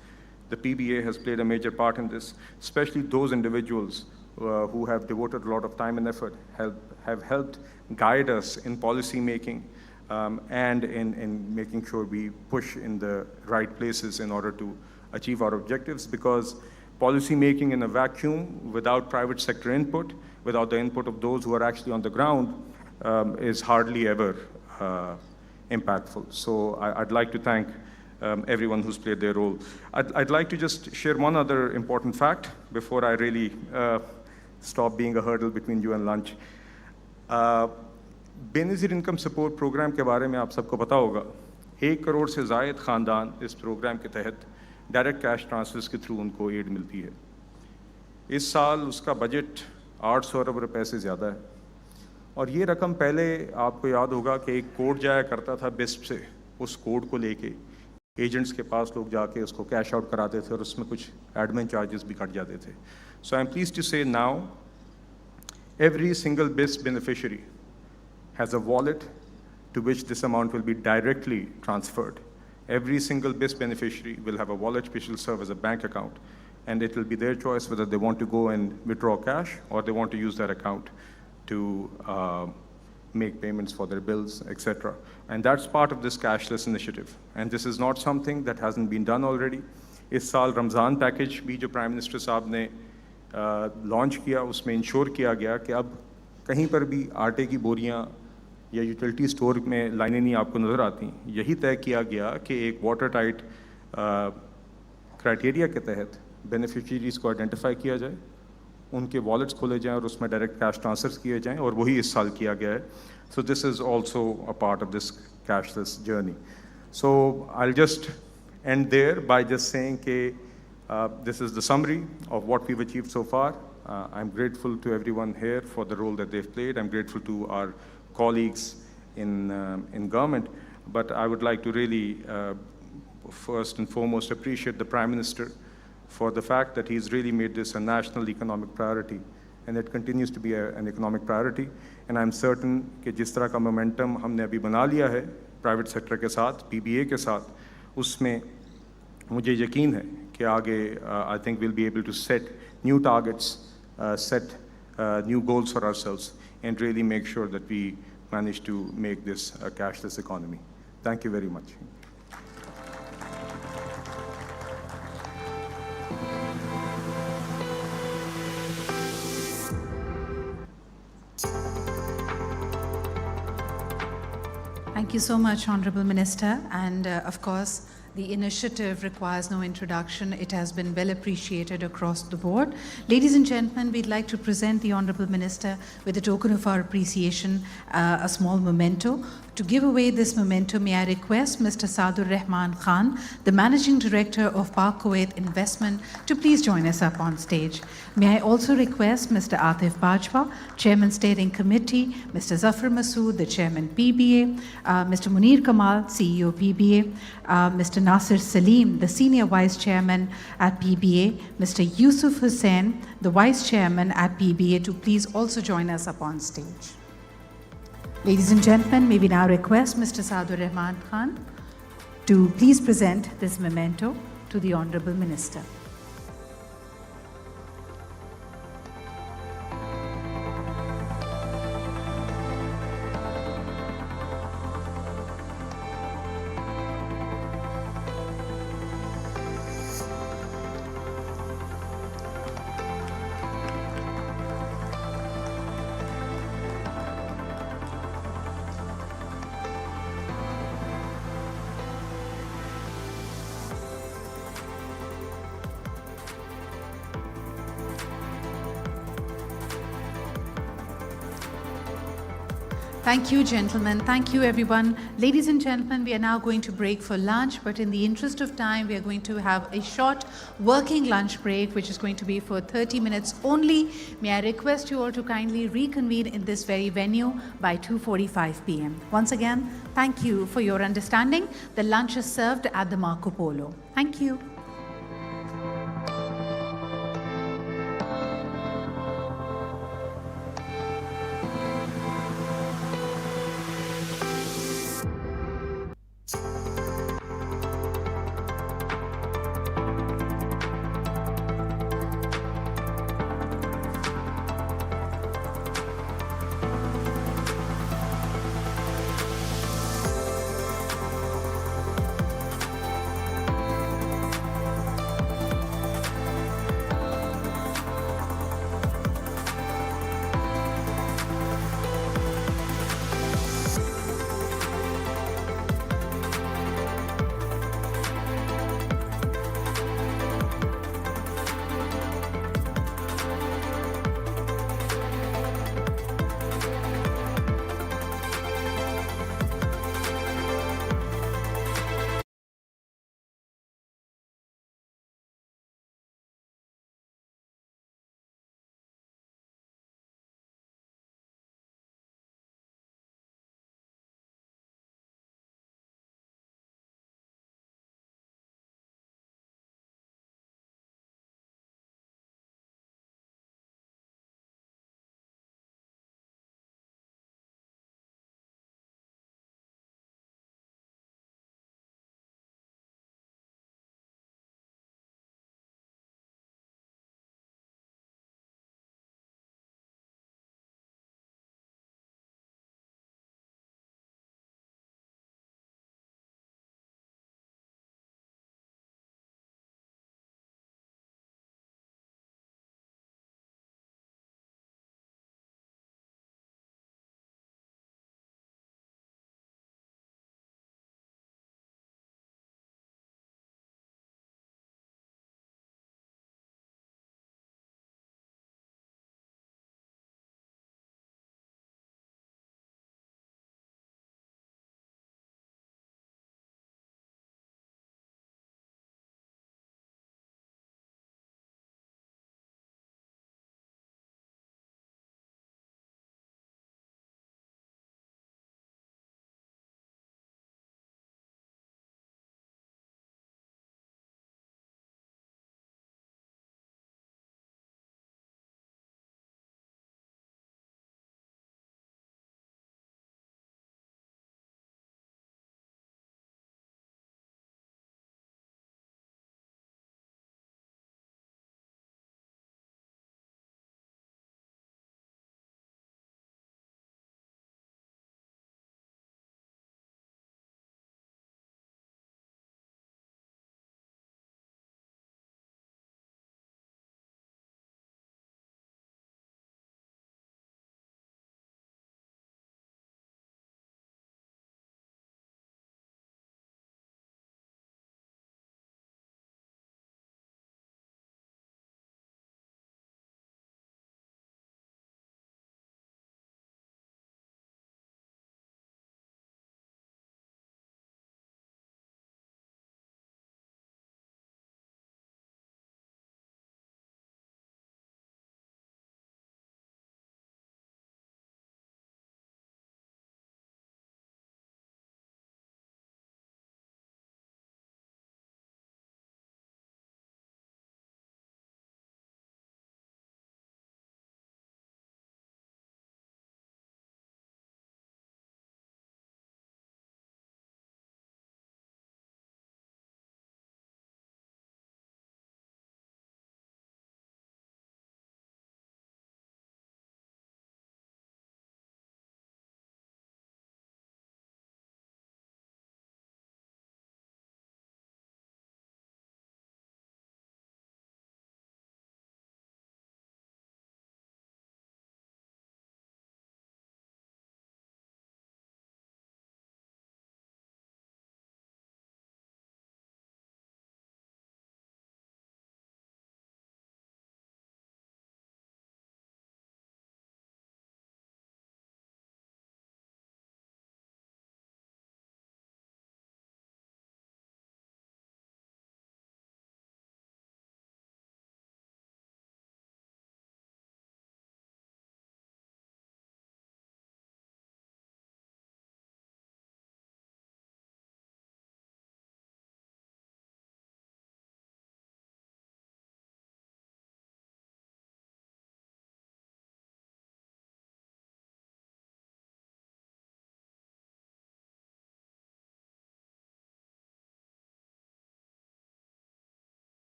The PBA has played a major part in this, especially those individuals who have devoted a lot of time and effort, have helped guide us in policy making and in making sure we push in the right places in order to achieve our objectives, because policy making in a vacuum without private sector input, without the input of those who are actually on the ground, is hardly ever impactful. So I'd like to thank everyone who's played their role. I'd like to just share one other important fact before I really stop being a hurdle between you and lunch. Benazir income support programme के बारे में आप सबको पता होगा. 1 करोड़ से ज़ायद ख़ानदान इस प्रोग्राम के तहत डायरेक्ट कैश ट्रांसफर्स के थ्रू उनको एड मिलती है. इस साल उसका बजट 800 अरब रुपए से ज़्यादा है, और ये रकम पहले आपको याद होगा कि एक कोड जाया करता था बिस्प से. उस कोड को लेके एजेंट्स के पास लोग जाके उसको कैश आउट कराते थे और उसमें कुछ एडमिन चार्जेस भी कट जाते थे. सो आई एम प्लीज्ड टू से now every single BISP beneficiary has a wallet to which this amount will be directly transferred. Every single BISP beneficiary will have a wallet which will serve as a bank account, and it will be their choice whether they want to go and withdraw cash or they want to use that account to make payments for their bills, etc. And that's part of this cashless initiative. And this is not something that hasn't been done already. इस साल Ramzan package भी जो prime minister साहब ने launch किया, उसमें ensure किया गया कि अब कहीं पर भी आटे की बोरियां या यूटिलिटी स्टोर में लाइनें नहीं आपको नज़र आती. यही तय किया गया कि एक वाटर टाइट क्राइटेरिया के तहत बेनिफिशरीज़ को आइडेंटिफाई किया जाए, उनके वॉलेट्स खोले जाएं और उसमें डायरेक्ट कैश ट्रांसफर्स किए जाएं, और वही इस साल किया गया है. So this is also a part of this cashless journey. So I will just end there by just saying this is the summary of what we've achieved so far. I'm grateful to everyone here for the role that they've played. I'm grateful to our colleagues in government. But I would like to really, first and foremost, appreciate the Prime Minister for the fact that he's really made this a national economic priority. And it continues to be an economic priority. And I'm certain कि जिस तरह का momentum हमने अभी बना लिया है private sector के साथ, PBA के साथ, उसमें मुझे यकीन है कि आगे I think we'll be able to set new targets, set new goals for ourselves, and really make sure that we manage to make this a cashless economy. Thank you very much. Thank you so much, Honorable Minister. And of course, the initiative requires no introduction. It has been well appreciated across the board. Ladies and gentlemen, we'd like to present the Honorable Minister with a token of our appreciation, a small memento. To give away this memento, may I request Mr. Sadur Rahman Khan, the Managing Director of Park Kuwait Investment, to please join us up on stage. May I also request Mr. Atif Bajwa, Chairman Steering Committee, Mr. Zafar Masood, the Chairman PBA, Mr. Munir Kamal, CEO PBA, Mr. Nasir Salim, the Senior Vice Chairman at PBA, Mr. Yusuf Hussain, the Vice Chairman at PBA, to please also join us up on stage. Ladies and gentlemen, may we now request Mr. Sadur Rahman Khan to please present this memento to the Honorable Minister. Thank you, gentlemen. Thank you, everyone. Ladies and gentlemen, we are now going to break for lunch, but in the interest of time, we are going to have a short working lunch break, which is going to be for 30 minutes only. May I request you all to kindly reconvene in this very venue by 2:45 p.m. Once again, thank you for your understanding. The lunch is served at the Marco Polo. Thank you.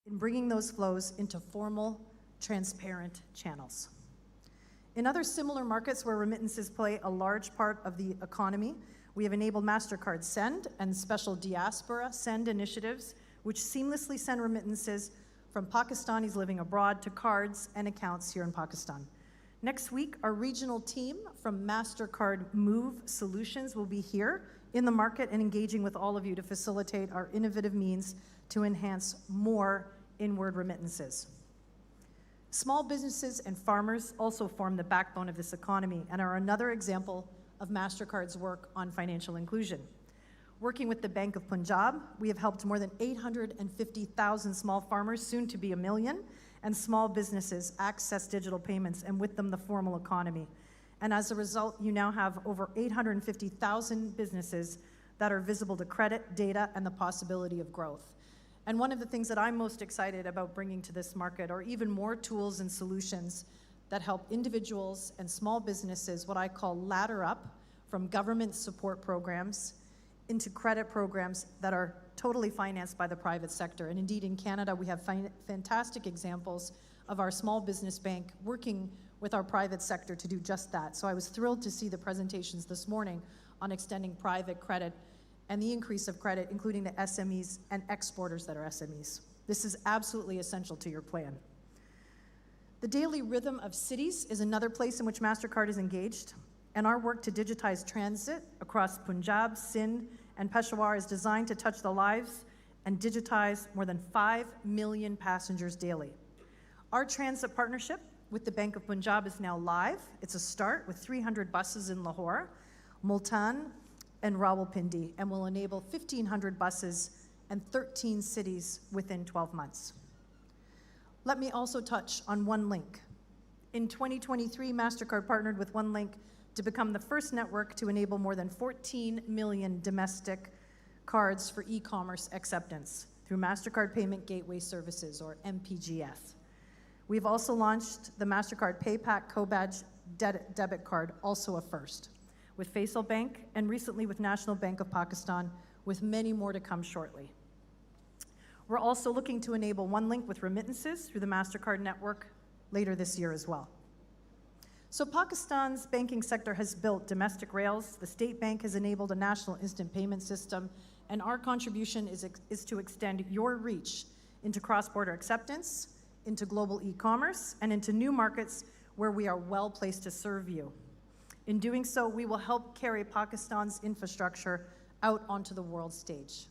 in bringing those flows into formal, transparent channels. In other similar markets where remittances play a large part of the economy, we have enabled MasterCard Send and special diaspora Send initiatives, which seamlessly send remittances from Pakistanis living abroad to cards and accounts here in Pakistan. Next week, our regional team from MasterCard Move Solutions will be here in the market and engaging with all of you to facilitate our innovative means to enhance more inward remittances. Small businesses and farmers also form the backbone of this economy and are another example of MasterCard's work on financial inclusion. Working with the Bank of Punjab, we have helped more than 850,000 small farmers, soon to be 1 million, and small businesses access digital payments and with them the formal economy. And as a result, you now have over 850,000 businesses that are visible to credit, data, and the possibility of growth. And one of the things that I'm most excited about bringing to this market are even more tools and solutions that help individuals and small businesses, what I call ladder up from government support programs into credit programs that are totally financed by the private sector. And indeed, in Canada, we have fantastic examples of our small business bank working with our private sector to do just that. So I was thrilled to see the presentations this morning on extending private credit and the increase of credit, including the SMEs and exporters that are SMEs. This is absolutely essential to your plan. The daily rhythm of cities is another place in which MasterCard is engaged, and our work to digitize transit across Punjab, Sindh, and Peshawar is designed to touch the lives and digitize more than 5 million passengers daily. Our transit partnership with the Bank of Punjab is now live. It's a start with 300 buses in Lahore, Multan, and Rawalpindi, and will enable 1,500 buses and 13 cities within 12 months. Let me also touch on OneLink. In 2023, MasterCard partnered with OneLink to become the first network to enable more than 14 million domestic cards for e-commerce acceptance through MasterCard Payment Gateway Services, or MPGS. We've also launched the MasterCard PayPack Co-Badge debit card, also a first, with Faisal Bank and recently with National Bank of Pakistan, with many more to come shortly. We're also looking to enable OneLink with remittances through the MasterCard network later this year as well. So Pakistan's banking sector has built domestic rails, the state bank has enabled a national instant payment system, and our contribution is to extend your reach into cross-border acceptance, into global e-commerce, and into new markets where we are well placed to serve you. In doing so, we will help carry Pakistan's infrastructure out onto the world stage.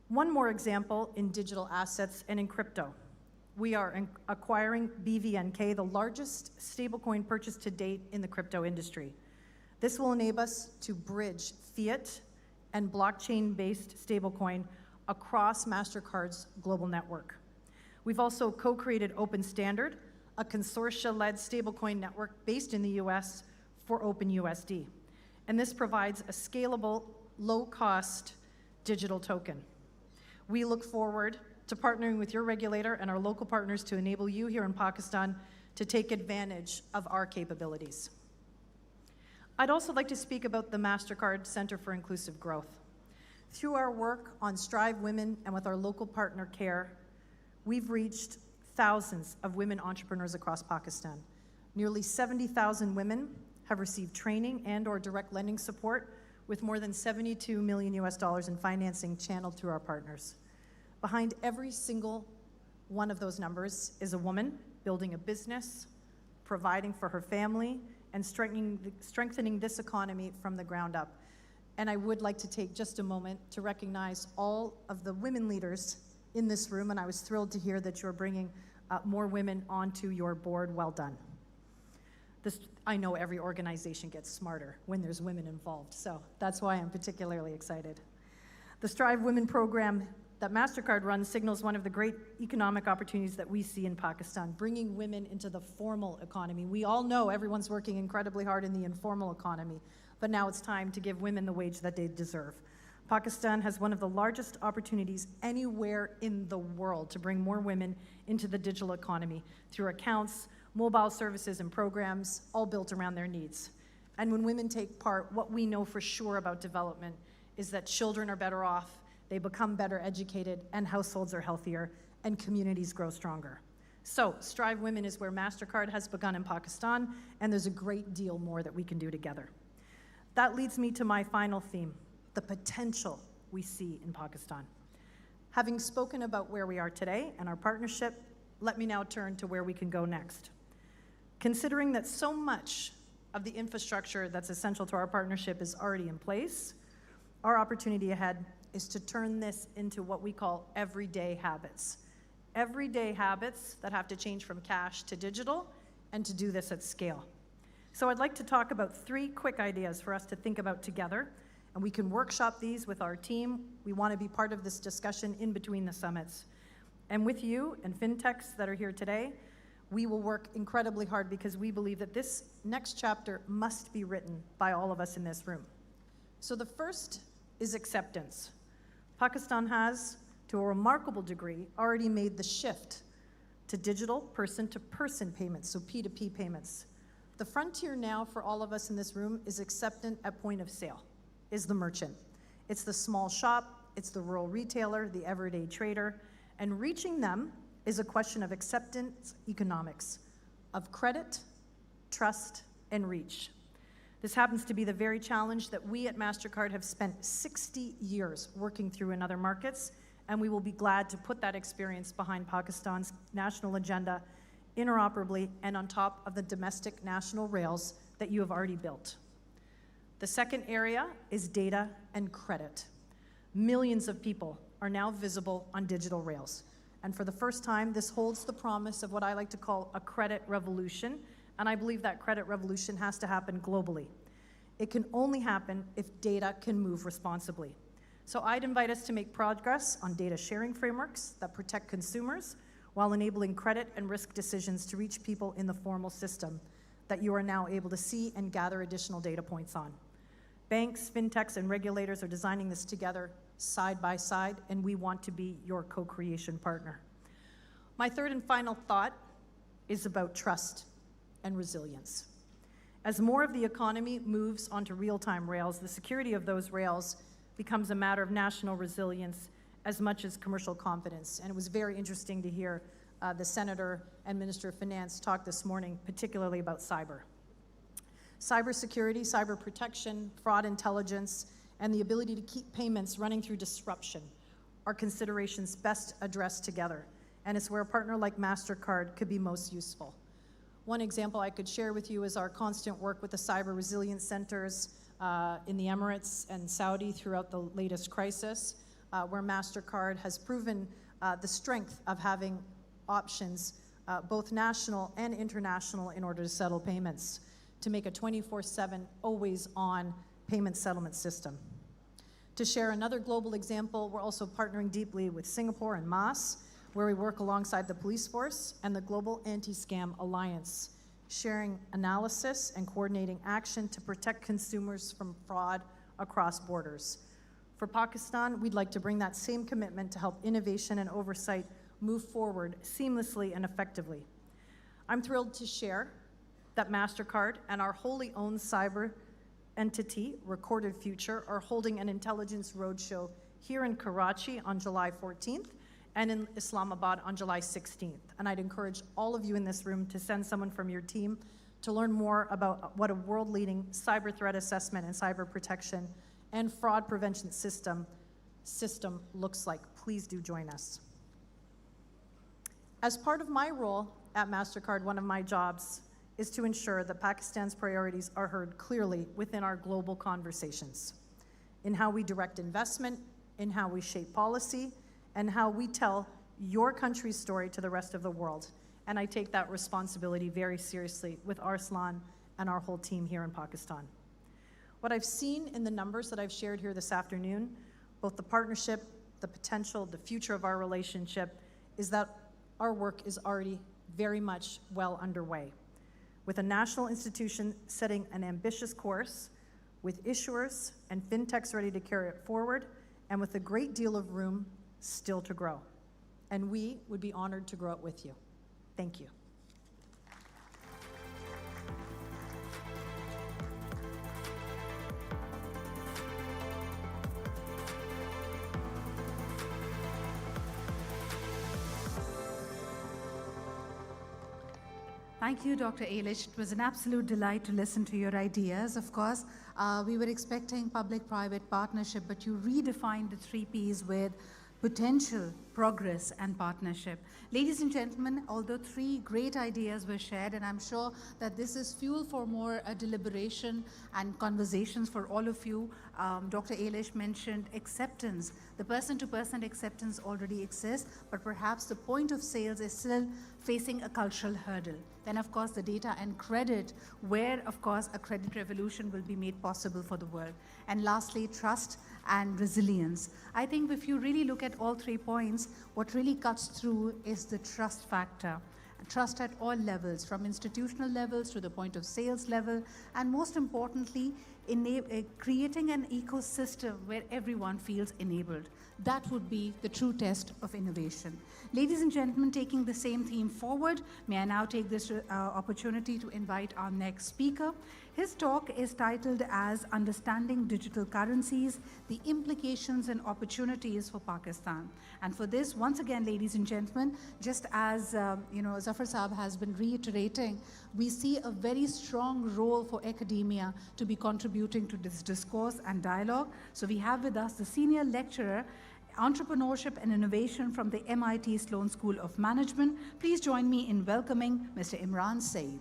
One more example in digital assets and in crypto. We are acquiring BVNK, the largest stablecoin purchase to date in the crypto industry. This will enable us to bridge fiat and blockchain-based stablecoin across MasterCard's global network. We've also co-created Open Standard, a consortia-led stablecoin network based in the US for OpenUSD. And this provides a scalable, low-cost digital token. We look forward to partnering with your regulator and our local partners to enable you here in Pakistan to take advantage of our capabilities. I'd also like to speak about the MasterCard Center for Inclusive Growth. Through our work on Strive Women and with our local partner CARE, we've reached thousands of women entrepreneurs across Pakistan. Nearly 70,000 women have received training and or direct lending support, with more than $72 million in financing channeled through our partners. Behind every single one of those numbers is a woman building a business, providing for her family, and strengthening this economy from the ground up. And I would like to take just a moment to recognize all of the women leaders in this room, and I was thrilled to hear that you're bringing more women onto your board. Well done. I know every organization gets smarter when there's women involved, so that's why I'm particularly excited. The Strive Women program that MasterCard runs signals one of the great economic opportunities that we see in Pakistan, bringing women into the formal economy. We all know everyone's working incredibly hard in the informal economy, but now it's time to give women the wage that they deserve. Pakistan has one of the largest opportunities anywhere in the world to bring more women into the digital economy through accounts, mobile services, and programs, all built around their needs. And when women take part, what we know for sure about development is that children are better off, they become better educated, and households are healthier, and communities grow stronger. So, Strive Women is where MasterCard has begun in Pakistan, and there's a great deal more that we can do together. That leads me to my final theme, the potential we see in Pakistan. Having spoken about where we are today and our partnership, let me now turn to where we can go next. Considering that so much of the infrastructure that's essential to our partnership is already in place, our opportunity ahead is to turn this into what we call everyday habits. Everyday habits that have to change from cash to digital, and to do this at scale. So I'd like to talk about 3 quick ideas for us to think about together, and we can workshop these with our team. We want to be part of this discussion in between the summits. And with you and fintechs that are here today, we will work incredibly hard because we believe that this next chapter must be written by all of us in this room. So the first is acceptance. Pakistan has, to a remarkable degree, already made the shift to digital person-to-person payments, so P2P payments. The frontier now for all of us in this room is acceptance at point of sale, is the merchant. It's the small shop, it's the rural retailer, the everyday trader, and reaching them is a question of acceptance economics, of credit, trust, and reach. This happens to be the very challenge that we at MasterCard have spent 60 years working through in other markets, and we will be glad to put that experience behind Pakistan's national agenda interoperably and on top of the domestic national rails that you have already built. The second area is data and credit. Millions of people are now visible on digital rails. And for the first time, this holds the promise of what I like to call a credit revolution, and I believe that credit revolution has to happen globally. It can only happen if data can move responsibly. So I'd invite us to make progress on data sharing frameworks that protect consumers while enabling credit and risk decisions to reach people in the formal system that you are now able to see and gather additional data points on. Banks, fintechs, and regulators are designing this together side by side, and we want to be your co-creation partner. My third and final thought is about trust and resilience. As more of the economy moves onto real-time rails, the security of those rails becomes a matter of national resilience as much as commercial confidence. And it was very interesting to hear the Senator and Minister of Finance talk this morning, particularly about cyber. Cybersecurity, cyber protection, fraud intelligence, and the ability to keep payments running through disruption are considerations best addressed together. And it's where a partner like MasterCard could be most useful. One example I could share with you is our constant work with the cyber resilience centers in the Emirates and Saudi throughout the latest crisis, where MasterCard has proven the strength of having options, both national and international, in order to settle payments, to make a 24/7, always-on payment settlement system. To share another global example, we're also partnering deeply with Singapore and MAS, where we work alongside the police force and the Global Anti-Scam Alliance, sharing analysis and coordinating action to protect consumers from fraud across borders. For Pakistan, we'd like to bring that same commitment to help innovation and oversight move forward seamlessly and effectively. I'm thrilled to share that MasterCard and our wholly owned cyber entity, Recorded Future, are holding an intelligence roadshow here in Karachi on July 14th and in Islamabad on July 16th. And I'd encourage all of you in this room to send someone from your team to learn more about what a world-leading cyber threat assessment and cyber protection and fraud prevention system looks like. Please do join us. As part of my role at MasterCard, one of my jobs is to ensure that Pakistan's priorities are heard clearly within our global conversations, in how we direct investment, in how we shape policy, and how we tell your country's story to the rest of the world. And I take that responsibility very seriously with Arslan and our whole team here in Pakistan. What I've seen in the numbers that I've shared here this afternoon, both the partnership, the potential, the future of our relationship, is that our work is already very much well underway, with a national institution setting an ambitious course, with issuers and fintechs ready to carry it forward, and with a great deal of room still to grow. And we would be honored to grow it with you. Thank you. Thank you, Dr. Ailish. It was an absolute delight to listen to your ideas. Of course, we were expecting public-private partnership, but you redefined the 3 Ps with potential, progress, and partnership. Ladies and gentlemen, although 3 great ideas were shared, and I'm sure that this is fuel for more deliberation and conversations for all of you. Dr. Ailish mentioned acceptance. The person-to-person acceptance already exists, but perhaps the point of sales is still facing a cultural hurdle. Then, of course, the data and credit, where, of course, a credit revolution will be made possible for the world. And lastly, trust and resilience. I think if you really look at all 3 points, what really cuts through is the trust factor. Trust at all levels, from institutional levels to the point of sales level, and most importantly, creating an ecosystem where everyone feels enabled. That would be the true test of innovation. Ladies and gentlemen, taking the same theme forward, may I now take this opportunity to invite our next speaker. His talk is titled as Understanding Digital Currencies, the Implications and Opportunities for Pakistan. And for this, once again, ladies and gentlemen, just as Zafar Saab has been reiterating, we see a very strong role for academia to be contributing to this discourse and dialogue. So we have with us the senior lecturer, Entrepreneurship and Innovation from the MIT Sloan School of Management. Please join me in welcoming Mr. Imran Saeed.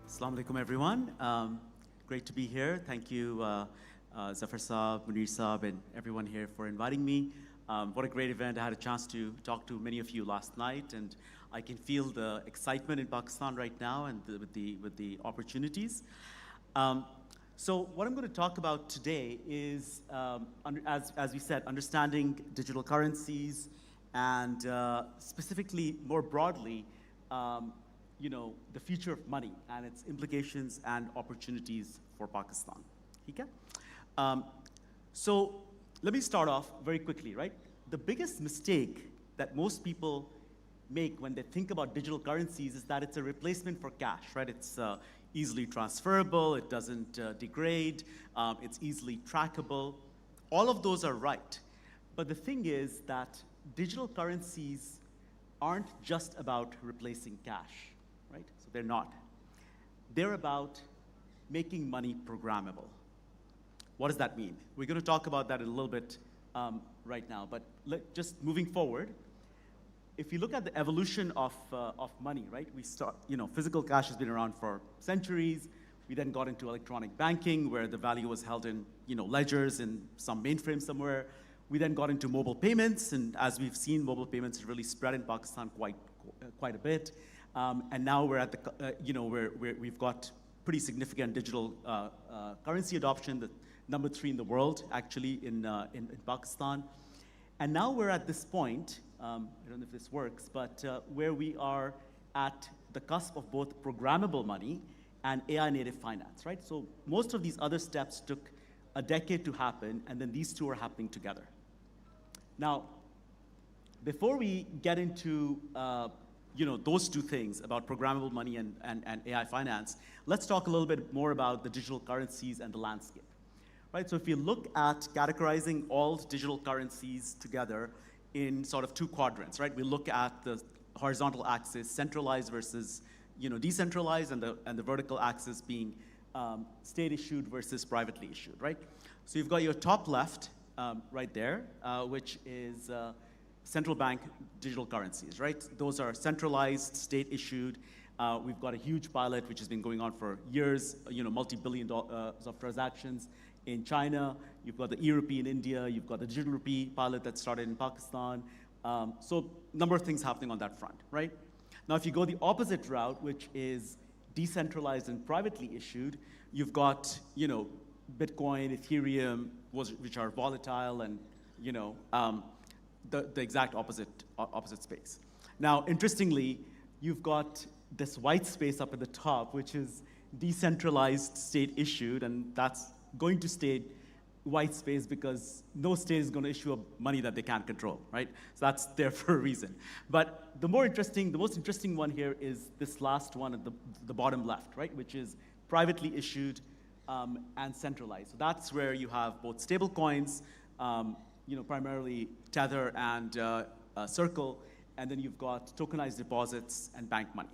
Assalamu alaikum, everyone. Great to be here. Thank you, Zafar Saab, Munir Saab, and everyone here for inviting me. What a great event. I had a chance to talk to many of you last night, and I can feel the excitement in Pakistan right now and with the opportunities. So what I'm going to talk about today is, as we said, understanding digital currencies and specifically, more broadly, the future of money and its implications and opportunities for Pakistan. Okay? So let me start off very quickly, right? The biggest mistake that most people make when they think about digital currencies is that it's a replacement for cash, right? It's easily transferable, it doesn't degrade, it's easily trackable. All of those are right. But the thing is that digital currencies aren't just about replacing cash, right? So they're not. They're about making money programmable. What does that mean? We're going to talk about that a little bit right now, but just moving forward, if you look at the evolution of money, right? We start, physical cash has been around for centuries. We then got into electronic banking, where the value was held in, ledgers in some mainframe somewhere. We then got into mobile payments, and as we've seen, mobile payments have really spread in Pakistan quite a bit. And now we're at the, we've got pretty significant digital currency adoption, the number 3 in the world, actually, in Pakistan. And now we're at this point, I don't know if this works, but where we are at the cusp of both programmable money and AI-native finance, right? So most of these other steps took a decade to happen, and then these two are happening together. Now, before we get into those two things about programmable money and AI finance, let's talk a little bit more about the digital currencies and the landscape. Right, so if you look at categorizing all digital currencies together in sort of 2 quadrants, right? We look at the horizontal axis, centralized versus decentralized, and the vertical axis being state-issued versus privately issued, right? So you've got your top left right there, which is central bank digital currencies, right? Those are centralized, state-issued. We've got a huge pilot which has been going on for years, multi-billion dollars of transactions in China. You've got the e-rupee in India. You've got the digital rupee pilot that started in Pakistan. So a number of things happening on that front, right? Now, if you go the opposite route, which is decentralized and privately issued, you've got, Bitcoin, Ethereum, which are volatile, and, the exact opposite space. Now, interestingly, you've got this white space up at the top, which is decentralized, state-issued, and that's going to stay white space because no state is going to issue money that they can't control, right? So that's there for a reason. But the most interesting one here is this last one at the bottom left, right? Which is privately issued and centralized. So that's where you have both stable coins, primarily Tether and Circle, and then you've got tokenized deposits and bank money.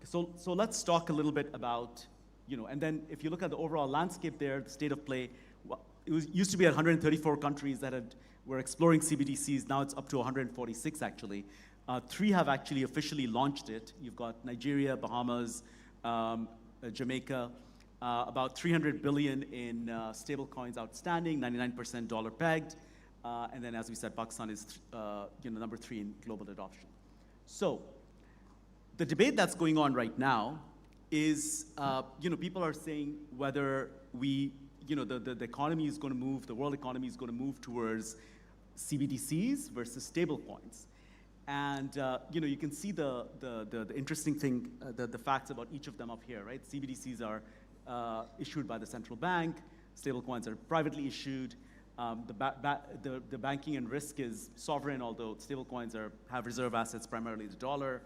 So let's talk a little bit about, and then if you look at the overall landscape there, the state of play, well, used to be at 134 countries that were exploring CBDCs. Now it's up to 146 actually. 3 have actually officially launched it. You've got Nigeria, Bahamas, Jamaica, about 300 billion in stable coins outstanding, 99% dollar pegged. And then, as we said, Pakistan is number 3 in global adoption. So the debate that's going on right now is, people are saying whether the economy is going to move, the world economy is going to move towards CBDCs versus stable coins. And you can see the interesting thing, the facts about each of them up here, right? CBDCs are issued by the central bank. Stable coins are privately issued. The banking and risk is sovereign, although stable coins have reserve assets, primarily the dollar.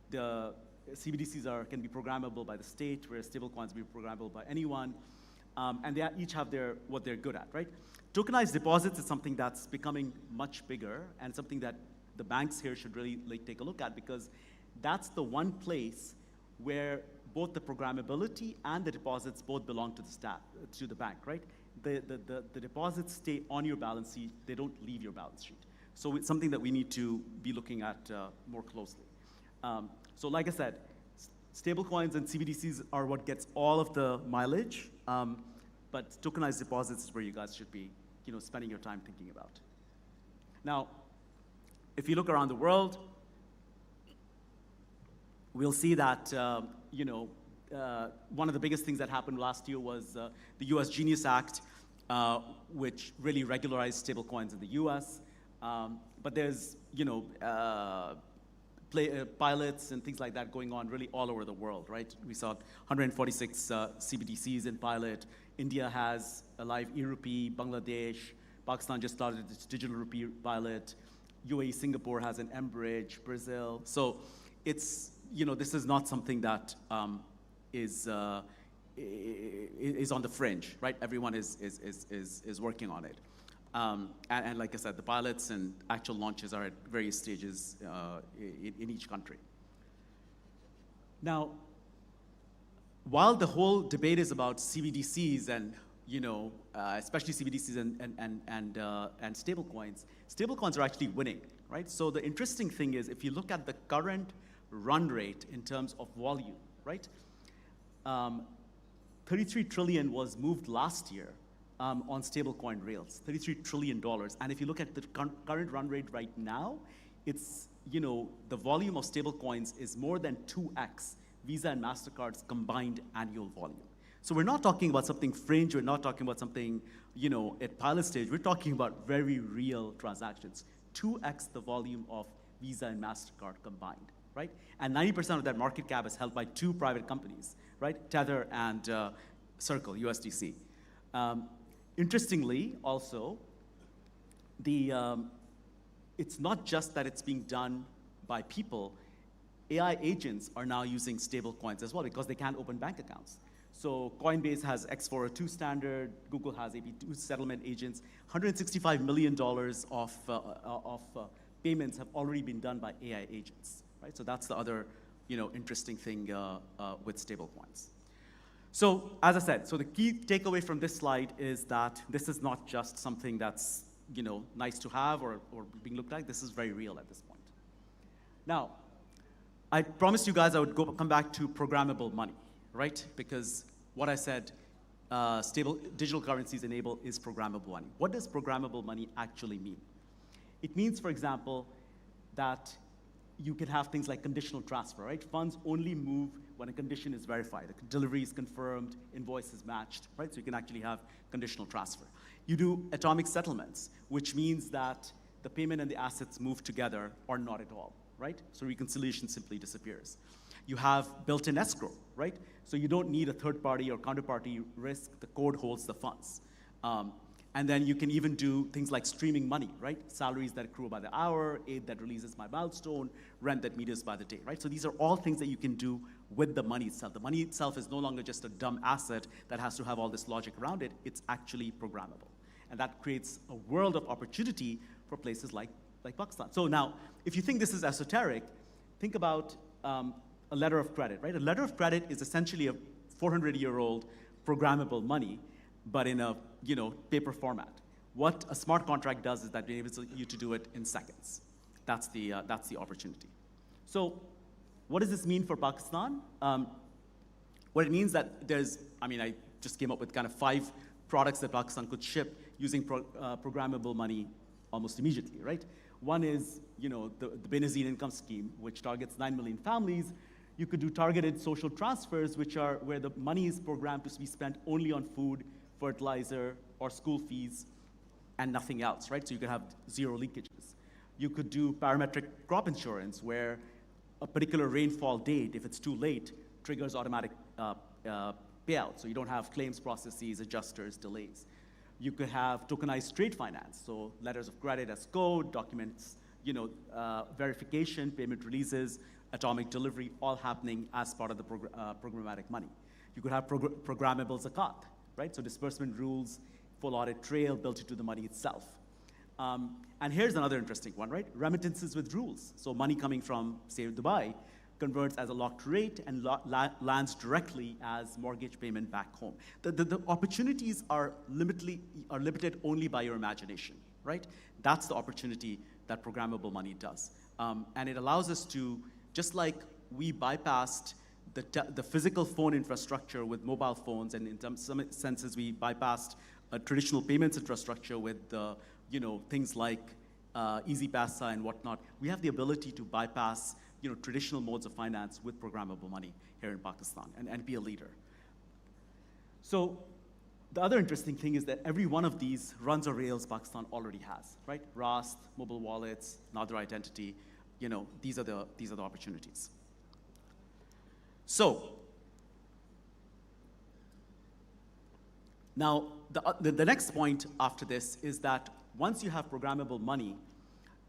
The CBDCs can be programmable by the state, whereas stable coins can be programmable by anyone. And they each have what they're good at, right? Tokenized deposits is something that's becoming much bigger and something that the banks here should really take a look at, because that's the one place where both the programmability and the deposits both belong to the bank, right? The deposits stay on your balance sheet, they don't leave your balance sheet. So it's something that we need to be looking at more closely. So like I said, stablecoins and CBDCs are what gets all of the mileage, but tokenized deposits is where you guys should be spending your time thinking about. Now, if you look around the world, we'll see that one of the biggest things that happened last year was the US Genius Act, which really regularized stablecoins in the US. But there's pilots and things like that going on really all over the world, right? We saw 146 CBDCs in pilot. India has a live e-rupee. Bangladesh, Pakistan just started its digital rupee pilot. UAE, Singapore has an mBridge. Brazil. So it's this is not something that is on the fringe, right? Everyone is working on it. And like I said, the pilots and actual launches are at various stages in each country. Now, while the whole debate is about CBDCs and especially CBDCs and stablecoins are actually winning, right? So the interesting thing is, if you look at the current run rate in terms of volume, right? 33 trillion was moved last year on stablecoin rails, $33 trillion. And if you look at the current run rate right now, it's, the volume of stablecoins is more than 2x Visa and MasterCard's combined annual volume. So we're not talking about something fringe, we're not talking about something, at pilot stage, we're talking about very real transactions. 2x the volume of Visa and MasterCard combined, right? And 90% of that market cap is held by 2 private companies, right? Tether and Circle, USDC. Interestingly, also, it's not just that it's being done by people. AI agents are now using stable coins as well because they can't open bank accounts. So Coinbase has X402 standard, Google has AP2 settlement agents. $165 million of payments have already been done by AI agents, right? So that's the other, interesting thing with stable coins. So as I said, so the key takeaway from this slide is that this is not just something that's nice to have or being looked at. This is very real at this point. Now, I promised you guys I would come back to programmable money, right? Because what I said, stable digital currencies enable is programmable money. What does programmable money actually mean? It means, for example, that you can have things like conditional transfer, right? Funds only move when a condition is verified. The delivery is confirmed, invoice is matched, right? So you can actually have conditional transfer. You do atomic settlements, which means that the payment and the assets move together or not at all, right? So reconciliation simply disappears. You have built-in escrow, right? So you don't need a third party or counterparty risk. The code holds the funds. And then you can even do things like streaming money, right? Salaries that accrue by the hour, aid that releases by milestone, rent that meters by the day, right? So these are all things that you can do with the money itself. The money itself is no longer just a dumb asset that has to have all this logic around it. It's actually programmable. And that creates a world of opportunity for places like Pakistan. So now, if you think this is esoteric, think about a letter of credit, right? A letter of credit is essentially a 400-year-old programmable money, but in a paper format. What a smart contract does is that it enables you to do it in seconds. That's the opportunity. So what does this mean for Pakistan? What it means that I just came up with kind of 5 products that Pakistan could ship using programmable money almost immediately, right? One is, the Benazir income scheme, which targets 9 million families. You could do targeted social transfers, which are where the money is programmed to be spent only on food, fertilizer, or school fees, and nothing else, right? So you could have 0 leakages. You could do parametric crop insurance, where a particular rainfall date, if it's too late, triggers automatic payout, so you don't have claims processes, adjusters, delays. You could have tokenized trade finance, so letters of credit as code, documents, verification, payment releases, atomic delivery, all happening as part of the programmatic money. You could have programmable zakat, right? So disbursement rules, full audit trail built into the money itself. And here's another interesting one, right? Remittances with rules. So money coming from, say, Dubai converts as a locked rate and lands directly as mortgage payment back home. The opportunities are limited only by your imagination, right? That's the opportunity that programmable money does. And it allows us to, just like we bypassed the physical phone infrastructure with mobile phones, and in some senses we bypassed a traditional payments infrastructure with things like EasyPasa and whatnot. We have the ability to bypass traditional modes of finance with programmable money here in Pakistan and be a leader. So the other interesting thing is that every one of these runs or rails Pakistan already has, right? Rast, mobile wallets, Nadra identity, these are the opportunities. So now the next point after this is that once you have programmable money,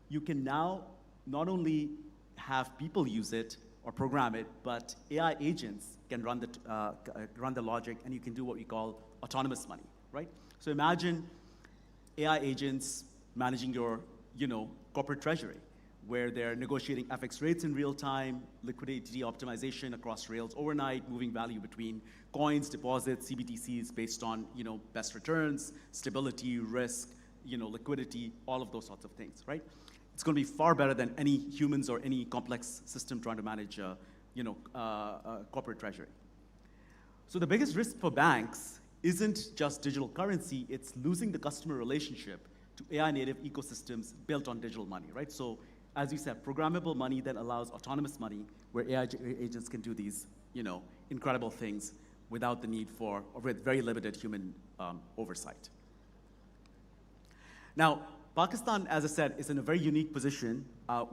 you can now not only have people use it or program it, but AI agents can run the logic, and you can do what we call autonomous money, right? So imagine AI agents managing your, corporate treasury, where they're negotiating FX rates in real time, liquidity optimization across rails overnight, moving value between coins, deposits, CBDCs based on, best returns, stability, risk, liquidity, all of those sorts of things, right? It's going to be far better than any humans or any complex system trying to manage, corporate treasury. So the biggest risk for banks isn't just digital currency, it's losing the customer relationship to AI-native ecosystems built on digital money, right? So as you said, programmable money that allows autonomous money where AI agents can do these, incredible things without the need for, or with very limited human oversight. Now, Pakistan, as I said, is in a very unique position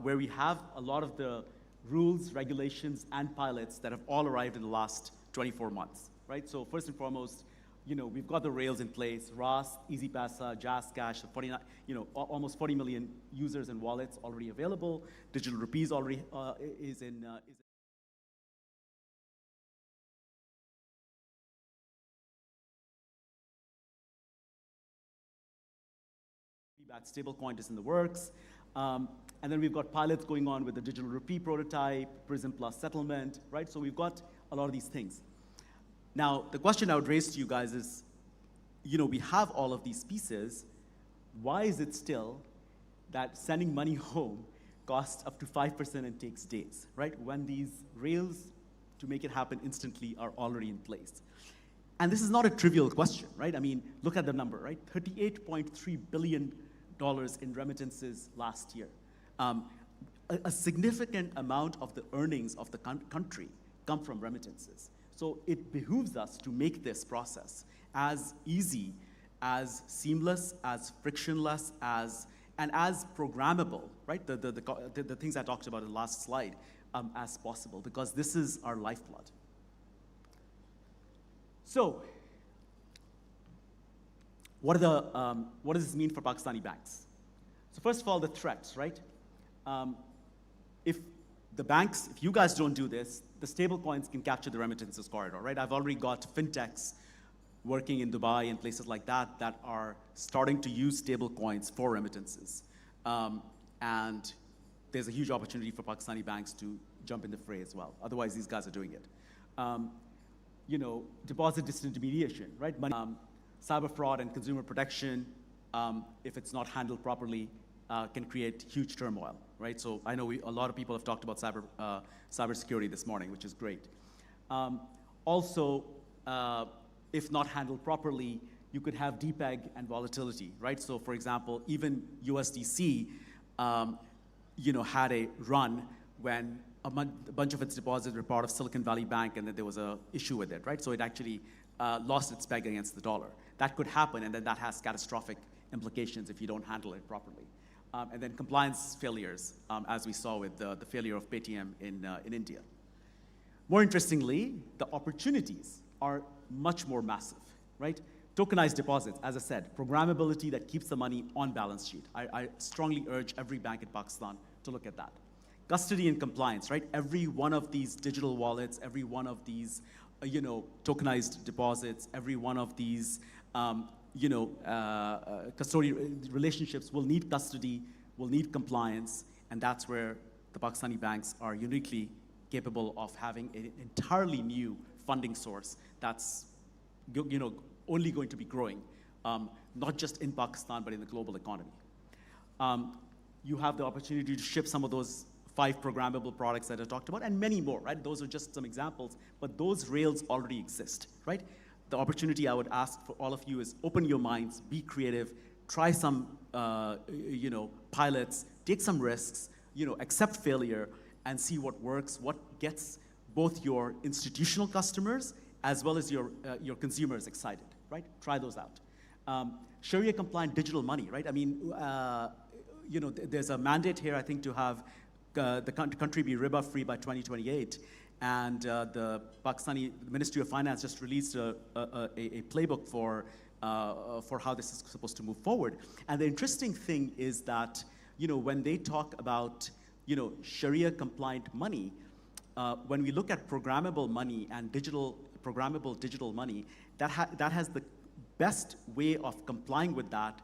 where we have a lot of the rules, regulations, and pilots that have all arrived in the last 24 months, right? So first and foremost, we've got the rails in place, Rast, EasyPasa, JazzCash, almost 40 million users and wallets already available. Digital Rupees already is in. That stablecoin is in the works. And then we've got pilots going on with the Digital Rupee prototype, Prism Plus settlement, right? So we've got a lot of these things. Now, the question I would raise to you guys is, we have all of these pieces. Why is it still that sending money home costs up to 5% and takes days, right? When these rails to make it happen instantly are already in place. And this is not a trivial question, right? I mean, look at the number, right? $38.3 billion in remittances last year. A significant amount of the earnings of the country come from remittances. So it behooves us to make this process as easy, as seamless, as frictionless, and as programmable, right? The things I talked about in the last slide, as possible, because this is our lifeblood. what does this mean for Pakistani banks? So first of all, the threats, right? If the banks, if you guys don't do this, the stable coins can capture the remittances corridor, right? I've already got fintechs working in Dubai and places like that that are starting to use stable coins for remittances. And there's a huge opportunity for Pakistani banks to jump in the fray as well. Otherwise, these guys are doing it. You know, deposit disintermediation, right? Cyber fraud and consumer protection, if it's not handled properly, can create huge turmoil, right? So I know a lot of people have talked about cybersecurity this morning, which is great. Also, if not handled properly, you could have depeg and volatility, right? So for example, even USDC, you know, had a run when a bunch of its deposits were part of Silicon Valley Bank, and then there was an issue with it, right? So it actually lost its peg against the dollar. That could happen, and then that has catastrophic implications if you don't handle it properly. And then compliance failures, as we saw with the failure of Paytm in India. More interestingly, the opportunities are much more massive, right? Tokenized deposits, as I said, programmability that keeps the money on balance sheet. I strongly urge every bank in Pakistan to look at that. Custody and compliance, right? Every one of these digital wallets, every one of these, you know, tokenized deposits, every one of these, you know, custodial relationships will need custody, will need compliance, and that's where the Pakistani banks are uniquely capable of having an entirely new funding source that's, you know, only going to be growing, not just in Pakistan, but in the global economy. You have the opportunity to ship some of those 5 programmable products that I talked about, and many more, right? Those are just some examples, but those rails already exist, right? The opportunity I would ask for all of you is open your minds, be creative, try some, you know, pilots, take some risks, you know, accept failure, and see what works, what gets both your institutional customers as well as your consumers excited, right? Try those out. Sharia-compliant digital money, right? I mean, you know, there's a mandate here, I think, to have the country be riba-free by 2028. And the Pakistani Ministry of Finance just released a playbook for how this is supposed to move forward. And the interesting thing is that, you know, when they talk about, you know, Sharia-compliant money, when we look at programmable money and programmable digital money, that has the best way of complying with that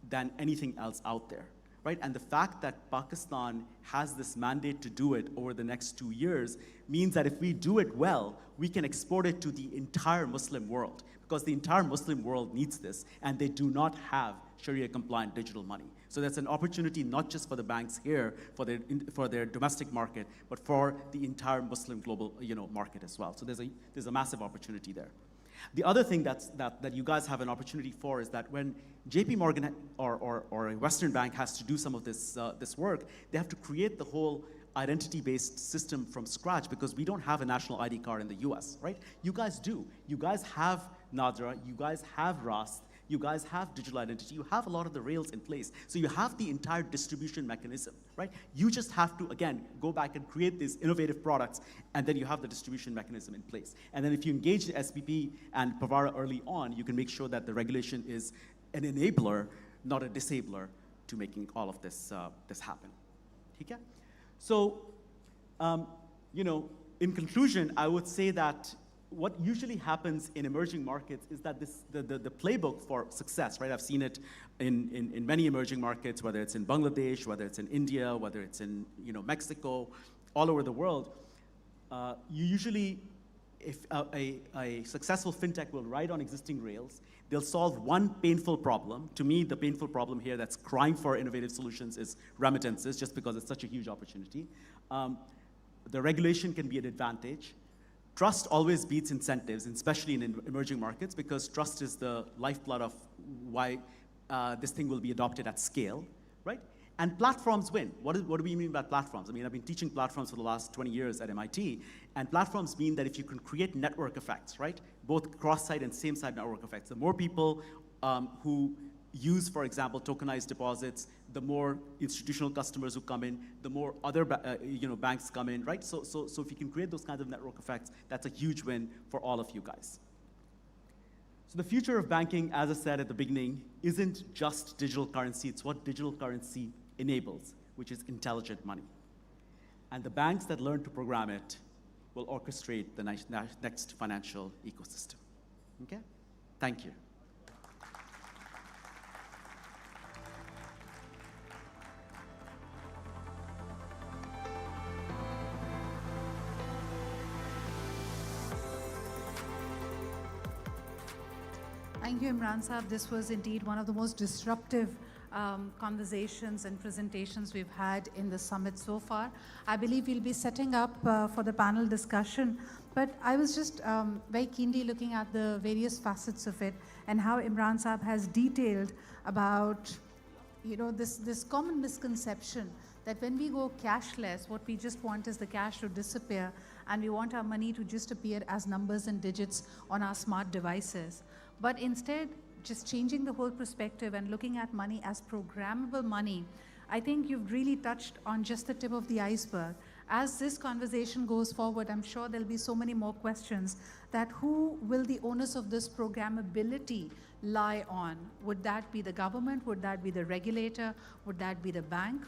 than anything else out there, right? And the fact that Pakistan has this mandate to do it over the next 2 years means that if we do it well, we can export it to the entire Muslim world, because the entire Muslim world needs this, and they do not have Sharia-compliant digital money. So that's an opportunity not just for the banks here, for their domestic market, but for the entire Muslim global, you know, market as well. So there's a massive opportunity there. The other thing that you guys have an opportunity for is that when JP Morgan or a Western bank has to do some of this work, they have to create the whole identity-based system from scratch, because we don't have a national ID card in the US, right? You guys do. You guys have Nadra, you guys have Rast, you guys have digital identity, you have a lot of the rails in place. So you have the entire distribution mechanism, right? You just have to, again, go back and create these innovative products, and then you have the distribution mechanism in place. And then if you engage the SPP and Pavara early on, you can make sure that the regulation is an enabler, not a disabler, to making all of this happen. Okay? So, you know, in conclusion, I would say that what usually happens in emerging markets is that the playbook for success, right? I've seen it in many emerging markets, whether it's in Bangladesh, whether it's in India, whether it's in, you know, Mexico, all over the world. You usually, if a successful fintech will ride on existing rails, they'll solve one painful problem. To me, the painful problem here that's crying for innovative solutions is remittances, just because it's such a huge opportunity. The regulation can be an advantage. Trust always beats incentives, especially in emerging markets, because trust is the lifeblood of why this thing will be adopted at scale, right? And platforms win. What do we mean by platforms? I mean, I've been teaching platforms for the last 20 years at MIT, and platforms mean that if you can create network effects, right? Both cross-site and same-site network effects. The more people who use, for example, tokenized deposits, the more institutional customers who come in, the more other banks come in, right? So if you can create those kinds of network effects, that's a huge win for all of you guys. So the future of banking, as I said at the beginning, isn't just digital currency, it's what digital currency enables, which is intelligent money. And the banks that learn to program it will orchestrate the next financial ecosystem. Okay? Thank you. Thank you, Imran Saab. This was indeed one of the most disruptive conversations and presentations we've had in the summit so far. I believe we'll be setting up for the panel discussion, but I was just very keenly looking at the various facets of it and how Imran Saab has detailed about, you know, this common misconception that when we go cashless, what we just want is the cash to disappear, and we want our money to just appear as numbers and digits on our smart devices. But instead, just changing the whole perspective and looking at money as programmable money, I think you've really touched on just the tip of the iceberg. As this conversation goes forward, I'm sure there'll be so many more questions that who will the onus of this programmability lie on? Would that be the government? Would that be the regulator? Would that be the bank?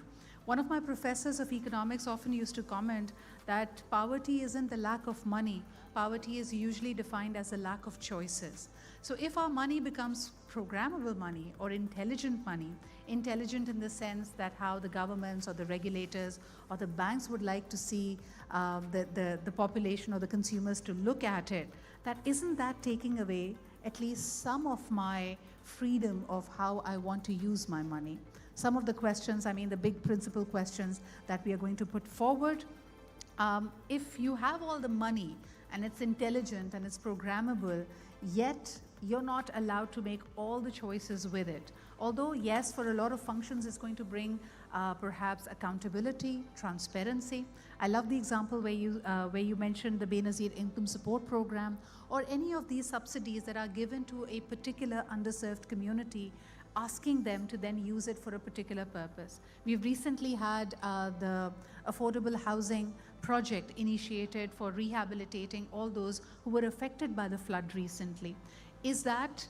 One of my professors of economics often used to comment that poverty isn't the lack of money. Poverty is usually defined as a lack of choices. So if our money becomes programmable money or intelligent money, intelligent in the sense that how the governments or the regulators or the banks would like to see the population or the consumers to look at it, that isn't that taking away at least some of my freedom of how I want to use my money? Some of the questions, I mean the big principal questions that we are going to put forward, if you have all the money and it's intelligent and it's programmable, yet you're not allowed to make all the choices with it. Although, yes, for a lot of functions, it's going to bring perhaps accountability, transparency. I love the example where you mentioned the Benazir Income Support Program or any of these subsidies that are given to a particular underserved community, asking them to then use it for a particular purpose. We've recently had the affordable housing project initiated for rehabilitating all those who were affected by the flood recently. Is that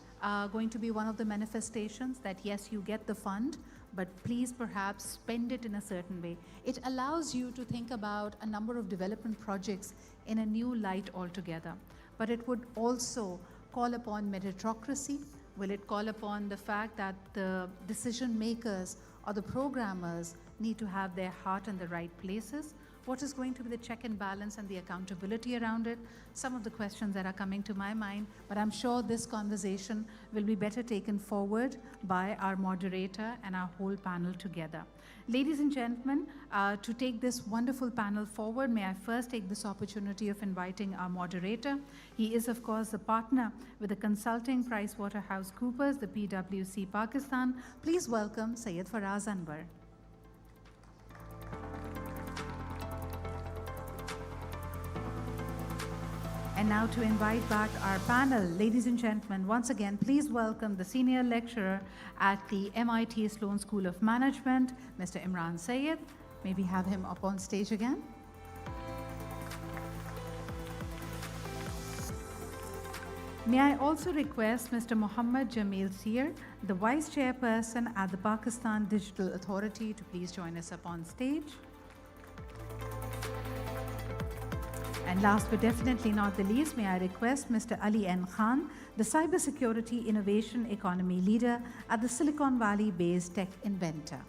going to be one of the manifestations that yes, you get the fund, but please perhaps spend it in a certain way? It allows you to think about a number of development projects in a new light altogether. But it would also call upon meritocracy. Will it call upon the fact that the decision makers or the programmers need to have their heart in the right places? What is going to be the check and balance and the accountability around it? Some of the questions that are coming to my mind, but I'm sure this conversation will be better taken forward by our moderator and our whole panel together. Ladies and gentlemen, to take this wonderful panel forward, may I first take this opportunity of inviting our moderator. He is, of course, a partner with the consulting PricewaterhouseCoopers, the PwC Pakistan. Please welcome Syed Faraz Anwar. And now to invite back our panel, ladies and gentlemen, once again, please welcome the senior lecturer at the MIT Sloan School of Management, Mr. Imran Syed. May we have him up on stage again? May I also request Mr. Muhammad Jamil Seer, the Vice Chairperson at the Pakistan Digital Authority, to please join us up on stage. And last but definitely not the least, may I request Mr. Ali N. Khan, the Cybersecurity Innovation Economy Leader at the Silicon Valley-based Tech Inventor.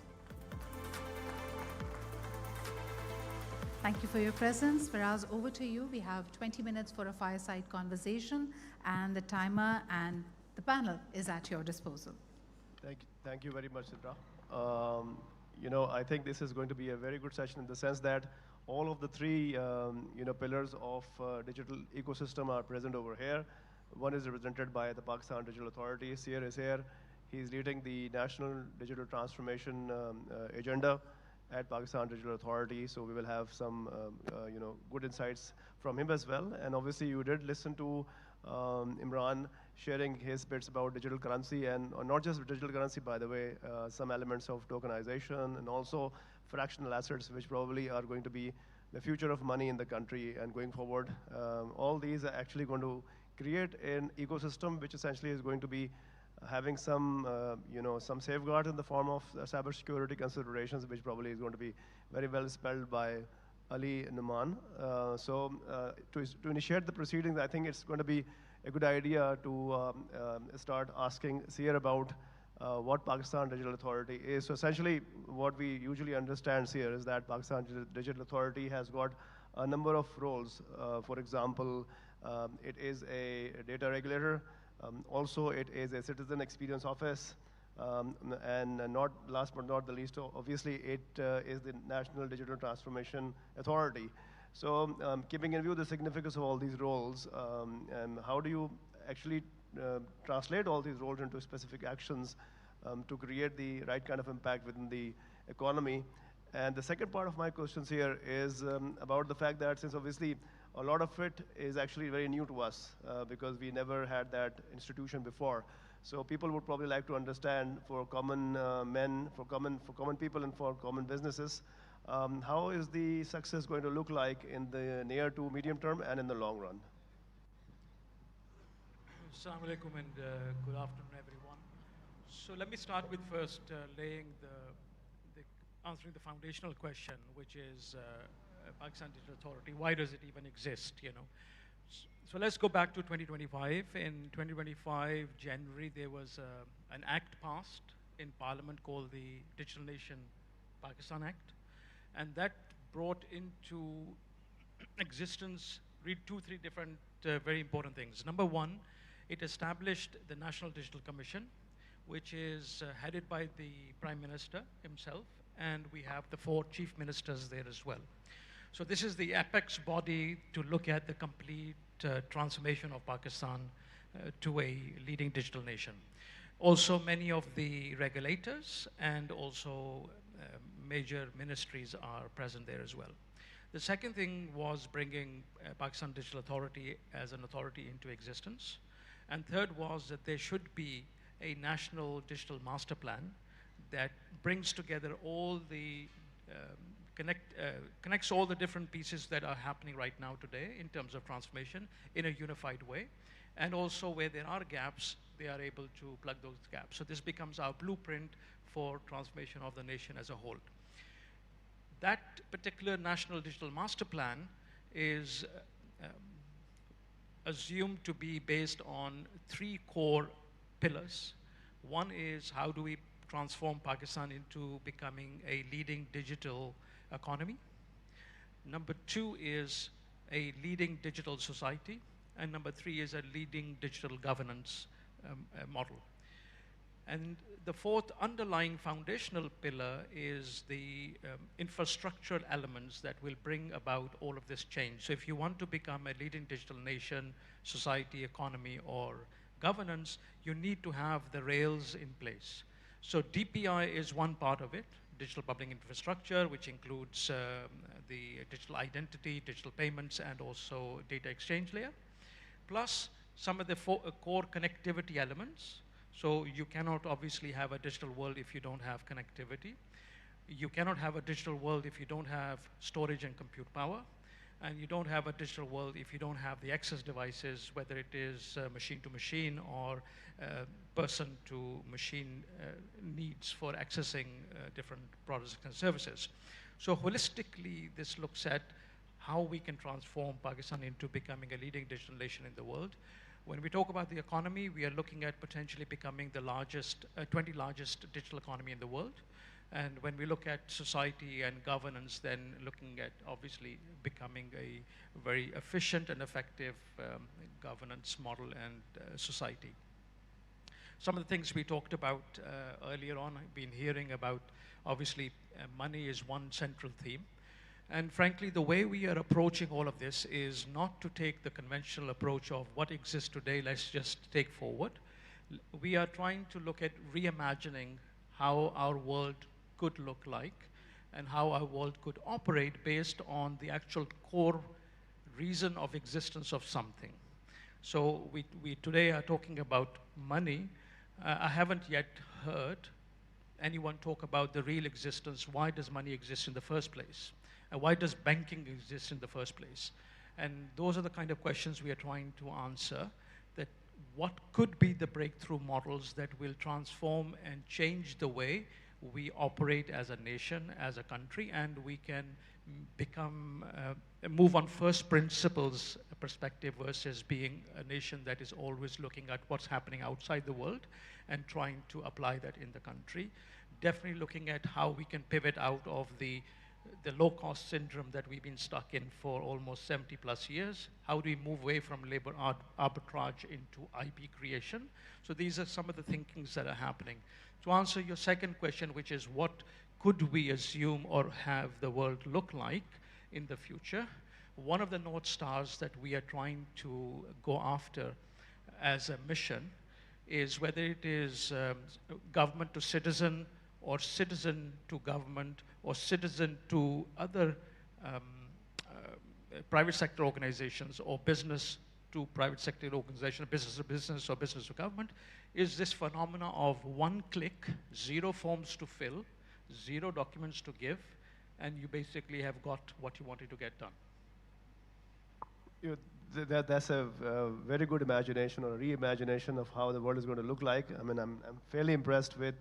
Thank you for your presence. Faraz, over to you. We have 20 minutes for a fireside conversation, and the timer and the panel is at your disposal. Thank you very much, Sidra. You know, I think this is going to be a very good session in the sense that all of the three pillars of digital ecosystem are present over here. One is represented by the Pakistan Digital Authority. Seer is here. He's leading the National Digital Transformation Agenda at Pakistan Digital Authority. So we will have some good insights from him as well. And obviously you did listen to Imran sharing his bits about digital currency, and not just digital currency, by the way, some elements of tokenization and also fractional assets, which probably are going to be the future of money in the country and going forward. All these are actually going to create an ecosystem which essentially is going to be having some, some safeguards in the form of cybersecurity considerations, which probably is going to be very well spelled by Ali Numan. To initiate the proceedings, I think it's going to be a good idea to start asking Seer about what Pakistan Digital Authority is. So essentially, what we usually understand here is that Pakistan Digital Authority has got a number of roles. For example, it is a data regulator. Also, it is a citizen experience office. And not last but not the least, obviously, it is the National Digital Transformation Authority. So keeping in view the significance of all these roles, how do you actually translate all these roles into specific actions to create the right kind of impact within the economy? And the second part of my questions here is about the fact that since obviously a lot of it is actually very new to us because we never had that institution before. So people would probably like to understand for common men, for common people and for common businesses, how is the success going to look like in the near to medium term and in the long run? Assalamu alaikum and good afternoon, everyone. So let me start with first answering the foundational question, which is Pakistan Digital Authority. Why does it even exist? So let's go back to 2025. In 2025, January, there was an act passed in Parliament called the Digital Nation Pakistan Act. And that brought into existence three different very important things. Number one, it established the National Digital Commission, which is headed by the Prime Minister himself, and we have the 4 chief ministers there as well. So this is the apex body to look at the complete transformation of Pakistan to a leading digital nation. Also, many of the regulators and also major ministries are present there as well. The second thing was bringing Pakistan Digital Authority as an authority into existence. And third was that there should be a national digital master plan that brings together all the connects all the different pieces that are happening right now today in terms of transformation in a unified way. And also where there are gaps, they are able to plug those gaps. So this becomes our blueprint for transformation of the nation as a whole. That particular National Digital Master Plan is assumed to be based on 3 core pillars. One is how do we transform Pakistan into becoming a leading digital economy. Number 2 is a leading digital society. And number 3 is a leading digital governance model. And the 4th underlying foundational pillar is the infrastructural elements that will bring about all of this change. So if you want to become a leading digital nation, society, economy, or governance, you need to have the rails in place. So DPI is one part of it, digital public infrastructure, which includes the digital identity, digital payments, and also data exchange layer, plus some of the core connectivity elements. So you cannot obviously have a digital world if you don't have connectivity. You cannot have a digital world if you don't have storage and compute power. And you don't have a digital world if you don't have the access devices, whether it is machine to machine or person to machine needs for accessing different products and services. So holistically, this looks at how we can transform Pakistan into becoming a leading digital nation in the world. When we talk about the economy, we are looking at potentially becoming the 20 largest digital economy in the world. And when we look at society and governance, then looking at obviously becoming a very efficient and effective governance model and society. Some of the things we talked about earlier on, I've been hearing about, obviously money is one central theme. And frankly, the way we are approaching all of this is not to take the conventional approach of what exists today, let's just take forward. We are trying to look at reimagining how our world could look like and how our world could operate based on the actual core reason of existence of something. So we today are talking about money. I haven't yet heard anyone talk about the real existence. Why does money exist in the first place? And why does banking exist in the first place? And those are the kind of questions we are trying to answer. that what could be the breakthrough models that will transform and change the way we operate as a nation, as a country, and we can become, move on first principles perspective versus being a nation that is always looking at what's happening outside the world and trying to apply that in the country. Definitely looking at how we can pivot out of the low-cost syndrome that we've been stuck in for almost 70 plus years. How do we move away from labor arbitrage into IP creation? So these are some of the thinkings that are happening. To answer your second question, which is what could we assume or have the world look like in the future? One of the North Stars that we are trying to go after as a mission is whether it is government to citizen or citizen to government or citizen to other private sector organizations or business to private sector organization, business to business or business to government, is this phenomena of one click, zero forms to fill, zero documents to give, and you basically have got what you wanted to get done. That's a very good imagination or reimagination of how the world is going to look like. I mean, I'm fairly impressed with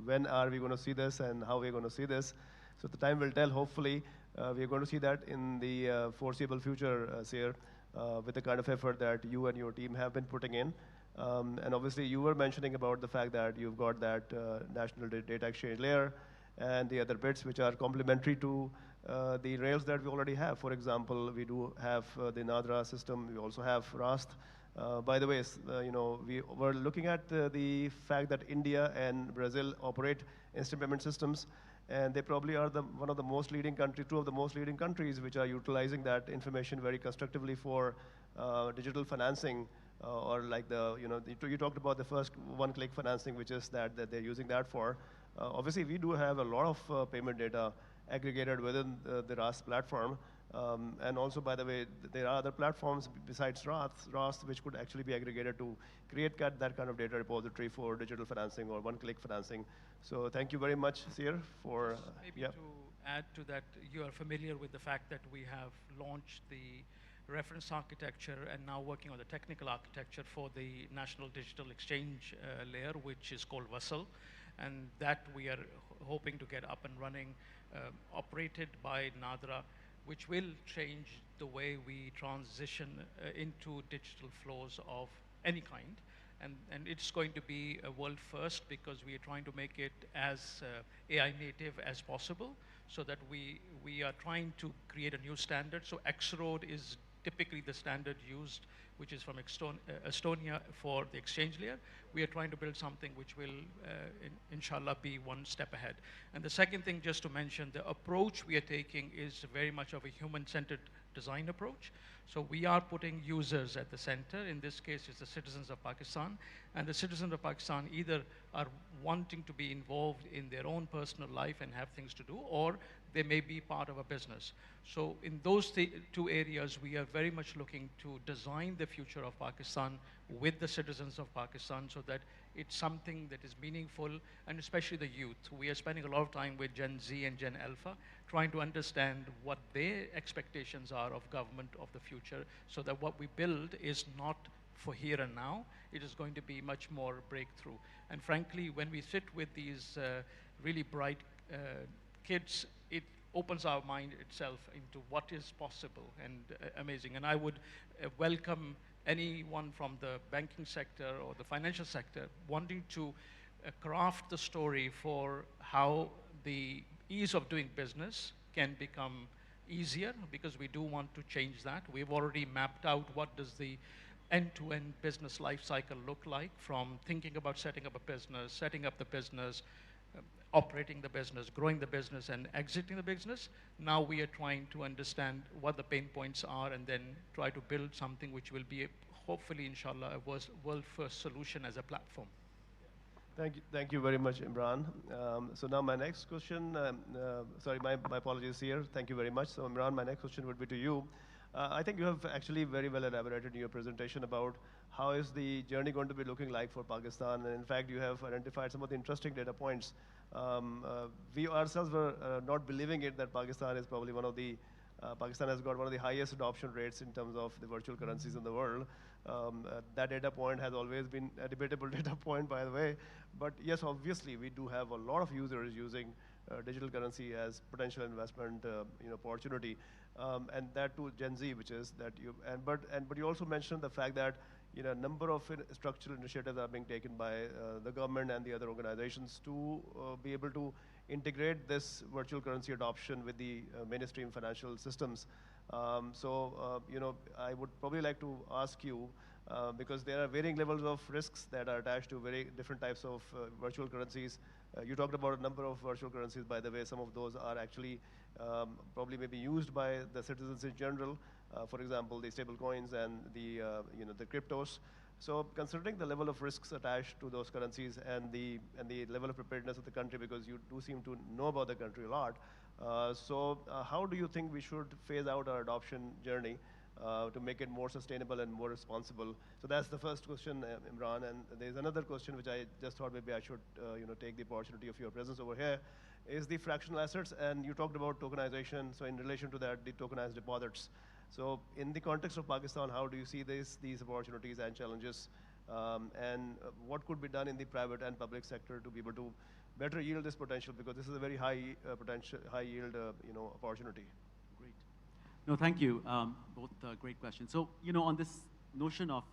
when are we going to see this and how we're going to see this. So the time will tell. Hopefully, we're going to see that in the foreseeable future, Sir, with the kind of effort that you and your team have been putting in. And obviously, you were mentioning about the fact that you've got that national data exchange layer and the other bits which are complementary to the rails that we already have. For example, we do have the NADRA system. We also have RAST. By the way, you know, we were looking at the fact that India and Brazil operate instant payment systems, and they probably are one of the most leading countries, two of the most leading countries, which are utilizing that information very constructively for digital financing, or like you talked about the first one-click financing, which is that they're using that for. Obviously, we do have a lot of payment data aggregated within the RAST platform. And also, by the way, there are other platforms besides RAST which could actually be aggregated to create that kind of data repository for digital financing or one-click financing. So thank you very much, Sir, for... Maybe to add to that, you are familiar with the fact that we have launched the reference architecture and now working on the technical architecture for the National Digital Exchange layer, which is called WASL. And that we are hoping to get up and running, operated by NADRA, which will change the way we transition into digital flows of any kind. And it's going to be a world first because we are trying to make it as AI native as possible, so that we are trying to create a new standard. So X-Road is typically the standard used, which is from Estonia for the exchange layer. We are trying to build something which will, inshallah, be one step ahead. And the second thing, just to mention, the approach we are taking is very much of a human-centered design approach. So we are putting users at the center. In this case, it's the citizens of Pakistan. And the citizens of Pakistan either are wanting to be involved in their own personal life and have things to do, or they may be part of a business. So in those two areas, we are very much looking to design the future of Pakistan with the citizens of Pakistan so that it's something that is meaningful, and especially the youth. We are spending a lot of time with Gen Z and Gen Alpha, trying to understand what their expectations are of government of the future, so that what we build is not for here and now, it is going to be much more breakthrough. And frankly, when we sit with these really bright kids, it opens our mind itself into what is possible and amazing. And I would welcome anyone from the banking sector or the financial sector wanting to craft the story for how the ease of doing business can become easier, because we do want to change that. We've already mapped out what does the end-to-end business life cycle look like, from thinking about setting up a business, setting up the business, operating the business, growing the business, and exiting the business. Now we are trying to understand what the pain points are and then try to build something which will be, hopefully, inshallah, a world-first solution as a platform. Thank you very much, Imran. So now my next question, sorry, my apologies here. Thank you very much. So Imran, my next question would be to you. I think you have actually very well elaborated in your presentation about how is the journey going to be looking like for Pakistan. And in fact, you have identified some of the interesting data points. We ourselves were not believing it that Pakistan is probably one of the Pakistan has got one of the highest adoption rates in terms of the virtual currencies in the world. That data point has always been a debatable data point, by the way. But yes, obviously, we do have a lot of users using digital currency as potential investment opportunity. And that too, Gen Z, which is that you, but you also mentioned the fact that a number of structural initiatives are being taken by the government and the other organizations to be able to integrate this virtual currency adoption with the mainstream financial systems. I would probably like to ask you, because there are varying levels of risks that are attached to very different types of virtual currencies. You talked about a number of virtual currencies, by the way. Some of those are actually probably maybe used by the citizens in general. For example, the stable coins and the cryptos. So considering the level of risks attached to those currencies and the level of preparedness of the country, because you do seem to know about the country a lot, how do you think we should phase out our adoption journey to make it more sustainable and more responsible? So that's the first question, Imran. And there's another question which I just thought maybe I should take the opportunity of your presence over here, is the fractional assets. And you talked about tokenization. So in relation to that, the tokenized deposits. So in the context of Pakistan, how do you see these opportunities and challenges? And what could be done in the private and public sector to be able to better yield this potential? Because this is a very high potential, high yield opportunity. Great. No, thank you. Both great questions. So, on this notion of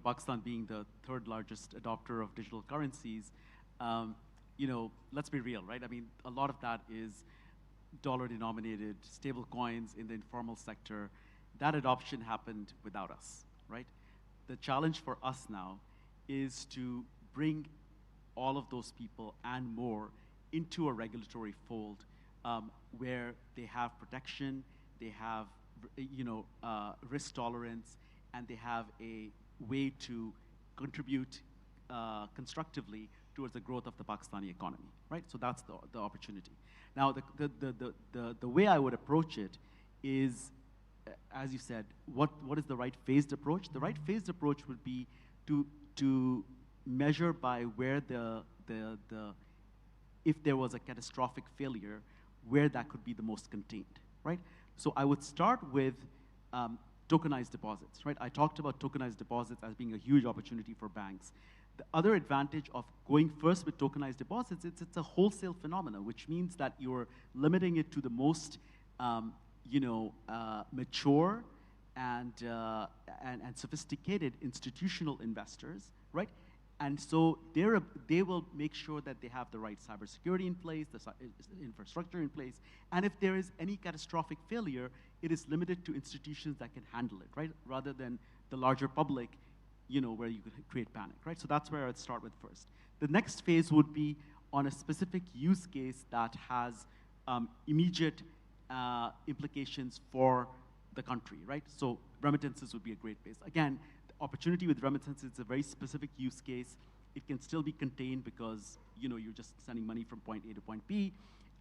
Pakistan being the third largest adopter of digital currencies, let's be real, right? I mean, a lot of that is dollar-denominated stable coins in the informal sector. That adoption happened without us, right? The challenge for us now is to bring all of those people and more into a regulatory fold where they have protection, they have risk tolerance, and they have a way to contribute constructively towards the growth of the Pakistani economy, right? So that's the opportunity. Now, the way I would approach it is, as you said, what is the right phased approach? The right phased approach would be to measure by where if there was a catastrophic failure, where that could be the most contained, right? So I would start with tokenized deposits, right? I talked about tokenized deposits as being a huge opportunity for banks. The other advantage of going first with tokenized deposits, it's a wholesale phenomenon, which means that you're limiting it to the most, mature and sophisticated institutional investors, right? And so they will make sure that they have the right cybersecurity in place, the infrastructure in place, and if there is any catastrophic failure, it is limited to institutions that can handle it, right? Rather than the larger public, where you could create panic, right? So that's where I'd start with first. The next phase would be on a specific use case that has immediate implications for the country, right? So remittances would be a great phase. Again, the opportunity with remittances is a very specific use case. It can still be contained because, you're just sending money from point A to point B,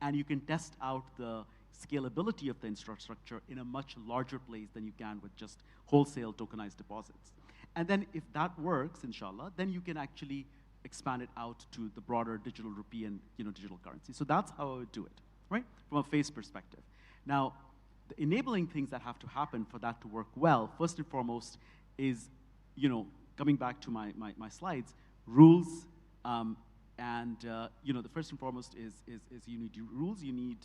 and you can test out the scalability of the infrastructure in a much larger place than you can with just wholesale tokenized deposits. And then if that works, inshallah, then you can actually expand it out to the broader digital rupee and digital currency. So that's how I would do it, right? From a phase perspective. Now, the enabling things that have to happen for that to work well, first and foremost, is, coming back to my slides, rules, the first and foremost is you need rules, you need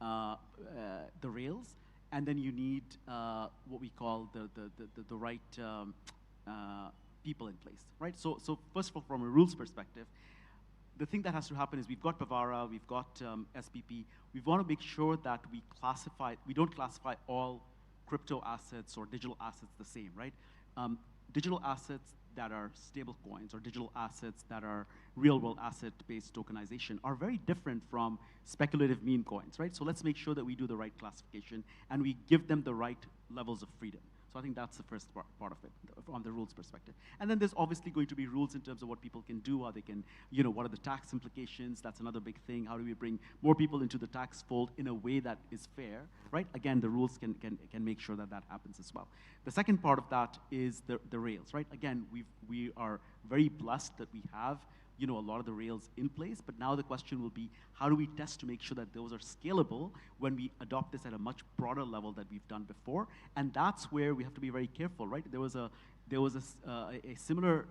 the rails, and then you need what we call the right people in place, right? So first of all, from a rules perspective, the thing that has to happen is we've got Pavara, we've got SPP. We want to make sure that we don't classify all crypto assets or digital assets the same, right? Digital assets that are stable coins or digital assets that are real-world asset-based tokenization are very different from speculative meme coins, right? So let's make sure that we do the right classification and we give them the right levels of freedom. So I think that's the first part of it, from the rules perspective. And then there's obviously going to be rules in terms of what people can do, how they can, what are the tax implications? That's another big thing. How do we bring more people into the tax fold in a way that is fair, right? Again, the rules can make sure that that happens as well. The second part of that is the rails, right? Again, we are very blessed that we have a lot of the rails in place, but now the question will be, how do we test to make sure that those are scalable when we adopt this at a much broader level that we've done before? And that's where we have to be very careful, right? There was a similar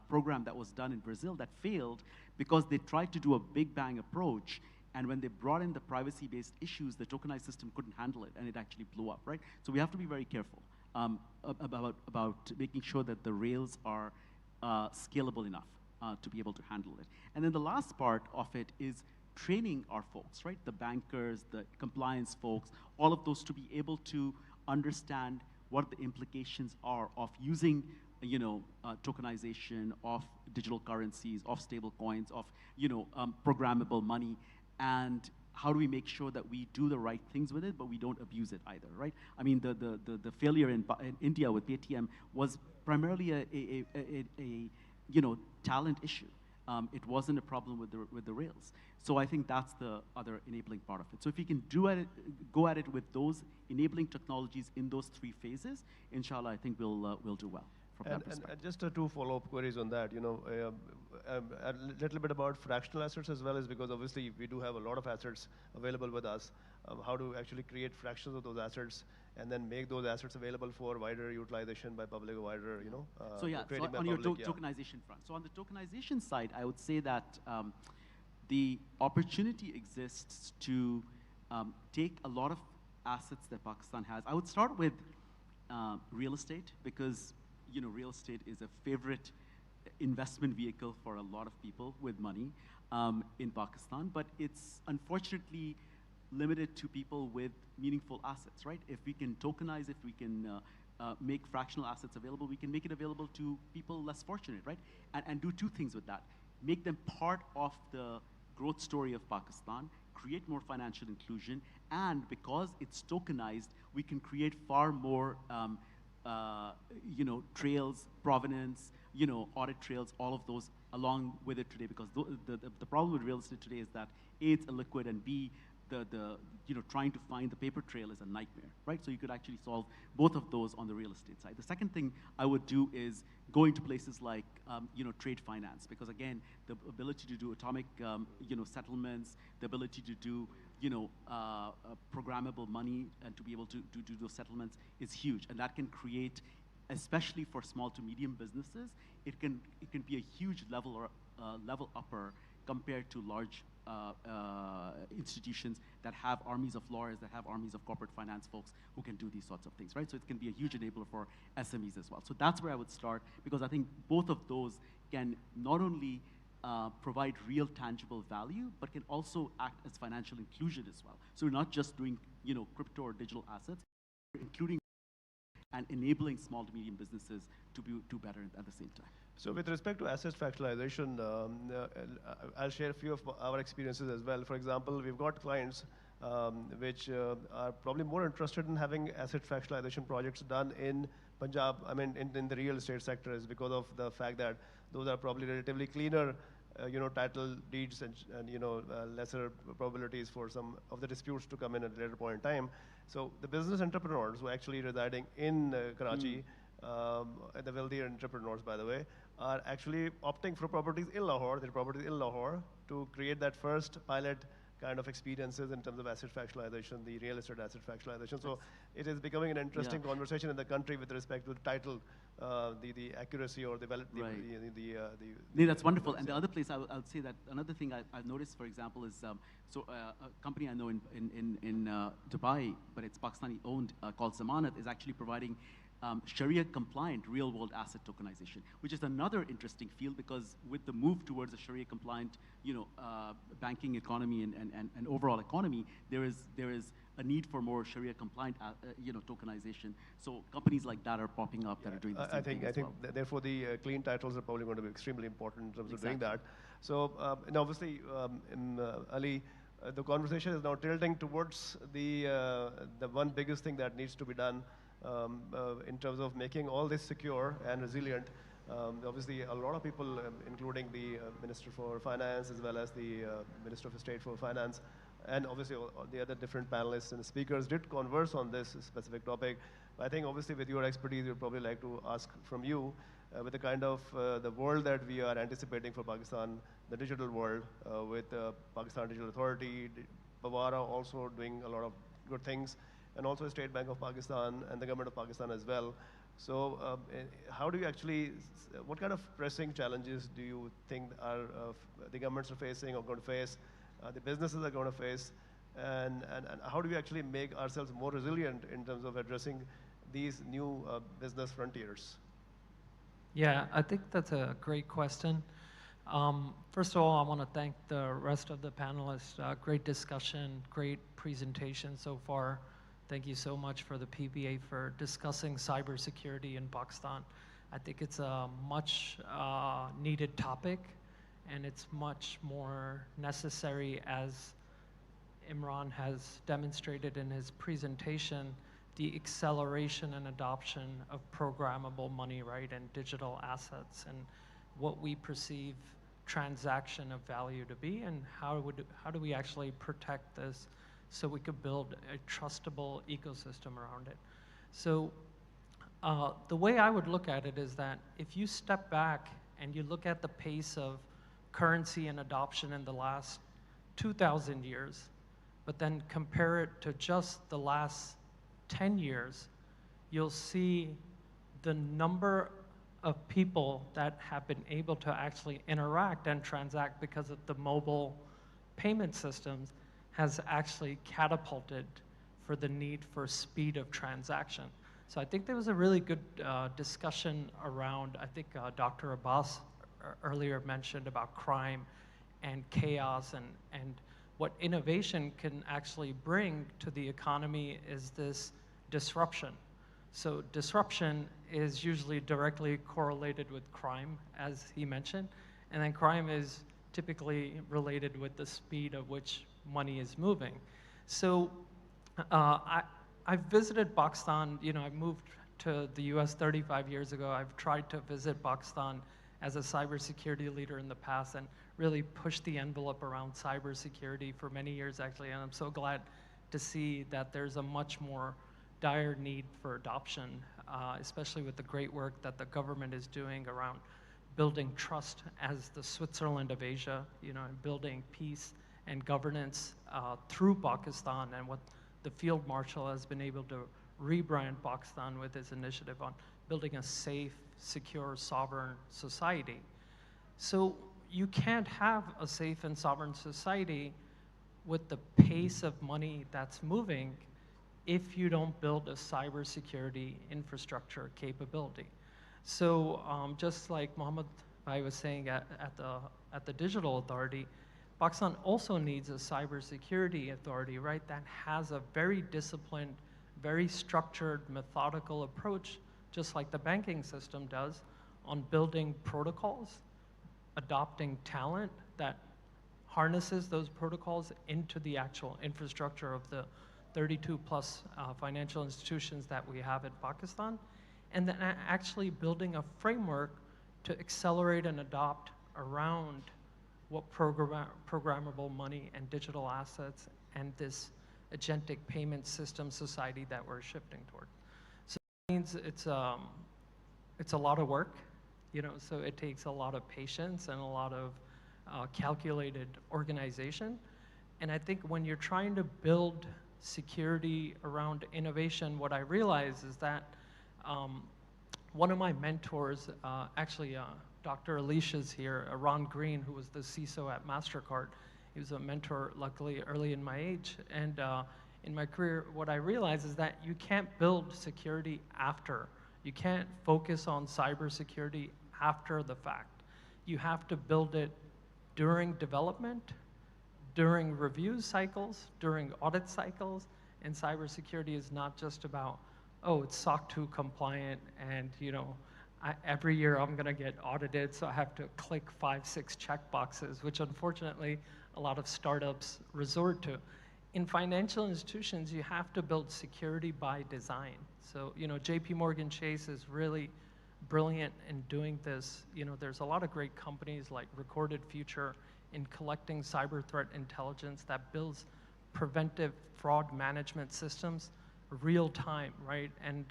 program that was done in Brazil that failed because they tried to do a big bang approach, and when they brought in the privacy-based issues, the tokenized system couldn't handle it, and it actually blew up, right? So we have to be very careful about making sure that the rails are scalable enough to be able to handle it. And then the last part of it is training our folks, right? The bankers, the compliance folks, all of those to be able to understand what the implications are of using, tokenization of digital currencies, of stable coins, of, programmable money, and how do we make sure that we do the right things with it, but we don't abuse it either, right? I mean, the failure in India with Paytm was primarily a talent issue. It wasn't a problem with the rails. So I think that's the other enabling part of it. So if we can go at it with those enabling technologies in those 3 phases, inshallah, I think we'll do well from that perspective. And just 2 follow-up queries on that. A little bit about fractional assets as well, is because obviously we do have a lot of assets available with us. How to actually create fractions of those assets and then make those assets available for wider utilization by public or wider, so yeah, so on your tokenization front. So on the tokenization side, I would say that the opportunity exists to take a lot of assets that Pakistan has. I would start with real estate, because real estate is a favorite investment vehicle for a lot of people with money in Pakistan, but it's unfortunately limited to people with meaningful assets, right? If we can tokenize, if we can make fractional assets available, we can make it available to people less fortunate, right? And do 2 things with that. Make them part of the growth story of Pakistan, create more financial inclusion, and because it's tokenized, we can create far more trails, provenance, audit trails, all of those along with it today, because the problem with real estate today is that A, it's illiquid, and B, trying to find the paper trail is a nightmare, right? So you could actually solve both of those on the real estate side. The second thing I would do is go into places like, trade finance, because again, the ability to do atomic, settlements, the ability to do, programmable money and to be able to do those settlements is huge, and that can create, especially for small to medium businesses, it can be a huge level upper compared to large institutions that have armies of lawyers, that have armies of corporate finance folks who can do these sorts of things, right? So it can be a huge enabler for SMEs as well. So that's where I would start, because I think both of those can not only provide real tangible value, but can also act as financial inclusion as well. So we're not just doing, crypto or digital assets, we're including and enabling small to medium businesses to do better at the same time. So with respect to asset fractionalization, I'll share a few of our experiences as well. For example, we've got clients which are probably more interested in having asset fractionalization projects done in Punjab, in the real estate sector, is because of the fact that those are probably relatively cleaner title deeds and lesser probabilities for some of the disputes to come in at a later point in time. So the business entrepreneurs who are actually residing in Karachi, the wealthier entrepreneurs, by the way, are actually opting for properties in Lahore, their properties in Lahore, to create that first pilot kind of experiences in terms of asset fractionalization, the real estate asset fractionalization. So it is becoming an interesting conversation in the country with respect to the title, the accuracy or the that's wonderful. And the other place I would say that another thing I've noticed, for example, is a company I know in Dubai, but it's Pakistani owned, called Zamanat, is actually providing Sharia-compliant real-world asset tokenization, which is another interesting field, because with the move towards a Sharia-compliant, banking economy and overall economy, there is a need for more Sharia-compliant, tokenization. So companies like that are popping up that are doing the same thing. I think therefore the clean titles are probably going to be extremely important in terms of doing that. So, and obviously, Ali, the conversation is now tilting towards the one biggest thing that needs to be done in terms of making all this secure and resilient. Obviously, a lot of people, including the Minister for Finance as well as the Minister of State for Finance, and obviously all the other different panelists and speakers did converse on this specific topic. I think obviously with your expertise, we'd probably like to ask from you, with the kind of the world that we are anticipating for Pakistan, the digital world, with Pakistan Digital Authority, Bawara also doing a lot of good things, and also State Bank of Pakistan and the government of Pakistan as well. So how do you actually, what kind of pressing challenges do you think are the governments are facing or going to face, the businesses are going to face, and how do we actually make ourselves more resilient in terms of addressing these new business frontiers? Yeah, I think that's a great question. First of all, I want to thank the rest of the panelists. Great discussion, great presentation so far. Thank you so much for the PBA for discussing cybersecurity in Pakistan. I think it's a much needed topic, and it's much more necessary, as Imran has demonstrated in his presentation, the acceleration and adoption of programmable money, right, and digital assets, and what we perceive transaction of value to be, and how do we actually protect this so we could build a trustable ecosystem around it. So the way I would look at it is that if you step back and you look at the pace of currency and adoption in the last 2,000 years, but then compare it to just the last 10 years, you'll see the number of people that have been able to actually interact and transact because of the mobile payment systems has actually catapulted for the need for speed of transaction. So I think there was a really good discussion around, I think Dr. Abbas earlier mentioned about crime and chaos, and what innovation can actually bring to the economy is this disruption. So disruption is usually directly correlated with crime, as he mentioned, and then crime is typically related with the speed at which money is moving. So I've visited Pakistan, you know, I moved to the US 35 years ago. I've tried to visit Pakistan as a cybersecurity leader in the past and really pushed the envelope around cybersecurity for many years actually, and I'm so glad to see that there's a much more dire need for adoption, especially with the great work that the government is doing around building trust as the Switzerland of Asia, you know, and building peace and governance through Pakistan, and what the Field Marshal has been able to rebrand Pakistan with his initiative on building a safe, secure, sovereign society. So you can't have a safe and sovereign society with the pace of money that's moving if you don't build a cybersecurity infrastructure capability. So just like Mohammed Bhai was saying at the Digital Authority, Pakistan also needs a cybersecurity authority, right, that has a very disciplined, very structured, methodical approach, just like the banking system does, on building protocols, adopting talent that harnesses those protocols into the actual infrastructure of the 32 plus financial institutions that we have in Pakistan, and then actually building a framework to accelerate and adopt around what programmable money and digital assets and this agentic payment system society that we're shifting toward. So it means it's a lot of work, you know, so it takes a lot of patience and a lot of calculated organization. And I think when you're trying to build security around innovation, what I realize is that one of my mentors, actually Dr. Alicia's here, Ron Green, who was the CISO at MasterCard. He was a mentor, luckily, early in my age. And in my career, what I realized is that you can't build security after. You can't focus on cybersecurity after the fact. You have to build it during development, during review cycles, during audit cycles, and cybersecurity is not just about, oh, it's SOC 2 compliant, and you know, every year I'm gonna get audited, so I have to click 5, 6 check boxes, which unfortunately a lot of startups resort to. In financial institutions, you have to build security by design. So, you know, JP Morgan Chase is really brilliant in doing this. You know, there's a lot of great companies like Recorded Future in collecting cyber threat intelligence that builds preventive fraud management systems real time, right? And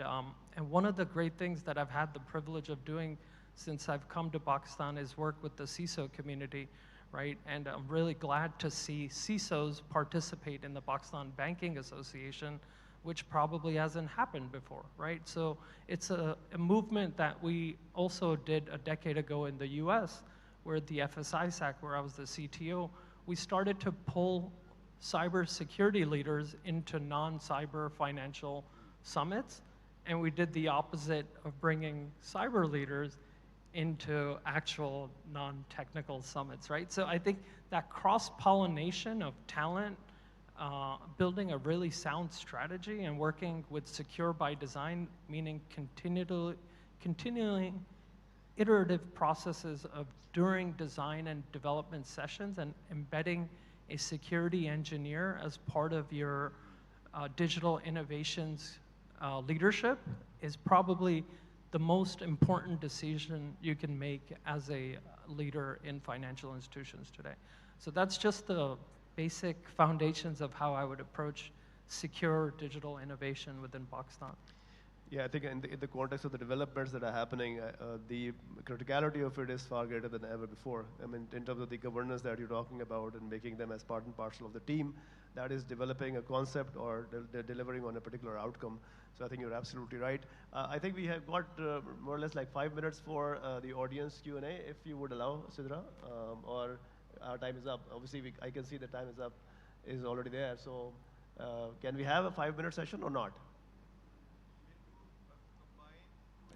one of the great things that I've had the privilege of doing since I've come to Pakistan is work with the CISO community, right? And I'm really glad to see CISOs participate in the Pakistan Banking Association, which probably hasn't happened before, right? So it's a movement that we also did a decade ago in the US, where the FSISAC, where I was the CTO, we started to pull cybersecurity leaders into non-cyber financial summits, and we did the opposite of bringing cyber leaders into actual non-technical summits, right? So I think that continuation of talent, building a really sound strategy and working with secure by design, meaning continuing iterative processes of during design and development sessions and embedding a security engineer as part of your digital innovations leadership is probably the most important decision you can make as a leader in financial institutions today. So that's just the basic foundations of how I would approach secure digital innovation within Pakistan. Yeah, I think in the context of the developments that are happening, the criticality of it is far greater than ever before. I mean, in terms of the governance that you're talking about and making them as part and parcel of the team, that is developing a concept or delivering on a particular outcome. So I think you're absolutely right. I think we have got more or less like 5 minutes for the audience Q&A, if you would allow, Sidra, or our time is up. Obviously, I can see the time is up, is already there. So can we have a 5-minute session or not?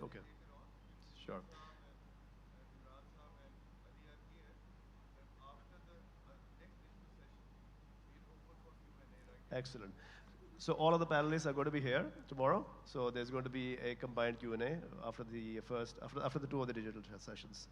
Okay, sure. Excellent. So all of the panelists are going to be here tomorrow. So there's going to be a combined Q&A after the two of the digital sessions.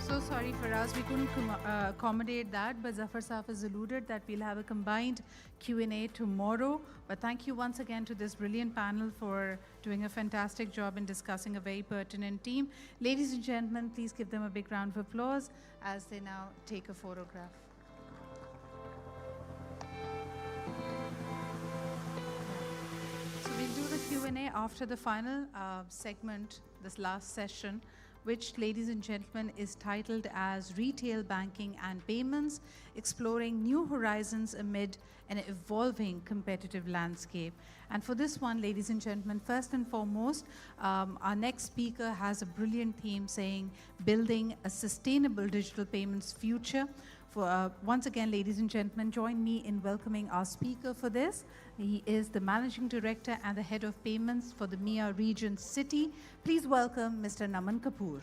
So sorry for us, we couldn't accommodate that, but Zafar Saaf has alluded that we'll have a combined Q&A tomorrow. But thank you once again to this brilliant panel for doing a fantastic job in discussing a very pertinent theme. Ladies and gentlemen, please give them a big round of applause as they now take a photograph. So we'll do the Q&A after the final segment, this last session, which, ladies and gentlemen, is titled as Retail Banking and Payments, Exploring New Horizons Amid an Evolving Competitive Landscape. And for this one, ladies and gentlemen, first and foremost, our next speaker has a brilliant theme saying, Building a Sustainable Digital Payments Future. Once again, ladies and gentlemen, join me in welcoming our speaker for this. He is the Managing Director and the Head of Payments for the MEA region Citi. Please welcome Mr. Naman Kapoor.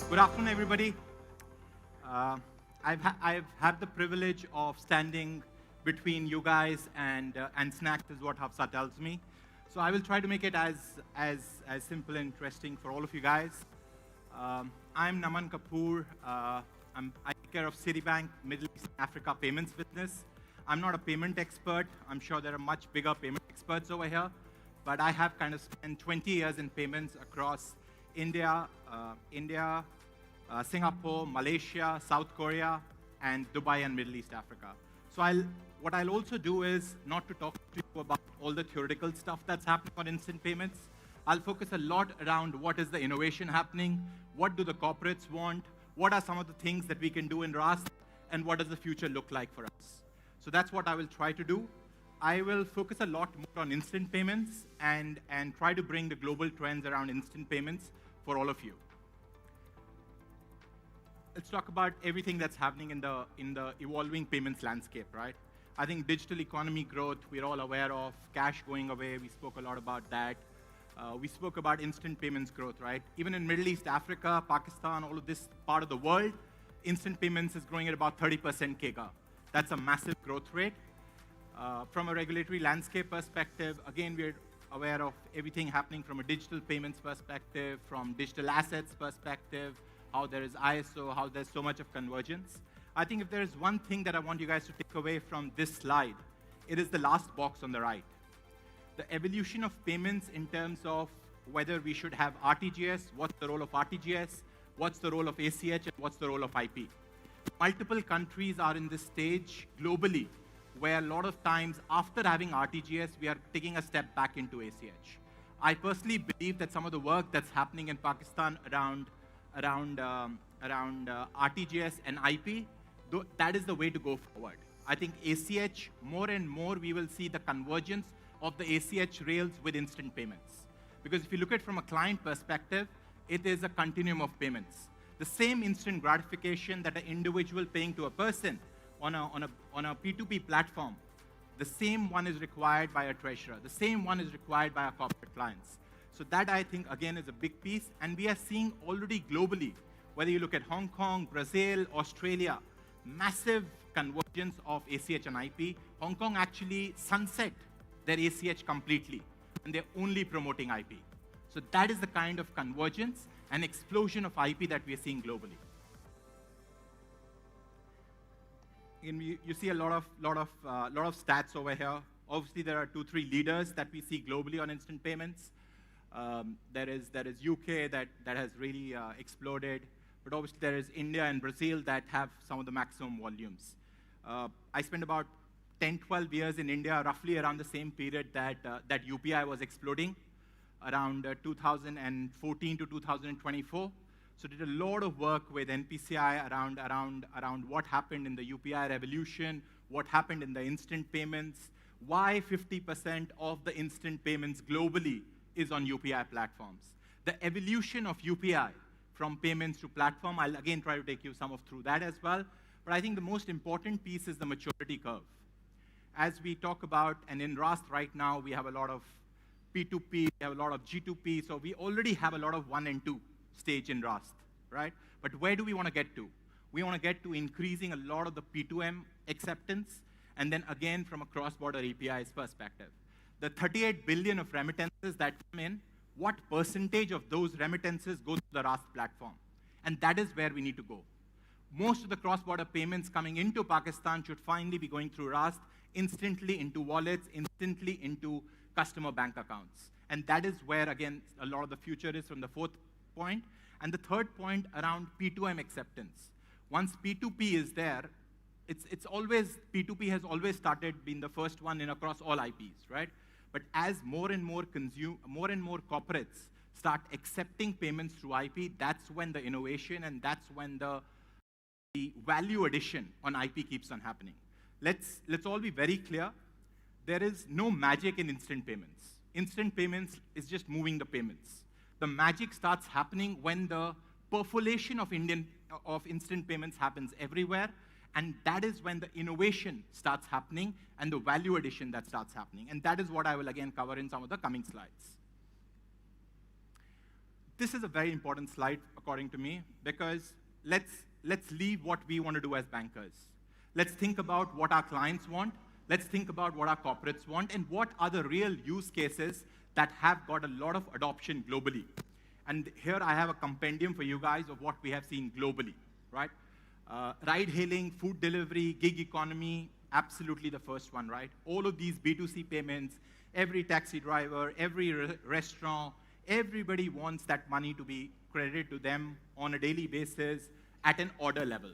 Good afternoon, everybody. I've had the privilege of standing between you guys and snacks is what Hafsa tells me. So I will try to make it as simple and interesting for all of you guys. I'm Naman Kapoor. I take care of Citibank Middle East Africa payments business. I'm not a payment expert. I'm sure there are much bigger payment experts over here. But I have kind of spent 20 years in payments across India, Singapore, Malaysia, South Korea, and Dubai and Middle East Africa. So what I'll also do is not to talk to you about all the theoretical stuff that's happening on instant payments. I'll focus a lot around what is the innovation happening, what do the corporates want, what are some of the things that we can do in RAS, and what does the future look like for us. So that's what I will try to do. I will focus a lot more on instant payments and try to bring the global trends around instant payments for all of you. let's talk about everything that's happening in the evolving payments landscape, right? I think digital economy growth, we're all aware of. Cash going away, we spoke a lot about that. We spoke about instant payments growth, right? Even in Middle East, Africa, Pakistan, all of this part of the world, instant payments is growing at about 30% CAGR. That's a massive growth rate. From a regulatory landscape perspective, again, we're aware of everything happening from a digital payments perspective, from digital assets perspective, how there is ISO, how there's so much of convergence. I think if there is one thing that I want you guys to take away from this slide, it is the last box on the right. The evolution of payments in terms of whether we should have RTGS, what's the role of RTGS, what's the role of ACH, and what's the role of IP. Multiple countries are in this stage globally, where a lot of times after having RTGS, we are taking a step back into ACH. I personally believe that some of the work that's happening in Pakistan around RTGS and IP, that is the way to go forward. I think ACH, more and more, we will see the convergence of the ACH rails with instant payments. Because if you look at it from a client perspective, it is a continuum of payments. The same instant gratification that an individual paying to a person on a P2P platform, the same one is required by a treasurer. The same one is required by our corporate clients. So that, I think, again, is a big piece. And we are seeing already globally, whether you look at Hong Kong, Brazil, Australia, massive convergence of ACH and IP. Hong Kong actually sunset their ACH completely, and they're only promoting IP. So that is the kind of convergence and explosion of IP that we are seeing globally. And you see a lot of stats over here. Obviously, there are 2-3 leaders that we see globally on instant payments. There is UK that has really exploded. But obviously, there is India and Brazil that have some of the maximum volumes. I spent about 10, 12 years in India, roughly around the same period that UPI was exploding, around 2014 to 2024. So did a lot of work with NPCI around what happened in the UPI revolution, what happened in the instant payments, why 50% of the instant payments globally is on UPI platforms. The evolution of UPI from payments to platform, I'll again try to take you through that as well. But I think the most important piece is the maturity curve. As we talk about, and in Rust right now, we have a lot of P2P, we have a lot of G2P, so we already have a lot of 1 and 2 stage in Rust, right? But where do we want to get to? We want to get to increasing a lot of the P2M acceptance, and then again, from a cross-border APIs perspective. The 38 billion of remittances that come in, what percentage of those remittances go to the Rust platform? And that is where we need to go. Most of the cross-border payments coming into Pakistan should finally be going through Rust, instantly into wallets, instantly into customer bank accounts. And that is where, again, a lot of the future is from the fourth point. And the third point around P2M acceptance. Once P2P is there, it's always, P2P has always started being the first one in across all IPs, right? But as more and more corporates start accepting payments through IP, that's when the innovation and that's when the value addition on IP keeps on happening. Let's all be very clear. There is no magic in instant payments. Instant payments is just moving the payments. The magic starts happening when the percolation of instant payments happens everywhere, and that is when the innovation starts happening and the value addition that starts happening. And that is what I will again cover in some of the coming slides. This is a very important slide, according to me, because let's leave what we want to do as bankers. Let's think about what our clients want. Let's think about what our corporates want and what are the real use cases that have got a lot of adoption globally. And here I have a compendium for you guys of what we have seen globally, right? Ride-hailing, food delivery, gig economy, absolutely the first one, right? All of these B2C payments, every taxi driver, every restaurant, everybody wants that money to be credited to them on a daily basis at an order level,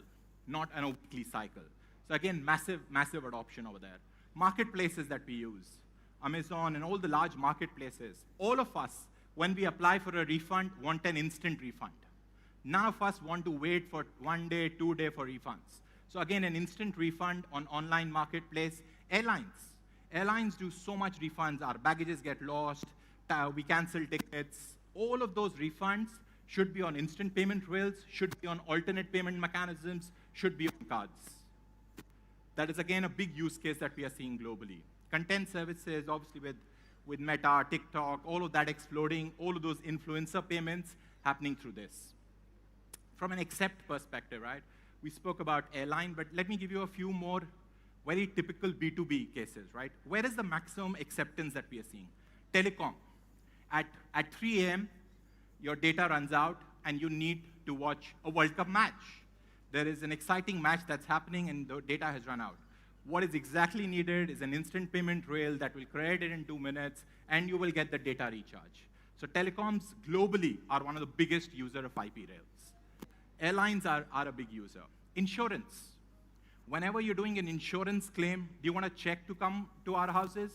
not on a weekly cycle. So again, massive, massive adoption over there. Marketplaces that we use, Amazon and all the large marketplaces, all of us, when we apply for a refund, want an instant refund. None of us want to wait for 1 day, 2 days for refunds. So again, an instant refund on online marketplace. Airlines do so much refunds. Our baggages get lost. We cancel tickets. All of those refunds should be on instant payment rails, should be on alternate payment mechanisms, should be on cards. That is, again, a big use case that we are seeing globally. Content services, obviously with Meta, TikTok, all of that exploding, all of those influencer payments happening through this. From an accept perspective, right? We spoke about airline, but let me give you a few more very typical B2B cases, right? Where is the maximum acceptance that we are seeing? Telecom. At 3 a.m., your data runs out, and you need to watch a World Cup match. There is an exciting match that's happening, and the data has run out. What is exactly needed is an instant payment rail that will create it in 2 minutes, and you will get the data recharge. So telecoms globally are one of the biggest users of IP rails. Airlines are a big user. Insurance. Whenever you're doing an insurance claim, do you want a check to come to our houses?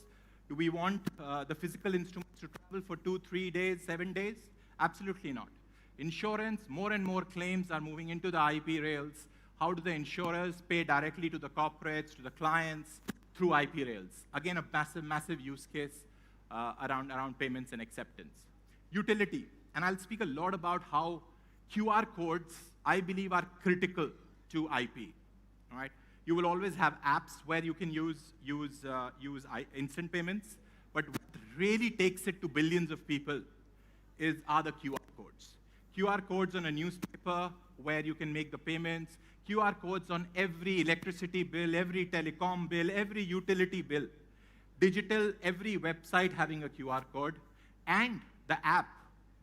Do we want the physical instruments to travel for 2, 3 days, 7 days? Absolutely not. Insurance, more and more claims are moving into the IP rails. How do the insurers pay directly to the corporates, to the clients, through IP rails? Again, a massive, massive use case around payments and acceptance. Utility, and I'll speak a lot about how QR codes, I believe, are critical to IP, all right? You will always have apps where you can use instant payments, but what really takes it to billions of people are the QR codes. QR codes on a newspaper where you can make the payments, QR codes on every electricity bill, every telecom bill, every utility bill. Digital, every website having a QR code, and the app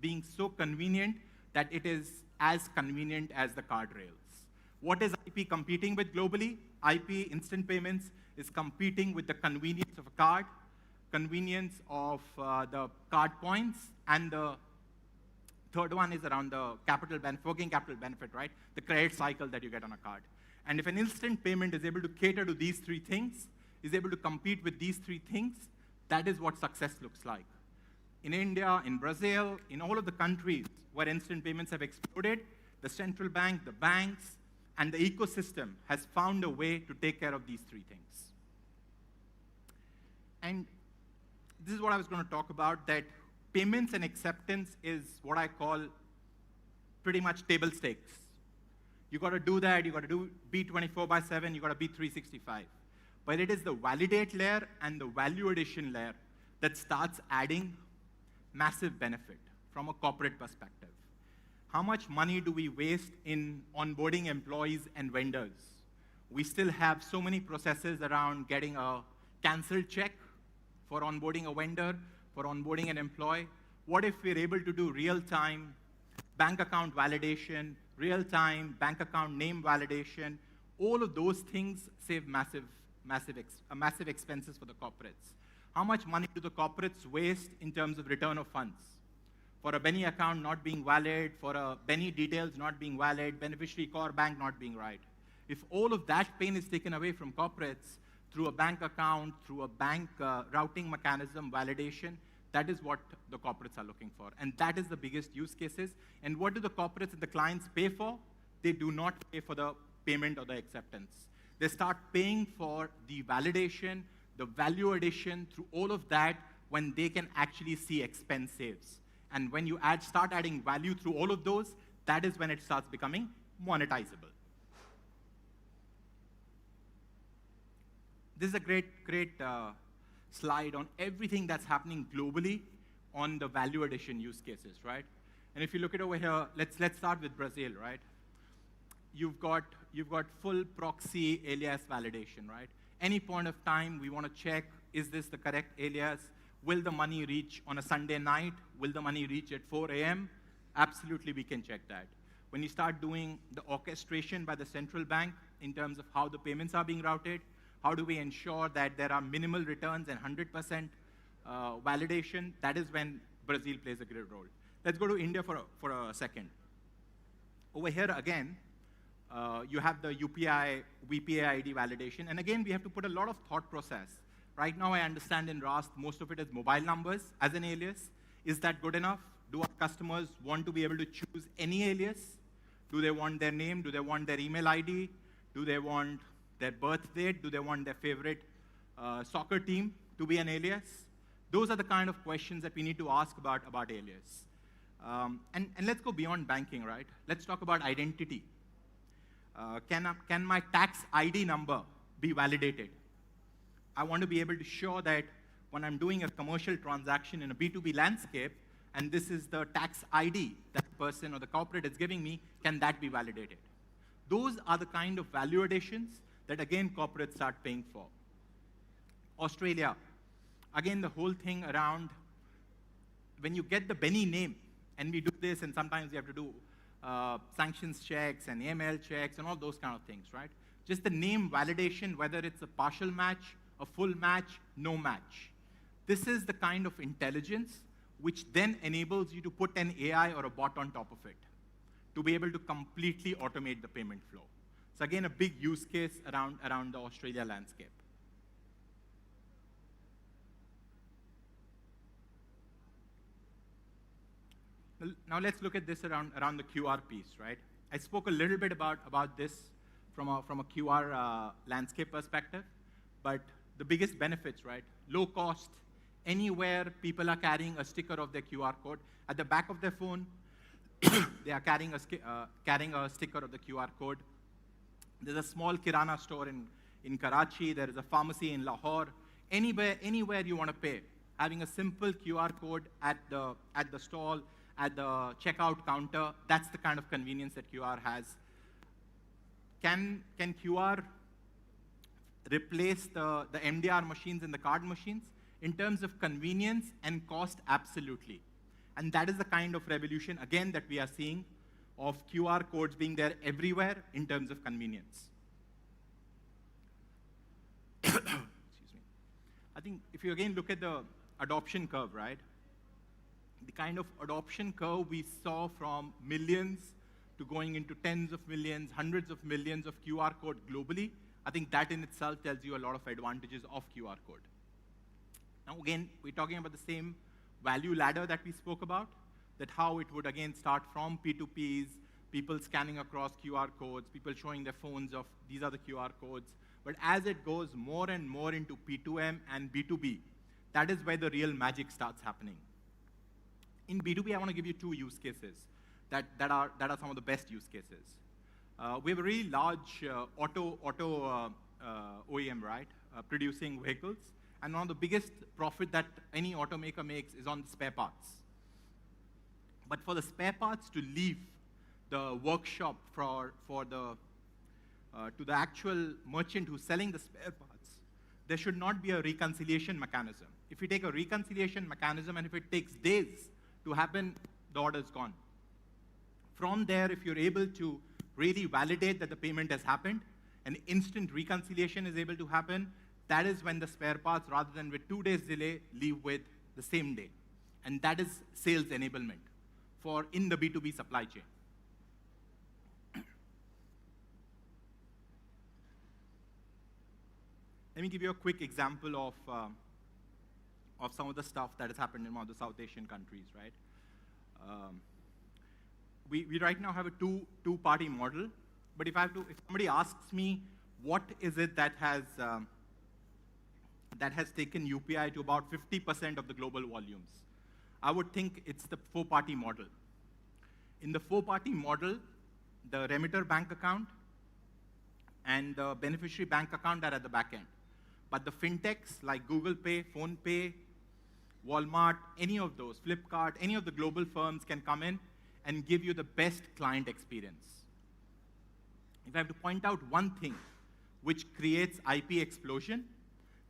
being so convenient that it is as convenient as the card rails. What is IP competing with globally? IP, instant payments, is competing with the convenience of a card, convenience of the card points, and the third one is around the working capital benefit, right? The credit cycle that you get on a card. And if an instant payment is able to cater to these 3 things, is able to compete with these 3 things, that is what success looks like. In India, in Brazil, in all of the countries where instant payments have exploded, the central bank, the banks, and the ecosystem has found a way to take care of these 3 things. And this is what I was going to talk about, that payments and acceptance is what I call pretty much table stakes. You got to do that, you got to be 24/7, you got to be 365. But it is the validate layer and the value addition layer that starts adding massive benefit from a corporate perspective. How much money do we waste in onboarding employees and vendors? We still have so many processes around getting a canceled check for onboarding a vendor, for onboarding an employee. What if we're able to do real-time bank account validation, real-time bank account name validation? All of those things save massive expenses for the corporates. How much money do the corporates waste in terms of return of funds? For a Benny account not being valid, for a Benny details not being valid, beneficiary core bank not being right. If all of that pain is taken away from corporates through a bank account, through a bank routing mechanism, validation, that is what the corporates are looking for. And that is the biggest use cases. And what do the corporates and the clients pay for? They do not pay for the payment or the acceptance. They start paying for the validation, the value addition through all of that when they can actually see expense saves. And when you start adding value through all of those, that is when it starts becoming monetizable. This is a great slide on everything that's happening globally on the value addition use cases, right? And if you look at over here, let's start with Brazil, right? You've got full proxy alias validation, right? Any point of time, we want to check, is this the correct alias? Will the money reach on a Sunday night? Will the money reach at 4 a.m.? Absolutely, we can check that. When you start doing the orchestration by the central bank in terms of how the payments are being routed, how do we ensure that there are minimal returns and 100% validation? That is when Brazil plays a great role. Let's go to India for a second. Over here again, you have the UPI, VPA ID validation. And again, we have to put a lot of thought process. Right now, I understand in Rust, most of it is mobile numbers as an alias. Is that good enough? Do our customers want to be able to choose any alias? Do they want their name? Do they want their email ID? Do they want their birth date? Do they want their favorite soccer team to be an alias? Those are the kind of questions that we need to ask about alias. And let's go beyond banking, right? Let's talk about identity. Can my tax ID number be validated? I want to be able to show that when I'm doing a commercial transaction in a B2B landscape, and this is the tax ID that the person or the corporate is giving me, can that be validated? Those are the kind of value additions that, again, corporates start paying for. Australia, again, the whole thing around when you get the Benny name, and we do this, and sometimes we have to do sanctions checks and AML checks and all those kind of things, right? Just the name validation, whether it's a partial match, a full match, no match. This is the kind of intelligence which then enables you to put an AI or a bot on top of it to be able to completely automate the payment flow. So again, a big use case around the Australia landscape. Now let's look at this around the QR piece, right? I spoke a little bit about this from a QR landscape perspective, but the biggest benefits, right? Low cost, anywhere people are carrying a sticker of their QR code. At the back of their phone, they are carrying a sticker of the QR code. There's a small Kirana store in Karachi. There is a pharmacy in Lahore. Anywhere you want to pay, having a simple QR code at the stall, at the checkout counter, that's the kind of convenience that QR has. Can QR replace the MDR machines and the card machines? In terms of convenience and cost, absolutely. And that is the kind of revolution, again, that we are seeing of QR codes being there everywhere in terms of convenience. Excuse me. I think if you again look at the adoption curve, right? The kind of adoption curve we saw from millions to going into tens of millions, hundreds of millions of QR code globally, I think that in itself tells you a lot of advantages of QR code. Now again, we're talking about the same value ladder that we spoke about, that how it would again start from P2Ps, people scanning across QR codes, people showing their phones of these are the QR codes. But as it goes more and more into P2M and B2B, that is where the real magic starts happening. In B2B, I want to give you two use cases that are some of the best use cases. We have a really large auto OEM, right, producing vehicles. And one of the biggest profit that any automaker makes is on the spare parts. But for the spare parts to leave the workshop to the actual merchant who's selling the spare parts, there should not be a reconciliation mechanism. If you take a reconciliation mechanism and if it takes days to happen, the order is gone. From there, if you're able to really validate that the payment has happened, an instant reconciliation is able to happen, that is when the spare parts, rather than with 2 days delay, leave with the same day. And that is sales enablement for in the B2B supply chain. Let me give you a quick example of some of the stuff that has happened in one of the South Asian countries, right? We right now have a two-party model, but if somebody asks me what is it that has taken UPI to about 50% of the global volumes, I would think it's the four-party model. In the four-party model, the remitter bank account and the beneficiary bank account are at the back end. But the fintechs like Google Pay, Phone Pay, Walmart, any of those, Flipkart, any of the global firms can come in and give you the best client experience. If I have to point out one thing which creates IP explosion,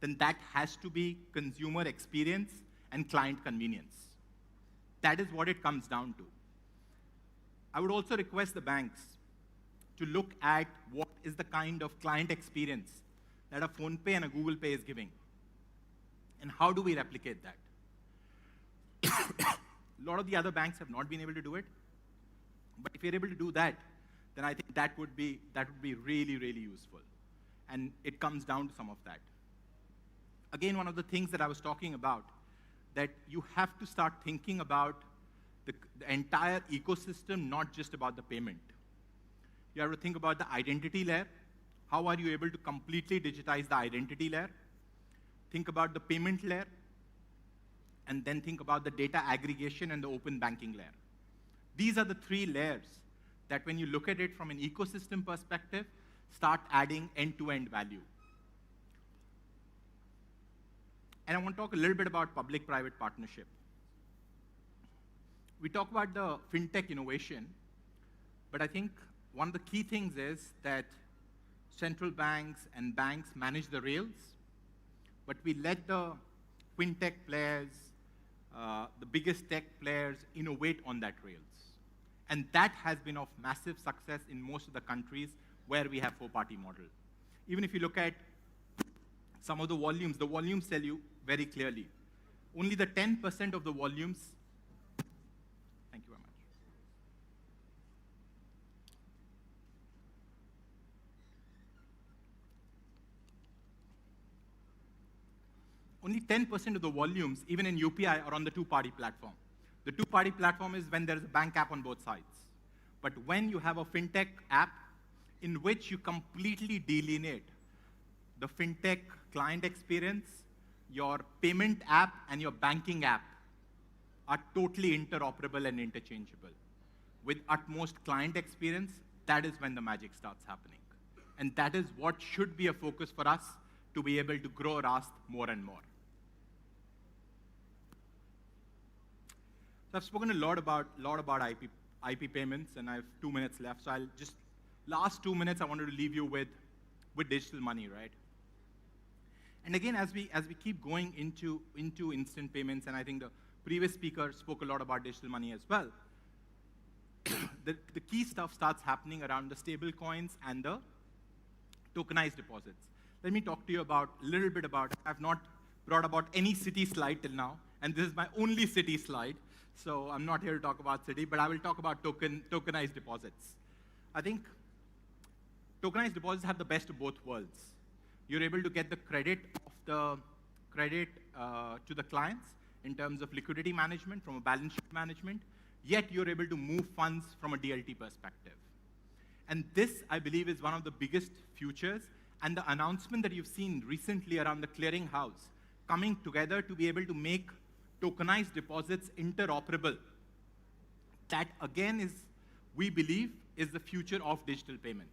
then that has to be consumer experience and client convenience. That is what it comes down to. I would also request the banks to look at what is the kind of client experience that a PhonePe and a Google Pay is giving. And how do we replicate that? A lot of the other banks have not been able to do it. But if you're able to do that, then I think that would be really, really useful. And it comes down to some of that. Again, one of the things that I was talking about, that you have to start thinking about the entire ecosystem, not just about the payment. You have to think about the identity layer. How are you able to completely digitize the identity layer? Think about the payment layer. And then think about the data aggregation and the open banking layer. These are the three layers that when you look at it from an ecosystem perspective, start adding end-to-end value. And I want to talk a little bit about public-private partnership. We talk about the fintech innovation, but I think one of the key things is that central banks and banks manage the rails, but we let the fintech players, the biggest tech players, innovate on that rails. And that has been of massive success in most of the countries where we have four-party model. Even if you look at some of the volumes tell you very clearly. Only the 10% of the volumes, thank you very much. Only 10% of the volumes, even in UPI, are on the two-party platform. The two-party platform is when there's a bank app on both sides. But when you have a fintech app in which you completely delineate the fintech client experience, your payment app and your banking app are totally interoperable and interchangeable. With utmost client experience, that is when the magic starts happening. And that is what should be a focus for us to be able to grow Raast more and more. So I've spoken a lot about IP payments, and I have 2 minutes left. So I'll just, last 2 minutes, I wanted to leave you with digital money, right? And again, as we keep going into instant payments, and I think the previous speaker spoke a lot about digital money as well, the key stuff starts happening around the stable coins and the tokenized deposits. Let me talk to you a little bit about, I've not brought about any city slide till now, and this is my only city slide, so I'm not here to talk about city, but I will talk about tokenized deposits. I think tokenized deposits have the best of both worlds. You're able to get the credit to the clients in terms of liquidity management, from a balance sheet management, yet you're able to move funds from a DLT perspective. And this, I believe, is one of the biggest futures, and the announcement that you've seen recently around the clearinghouse coming together to be able to make tokenized deposits interoperable. That, again, is, we believe, is the future of digital payments.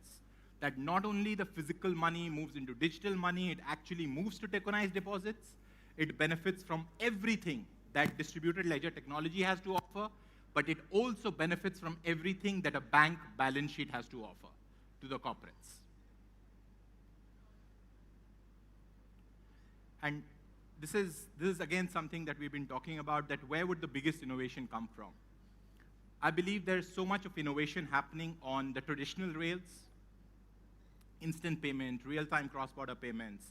That not only the physical money moves into digital money, it actually moves to tokenized deposits. It benefits from everything that distributed ledger technology has to offer, but it also benefits from everything that a bank balance sheet has to offer to the corporates. And this is again something that we've been talking about, that where would the biggest innovation come from? I believe there's so much of innovation happening on the traditional rails, instant payment, real-time cross-border payments,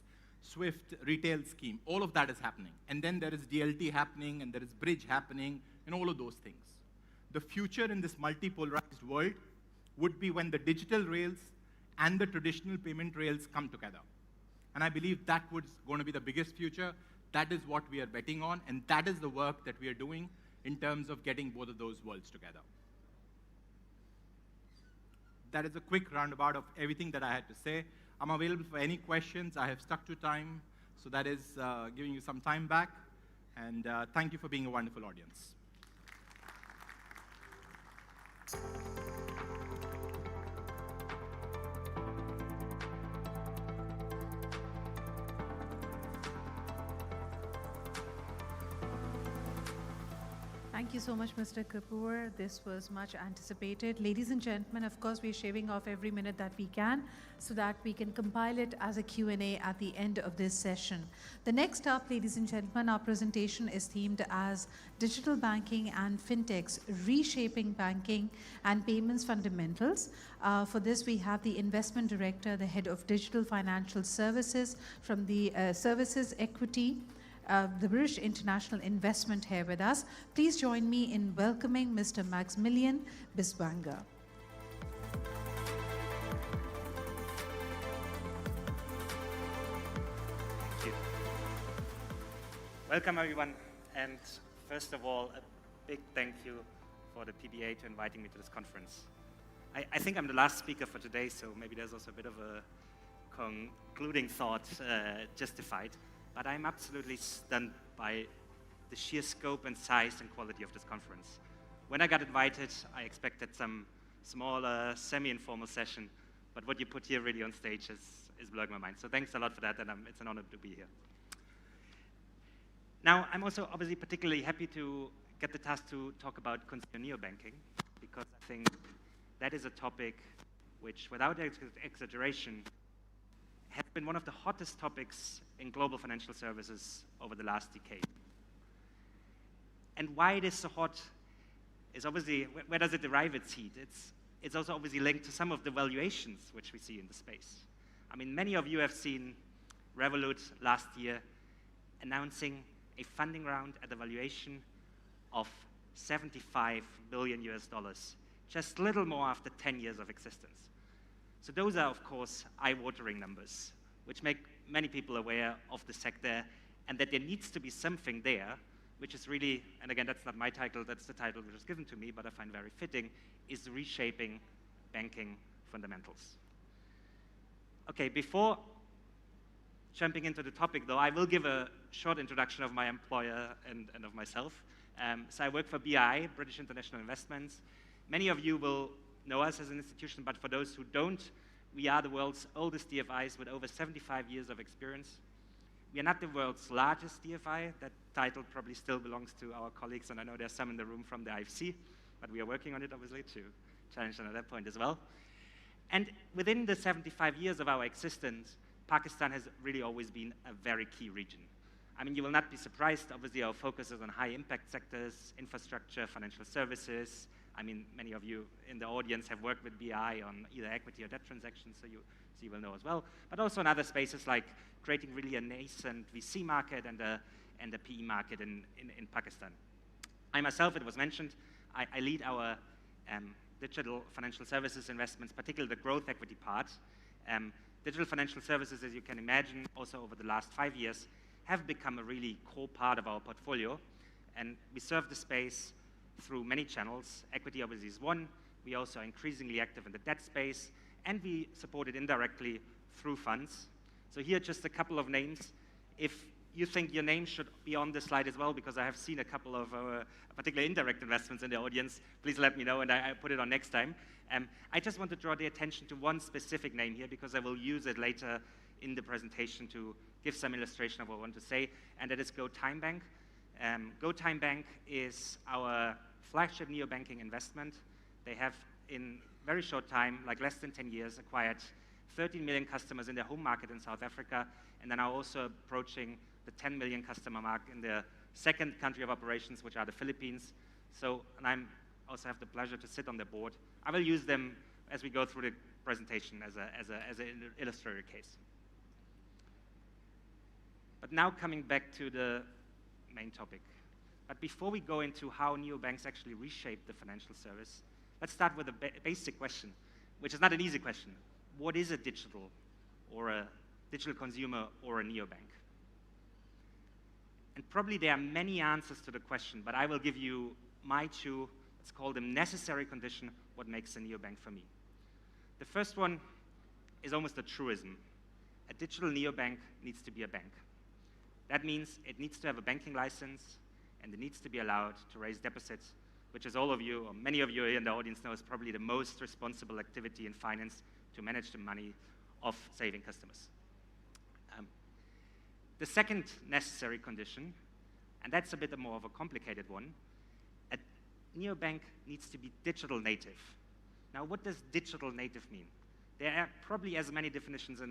SWIFT retail scheme, all of that is happening. And then there is DLT happening, and there is bridge happening, and all of those things. The future in this multi-polarized world would be when the digital rails and the traditional payment rails come together. And I believe that was going to be the biggest future. That is what we are betting on, and that is the work that we are doing in terms of getting both of those worlds together. That is a quick roundabout of everything that I had to say. I'm available for any questions. I have stuck to time, so that is giving you some time back. And thank you for being a wonderful audience. Thank you so much, Mr. Kapoor. This was much anticipated. Ladies and gentlemen, of course, we're shaving off every minute that we can so that we can compile it as a Q&A at the end of this session. The next up, ladies and gentlemen, our presentation is themed as Digital Banking and Fintechs, Reshaping Banking and Payments Fundamentals. For this, we have the Investment Director, the Head of Digital Financial Services from the Services Equity, the British International Investment here with us. Please join me in welcoming Mr. Maximilian Biswanger. Thank you. Welcome, everyone. And first of all, a big thank you for the PBA to inviting me to this conference. I think I'm the last speaker for today, so maybe there's also a bit of a concluding thought justified. But I'm absolutely stunned by the sheer scope and size and quality of this conference. When I got invited, I expected some smaller, semi-informal session, but what you put here really on stage is blowing my mind. So thanks a lot for that, and it's an honor to be here. Now, I'm also obviously particularly happy to get the task to talk about consumer neobanking, because I think that is a topic which, without exaggeration, has been one of the hottest topics in global financial services over the last decade. And why it is so hot is obviously, where does it derive its heat? It's also obviously linked to some of the valuations which we see in the space. I mean, many of you have seen Revolut last year announcing a funding round at a valuation of $75 billion, just little more after 10 years of existence. So those are, of course, eye-watering numbers, which make many people aware of the sector and that there needs to be something there, which is really, and again, that's not my title, that's the title which was given to me, but I find very fitting, is reshaping banking fundamentals. Okay, before jumping into the topic, though, I will give a short introduction of my employer and of myself. So I work for BI, British International Investments. Many of you will know us as an institution, but for those who don't, we are the world's oldest DFIs with over 75 years of experience. We are not the world's largest DFI. That title probably still belongs to our colleagues, and I know there's some in the room from the IFC, but we are working on it, obviously, to challenge them at that point as well. And within the 75 years of our existence, Pakistan has really always been a very key region. I mean, you will not be surprised, obviously, our focus is on high-impact sectors, infrastructure, financial services. I mean, many of you in the audience have worked with BI on either equity or debt transactions, so you will know as well. But also in other spaces like creating really a nascent VC market and a PE market in Pakistan. I myself, it was mentioned, I lead our digital financial services investments, particularly the growth equity part. Digital financial services, as you can imagine, also over the last 5 years, have become a really core part of our portfolio. And we serve the space through many channels. Equity obviously is one. We also are increasingly active in the debt space, and we support it indirectly through funds. So here, just a couple of names. If you think your name should be on this slide as well, because I have seen a couple of particular indirect investments in the audience, please let me know, and I put it on next time. I just want to draw the attention to one specific name here, because I will use it later in the presentation to give some illustration of what I want to say, and that is GoTimeBank. GoTimeBank is our flagship neobanking investment. They have, in very short time, like less than 10 years, acquired 13 million customers in their home market in South Africa, and then are also approaching the 10 million customer mark in their second country of operations, which are the Philippines. So, and I also have the pleasure to sit on their board. I will use them as we go through the presentation as an illustrator case. But now coming back to the main topic. But before we go into how neobanks actually reshape the financial service, let's start with a basic question, which is not an easy question. What is a digital consumer or a neobank? And probably there are many answers to the question, but I will give you my two, let's call them necessary condition, what makes a neobank for me. The first one is almost a truism. A digital neobank needs to be a bank. That means it needs to have a banking license, and it needs to be allowed to raise deposits, which, as all of you, or many of you here in the audience know, is probably the most responsible activity in finance to manage the money of saving customers. The second necessary condition, and that's a bit more of a complicated one, a neobank needs to be digital native. Now, what does digital native mean? There are probably as many definitions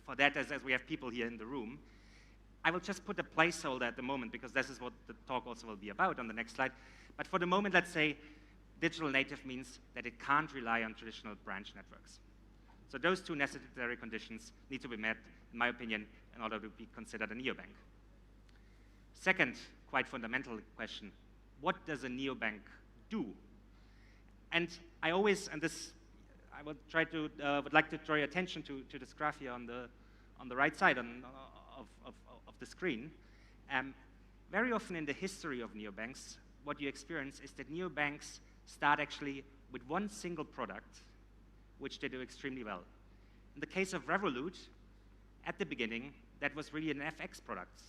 for that as we have people here in the room. I will just put a placeholder at the moment, because this is what the talk also will be about on the next slide. But for the moment, let's say digital native means that it can't rely on traditional branch networks. So those two necessary conditions need to be met, in my opinion, in order to be considered a neobank. Second, quite fundamental question, what does a neobank do? And I always, and this, I would like to draw your attention to this graph here on the right side of the screen. Very often in the history of neobanks, what you experience is that neobanks start actually with one single product, which they do extremely well. In the case of Revolut, at the beginning, that was really an FX product,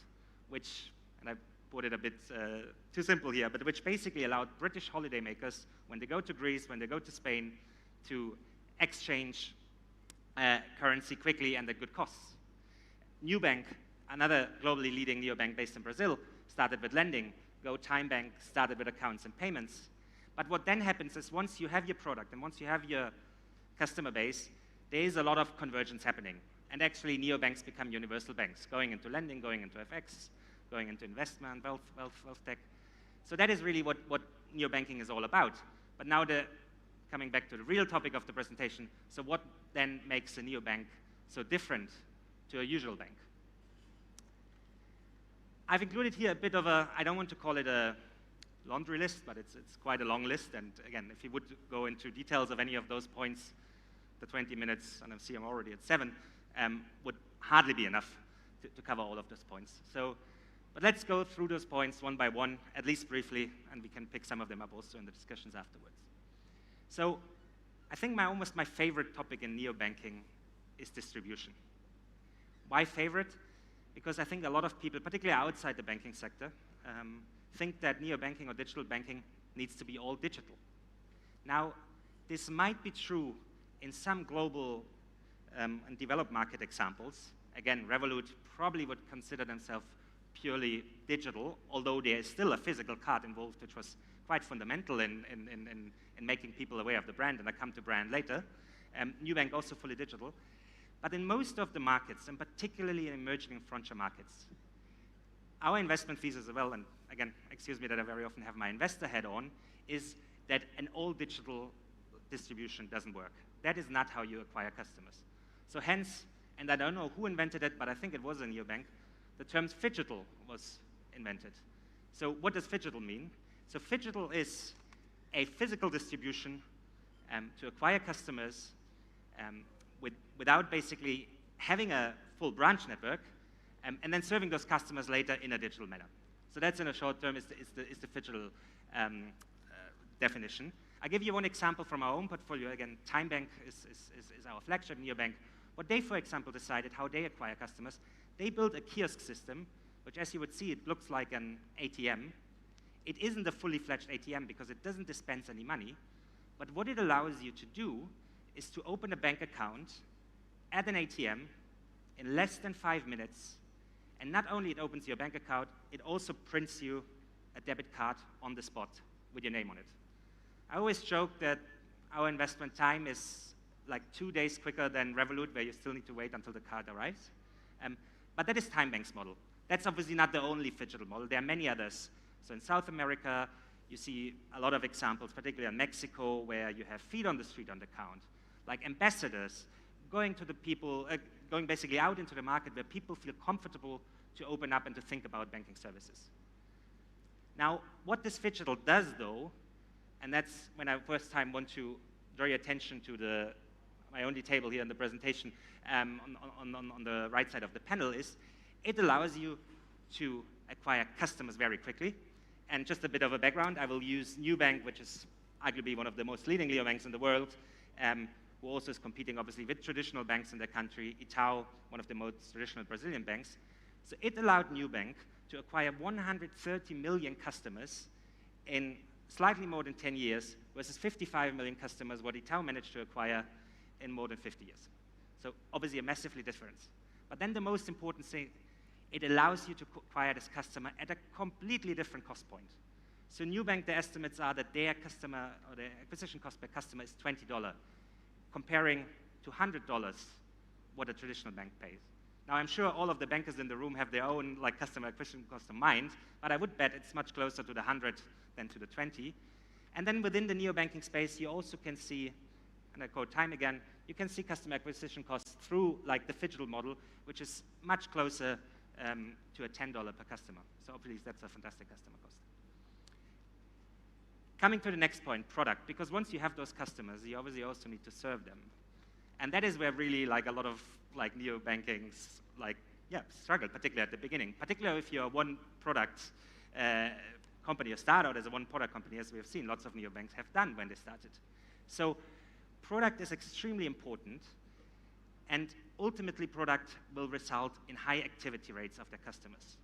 which, and I put it a bit too simple here, but which basically allowed British holidaymakers, when they go to Greece, when they go to Spain, to exchange currency quickly and at good costs. Nubank, another globally leading neobank based in Brazil, started with lending. GoTimeBank started with accounts and payments. But what then happens is once you have your product and once you have your customer base, there is a lot of convergence happening. And actually, neobanks become universal banks, going into lending, going into FX, going into investment, wealth tech. So that is really what neobanking is all about. But now coming back to the real topic of the presentation, so what then makes a neobank so different to a usual bank? I've included here a bit of a, I don't want to call it a laundry list, but it's quite a long list. And again, if you would go into details of any of those points, the 20 minutes, and I see I'm already at 7, would hardly be enough to cover all of those points. But let's go through those points one by one, at least briefly, and we can pick some of them up also in the discussions afterwards. So I think almost my favorite topic in neobanking is distribution. Why favorite? Because I think a lot of people, particularly outside the banking sector, think that neobanking or digital banking needs to be all digital. Now, this might be true in some global and developed market examples. Again, Revolut probably would consider themselves purely digital, although there is still a physical card involved, which was quite fundamental in making people aware of the brand, and I come to brand later. Nubank also fully digital. But in most of the markets, and particularly in emerging and frontier markets, our investment thesis as well, and again, excuse me that I very often have my investor hat on, is that an all-digital distribution doesn't work. That is not how you acquire customers. So hence, and I don't know who invented it, but I think it was a neobank, the term phygital was invented. So what does phygital mean? So phygital is a physical distribution to acquire customers without basically having a full branch network, and then serving those customers later in a digital manner. So that's in a short term is the phygital definition. I'll give you one example from our own portfolio. Again, TimeBank is our flagship neobank. What they, for example, decided how they acquire customers, they built a kiosk system, which as you would see, it looks like an ATM. It isn't a fully fledged ATM because it doesn't dispense any money, but what it allows you to do is to open a bank account at an ATM in less than 5 minutes, and not only it opens your bank account, it also prints you a debit card on the spot with your name on it. I always joke that our investment time is like 2 days quicker than Revolut, where you still need to wait until the card arrives. But that is TimeBank's model. That's obviously not the only phygital model. There are many others. So in South America, you see a lot of examples, particularly in Mexico, where you have feet on the street on the account, like ambassadors going to the people, going basically out into the market where people feel comfortable to open up and to think about banking services. Now, what this phygital does, though, and that's when I first time want to draw your attention to my only table here in the presentation on the right side of the panel, is it allows you to acquire customers very quickly. And just a bit of a background, I will use Nubank, which is arguably one of the most leading neobanks in the world, who also is competing obviously with traditional banks in the country, Itaú, one of the most traditional Brazilian banks. So it allowed Nubank to acquire 130 million customers in slightly more than 10 years, versus 55 million customers what Itaú managed to acquire in more than 50 years. So obviously a massively difference. But then the most important thing, it allows you to acquire this customer at a completely different cost point. So Nubank, the estimates are that their customer, or their acquisition cost per customer is $20, comparing to $100 what a traditional bank pays. Now, I'm sure all of the bankers in the room have their own customer acquisition cost in mind, but I would bet it's much closer to the 100 than to the 20. And then within the neobanking space, you also can see, and I quote time again, you can see customer acquisition costs through the phygital model, which is much closer to a $10 per customer. So obviously that's a fantastic customer cost. Coming to the next point, product, because once you have those customers, you obviously also need to serve them. And that is where really a lot of neobankings struggle, particularly at the beginning. Particularly if you're a one product company, or start out as a one product company, as we have seen lots of neobanks have done when they started. So product is extremely important, and ultimately product will result in high activity rates of their customers.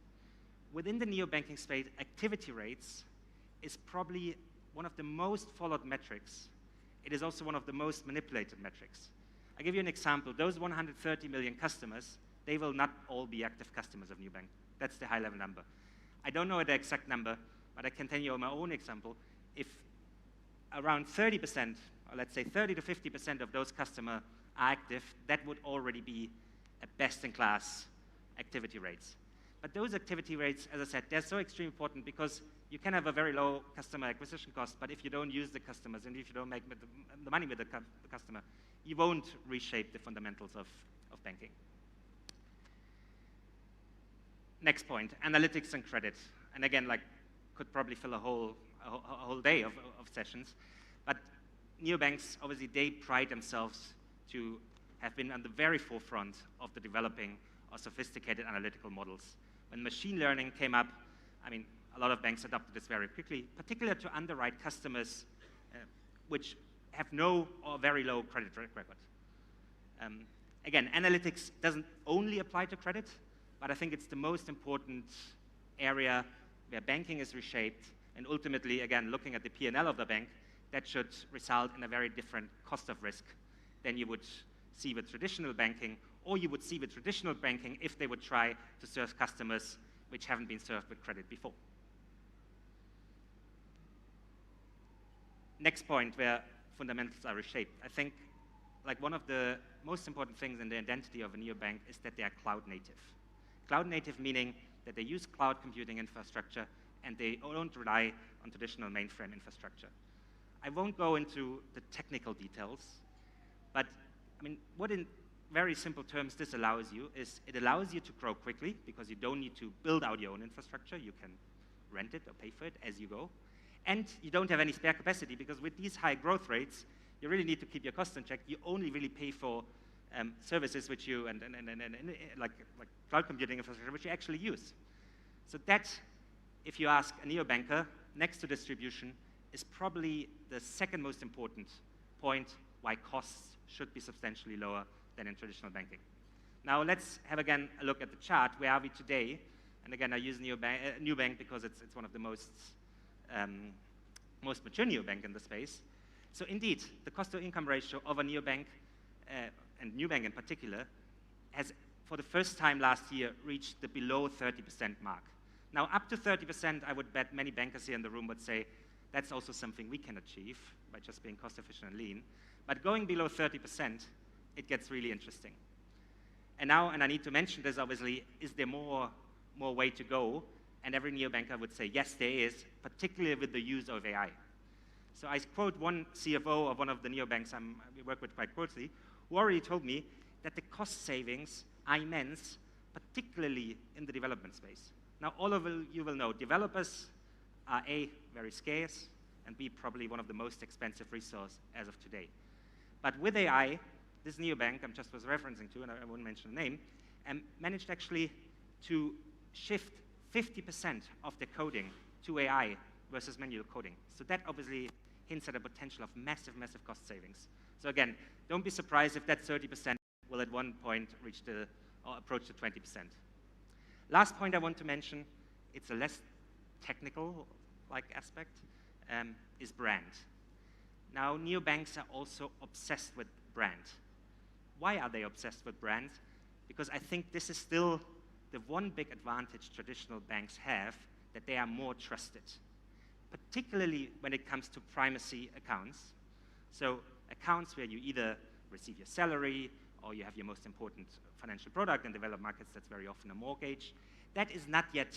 within the neobanking space, activity rates is probably one of the most followed metrics. It is also one of the most manipulated metrics. I'll give you an example. Those 130 million customers, they will not all be active customers of Neobank. That's the high-level number. I don't know the exact number, but I can tell you my own example. If around 30%, or let's say 30 to 50% of those customers are active, that would already be a best-in-class activity rates. But those activity rates, as I said, they're so extremely important because you can have a very low customer acquisition cost, but if you don't use the customers and if you don't make the money with the customer, you won't reshape the fundamentals of banking. Next point, analytics and credit. And again, like, could probably fill a whole day of sessions. But neobanks, obviously, they pride themselves to have been on the very forefront of the developing of sophisticated analytical models. When machine learning came up, I mean, a lot of banks adopted this very quickly, particularly to underwrite customers which have no or very low credit record. Again, analytics doesn't only apply to credit, but I think it's the most important area where banking is reshaped, and ultimately, again, looking at the P&L of the bank, that should result in a very different cost of risk than you would see with traditional banking, or you would see with traditional banking if they would try to serve customers which haven't been served with credit before. Next point where fundamentals are reshaped. I think like one of the most important things in the identity of a neobank is that they are cloud native. Cloud native meaning that they use cloud computing infrastructure and they don't rely on traditional mainframe infrastructure. I won't go into the technical details, but I mean, what in very simple terms this allows you is it allows you to grow quickly because you don't need to build out your own infrastructure. You can rent it or pay for it as you go. And you don't have any spare capacity because with these high growth rates, you really need to keep your costs in check. You only really pay for services which you, like cloud computing infrastructure, which you actually use. So that, if you ask a neobanker, next to distribution, is probably the second most important point why costs should be substantially lower than in traditional banking. Now let's have again a look at the chart. Where are we today? And again, I use Neobank because it's one of the most mature neobank in the space. So indeed, the cost-to-income ratio of a neobank, and Neobank in particular, has for the first time last year reached the below 30% mark. Now up to 30%, I would bet many bankers here in the room would say, that's also something we can achieve by just being cost efficient and lean. But going below 30%, it gets really interesting. And now, and I need to mention this obviously, is there more way to go? And every neobanker would say, yes, there is, particularly with the use of AI. So I quote one CFO of one of the neobanks we work with quite closely, who already told me that the cost savings are immense, particularly in the development space. Now, all of you will know developers are A, very scarce, and B, probably one of the most expensive resources as of today. But with AI, this neobank I just was referencing to, and I won't mention the name, managed actually to shift 50% of the coding to AI versus manual coding. So that obviously hints at a potential of massive, massive cost savings. So again, don't be surprised if that 30% will at one point reach or approach the 20%. Last point I want to mention, it's a less technical-like aspect, is brand. Now, neobanks are also obsessed with brand. Why are they obsessed with brand? Because I think this is still the one big advantage traditional banks have, that they are more trusted, particularly when it comes to primacy accounts. So accounts where you either receive your salary or you have your most important financial product. In developed markets, that's very often a mortgage. That is not yet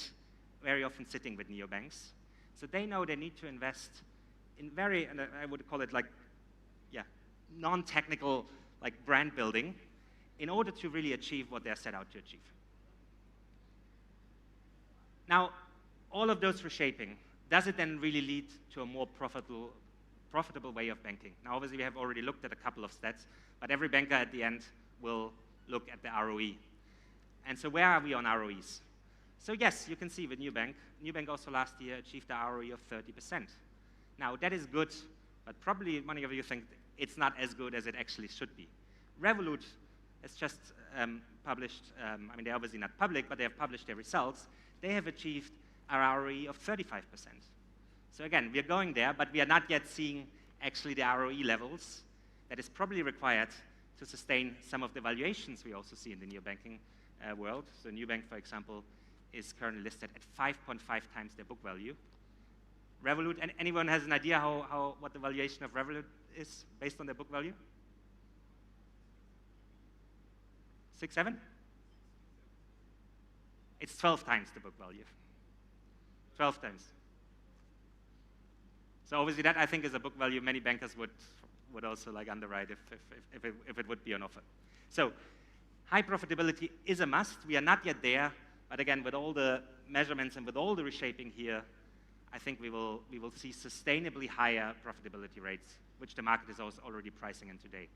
very often sitting with neobanks. So they know they need to invest in and I would call it like, non-technical, like brand building, in order to really achieve what they're set out to achieve. Now, all of those reshaping, does it then really lead to a more profitable way of banking? Now, obviously, we have already looked at a couple of stats, but every banker at the end will look at the ROE. And so where are we on ROEs? So yes, you can see with Neobank also last year achieved a ROE of 30%. Now, that is good, but probably many of you think it's not as good as it actually should be. Revolut has just published, I mean, they're obviously not public, but they have published their results. they have achieved an ROE of 35%. So again, we are going there, but we are not yet seeing actually the ROE levels that is probably required to sustain some of the valuations we also see in the neobanking world. So Nubank, for example, is currently listed at 5.5 times their book value. Revolut, anyone has an idea what the valuation of Revolut is based on their book value? 6, 7? It's 12 times the book value. 12 times. So obviously that, I think, is a book value many bankers would also like underwrite if it would be on offer. So high profitability is a must. We are not yet there, but again, with all the measurements and with all the reshaping here, I think we will see sustainably higher profitability rates, which the market is also already pricing in today.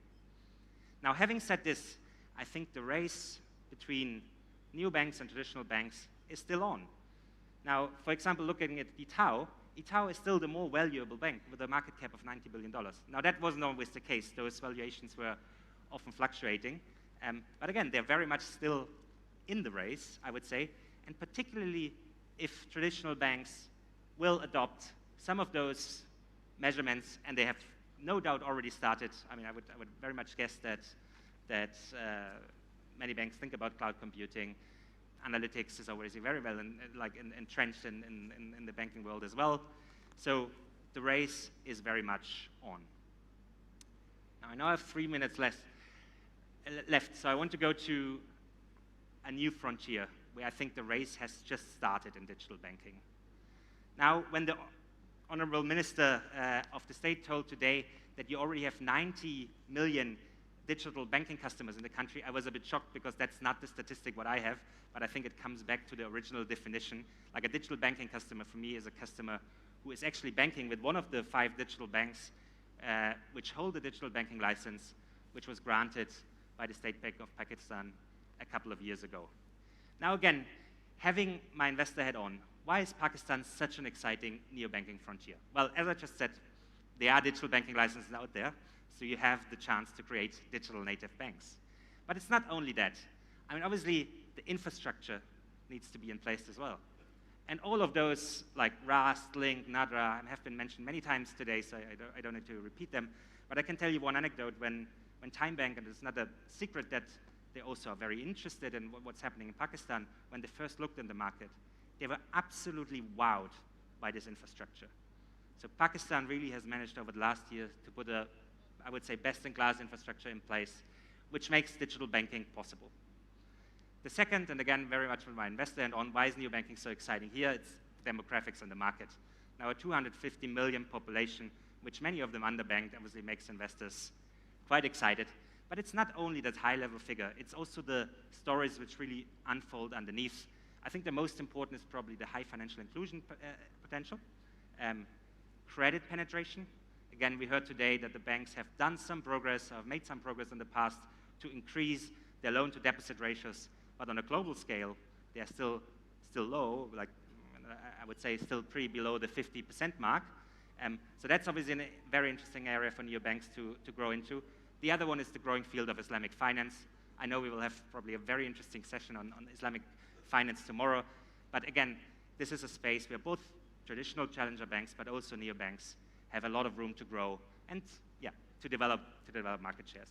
Now, having said this, I think the race between neobanks and traditional banks is still on. Now, for example, looking at Itaú is still the more valuable bank with a market cap of $90 billion. Now, that wasn't always the case. Those valuations were often fluctuating. But again, they're very much still in the race, I would say, and particularly if traditional banks will adopt some of those measurements, and they have no doubt already started. I mean, I would very much guess that many banks think about cloud computing. Analytics is already very well entrenched in the banking world as well. So the race is very much on. Now, I know I have 3 minutes left, so I want to go to a new frontier where I think the race has just started in digital banking. Now, when the Honorable Minister of the State told today that you already have 90 million digital banking customers in the country, I was a bit shocked because that's not the statistic what I have, but I think it comes back to the original definition. Like a digital banking customer for me is a customer who is actually banking with one of the 5 digital banks which hold a digital banking license, which was granted by the State Bank of Pakistan a couple of years ago. Now again, having my investor hat on, why is Pakistan such an exciting neobanking frontier? Well, as I just said, there are digital banking licenses out there, so you have the chance to create digital native banks. But it's not only that. I mean, obviously, the infrastructure needs to be in place as well. And all of those, like Rust, Link, Nadra, have been mentioned many times today, so I don't need to repeat them. But I can tell you one anecdote. When Time Bank, and it's not a secret that they also are very interested in what's happening in Pakistan, when they first looked in the market, they were absolutely wowed by this infrastructure. So Pakistan really has managed over the last year to put a, I would say, best-in-class infrastructure in place, which makes digital banking possible. The second, and again, very much from my investor and on, why is neobanking so exciting here? It's demographics in the market. Now, a 250 million population, which many of them underbanked, obviously makes investors quite excited. But it's not only that high-level figure, it's also the stories which really unfold underneath. I think the most important is probably the high financial inclusion potential, credit penetration. Again, we heard today that the banks have done some progress, have made some progress in the past to increase their loan-to-deposit ratios, but on a global scale, they're still low, like I would say still pretty below the 50% mark. So that's obviously a very interesting area for neobanks to grow into. The other one is the growing field of Islamic finance. I know we will have probably a very interesting session on Islamic finance tomorrow, but again, this is a space where both traditional challenger banks, but also neobanks, have a lot of room to grow and, yeah, to develop market shares.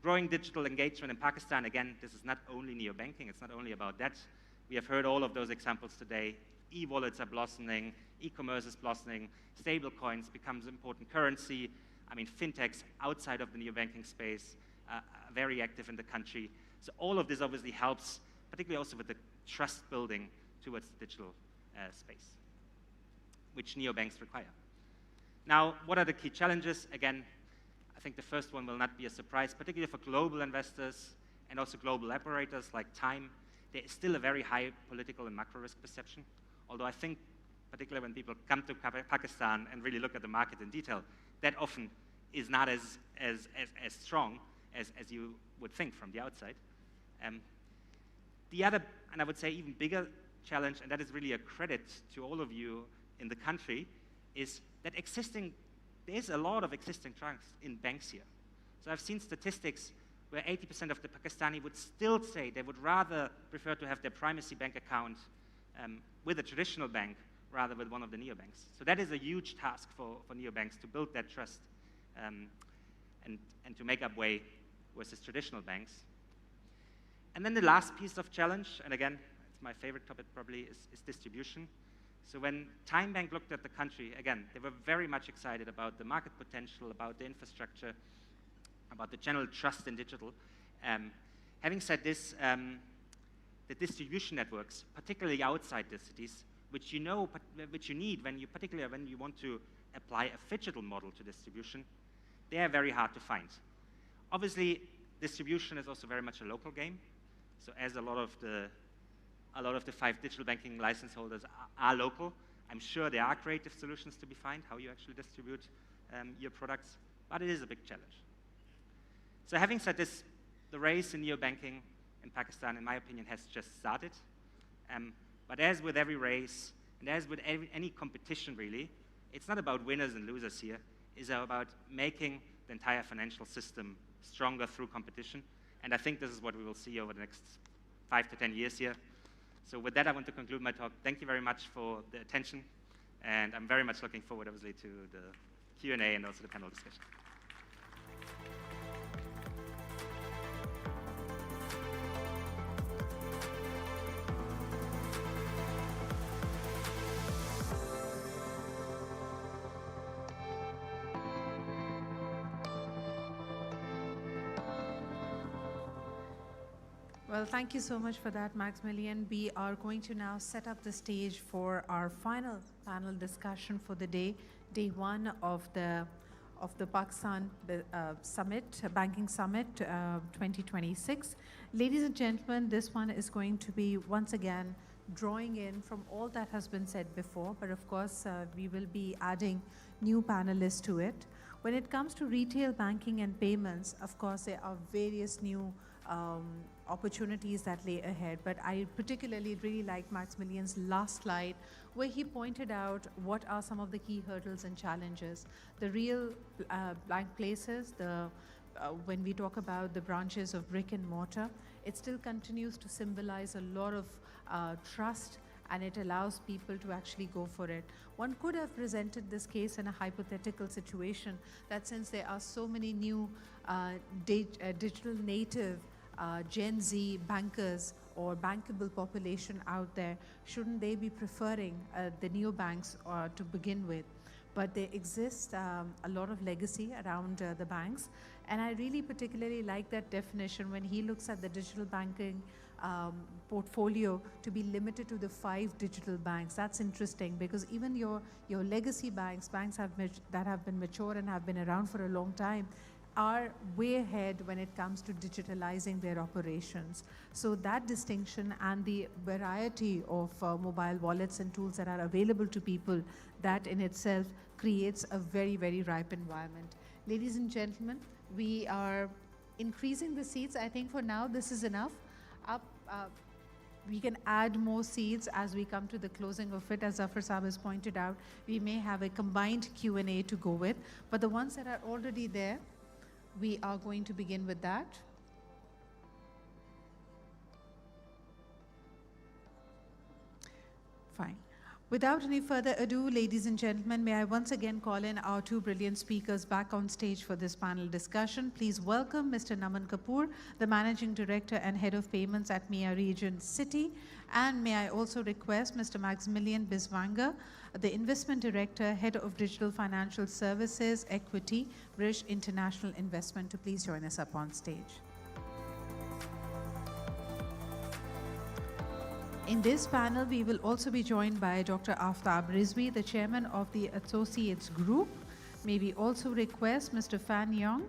Growing digital engagement in Pakistan, again, this is not only neobanking, it's not only about that. We have heard all of those examples today. E-wallets are blossoming, e-commerce is blossoming, stable coins becomes important currency. I mean, fintechs outside of the neobanking space are very active in the country. So all of this obviously helps, particularly also with the trust building towards the digital space, which neobanks require. Now, what are the key challenges? Again, I think the first one will not be a surprise, particularly for global investors and also global operators like Time. There is still a very high political and macro risk perception, although I think, particularly when people come to Pakistan and really look at the market in detail, that often is not as strong as you would think from the outside. The other, and I would say even bigger challenge, and that is really a credit to all of you in the country, is that there's a lot of existing trust in banks here. So I've seen statistics where 80% of the Pakistani would still say they would rather prefer to have their primacy bank account with a traditional bank rather with one of the neobanks. So that is a huge task for neobanks to build that trust and to make up way versus traditional banks. And then the last piece of challenge, and again, it's my favorite topic probably, is distribution. So when Time Bank looked at the country, again, they were very much excited about the market potential, about the infrastructure, about the general trust in digital. Having said this, the distribution networks, particularly outside the cities, which you need particularly when you want to apply a phygital model to distribution, they are very hard to find. Obviously, distribution is also very much a local game. So as a lot of the 5 digital banking license holders are local, I'm sure there are creative solutions to be found, how you actually distribute your products, but it is a big challenge. So having said this, the race in neobanking in Pakistan, in my opinion, has just started. But as with every race, and as with any competition really, it's not about winners and losers here. It's about making the entire financial system stronger through competition. And I think this is what we will see over the next 5 to 10 years here. So with that, I want to conclude my talk. Thank you very much for the attention. And I'm very much looking forward, obviously, to the Q&A and also the panel discussion. Well, thank you so much for that, Maximilian. We are going to now set up the stage for our final panel discussion for the day, day 1 of the Pakistan Summit, Banking Summit 2026. Ladies and gentlemen, this one is going to be once again drawing in from all that has been said before, but of course we will be adding new panelists to it. When it comes to retail banking and payments, of course there are various new opportunities that lay ahead, but I particularly really like Maximilian's last slide where he pointed out what are some of the key hurdles and challenges. The real blank places, when we talk about the branches of brick and mortar, it still continues to symbolize a lot of trust, and it allows people to actually go for it. One could have presented this case in a hypothetical situation that since there are so many new digital native Gen Z bankers or bankable population out there, shouldn't they be preferring the neobanks to begin with? But there exists a lot of legacy around the banks, and I really particularly like that definition when he looks at the digital banking portfolio to be limited to the 5 digital banks. That's interesting because even your legacy banks that have been mature and have been around for a long time, are way ahead when it comes to digitalizing their operations. So that distinction and the variety of mobile wallets and tools that are available to people, that in itself creates a very, very ripe environment. Ladies and gentlemen, we are increasing the seats. I think for now this is enough. We can add more seats as we come to the closing of it. As Zafar Saab has pointed out, we may have a combined Q&A to go with, but the ones that are already there, we are going to begin with that. Fine. Without any further ado, ladies and gentlemen, may I once again call in our 2 brilliant speakers back on stage for this panel discussion. Please welcome Mr. Naman Kapoor, the Managing Director and Head of Payments at MEA Region City. And may I also request Mr. Maximilian Biswanger, the Investment Director, Head of Digital Financial Services, Equity, British International Investment, to please join us up on stage. In this panel, we will also be joined by Dr. Aftab Rizvi, the Chairman of the Associates Group. May we also request Mr. Fan Yong,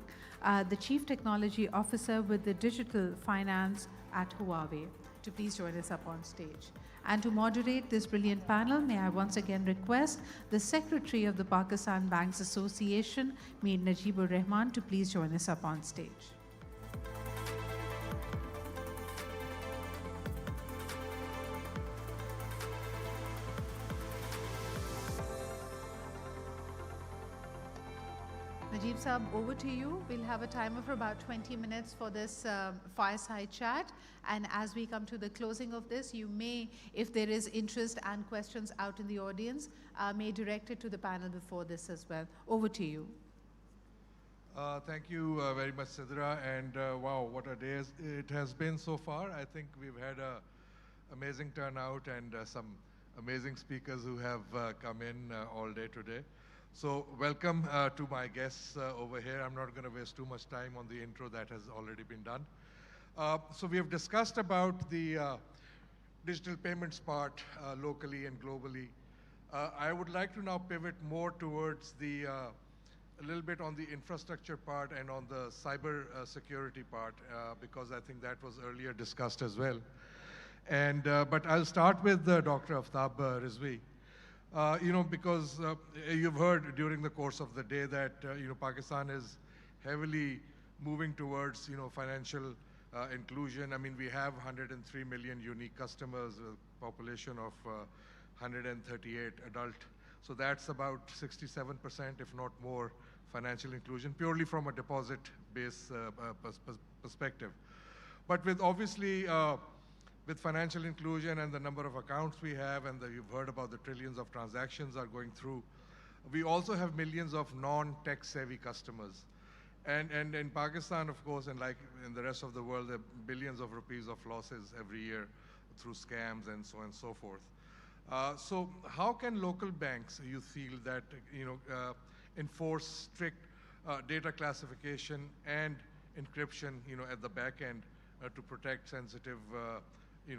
the Chief Technology Officer with the Digital Finance at Huawei, to please join us up on stage. And to moderate this brilliant panel, may I once again request the Secretary of the Pakistan Banks Association, Mir Najibur Rahman, to please join us up on stage. Rajiv Saab, over to you. We'll have a timer for about 20 minutes for this fireside chat. And as we come to the closing of this, you may, if there is interest and questions out in the audience, may direct it to the panel before this as well. Over to you. Thank you very much, Sidra. And wow, what a day it has been so far. I think we've had an amazing turnout and some amazing speakers who have come in all day today. So welcome to my guests over here. I'm not going to waste too much time on the intro that has already been done. So we have discussed about the digital payments part locally and globally. I would like to now pivot more towards the a little bit on the infrastructure part and on the cyber security part, because I think that was earlier discussed as well. And but I'll start with Dr. Aftab Rizvi. Because you've heard during the course of the day that Pakistan is heavily moving towards financial inclusion. I mean, we have 103 million unique customers, a population of 138 adult. So that's about 67%, if not more, financial inclusion, purely from a deposit-based perspective. But with obviously with financial inclusion and the number of accounts we have, and you've heard about the trillions of transactions are going through, we also have millions of non-tech savvy customers. And in Pakistan, of course, and like in the rest of the world, there are billions of rupees of losses every year through scams and so on and so forth. So how can local banks, you feel, that enforce strict data classification and encryption at the back end to protect sensitive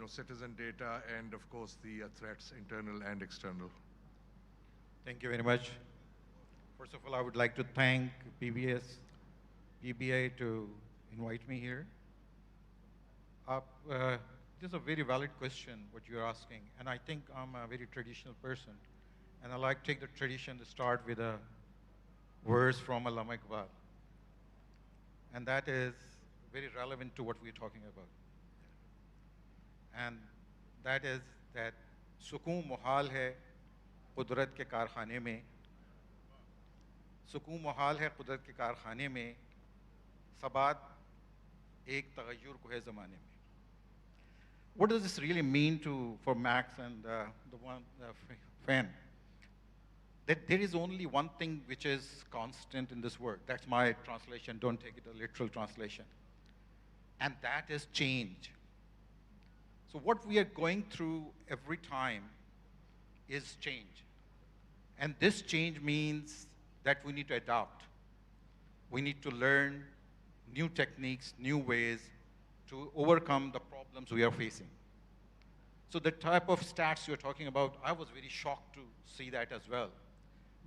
citizen data and, of course, the threats, internal and external? Thank you very much. First of all, I would like to thank PBA to invite me here. This is a very valid question, what you're asking, and I think I'm a very traditional person, and I like to take the tradition to start with a verse from Allama Iqbal, and that is very relevant to what we're talking about. And that is that सुकून मुहाल है कुदरत के कारखाने में, सुकून मुहाल है कुदरत के कारखाने में, सबात एक तगय्युर को है ज़माने में. What does this really mean for Max and the one fan? That there is only one thing which is constant in this world. That's my translation. Don't take it a literal translation. And that is change. So what we are going through every time is change. And this change means that we need to adapt. We need to learn new techniques, new ways to overcome the problems we are facing. So the type of stats you're talking about, I was very shocked to see that as well.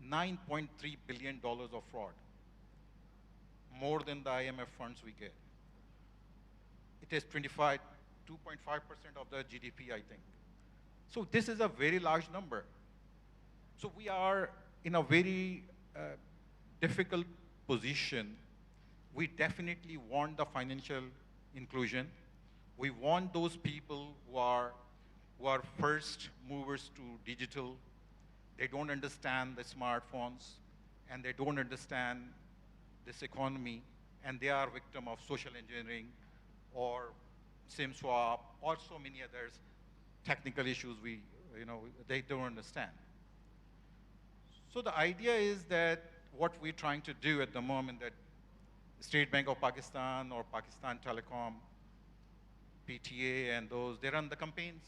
$9.3 billion of fraud, more than the IMF funds we get. It is 2.5% of the GDP, I think. So this is a very large number. So we are in a very difficult position. We definitely want the financial inclusion. We want those people who are first movers to digital. They don't understand the smartphones, and they don't understand this economy, and they are victim of social engineering or SIM swap or so many others technical issues they don't understand. So the idea is that what we're trying to do at the moment, that State Bank of Pakistan or Pakistan Telecom, PTA and those, they run the campaigns.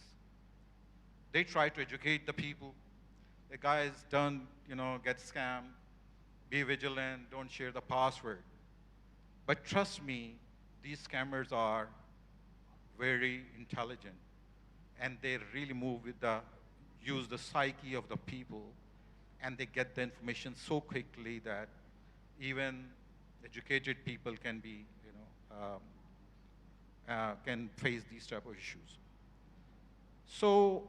They try to educate the people. The guy is done, get scammed, be vigilant, don't share the password. But trust me, these scammers are very intelligent, and they really use the psyche of the people, and they get the information so quickly that even educated people can can face these type of issues. So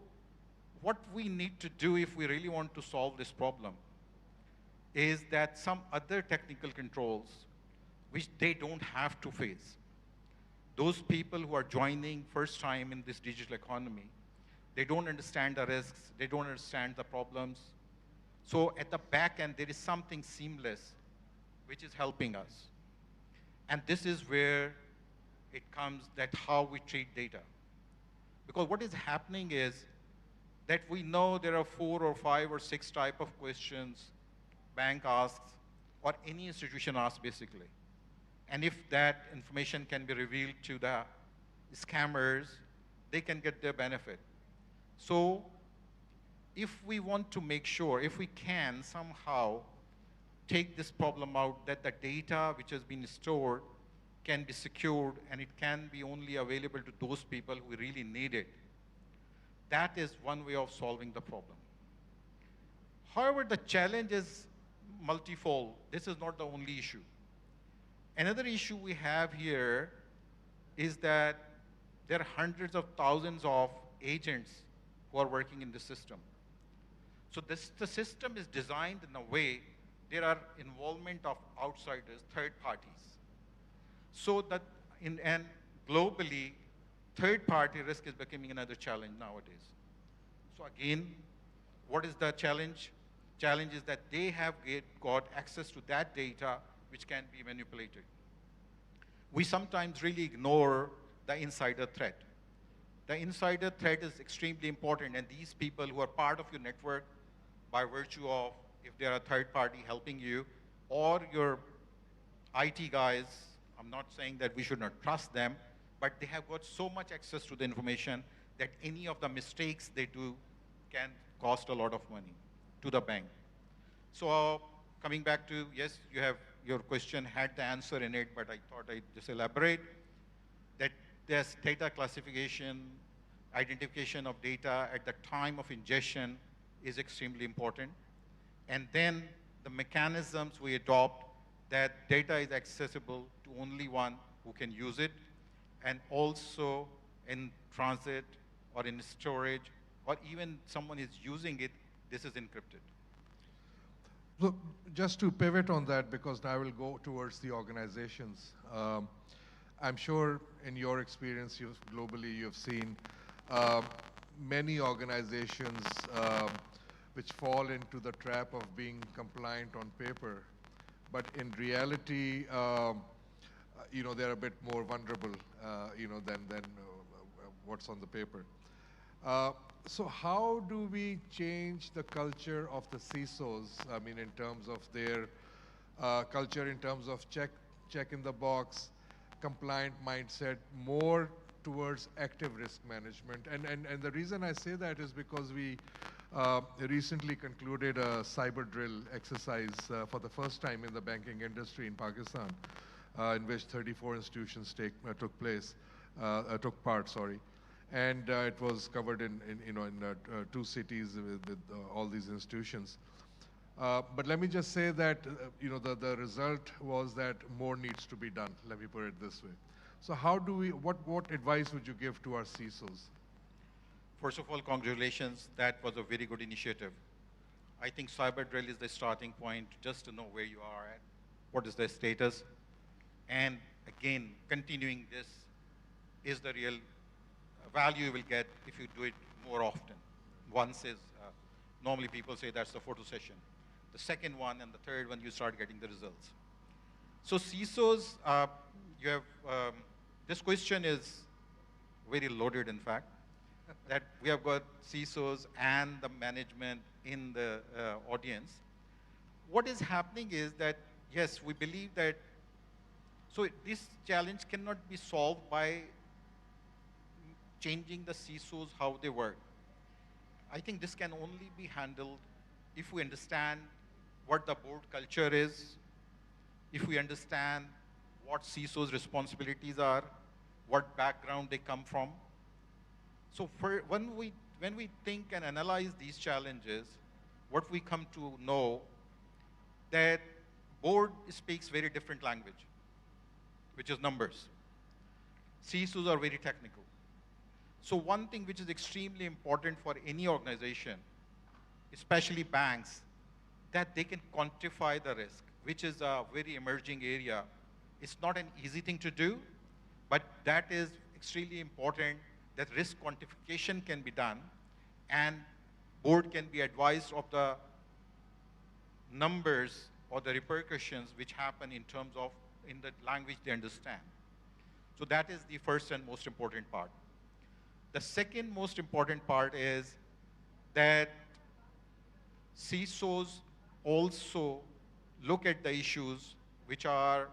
what we need to do if we really want to solve this problem is that some other technical controls which they don't have to face. Those people who are joining first time in this digital economy, they don't understand the risks, they don't understand the problems. So at the back end, there is something seamless which is helping us. And this is where it comes that how we treat data. Because what is happening is that we know there are 4 or 5 or 6 type of questions bank asks or any institution asks basically. And if that information can be revealed to the scammers, they can get their benefit. So if we want to make sure, if we can somehow take this problem out, that the data which has been stored can be secured and it can be only available to those people who really need it, that is one way of solving the problem. However, the challenge is multifold. This is not the only issue. Another issue we have here is that there are hundreds of thousands of agents who are working in the system. So the system is designed in a way there are involvement of outsiders, third parties. So that and globally, third-party risk is becoming another challenge nowadays. So again, what is the challenge? Challenge is that they have got access to that data which can be manipulated. We sometimes really ignore the insider threat. The insider threat is extremely important, and these people who are part of your network by virtue of if they are a third party helping you or your IT guys, I'm not saying that we should not trust them, but they have got so much access to the information that any of the mistakes they do can cost a lot of money to the bank. So coming back to, yes, you have, your question had the answer in it, but I thought I'd just elaborate that there's data classification, identification of data at the time of ingestion is extremely important. And then the mechanisms we adopt that data is accessible to only one who can use it, and also in transit or in storage, or even someone is using it, this is encrypted. Look, just to pivot on that, because now I will go towards the organizations. I'm sure in your experience, globally, you've seen many organizations which fall into the trap of being compliant on paper, but in reality, they're a bit more vulnerable, than what's on the paper. So how do we change the culture of the CISOs? I mean, in terms of their culture, in terms of check in the box, compliant mindset, more towards active risk management. And the reason I say that is because we recently concluded a cyber drill exercise for the first time in the banking industry in Pakistan, in which 34 institutions took part. And it was covered in 2 cities with all these institutions. But let me just say that the result was that more needs to be done. Let me put it this way. So how do we? What advice would you give to our CISOs? First of all, congratulations. That was a very good initiative. I think cyber drill is the starting point, just to know where you are at, what is the status, and again, continuing this is the real value you will get if you do it more often. Once is, normally people say that's the photo session. The second one and the third one, you start getting the results. So CISOs, you have, this question is very loaded, in fact, that we have got CISOs and the management in the audience. What is happening is that, yes, we believe that, so this challenge cannot be solved by changing the CISOs, how they work. I think this can only be handled if we understand what the board culture is, if we understand what CISOs' responsibilities are, what background they come from. So when we think and analyze these challenges, what we come to know that board speaks very different language, which is numbers. CISOs are very technical. So one thing which is extremely important for any organization, especially banks, that they can quantify the risk, which is a very emerging area. It's not an easy thing to do, but that is extremely important, that risk quantification can be done, and board can be advised of the numbers or the repercussions which happen in terms of in the language they understand. So that is the first and most important part. The second most important part is that CISOs also look at the issues which are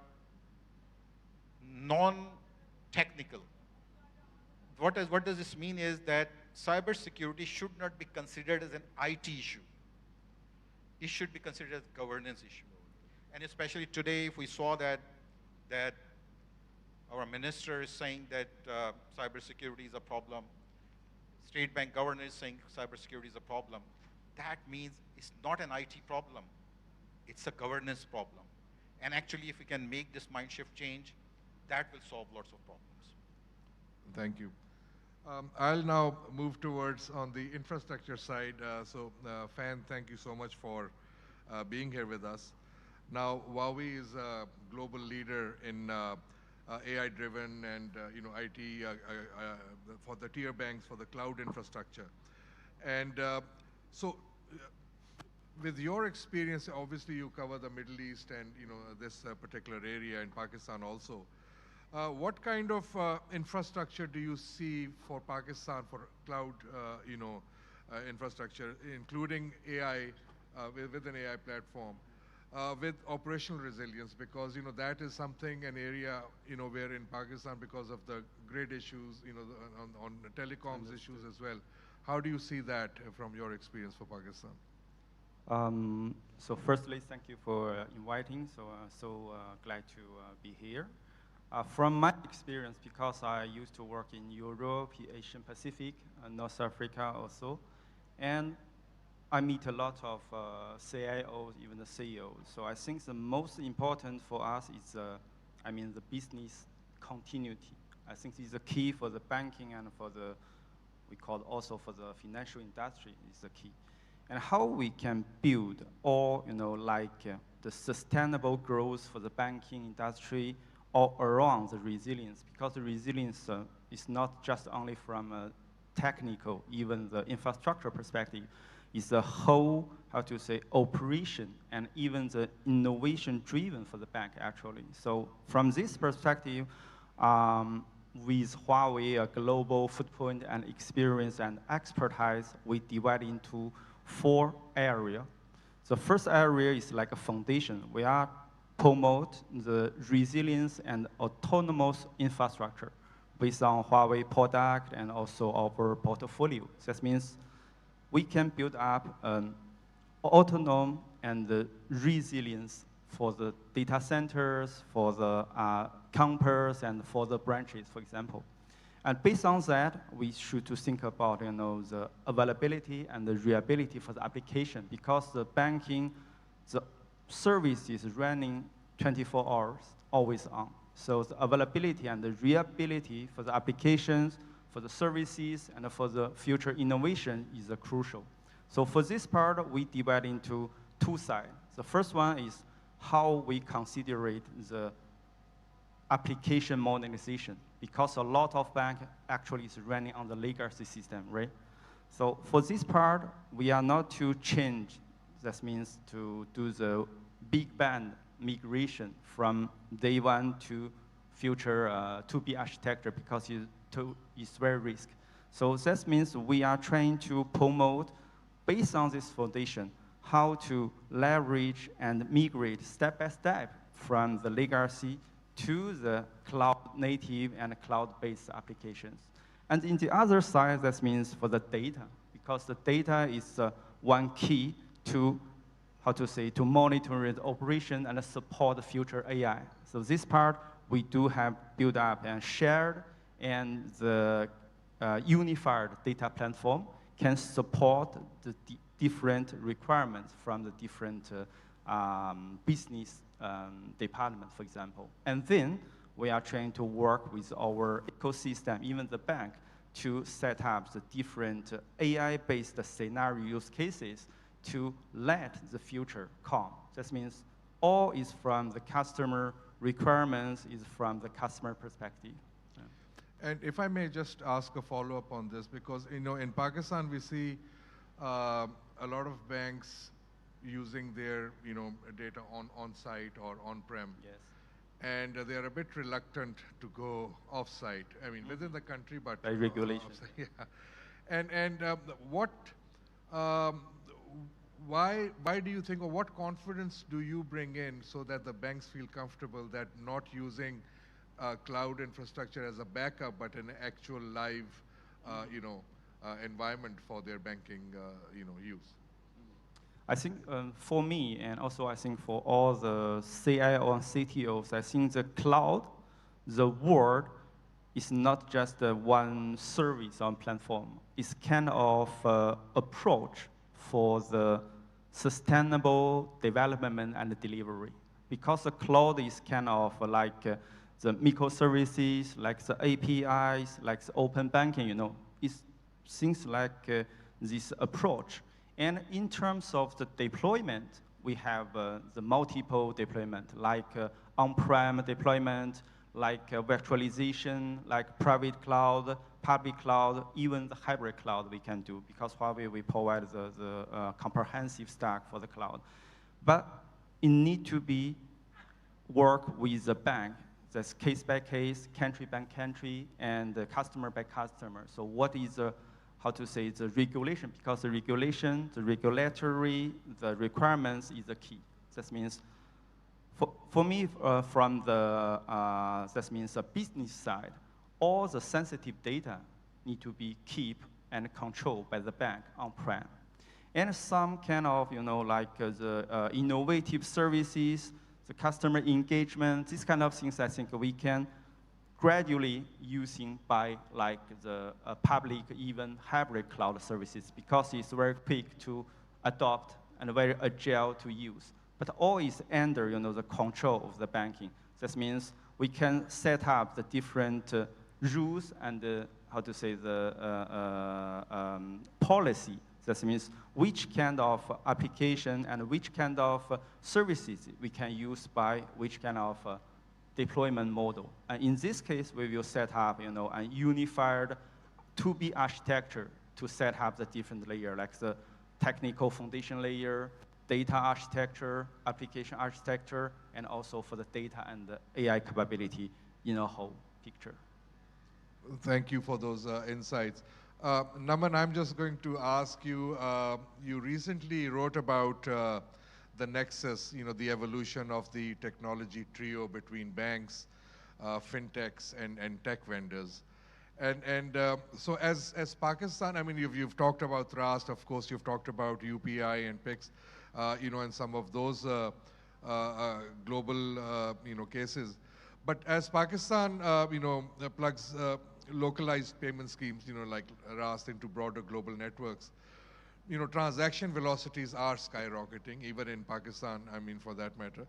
non-technical. What does this mean is that cybersecurity should not be considered as an IT issue. It should be considered as a governance issue. And especially today, if we saw that our minister is saying that cybersecurity is a problem, State Bank governor is saying cybersecurity is a problem, that means it's not an IT problem. It's a governance problem. And actually, if we can make this mind shift change, that will solve lots of problems. Thank you. I'll now move towards on the infrastructure side. Fan, thank you so much for being here with us. Now, Huawei is a global leader in AI-driven and IT for the tier banks, for the cloud infrastructure. And with your experience, obviously you cover the Middle East and this particular area in Pakistan also. What kind of infrastructure do you see for Pakistan for cloud, infrastructure, including AI with an AI platform, with operational resilience? Because that is something, an area where in Pakistan, because of the grid issues, on the telecoms issues as well. How do you see that from your experience for Pakistan? So firstly, thank you for inviting. So glad to be here. From my experience, because I used to work in Europe, Asian Pacific, North Africa also, and I meet a lot of CIOs, even the CEOs. So I think the most important for us is, the business continuity. I think this is the key for the banking and for the, we call also for the financial industry is the key. And how we can build all, the sustainable growth for the banking industry all around the resilience, because the resilience is not just only from a technical, even the infrastructure perspective, it's the whole, operation and even the innovation driven for the bank actually. So from this perspective, with Huawei, a global footprint and experience and expertise, we divide into 4 areas. The first area is like a foundation. We are promote the resilience and autonomous infrastructure based on Huawei product and also our portfolio. That means we can build up an autonomous and the resilience for the data centers, for the campus, and for the branches, for example. And based on that, we should to think about the availability and the reliability for the application, because the banking, the service is running 24 hours, always on. So the availability and the reliability for the applications, for the services, and for the future innovation is crucial. So for this part, we divide into 2 sides. The first one is how we consider the application modernization, because a lot of bank actually is running on the legacy system, right? So for this part, we are not to change. That means to do the big bang migration from day one to future 2B architecture, because it's very risky. So that means we are trying to promote, based on this foundation, how to leverage and migrate step by step from the legacy to the cloud native and cloud-based applications. And in the other side, that means for the data, because the data is one key to, to monitor the operation and support the future AI. So this part, we do have built up and shared, and the unified data platform can support the different requirements from the different business department, for example. And then we are trying to work with our ecosystem, even the bank, to set up the different AI-based scenario use cases to let the future come. That means all is from the customer requirements, is from the customer perspective. And if I may just ask a follow-up on this, because in Pakistan we see a lot of banks using their data on site or on-prem. Yes. And they are a bit reluctant to go off-site. I mean, within the country, but by regulation. Yeah. And what? Why do you think, or what confidence do you bring in so that the banks feel comfortable that not using cloud infrastructure as a backup, but an actual live, environment for their banking, use? I think for me, and also I think for all the CIO and CTOs, I think the cloud, the word, is not just one service or platform. It's kind of approach for the sustainable development and delivery. Because the cloud is kind of like the microservices, like the APIs, like the open banking, it's things like this approach. And in terms of the deployment, we have the multiple deployment, like on-prem deployment, like virtualization, like private cloud, public cloud, even the hybrid cloud we can do, because Huawei, we provide the comprehensive stack for the cloud. But it need to be work with the bank. That's case by case, country by country, and customer by customer. So what is the the regulation, because the regulation, the regulatory, the requirements is the key. That means, for me, from the, that means the business side, all the sensitive data need to be kept and controlled by the bank on-prem. And some kind of, like the innovative services, the customer engagement, these kind of things, I think we can gradually using by like the public, even hybrid cloud services, because it's very quick to adopt and very agile to use. But all is under the control of the banking. That means we can set up the different rules and the policy. That means which kind of application and which kind of services we can use by which kind of deployment model. And in this case, we will set up, a unified 2B architecture to set up the different layer, like the technical foundation layer, data architecture, application architecture, and also for the data and the AI capability in a whole picture. Thank you for those insights. Naman, I'm just going to ask you, you recently wrote about the nexus, the evolution of the technology trio between banks, fintechs, and tech vendors. And so as Pakistan, I mean, you've talked about Trust, of course, you've talked about UPI and PIX, and some of those global, cases. But as Pakistan, plugs localized payment schemes, like Rast into broader global networks, transaction velocities are skyrocketing, even in Pakistan, I mean, for that matter.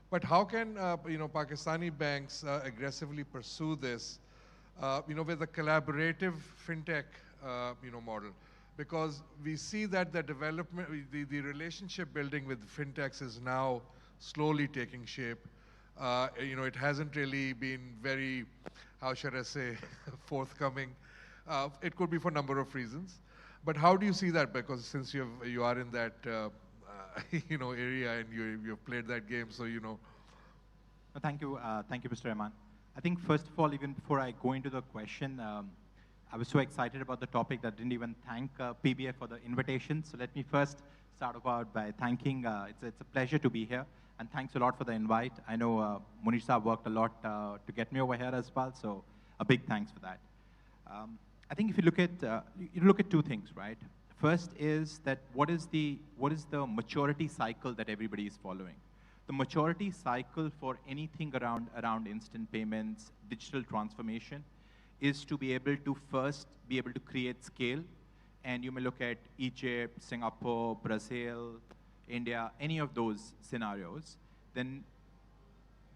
But how can, Pakistani banks aggressively pursue this, with a collaborative fintech, model? Because we see that the development, the relationship building with fintechs is now slowly taking shape. It hasn't really been very, how should I say, forthcoming. It could be for a number of reasons. But how do you see that? Because since you are in that area and you've played that game, so you know. Thank you, Mr. Rahman. I think first of all, even before I go into the question, I was so excited about the topic that I didn't even thank PBA for the invitation. So let me first start out by thanking. It's a pleasure to be here, and thanks a lot for the invite. I know Munish Saab worked a lot to get me over here as well, so a big thanks for that. I think if you look at two things, right? First is that what is the maturity cycle that everybody is following? The maturity cycle for anything around instant payments, digital transformation, is to be able to first be able to create scale. And you may look at Egypt, Singapore, Brazil, India, any of those scenarios. Then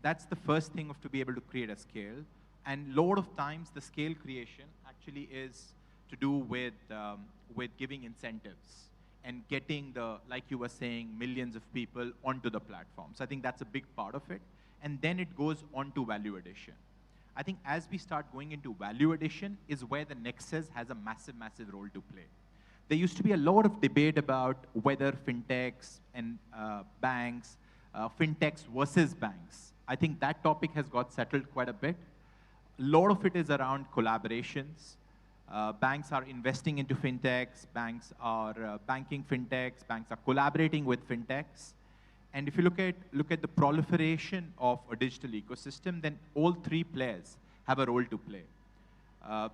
that's the first thing to be able to create a scale. And a lot of times the scale creation actually is to do with giving incentives and getting like you were saying, millions of people onto the platform. So I think that's a big part of it. And then it goes on to value addition. I think as we start going into value addition is where the Nexus has a massive, massive role to play. there used to be a lot of debate about whether fintechs and banks, fintechs versus banks. I think that topic has got settled quite a bit. A lot of it is around collaborations. Banks are investing into fintechs, banks are banking fintechs, banks are collaborating with fintechs. And if you look at the proliferation of a digital ecosystem, then all three players have a role to play.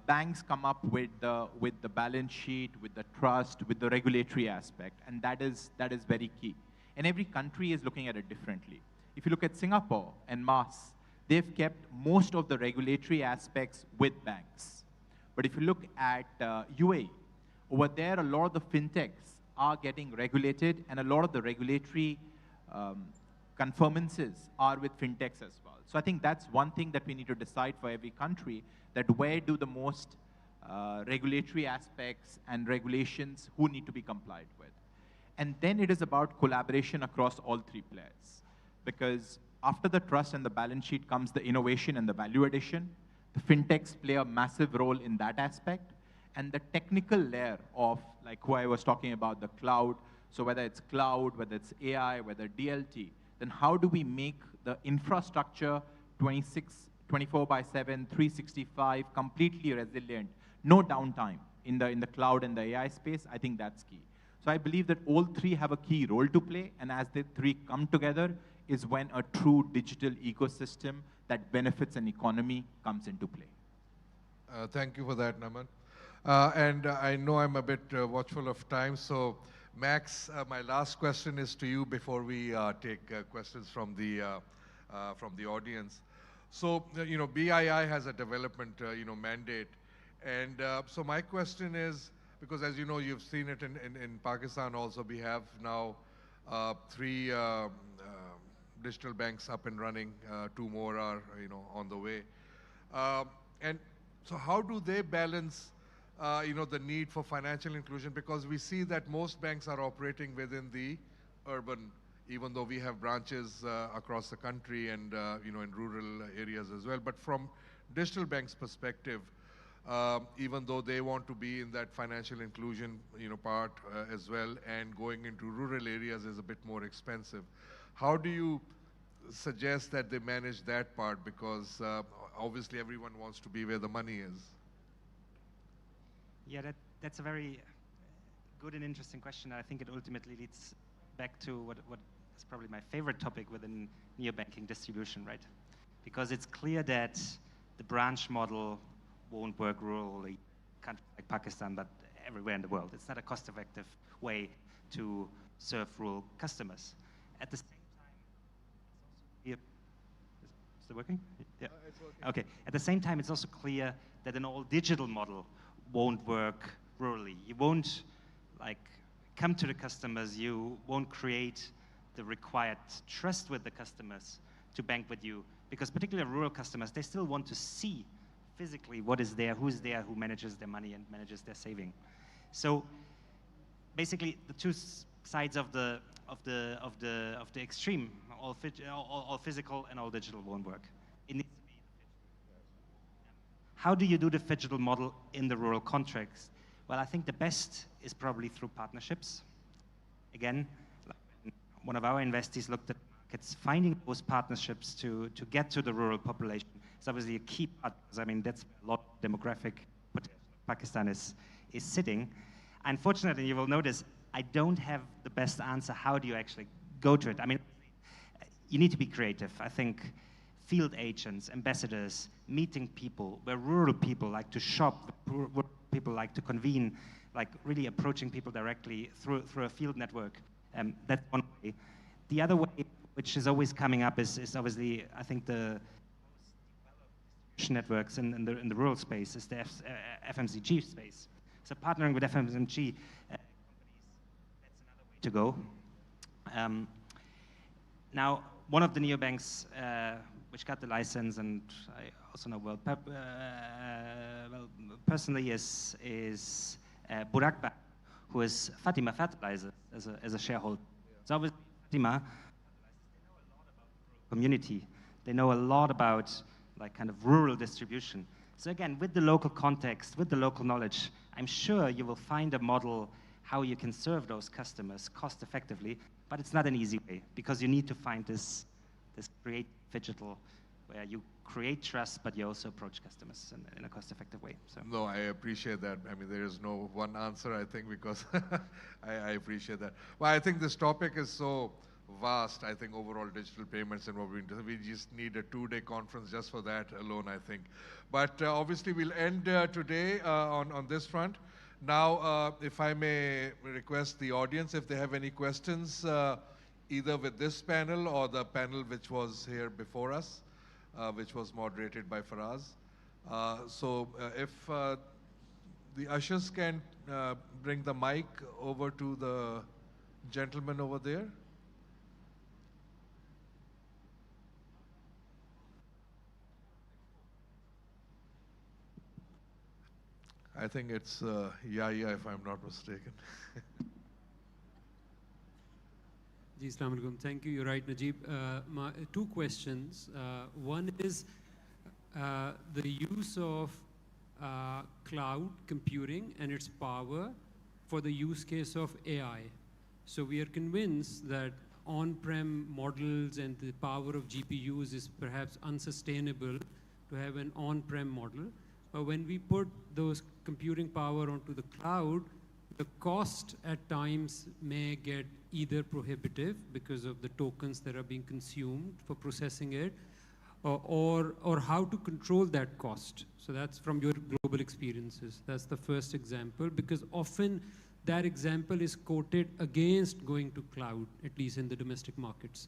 Banks come up with the balance sheet, with the trust, with the regulatory aspect, and that is very key. And every country is looking at it differently. If you look at Singapore and MAS, they've kept most of the regulatory aspects with banks. But if you look at UAE, over there, a lot of the fintechs are getting regulated, and a lot of the regulatory conformances are with fintechs as well. So I think that's one thing that we need to decide for every country, that where do the most regulatory aspects and regulations who need to be complied with. And then it is about collaboration across all three players. Because after the trust and the balance sheet comes the innovation and the value addition. The fintechs play a massive role in that aspect. And the technical layer of, like who I was talking about, the cloud, so whether it's cloud, whether it's AI, whether DLT, then how do we make the infrastructure 24/7, 365, completely resilient, no downtime in the cloud and the AI space? I think that's key. So I believe that all three have a key role to play, and as the three come together is when a true digital ecosystem that benefits an economy comes into play. Thank you for that, Naman. And I know I'm a bit watchful of time, so Max, my last question is to you before we take questions from the audience. So, BII has a development, mandate. And so my question is, because as you know, you've seen it in Pakistan also, we have now 3 digital banks up and running, 2 more are, on the way. And so how do they balance, the need for financial inclusion? Because we see that most banks are operating within the urban, even though we have branches across the country and, in rural areas as well. But from digital banks' perspective, even though they want to be in that financial inclusion, part as well, and going into rural areas is a bit more expensive. How do you suggest that they manage that part? Because obviously everyone wants to be where the money is. Yeah, that's a very good and interesting question. I think it ultimately leads back to what is probably my favorite topic within neobanking distribution, right? Because it's clear that the branch model won't work rurally, countries like Pakistan, but everywhere in the world. It's not a cost-effective way to serve rural customers. At the same time, is it working? Yeah. It's working. Okay. At the same time, it's also clear that an all-digital model won't work rurally. You won't come to the customers. You won't create the required trust with the customers to bank with you, because particularly rural customers, they still want to see physically what is there, who's there, who manages their money and manages their saving. So basically, the two sides of the extreme, all physical and all digital, won't work. It needs to be. How do you do the phygital model in the rural context? Well, I think the best is probably through partnerships. Again, one of our investees looked at markets, finding those partnerships to get to the rural population. It's obviously a key part, because I mean, that's where a lot of demographic potential Pakistan is sitting. Unfortunately, you will notice, I don't have the best answer. How do you actually go to it? I mean, you need to be creative. I think field agents, ambassadors, meeting people, where rural people like to shop, rural people like to convene, like really approaching people directly through a field network. That's one way. The other way, which is always coming up, is obviously, I think, the networks in the rural space is the FMCG space. So partnering with FMCG companies, that's another way to go. Now, one of the neobanks which got the license, and I also know well personally, is Burak Bank, who is Fatima Fertilizer as a shareholder. So obviously Fatima, they know a lot about the rural community. They know a lot about kind of rural distribution. So again, with the local context, with the local knowledge, I'm sure you will find a model how you can serve those customers cost effectively, but it's not an easy way because you need to find this create digital where you create trust, but you also approach customers in a cost-effective way. So. No, I appreciate that. I mean, there is no one answer, I think, because I appreciate that. Well, I think this topic is so vast, I think, overall digital payments and what we just need a 2-day conference just for that alone, I think. But obviously, we'll end today on this front. Now, if I may request the audience, if they have any questions, either with this panel or the panel which was here before us, which was moderated by Faraz. If the ushers can bring the mic over to the gentleman over there. I think it's Yahya, if I'm not mistaken. Ji, Assalamu alaikum. Thank you. You're right, Najib. Two questions. One is the use of cloud computing and its power for the use case of AI. So we are convinced that on-prem models and the power of GPUs is perhaps unsustainable to have an on-prem model. But when we put those computing power onto the cloud, the cost at times may get either prohibitive because of the tokens that are being consumed for processing it, or how to control that cost. So that's from your global experiences. That's the first example, because often that example is quoted against going to cloud, at least in the domestic markets.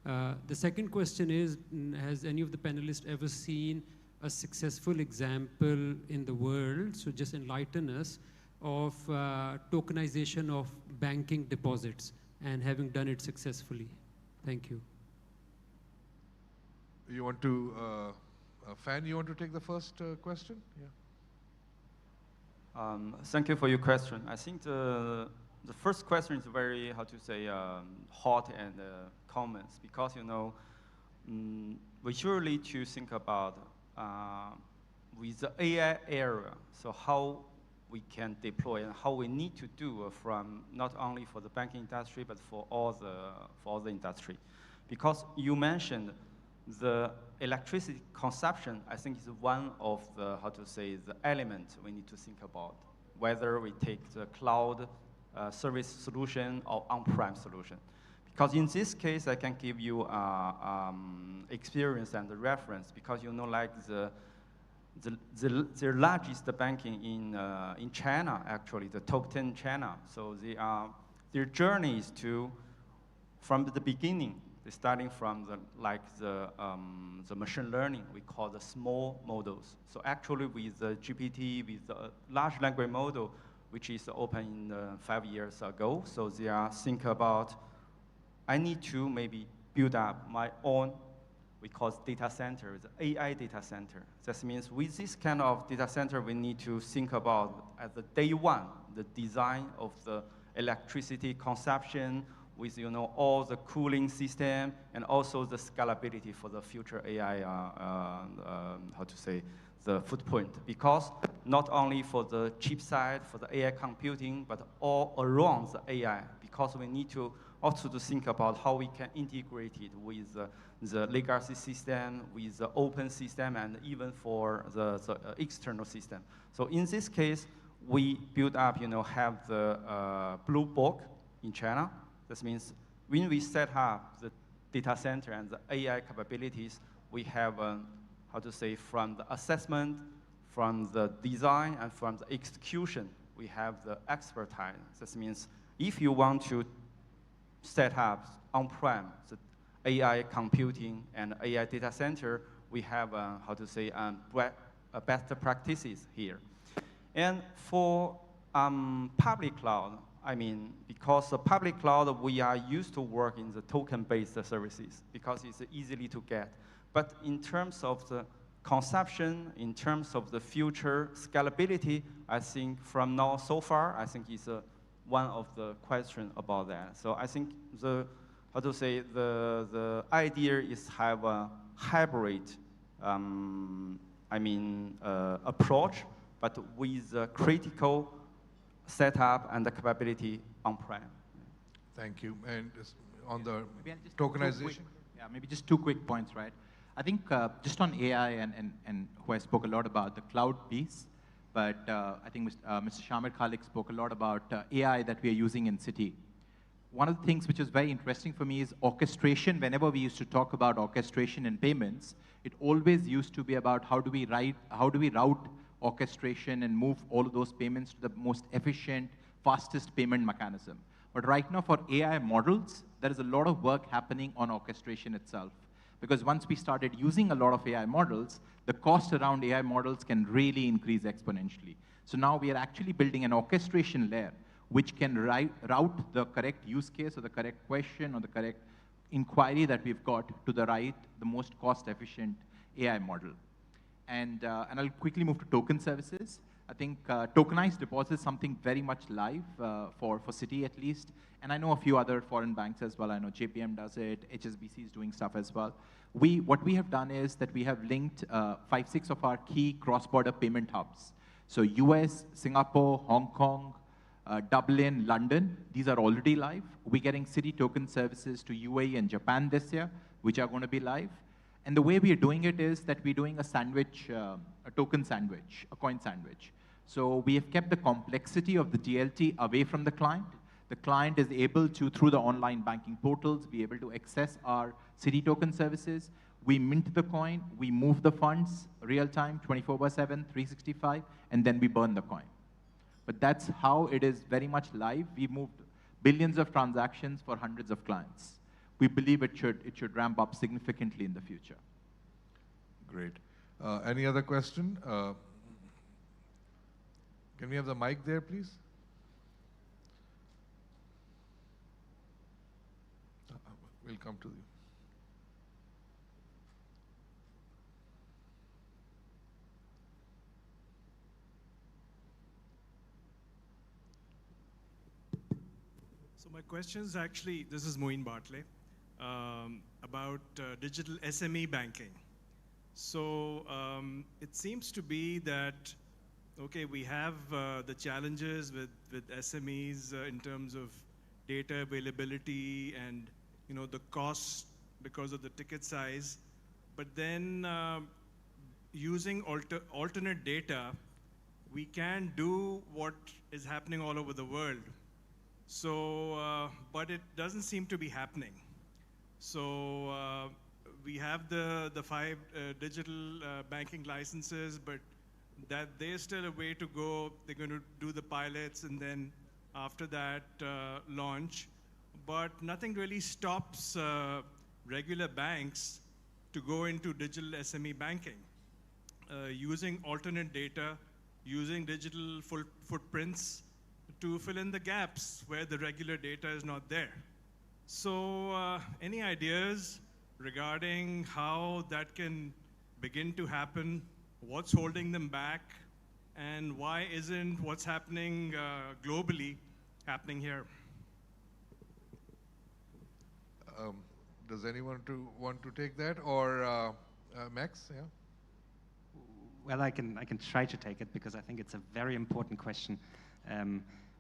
The second question is, has any of the panelists ever seen a successful example in the world, so just enlighten us, of tokenization of banking deposits and having done it successfully? Thank you. You want to, Fan, you want to take the first question? Yeah. Thank you for your question. I think the first question is very, how to say, hot and common, because, you know, we surely to think about with the AI era, so how we can deploy and how we need to do from not only for the banking industry, but for all the industry. Because you mentioned the electricity consumption, I think is one of the, how to say, the element we need to think about, whether we take the cloud service solution or on-prem solution. Because in this case, I can give you experience and the reference, because you know, like the largest banking in China, actually, the top 10 China. So their journey is to, from the beginning, they're starting from the machine learning, we call the small models. So actually with the GPT, with the large language model, which is opened 5 years ago, so they are think about, I need to maybe build up my own, we call it data center, the AI data center. That means with this kind of data center, we need to think about at the day one, the design of the electricity consumption with, you know, all the cooling system and also the scalability for the future AI, how to say, the footprint. Because not only for the chip side, for the AI computing, but all around the AI, because we need to also to think about how we can integrate it with the legacy system, with the open system, and even for the external system. So in this case, we build up, you know, have the Blue Book in China. This means when we set up the data center and the AI capabilities, we have, how to say, from the assessment, from the design, and from the execution, we have the expertise. This means if you want to set up on-prem the AI computing and AI data center, we have, how to say, best practices here. And for public cloud, I mean, because the public cloud, we are used to work in the token-based services because it's easily to get. But in terms of the consumption, in terms of the future scalability, I think from now so far, I think is one of the questions about that. So I think the, how to say, the idea is have a hybrid, I mean, approach but with critical setup and the capability on-prem. Thank you. And on the Maybe I'll just tokenization? maybe just 2 quick points, right? I think just on AI and who I spoke a lot about, the cloud piece, but I think Mr. Shamir Khalik spoke a lot about AI that we are using in Citi. One of the things which is very interesting for me is orchestration. Whenever we used to talk about orchestration and payments, it always used to be about how do we route orchestration and move all of those payments to the most efficient, fastest payment mechanism. But right now for AI models, there is a lot of work happening on orchestration itself. Because once we started using a lot of AI models, the cost around AI models can really increase exponentially. So now we are actually building an orchestration layer which can route the correct use case or the correct question or the correct inquiry that we've got to the most cost-efficient AI model. And I'll quickly move to token services. I think tokenized deposits is something very much live for Citi at least. And I know a few other foreign banks as well. I know JPM does it, HSBC is doing stuff as well. What we have done is that we have linked 5, 6 of our key cross-border payment hubs. So US, Singapore, Hong Kong, Dublin, London, these are already live. We're getting Citi token services to UAE and Japan this year, which are going to be live. And the way we are doing it is that we're doing a sandwich, a token sandwich, a coin sandwich. So we have kept the complexity of the DLT away from the client. The client is able to, through the online banking portals, be able to access our Citi token services. We mint the coin, we move the funds real time, 24/7, 365, and then we burn the coin. But that's how it is very much live. We moved billions of transactions for hundreds of clients. We believe it should ramp up significantly in the future. Great. Any other question? Can we have the mic there, please? We'll come to you. So my question is actually, this is Moeen Bartley, about digital SME banking. So it seems to be that, okay, we have the challenges with SMEs in terms of data availability and the cost because of the ticket size. But then using alternate data, we can do what is happening all over the world. So, but it doesn't seem to be happening. So we have the 5 digital banking licenses, but that there's still a way to go. They're going to do the pilots and then after that launch. But nothing really stops regular banks to go into digital SME banking. Using alternate data, using digital footprints to fill in the gaps where the regular data is not there. So any ideas regarding how that can begin to happen? What's holding them back? And why isn't what's happening globally happening here? Does anyone want to take that, or Max? Yeah. Well, I can try to take it because I think it's a very important question,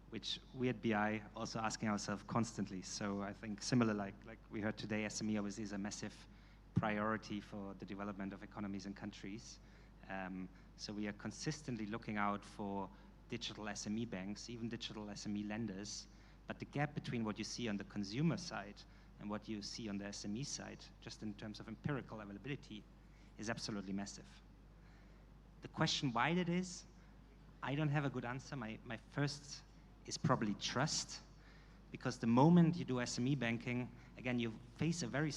which we at BI also asking ourselves constantly. So I think similar, like we heard today, SME obviously is a massive priority for the development of economies and countries. So we are consistently looking out for digital SME banks, even digital SME lenders. But the gap between what you see on the consumer side and what you see on the SME side, just in terms of empirical availability, is absolutely massive. The question why that is, I don't have a good answer. My first is probably trust, because the moment you do SME banking, again, you face a very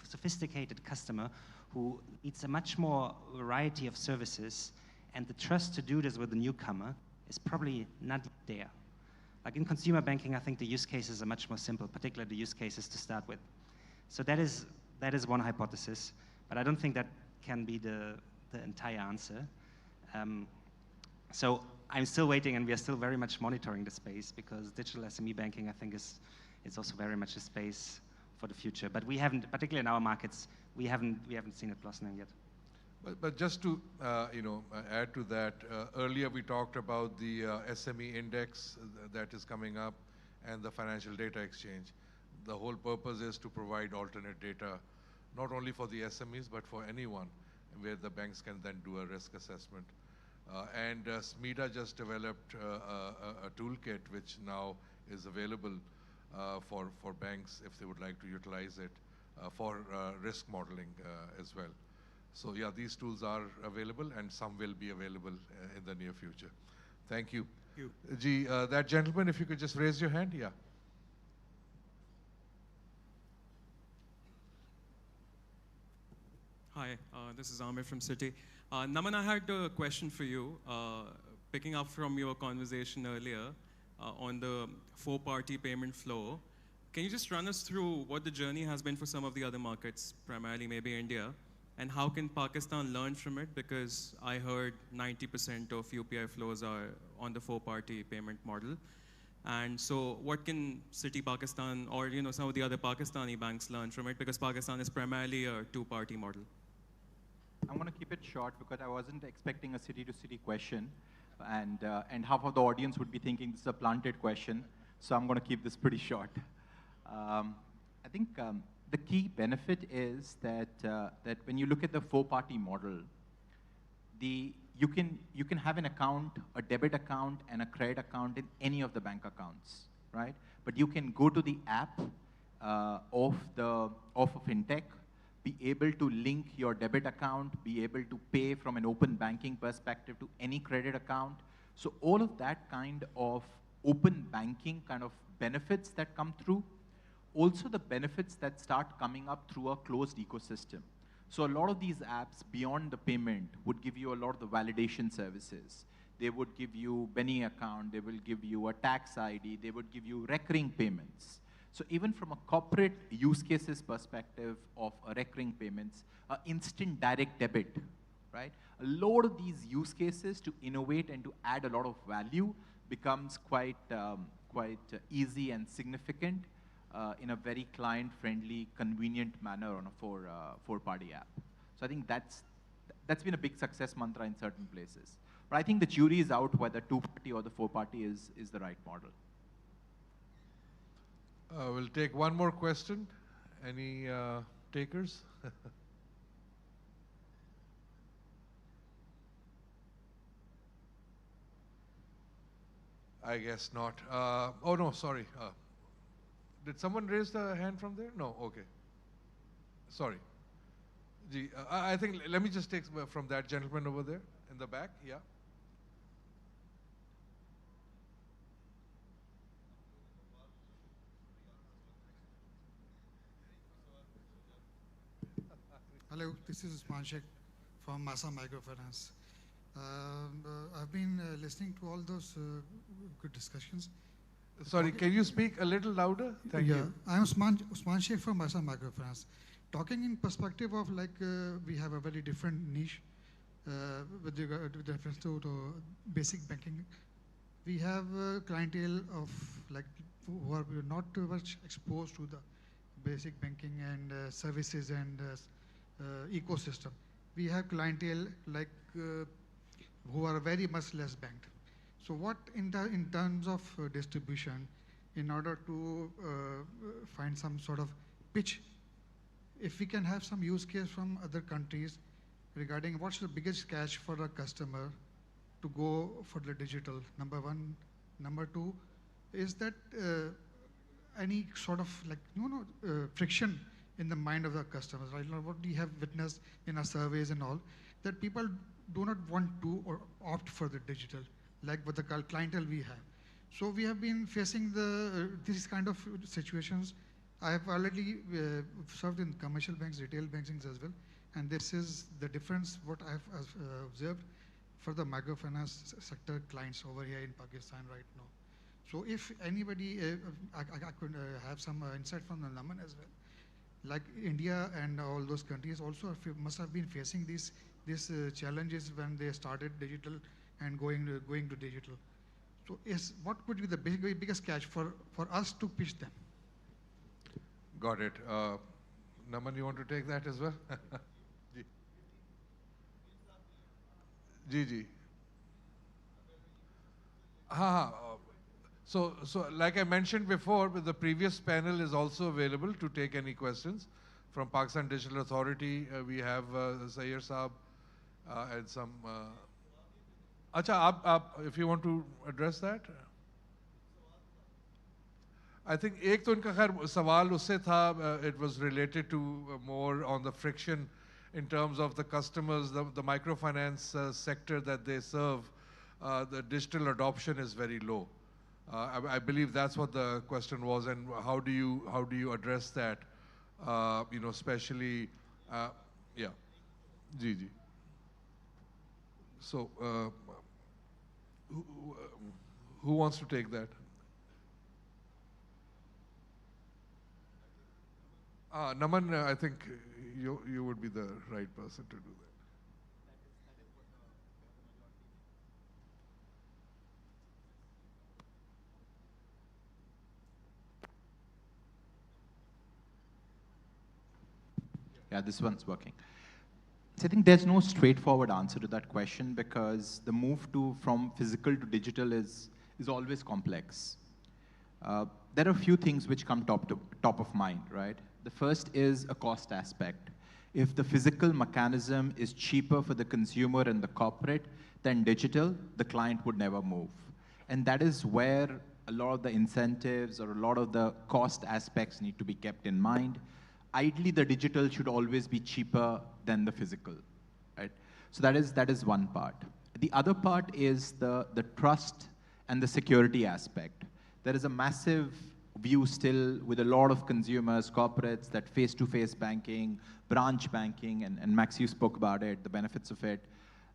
sophisticated customer who needs a much more variety of services, and the trust to do this with a newcomer is probably not there. Like in consumer banking, I think the use cases are much more simple, particularly the use cases to start with. So that is one hypothesis, but I don't think that can be the entire answer. So I'm still waiting, and we are still very much monitoring the space, because digital SME banking, I think, is also very much a space for the future. But we haven't, particularly in our markets, we haven't seen it blossoming yet. But just to add to that, earlier we talked about the SME index that is coming up and the financial data exchange. The whole purpose is to provide alternate data, not only for the SMEs, but for anyone, where the banks can then do a risk assessment. And SMEDA just developed a toolkit which now is available for banks if they would like to utilize it for risk modeling as well. So yeah, these tools are available and some will be available in the near future. Thank you. Thank you. Ji, that gentleman, if you could just raise your hand, yeah. Hi, this is Amir from Citi. Naman, I had a question for you, picking up from your conversation earlier on the four-party payment flow. Can you just run us through what the journey has been for some of the other markets, primarily maybe India, and how can Pakistan learn from it? Because I heard 90% of UPI flows are on the four-party payment model. And so what can Citi Pakistan or some of the other Pakistani banks learn from it? Because Pakistan is primarily a two-party model. I'm going to keep it short because I wasn't expecting a city-to-city question, and half of the audience would be thinking this is a planted question, so I'm going to keep this pretty short. I think the key benefit is that when you look at the four-party model, you can have an account, a debit account, and a credit account in any of the bank accounts, right? But you can go to the app of a fintech, be able to link your debit account, be able to pay from an open banking perspective to any credit account. So all of that kind of open banking kind of benefits that come through, also the benefits that start coming up through a closed ecosystem. So a lot of these apps beyond the payment would give you a lot of the validation services. They would give you Benny account, they will give you a tax ID, they would give you recurring payments. So even from a corporate use cases perspective of recurring payments, instant direct debit, right? A lot of these use cases to innovate and to add a lot of value becomes quite easy and significant in a very client-friendly, convenient manner on a four-party app. So I think that's been a big success mantra in certain places. But I think the jury is out whether two-party or the four-party is the right model. We'll take one more question. Any takers? I guess not. Oh, no, sorry. Did someone raise the hand from there? No, okay. Sorry. Gee, I think, let me just take from that gentleman over there in the back, yeah. Hello, this is Usman Sheikh from Masa Microfinance. I've been listening to all those good discussions. Sorry, can you speak a little louder? Thank you. I'm Usman Sheikh from Masa Microfinance. Talking in perspective of we have a very different niche with reference to basic banking. We have clientele of who are not too much exposed to the basic banking and services and ecosystem. We have clientele who are very much less banked. So what in terms of distribution, in order to find some sort of pitch, if we can have some use case from other countries regarding what's the biggest catch for a customer to go for the digital, number one. Number two, is that any sort of friction in the mind of the customers, right? What we have witnessed in our surveys and all, that people do not want to or opt for the digital, like with the clientele we have. So we have been facing these kind of situations. I have already served in commercial banks, retail banking as well, and this is the difference what I have observed for the microfinance sector clients over here in Pakistan right now. So if anybody, I could have some insight from the Naman as well. Like India and all those countries also must have been facing these challenges when they started digital and going to digital. So what would be the biggest catch for us to pitch them? Got it. Naman, you want to take that as well? Ji. So like I mentioned before, the previous panel is also available to take any questions. From Pakistan Digital Authority, we have Sayyar Saab and some... Acha, if you want to address that? I think एक तो इनका खैर सवाल उससे था, it was related to more on the friction in terms of the customers, the microfinance sector that they serve, the digital adoption is very low. I believe that's what the question was, and how do you address that? You know, especially, yeah, ji. So, who wants to take that? Naman, I think you would be the right person to do that. Yeah, this one's working. So I think there's no straightforward answer to that question because the move from physical to digital is always complex. There are a few things which come top of mind, right? The first is a cost aspect. If the physical mechanism is cheaper for the consumer and the corporate than digital, the client would never move. And that is where a lot of the incentives or a lot of the cost aspects need to be kept in mind. Ideally, the digital should always be cheaper than the physical, right? So that is one part. The other part is the trust and the security aspect. There is a massive view still with a lot of consumers, corporates, that face-to-face banking, branch banking, and Max, you spoke about it, the benefits of it,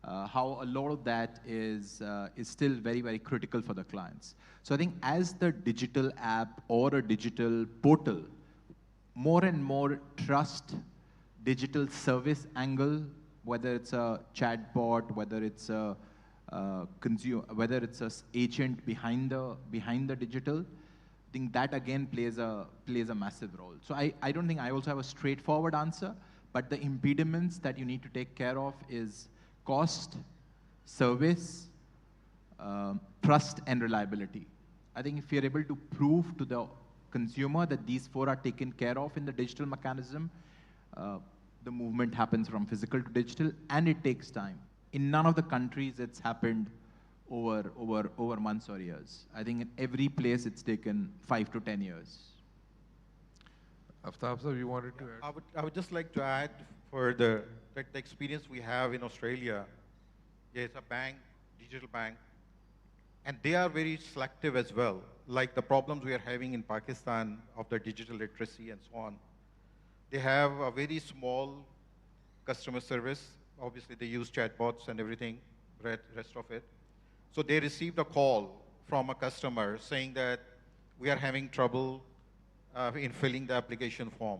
how a lot of that is still very, very critical for the clients. So I think as the digital app or a digital portal, more and more trust, digital service angle, whether it's a chatbot, whether it's a whether it's an agent behind the digital, I think that again plays a massive role. So I don't think I also have a straightforward answer, but the impediments that you need to take care of is cost, service, trust, and reliability. I think if you're able to prove to the consumer that these four are taken care of in the digital mechanism, the movement happens from physical to digital, and it takes time. In none of the countries it's happened over months or years. I think in every place it's taken 5 to 10 years. Aftab sir, you wanted to add? I would just like to add for the experience we have in Australia. There's a bank, digital bank, and they are very selective as well. Like the problems we are having in Pakistan of the digital literacy and so on. They have a very small customer service. Obviously, they use chatbots and everything, rest of it. So they received a call from a customer saying that we are having trouble in filling the application form.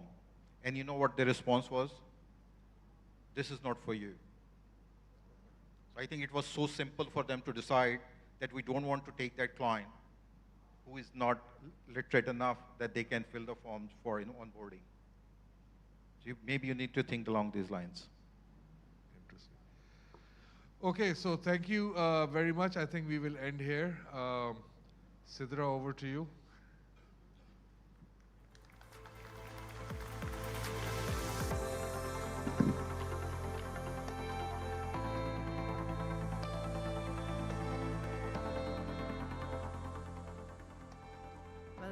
And you know what the response was? This is not for you. So I think it was so simple for them to decide that we don't want to take that client who is not literate enough that they can fill the forms for onboarding. So maybe you need to think along these lines. Interesting. Okay, so thank you very much. I think we will end here. Sidra, over to you.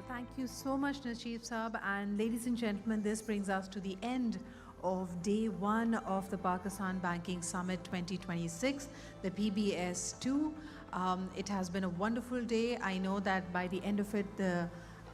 Thank you so much, Najeeb Saab. And ladies and gentlemen, this brings us to the end of day one of the Pakistan Banking Summit 2026, the PBS2. It has been a wonderful day. I know that by the end of it, the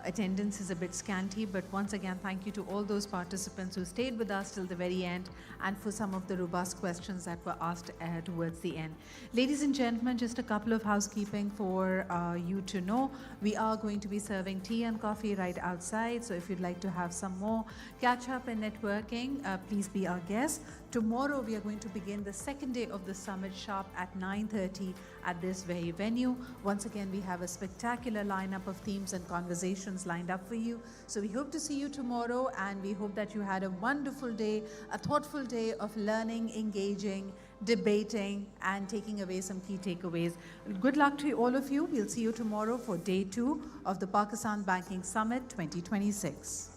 attendance is a bit scanty, but once again, thank you to all those participants who stayed with us till the very end and for some of the robust questions that were asked towards the end. Ladies and gentlemen, just a couple of housekeeping for you to know. We are going to be serving tea and coffee right outside, so if you'd like to have some more catch up and networking, please be our guest. Tomorrow, we are going to begin the second day of the summit sharp at 9:30 at this very venue. Once again, we have a spectacular lineup of themes and conversations lined up for you. So we hope to see you tomorrow, and we hope that you had a wonderful day, a thoughtful day of learning, engaging, debating, and taking away some key takeaways. Good luck to all of you. We'll see you tomorrow for day 2 of the Pakistan Banking Summit 2026.